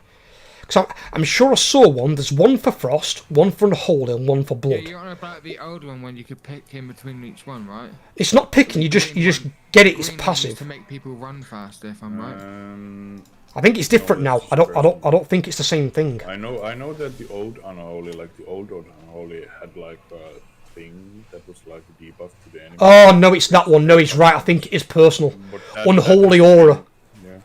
Because I'm sure I saw one. There's one for Frost, one for Unholy, and one for Blood. Yeah, you're on about the old one when you could pick in between each one, right? It's not picking. You just get it. It's Green passive. to make people run faster, if I'm right. I think it's different now. I don't think it's the same thing. I know that the old Unholy, like the old Unholy, had like a thing that was like a debuff to the enemy. Oh no, it's that one. No, it's right. I think it is personal. Unholy Aura. Yeah.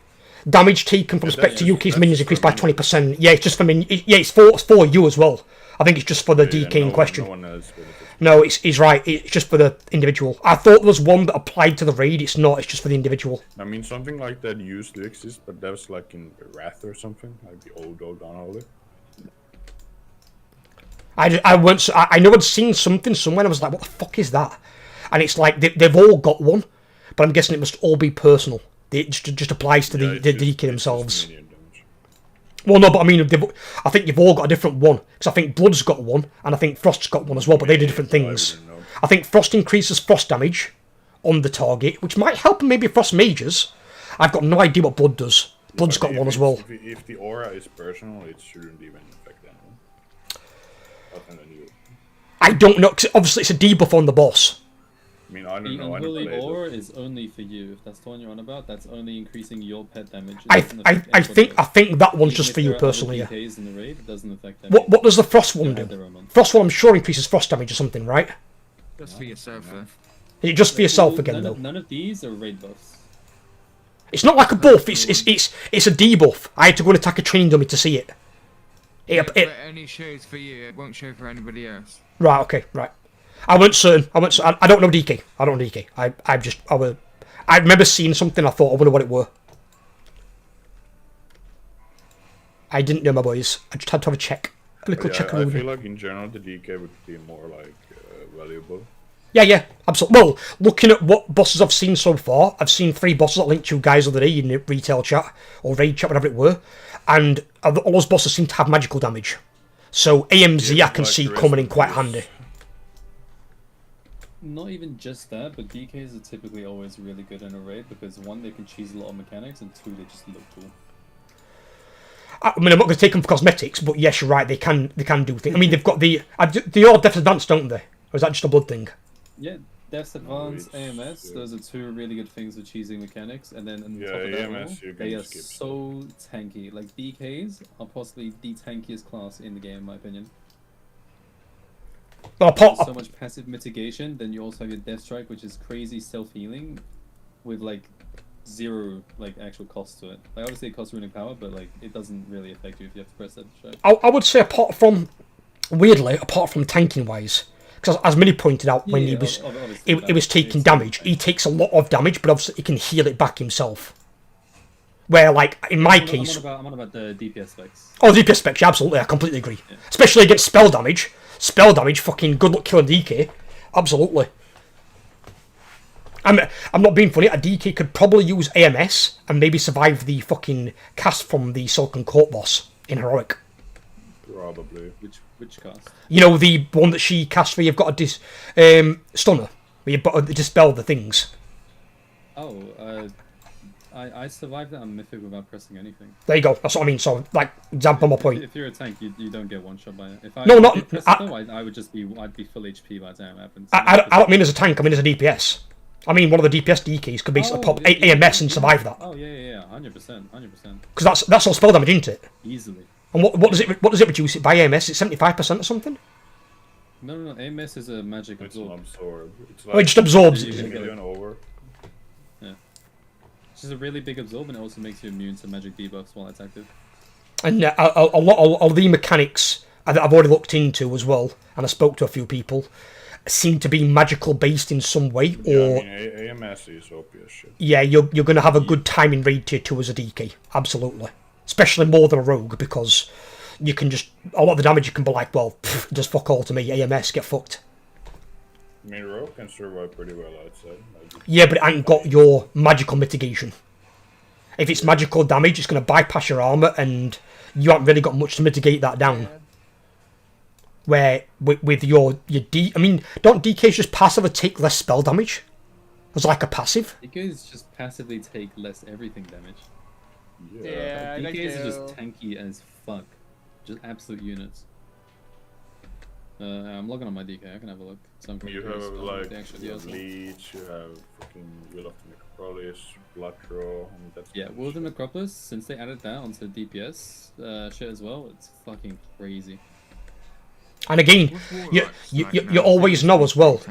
Damage taken from Spectre Yuki's minions increased by 20%. Yeah, it's just for it's for you as well. I think it's just for the DK in question. No, it's right. It's just for the individual. I thought there was one that applied to the raid. It's not. It's just for the individual. I mean, something like that used to exist, but that was like in Wrath or something, like the old Unholy. I know I'd seen something somewhere and I was like, what the fuck is that? And it's like, they've all got one, but I'm guessing it must all be personal. It just applies to the DK themselves. Well, no, but I mean, I think you've all got a different one. Because I think Blood's got one, and I think Frost's got one as well, but they do different things. I think Frost increases Frost damage on the target, which might help maybe Frost mages. I've got no idea what Blood does. Blood's got one as well. If the aura is personal, it shouldn't even affect anyone. I don't know, because obviously it's a debuff on the boss. I mean, I don't know. The Unholy Aura is only for you. If that's the one you're on about, that's only increasing your pet damage. I think that one's just for you personally. Yeah. In the raid, it doesn't affect them. What does the Frost one do? Frost one, I'm sure, increases Frost damage or something, right? Just for yourself, though. Is it just for yourself again, though? None of these are raid buffs. It's not like a buff. It's a debuff. I had to go and attack a training dummy to see it. But it only shows for you. It won't show for anybody else. Right. Okay. Right. I weren't certain. I don't know DK. I don't know DK. I remember seeing something. I thought, I wonder what it were. I didn't know, my boys. I just had to have a check. A little check. I feel like in general the DK would be more like valuable. Yeah, absolutely. Well, looking at what bosses I've seen so far, I've seen 3 bosses that linked to you guys the other day in the retail chat, or raid chat, whatever it were, and all those bosses seem to have magical damage. So AMZ I can see coming in quite handy. Not even just that, but DKs are typically always really good in a raid because 1, they can cheese a lot of mechanics, and 2, they just look cool. I mean, I'm not going to take them for cosmetics, but yes, you're right. They can do things. I mean, they've got the all Death's Advance, don't they? Or is that just a blood thing? Yeah, Death's Advance, AMS. Those are 2 really good things for cheesing mechanics, and then on top of that, AMS, you can they are skip so tanky. Like DKs are possibly the tankiest class in the game, in my opinion. Well, so much passive mitigation. Then you also have your Death Strike, which is crazy self healing, with like 0 like actual cost to it. Like obviously it costs runic power, but like it doesn't really affect you if you have to press that strike. I would say apart from tanking wise, because as Minnie pointed out when he was taking damage, he takes a lot of damage, but obviously he can heal it back himself. Where like in my case, I'm on about the DPS specs. Oh, DPS specs, yeah, absolutely, I completely agree. Yeah. Especially against spell damage. Spell damage, fucking good luck killing DK. Absolutely. I'm not being funny. A DK could probably use AMS and maybe survive the fucking cast from the Silken Court boss in Heroic. Probably. Which cast? You know, the one that she cast where you've got a stunner, where you've got to dispel the things. Oh, I survived that on Mythic without pressing anything. There you go. That's what I mean. So, like, example my point. If you're a tank, you don't get one shot by it. If I I would just be I'd be full HP by the time it happens. I don't mean as a tank. I mean as a DPS. I mean one of the DPS DKs could basically pop AMS and survive that. Oh yeah, 100%. Because that's all spell damage, isn't it? Easily. And what does it reduce it by AMS? It's 75% or something. No. AMS is a magic absorb. It's like, it just absorbs. Over. Yeah. It's just a really big absorb, and it also makes you immune to magic debuffs while it's active. And a lot of the mechanics that I've already looked into as well, and I spoke to a few people, seem to be magical based in some way. Or I mean, AMS is OP as shit. Yeah, you're going to have a good time in raid tier 2 as a DK, absolutely. Especially more than a rogue, because you can just a lot of the damage you can be like, well, just fuck all to me. AMS, get fucked. I mean, rogue can survive pretty well, I'd say. Yeah, but it ain't got your magical mitigation. If it's magical damage, it's going to bypass your armor, and you haven't really got much to mitigate that down. Where with your I mean, don't DKs just passively take less spell damage? As like a passive? DKs just passively take less everything damage. Yeah, DKs are just tanky as fuck. Just absolute units. I'm looking on my DK, I can have a look. You have like Leech, you have fucking Will of the Necropolis, Blood Draw, and that's... Yeah, Will of the Necropolis, since they added that onto the DPS shit as well, it's fucking crazy. And again, you always know as well,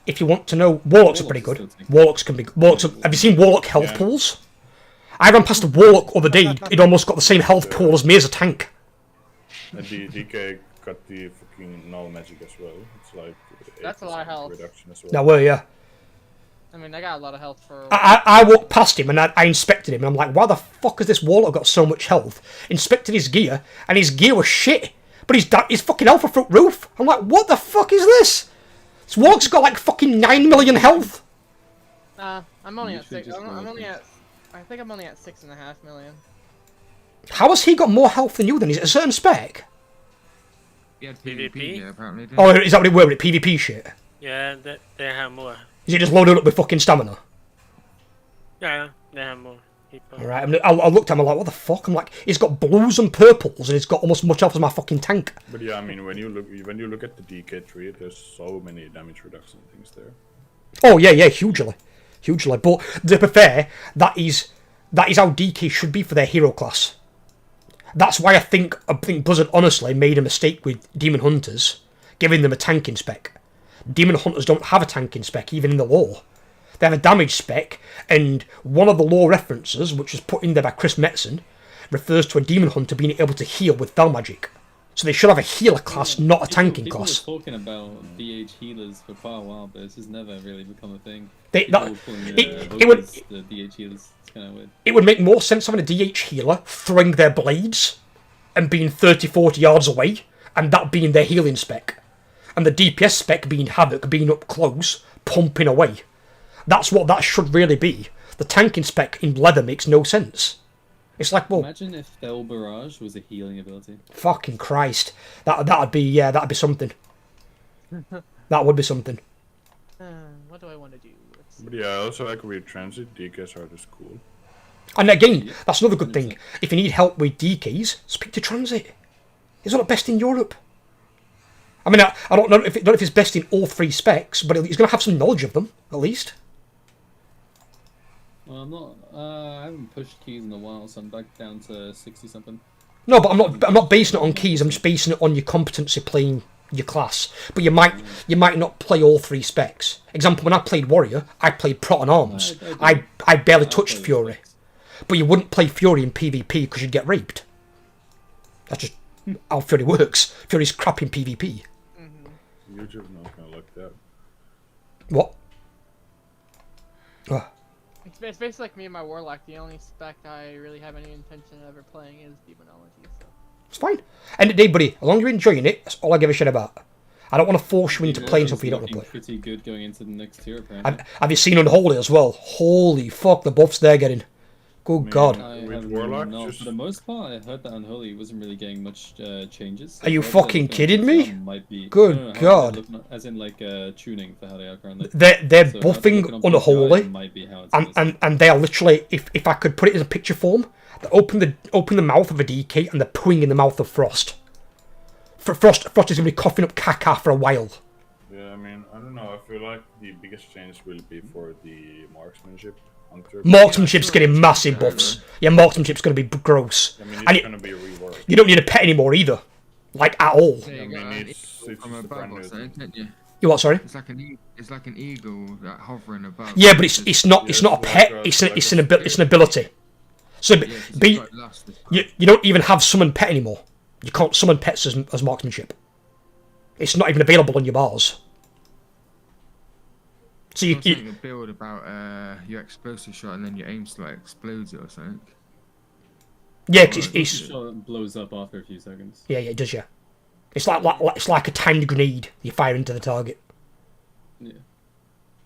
if you want to know, Warlocks are pretty good. Warlocks can be... have you seen Warlock health pools? I ran past a Warlock the other day, it almost got the same health pool as me as a tank. And the DK got the fucking null magic as well. It's like that's a lot of health. Reduction as well. That were, yeah. I mean, I got a lot of health for. I walked past him and I inspected him and I'm like, why the fuck has this Warlock got so much health? Inspected his gear and his gear was shit, but his fucking health was through roof. I'm like, what the fuck is this? This Warlock's got like fucking 9 million health. I'm only at 6. I'm only at. I think I'm only at 6.5 million. How has he got more health than you then? Is it a certain spec? Yeah, PvP? Yeah, apparently. Oh, is that what it were with PvP shit? Yeah, they have more. Is it just loaded up with fucking stamina? Yeah, they have more people. Alright, I looked at him, I'm like, what the fuck? I'm like, he's got blues and purples and he's got almost as much health as my fucking tank. But yeah, I mean, when you look at the DK tree, there's so many damage reduction things there. Oh yeah, hugely. But to be fair, that is how DK should be for their hero class. That's why I think Blizzard honestly made a mistake with Demon Hunters, giving them a tanking spec. Demon Hunters don't have a tanking spec, even in the lore. They have a damage spec, and one of the lore references, which was put in there by Chris Metzen, refers to a Demon Hunter being able to heal with Fel Magic. So they should have a healer class, not a tanking class. People were talking about DH healers for quite a while, but it's just never really become a thing. The DH healers. It's kind of weird. It would make more sense having a DH healer throwing their blades and being 30-40 yards away, and that being their healing spec. and the DPS spec being Havoc, being up close, pumping away. That's what that should really be. The tanking spec in Leather makes no sense. It's like, well, imagine if Fell Barrage was a healing ability. fucking Christ, that'd be something. That would be something. What do I want to do? But yeah, I also like with transit, DKs are just cool. And again, that's another good thing. If you need help with DKs, speak to Transit. He's not best in Europe. I mean, I don't know if he's best in all 3 specs, but he's going to have some knowledge of them, at least. Well, I'm not. I haven't pushed keys in a while, so I'm back down to 60 something. No, but I'm not basing it on keys. I'm just basing it on your competency playing your class. But you might not play all 3 specs. Example: when I played Warrior, I played Proton Arms. I barely touched Fury. But you wouldn't play Fury in PvP because you'd get raped. That's just how Fury works. Fury's crap in PvP. YouTube's not gonna like that. What? It's basically like me and my Warlock. The only spec I really have any intention of ever playing is Demonology. So. It's fine. End of the day, buddy, as long as you're enjoying it, that's all I give a shit about. I don't want to force you into playing something you don't want to play. Pretty good going into the next tier, apparently. Have you seen Unholy as well? Holy fuck, the buffs they're getting. Good God. With Warlock, For the most part, I heard that Unholy wasn't really getting much changes. Are you fucking kidding me? Be... Good God. As in, like, tuning for how they are currently. They're buffing Unholy, and they are literally, if I could put it in a picture form, they open the mouth of a DK and they're pooing in the mouth of Frost. Frost is going to be coughing up caca for a while. Yeah, I mean, I don't know. I feel like the biggest change will be for the marksmanship. Marksmanship's getting massive buffs. Yeah, marksmanship's going to be gross. I mean, it's and going to be reworked. You don't need a pet anymore either. Like, at all. Yeah, you got from above or something, don't you? You what, sorry? It's like an eagle that hovering above. Yeah, but it's not a pet. It's an ability. So you don't even have summon pet anymore. You can't summon pets as marksmanship. It's not even available on your bars. So you a build about your explosive shot and then your aim slot explodes it or something. Yeah, cause it's blows up after a few seconds. Yeah, it does. Yeah, it's like a timed grenade you fire into the target. Yeah,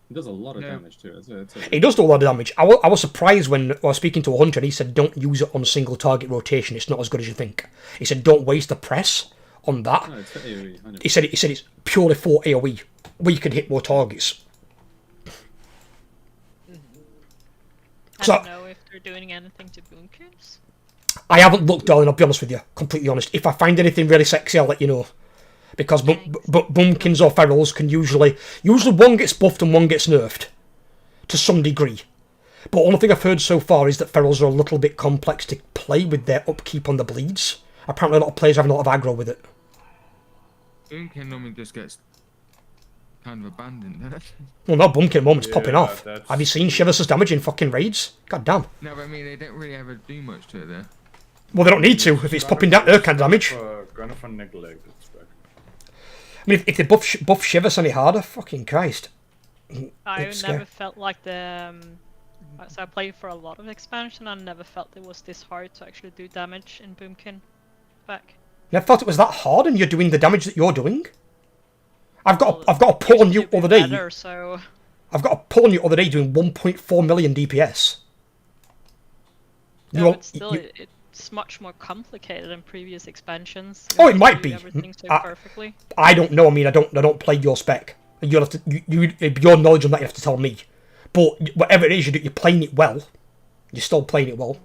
it does a lot of damage too. It does do a lot of damage. I was surprised when I was speaking to a hunter and he said don't use it on single target rotation. It's not as good as you think. He said don't waste the press on that. No, it's for AoE, he said it's purely for AoE where you can hit more targets. I don't know if they're doing anything to boomkins. I haven't looked, darling, I'll be honest with you. Completely honest. If I find anything really sexy, I'll let you know. Because boomkins or ferals can usually one gets buffed and one gets nerfed. To some degree. But only thing I've heard so far is that ferals are a little bit complex to play with their upkeep on the bleeds. Apparently a lot of players are having a lot of aggro with it. Boomkin normally just gets kind of abandoned, doesn't it? Well, no, Bumpkin at the moment's popping off. Have you seen Shivers' damage in fucking raids? God damn. No, but I mean, they don't really ever do much to it there. Well, they don't need to if it's popping down their kind of damage. Kind of a neglected spec. I mean, if they buff Shivers any harder, fucking Christ. I never felt like the... so I played for a lot of expansion and never felt it was this hard to actually do damage in Boomkin back. Never thought it was that hard and you're doing the damage that you're doing? I've got a pull on you other day. I've got a pull on you other day doing 1.4 million DPS. No, but still, it's much more complicated than previous expansions. Oh, it might be. Everything so perfectly. I don't know. I mean, I don't play your spec. You'll have to your knowledge on that. You have to tell me. But whatever it is you do, you're playing it well. You're still playing it well.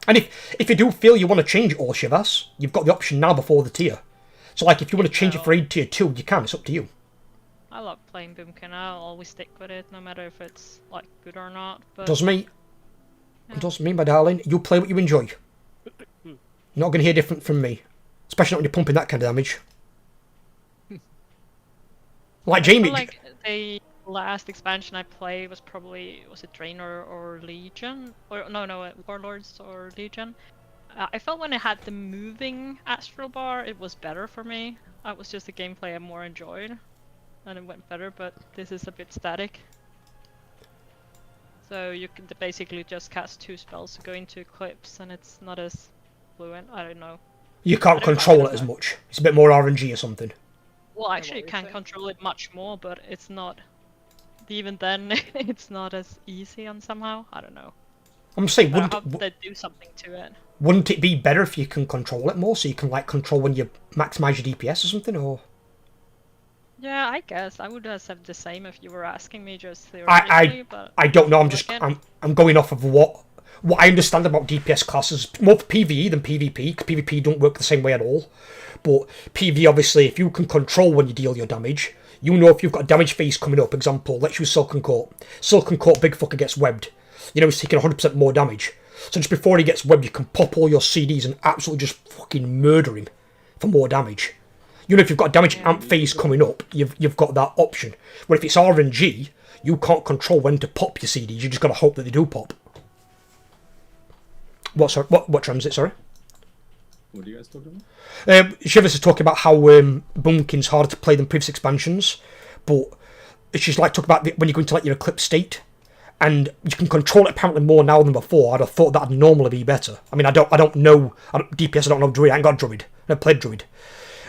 And if you do feel you want to change it all, Shivas, you've got the option now before the tier. So, like, if you want to change it for raid tier 2, you can. It's up to you. I love playing Boomkin. I'll always stick with it, no matter if it's like good or not. But does me. Yeah. It does me, my darling. You play what you enjoy. You're not going to hear different from me, especially not when you're pumping that kind of damage. Like Jamie. Like the last expansion I played was it Draenor or Legion, or no, Warlords or Legion. I felt when it had the moving astral bar, it was better for me. That was just the gameplay I more enjoyed. And it went better, but this is a bit static. So you can basically just cast 2 spells to go into Eclipse, and it's not as fluent. I don't know. You can't control it as much. It's a bit more RNG or something. Well, actually, you can control it much more, but it's not. Even then, it's not as easy on somehow. I don't know. I'm saying, But I hope they do something to it. wouldn't it be better if you can control it more, so you can like control when you maximize your DPS or something, or? Yeah, I guess I would have said the same if you were asking me just theoretically. I don't know. I'm going off of what I understand about DPS classes, more for PvE than PvP. Cause PvP don't work the same way at all. But PvE, obviously, if you can control when you deal your damage, you know if you've got a damage phase coming up. Example, let's use Silken Court. Silken Court, big fucker gets webbed. You know he's taking 100% more damage. So just before he gets webbed, you can pop all your CDs and absolutely just fucking murder him for more damage. You know, if you've got a damage amp phase coming up, you've got that option. Where if it's RNG, you can't control when to pop your CDs. You just got to hope that they do pop. What transit? Sorry. What are you guys talking about? Shivers is talking about how Boomkin's harder to play than previous expansions, but she's like talking about when you go into like your Eclipse state, and you can control it apparently more now than before. I'd have thought that'd normally be better. I mean, I don't know DPS. I don't know Druid. I ain't got Druid. I never played Druid.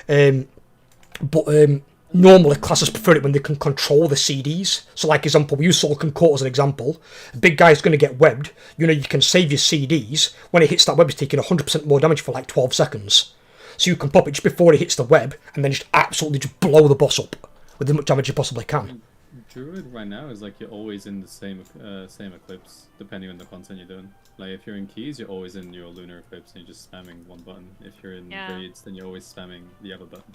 But normally classes prefer it when they can control the CDs. So like example, we use Silken Court as an example. The big guy's going to get webbed. You know, you can save your CDs. When it hits that web, it's taking 100% more damage for like 12 seconds. So you can pop it just before it hits the web and then just absolutely just blow the boss up with as much damage you possibly can. Druid right now is like you're always in the same Eclipse, depending on the content you're doing. Like if you're in Keys, you're always in your Lunar Eclipse and you're just spamming one button. If you're in Raids, then you're always spamming the other button.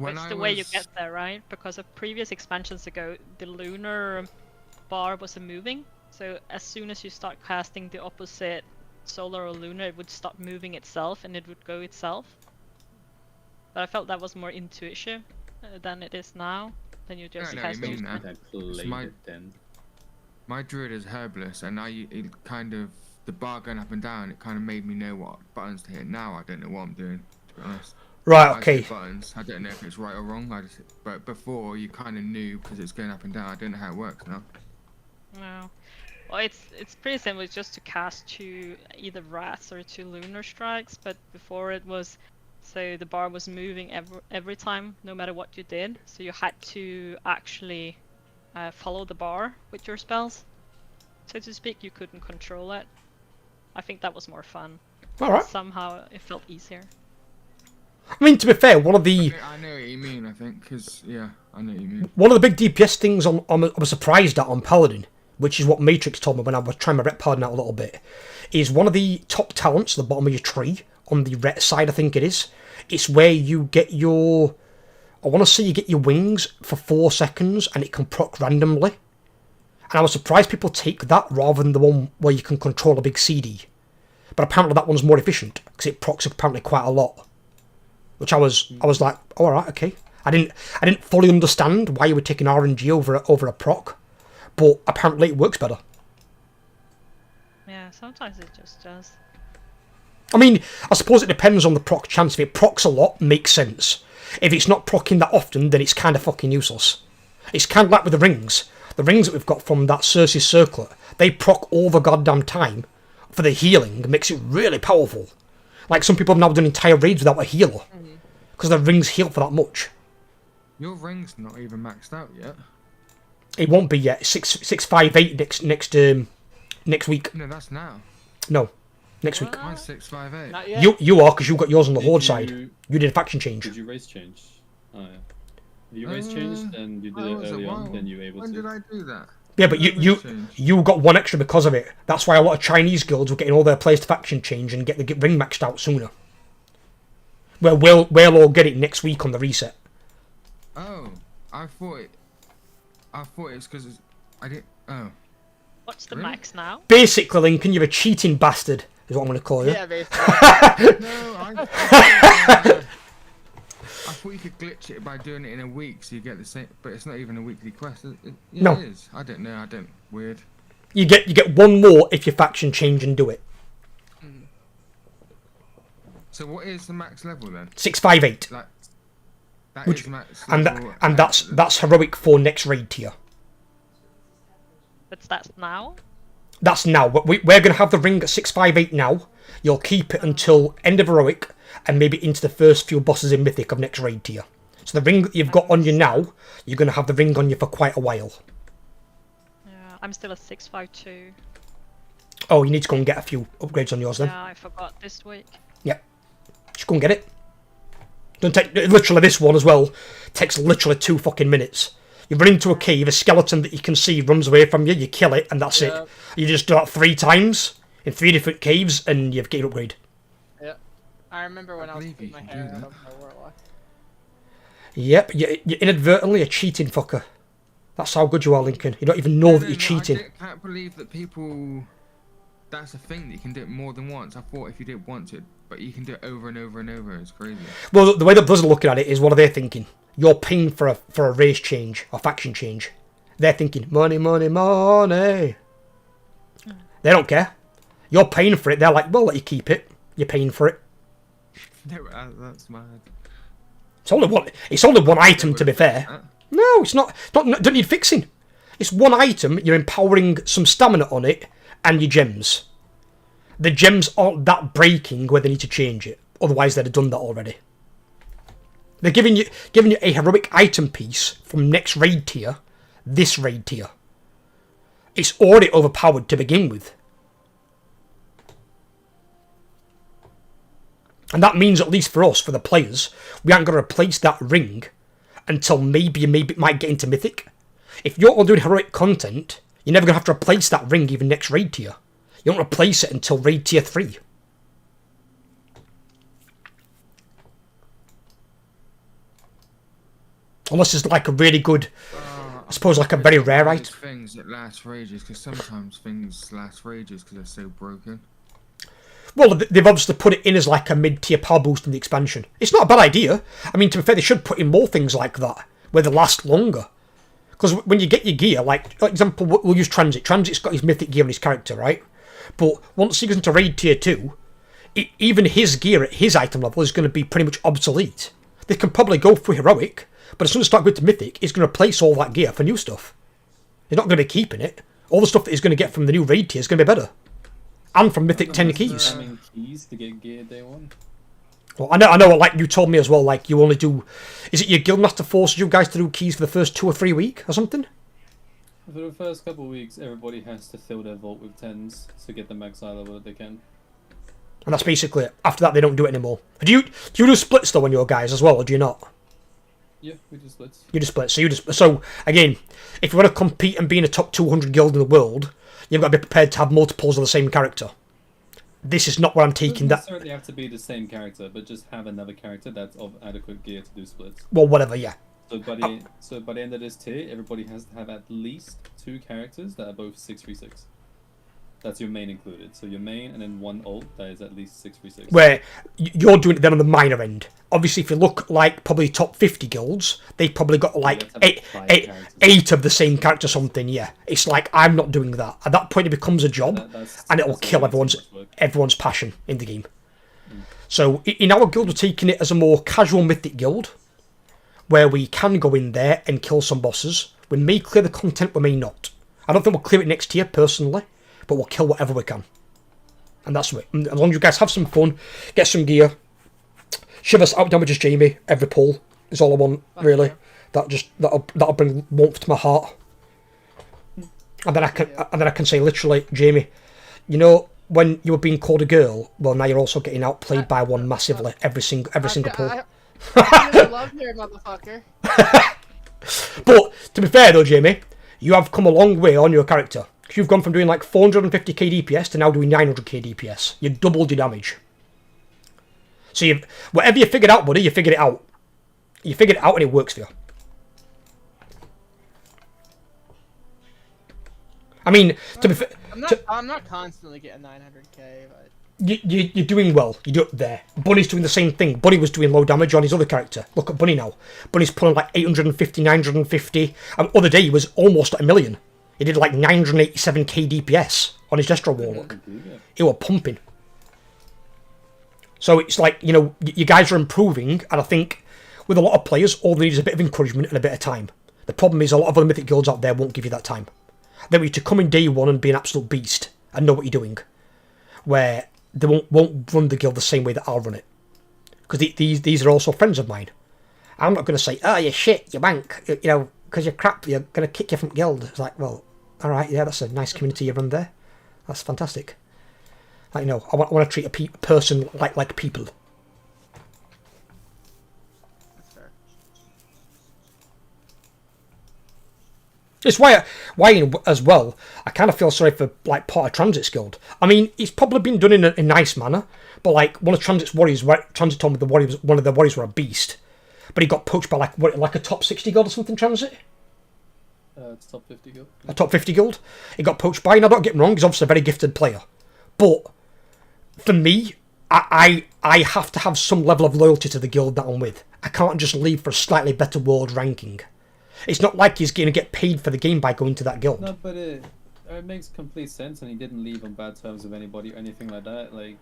It's the way you get there, right? Because of previous expansions ago, the lunar bar wasn't moving. So as soon as you start casting the opposite solar or lunar, it would stop moving itself and it would go itself. But I felt that was more intuitive than it is now. Then you just cast my Druid is herbalist, and it kind of the bar going up and down. It kind of made me know what buttons to hit. Now I don't know what I'm doing, to be honest. Right, okay. Buttons. I don't know if it's right or wrong. But before you kind of knew because it's going up and down. I don't know how it works now. No. Well, it's pretty simple. It's just to cast 2 either rats or 2 lunar strikes. But before it was, so the bar was moving every time, no matter what you did. So you had to actually follow the bar with your spells, so to speak. You couldn't control it. I think that was more fun. All right. Somehow it felt easier. I mean, to be fair, one of the... I know what you mean, I think, because, yeah, I know what you mean. One of the big DPS things I was surprised at on Paladin, which is what Matrix told me when I was trying my rep Paladin out a little bit, is one of the top talents at the bottom of your tree, on the ret side I think it is, it's where you get your... I want to say you get your wings for 4 seconds and it can proc randomly. And I was surprised people take that rather than the one where you can control a big CD. But apparently that one's more efficient, because it procs apparently quite a lot. Which I was like, oh, all right, okay. I didn't fully understand why you were taking RNG over a proc, but apparently it works better. Yeah, sometimes it just does. I mean, I suppose it depends on the proc chance. If it procs a lot, makes sense. If it's not procking that often, then it's kind of fucking useless. It's kind of like with the rings. The rings that we've got from that Cersei circlet, they proc all the goddamn time for the healing, makes it really powerful. Like some people have now done entire raids without a healer, because their rings heal for that much. Your ring's not even maxed out yet. It won't be yet. 658 next week. No, that's now. No, next week. Mine's 658. Not yet. You are, because you got yours on the Horde side. You did a faction change. Did you race change? Oh, yeah. If you race changed and you did it early on, then you were able to. When did I do that? Yeah, but you got 1 extra because of it. That's why a lot of Chinese guilds were getting all their players to faction change and get the ring maxed out sooner. Well, we'll all get it next week on the reset. Oh, I thought it was because I didn't. Oh. What's the max now? Basically, Lincoln, you're a cheating bastard, is what I'm going to call you. Yeah, basically. No, I thought you could glitch it by doing it in a week, so you get the same. But it's not even a weekly quest. No. It is. I don't know. Weird. You get 1 more if you faction change and do it. So what is the max level then? 658. Like, that is max and level. that's heroic for next raid tier. But that's now? That's now. We're going to have the ring at 658 now. You'll keep it until end of heroic, and maybe into the first few bosses in Mythic of next raid tier. So the ring that you've got on you now, you're going to have the ring on you for quite a while. Yeah, I'm still at 652. Oh, you need to go and get a few upgrades on yours then. Yeah, I forgot this week. Yep. Just go and get it. Don't take literally this one as well. Takes literally 2 fucking minutes. You run into a cave, a skeleton that you can see runs away from you, you kill it, and that's it. You just do that 3 times in 3 different caves, and you've got your upgrade. Yeah. I remember when I was putting my hair out of my warlock. Yep, you're inadvertently a cheating fucker. That's how good you are, Lincoln. You don't even know that you're cheating. I can't believe that people... That's a thing that you can do it more than once. I thought if you did once it, but you can do it over and over and over. It's crazy. Well, the way that Blizzard are looking at it is, what are they thinking? You're paying for a race change, or faction change. They're thinking, money, money, money. They don't care. You're paying for it. They're like, we'll let you keep it. You're paying for it. That's mad. It's only one item, to be fair. No, it's not. Don't need fixing. It's one item. You're empowering some stamina on it, and your gems. The gems aren't that breaking where they need to change it. Otherwise, they'd have done that already. They're giving you a heroic item piece from next raid tier. This raid tier. It's already overpowered to begin with. And that means, at least for us, for the players, we aren't going to replace that ring until maybe it might get into Mythic. If you're all doing heroic content, you're never going to have to replace that ring even next raid tier. You don't replace it until raid tier 3. Unless it's like a really good, I suppose like a very rare item. Things that last for ages, because sometimes things last for ages because they're so broken. Well, they've obviously put it in as like a mid-tier power boost in the expansion. It's not a bad idea. I mean, to be fair, they should put in more things like that, where they last longer. Because when you get your gear, like, for example, we'll use Transit. Transit's got his mythic gear on his character, right? But once he goes into raid tier 2, even his gear at his item level is going to be pretty much obsolete. They can probably go through heroic, but as soon as they start going to mythic, he's going to replace all that gear for new stuff. He's not going to be keeping it. All the stuff that he's going to get from the new raid tier is going to be better. And from mythic 10 keys. Keys to get gear day 1. Well, I know, like you told me as well, like you only do... Is it your guildmaster forces you guys to do keys for the first 2 or 3 weeks or something? For the first couple of weeks, everybody has to fill their vault with 10s to get the max high level that they can. And that's basically it. After that, they don't do it anymore. Do you do splits though on your guys as well, or do you not? Yeah, we do splits. You do splits. So again, if you want to compete and be in a top 200 guild in the world, you've got to be prepared to have multiples of the same character. This is not where I'm taking that. It doesn't necessarily have to be the same character, but just have another character that's of adequate gear to do splits. Well, whatever, yeah. So by the end of this tier, everybody has to have at least 2 characters that are both 636. That's your main included. So your main and then 1 ult that is at least 636. Where you're doing it then on the minor end. Obviously, if you look like probably top 50 guilds, they've probably got like eight of the same character something, yeah. It's like, I'm not doing that. At that point, it becomes a job, and it'll kill everyone's passion in the game. So in our guild, we're taking it as a more casual mythic guild, where we can go in there and kill some bosses. We may clear the content, we may not. I don't think we'll clear it next year, personally, but we'll kill whatever we can. And that's it. And as long as you guys have some fun, get some gear, Shivers out damages Jamie every pull is all I want, really. That'll bring warmth to my heart. And then I can say literally, Jamie, you know when you were being called a girl, well now you're also getting outplayed by one massively every single pull. I love you, motherfucker. But to be fair though, Jamie, you have come a long way on your character. You've gone from doing like 450k DPS to now doing 900k DPS. You doubled your damage. So whatever you figured out, buddy, you figured it out. You figured it out and it works for you. I mean, to be fair... I'm not constantly getting 900k, but... You're doing well. You're up there. Bunny's doing the same thing. Bunny was doing low damage on his other character. Look at Bunny now. Bunny's pulling like 850, 950. And the other day he was almost at 1 million. He did like 987k DPS on his Destro Warlock. He was pumping. So it's like, you know, you guys are improving, and I think with a lot of players, all they need is a bit of encouragement and a bit of time. The problem is a lot of other Mythic guilds out there won't give you that time. They want you to come in day 1 and be an absolute beast and know what you're doing. Where they won't run the guild the same way that I'll run it. Because these are also friends of mine. I'm not going to say, oh, you're shit, you wank, you know, because you're crap, you're going to kick you from guild. It's like, well, all right, yeah, that's a nice community you run there. That's fantastic. Like, you know, I want to treat a person like people. That's fair. It's why as well, I kind of feel sorry for, like, Porter Transit's guild. I mean, it's probably been done in a nice manner, but, like, one of Transit's warriors, Transit told me one of the warriors were a beast, but he got poached by, like a top 60 guild or something, Transit? It's top 50 guild. A top 50 guild. He got poached by, now don't get me wrong, he's obviously a very gifted player. But, for me, I have to have some level of loyalty to the guild that I'm with. I can't just leave for a slightly better world ranking. It's not like he's going to get paid for the game by going to that guild. No, but it makes complete sense, and he didn't leave on bad terms with anybody or anything like that. Like,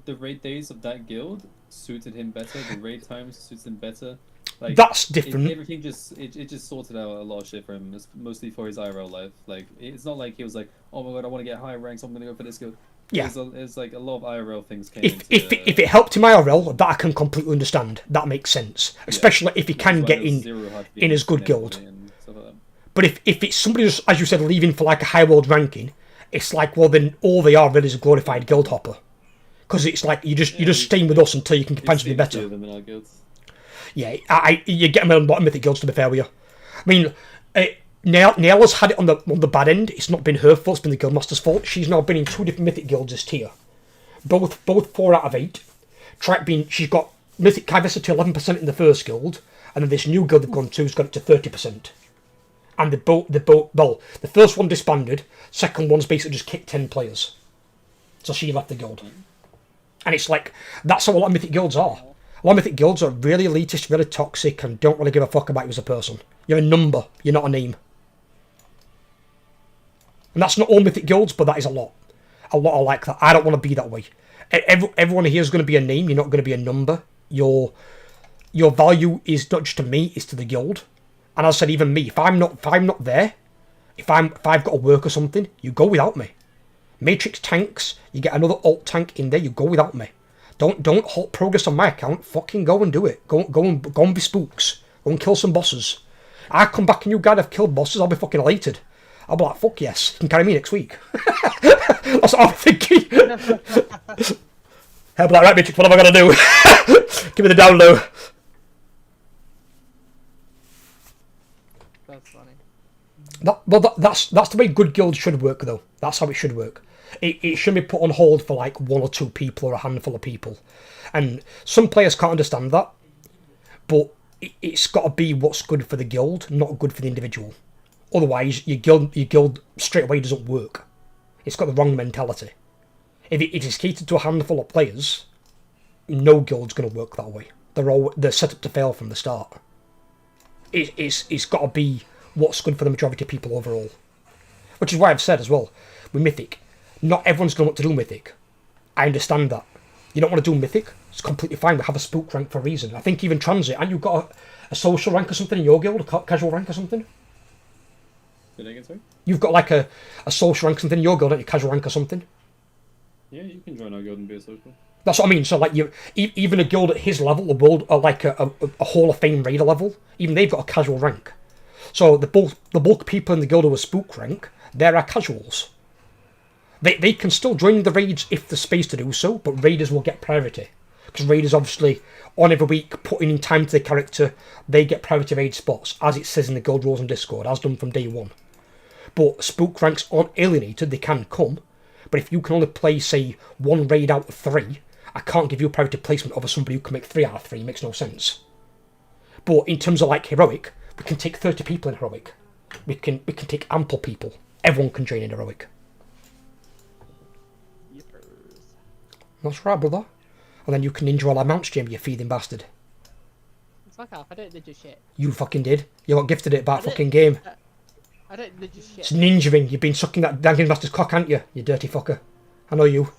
the raid days of that guild suited him better, the raid times suits him better. Like, that's different. Everything just sorted out a lot of shit for him, mostly for his IRL life. Like, it's not like he was like, oh my god, I want to get high ranks, I'm going to go for this guild. Yeah. It's like a lot of IRL things came if it helped him IRL, that I can completely understand. That makes sense. Especially if he can get in his good guild. But if it's somebody just, as you said, leaving for like a high world ranking, it's like, well, then all they are really is a glorified guild hopper. Because it's like you're just staying with us until you can find something better. Yeah, you get them in a lot of Mythic guilds, to be fair with you. I mean, Naila's had it on the bad end. It's not been her fault, it's been the Guildmaster's fault. She's now been in 2 different Mythic guilds this tier. Both 4 out of 8. She's got Mythic Kivessa to 11% in the first guild, and then this new guild they've gone to has got it to 30%. And the first one disbanded, second one's basically just kicked 10 players. So she left the guild. And it's like, that's how a lot of Mythic guilds are. A lot of Mythic guilds are really elitist, really toxic, and don't really give a fuck about you as a person. You're a number, you're not a name. And that's not all Mythic guilds, but that is a lot. A lot are like that. I don't want to be that way. Everyone here is going to be a name, you're not going to be a number. Your value is not just to me, it's to the guild. And as I said, even me, if I'm not there, if I've got to work or something, you go without me. Matrix tanks, you get another alt tank in there, you go without me. Don't halt progress on my account. Fucking go and do it. Go and be spooks. Go and kill some bosses. I come back and you guys have killed bosses, I'll be fucking elated. I'll be like, fuck yes, you can carry me next week. That's what I'm thinking. I'll be like, right, Matrix, what am I gonna do? Give me the down low. That's funny. That's the way good guilds should work, though. That's how it should work. It shouldn't be put on hold for like 1 or 2 people or a handful of people. And some players can't understand that. But it's got to be what's good for the guild, not good for the individual. Otherwise, your guild straight away doesn't work. It's got the wrong mentality. If it is catered to a handful of players, no guild's going to work that way. They're set up to fail from the start. It's got to be what's good for the majority of people overall. Which is why I've said as well, with Mythic, not everyone's going to want to do Mythic. I understand that. You don't want to do Mythic, it's completely fine. We have a spook rank for a reason. I think even Transit, and you've got a social rank or something in your guild, a casual rank or something? Say that again, sorry? You've got like a social rank or something in your guild, don't you? Casual rank or something? Yeah, you can join our guild and be a social. That's what I mean. So like even a guild at his level, like a Hall of Fame raider level, even they've got a casual rank. So the bulk of people in the guild who are spook rank, they're our casuals. They can still join the raids if there's space to do so, but raiders will get priority. Because raiders obviously, on every week, putting in time to their character, they get priority raid spots, as it says in the guild rules on Discord, as done from day 1. But spook ranks aren't alienated, they can come, but if you can only play, say, 1 raid out of 3, I can't give you a priority placement over somebody who can make 3 out of 3, it makes no sense. But in terms of like Heroic, we can take 30 people in Heroic. We can take ample people. Everyone can join in Heroic. That's right, brother. And then you can ninja all our mounts, Jim, you feeding bastard. Fuck off, I don't ninja shit. You fucking did. You got gifted it by a fucking game. I don't ninja shit. It's ninjaing. You've been sucking that dangling bastard's cock, haven't you? You dirty fucker. I know you.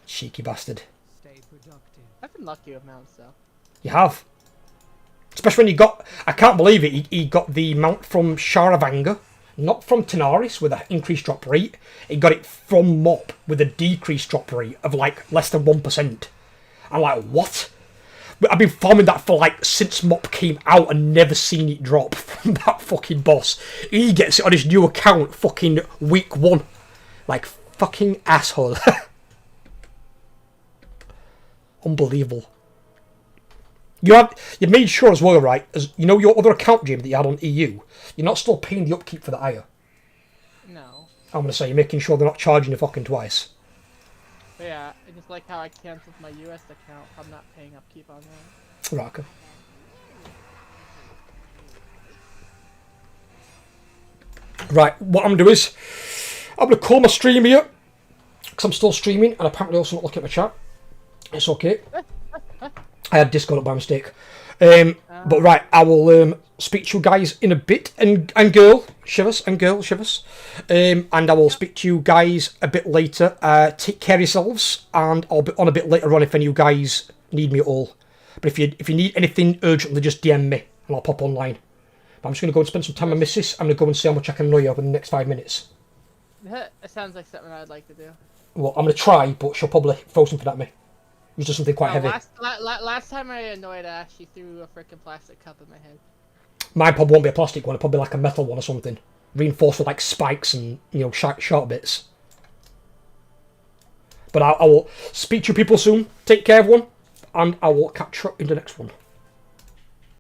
Cheeky bastard. I've been lucky with mounts, though. You have. Especially when you got... I can't believe it. He got the mount from Sharavanga. Not from Tenaris with an increased drop rate. He got it from Mop with a decreased drop rate of like less than 1%. I'm like, what? I've been farming that for like since Mop came out and never seen it drop from that fucking boss. He gets it on his new account fucking week 1. Like, fucking asshole. Unbelievable. You made sure as well, right? As you know, your other account, Jamie, that you had on EU. You're not still paying the upkeep for that, are you? No. I'm gonna say you're making sure they're not charging you fucking twice. But yeah, I just like how I canceled my US account. I'm not paying upkeep on that. Right, okay. Right, what I'm gonna do is I'm gonna call my stream here because I'm still streaming and apparently also not looking at my chat. It's okay. I had Discord up by mistake. But right, I will speak to you guys in a bit, and girl Shivers. And I will speak to you guys a bit later. Take care of yourselves, and I'll be on a bit later on if any of you guys need me at all. But if you need anything urgently, just DM me and I'll pop online. But I'm just gonna go and spend some time with Missus. I'm gonna go and see how much I can annoy you over the next 5 minutes. That sounds like something I'd like to do. Well, I'm gonna try, but she'll probably throw something at me. Use just something quite heavy. Last time I annoyed Ash, she threw a freaking plastic cup in my head. Mine probably won't be a plastic one, it'll probably be like a metal one or something. Reinforced with like spikes and, you know, sharp bits. But I will speak to you people soon. Take care, everyone. And I will catch you in the next one.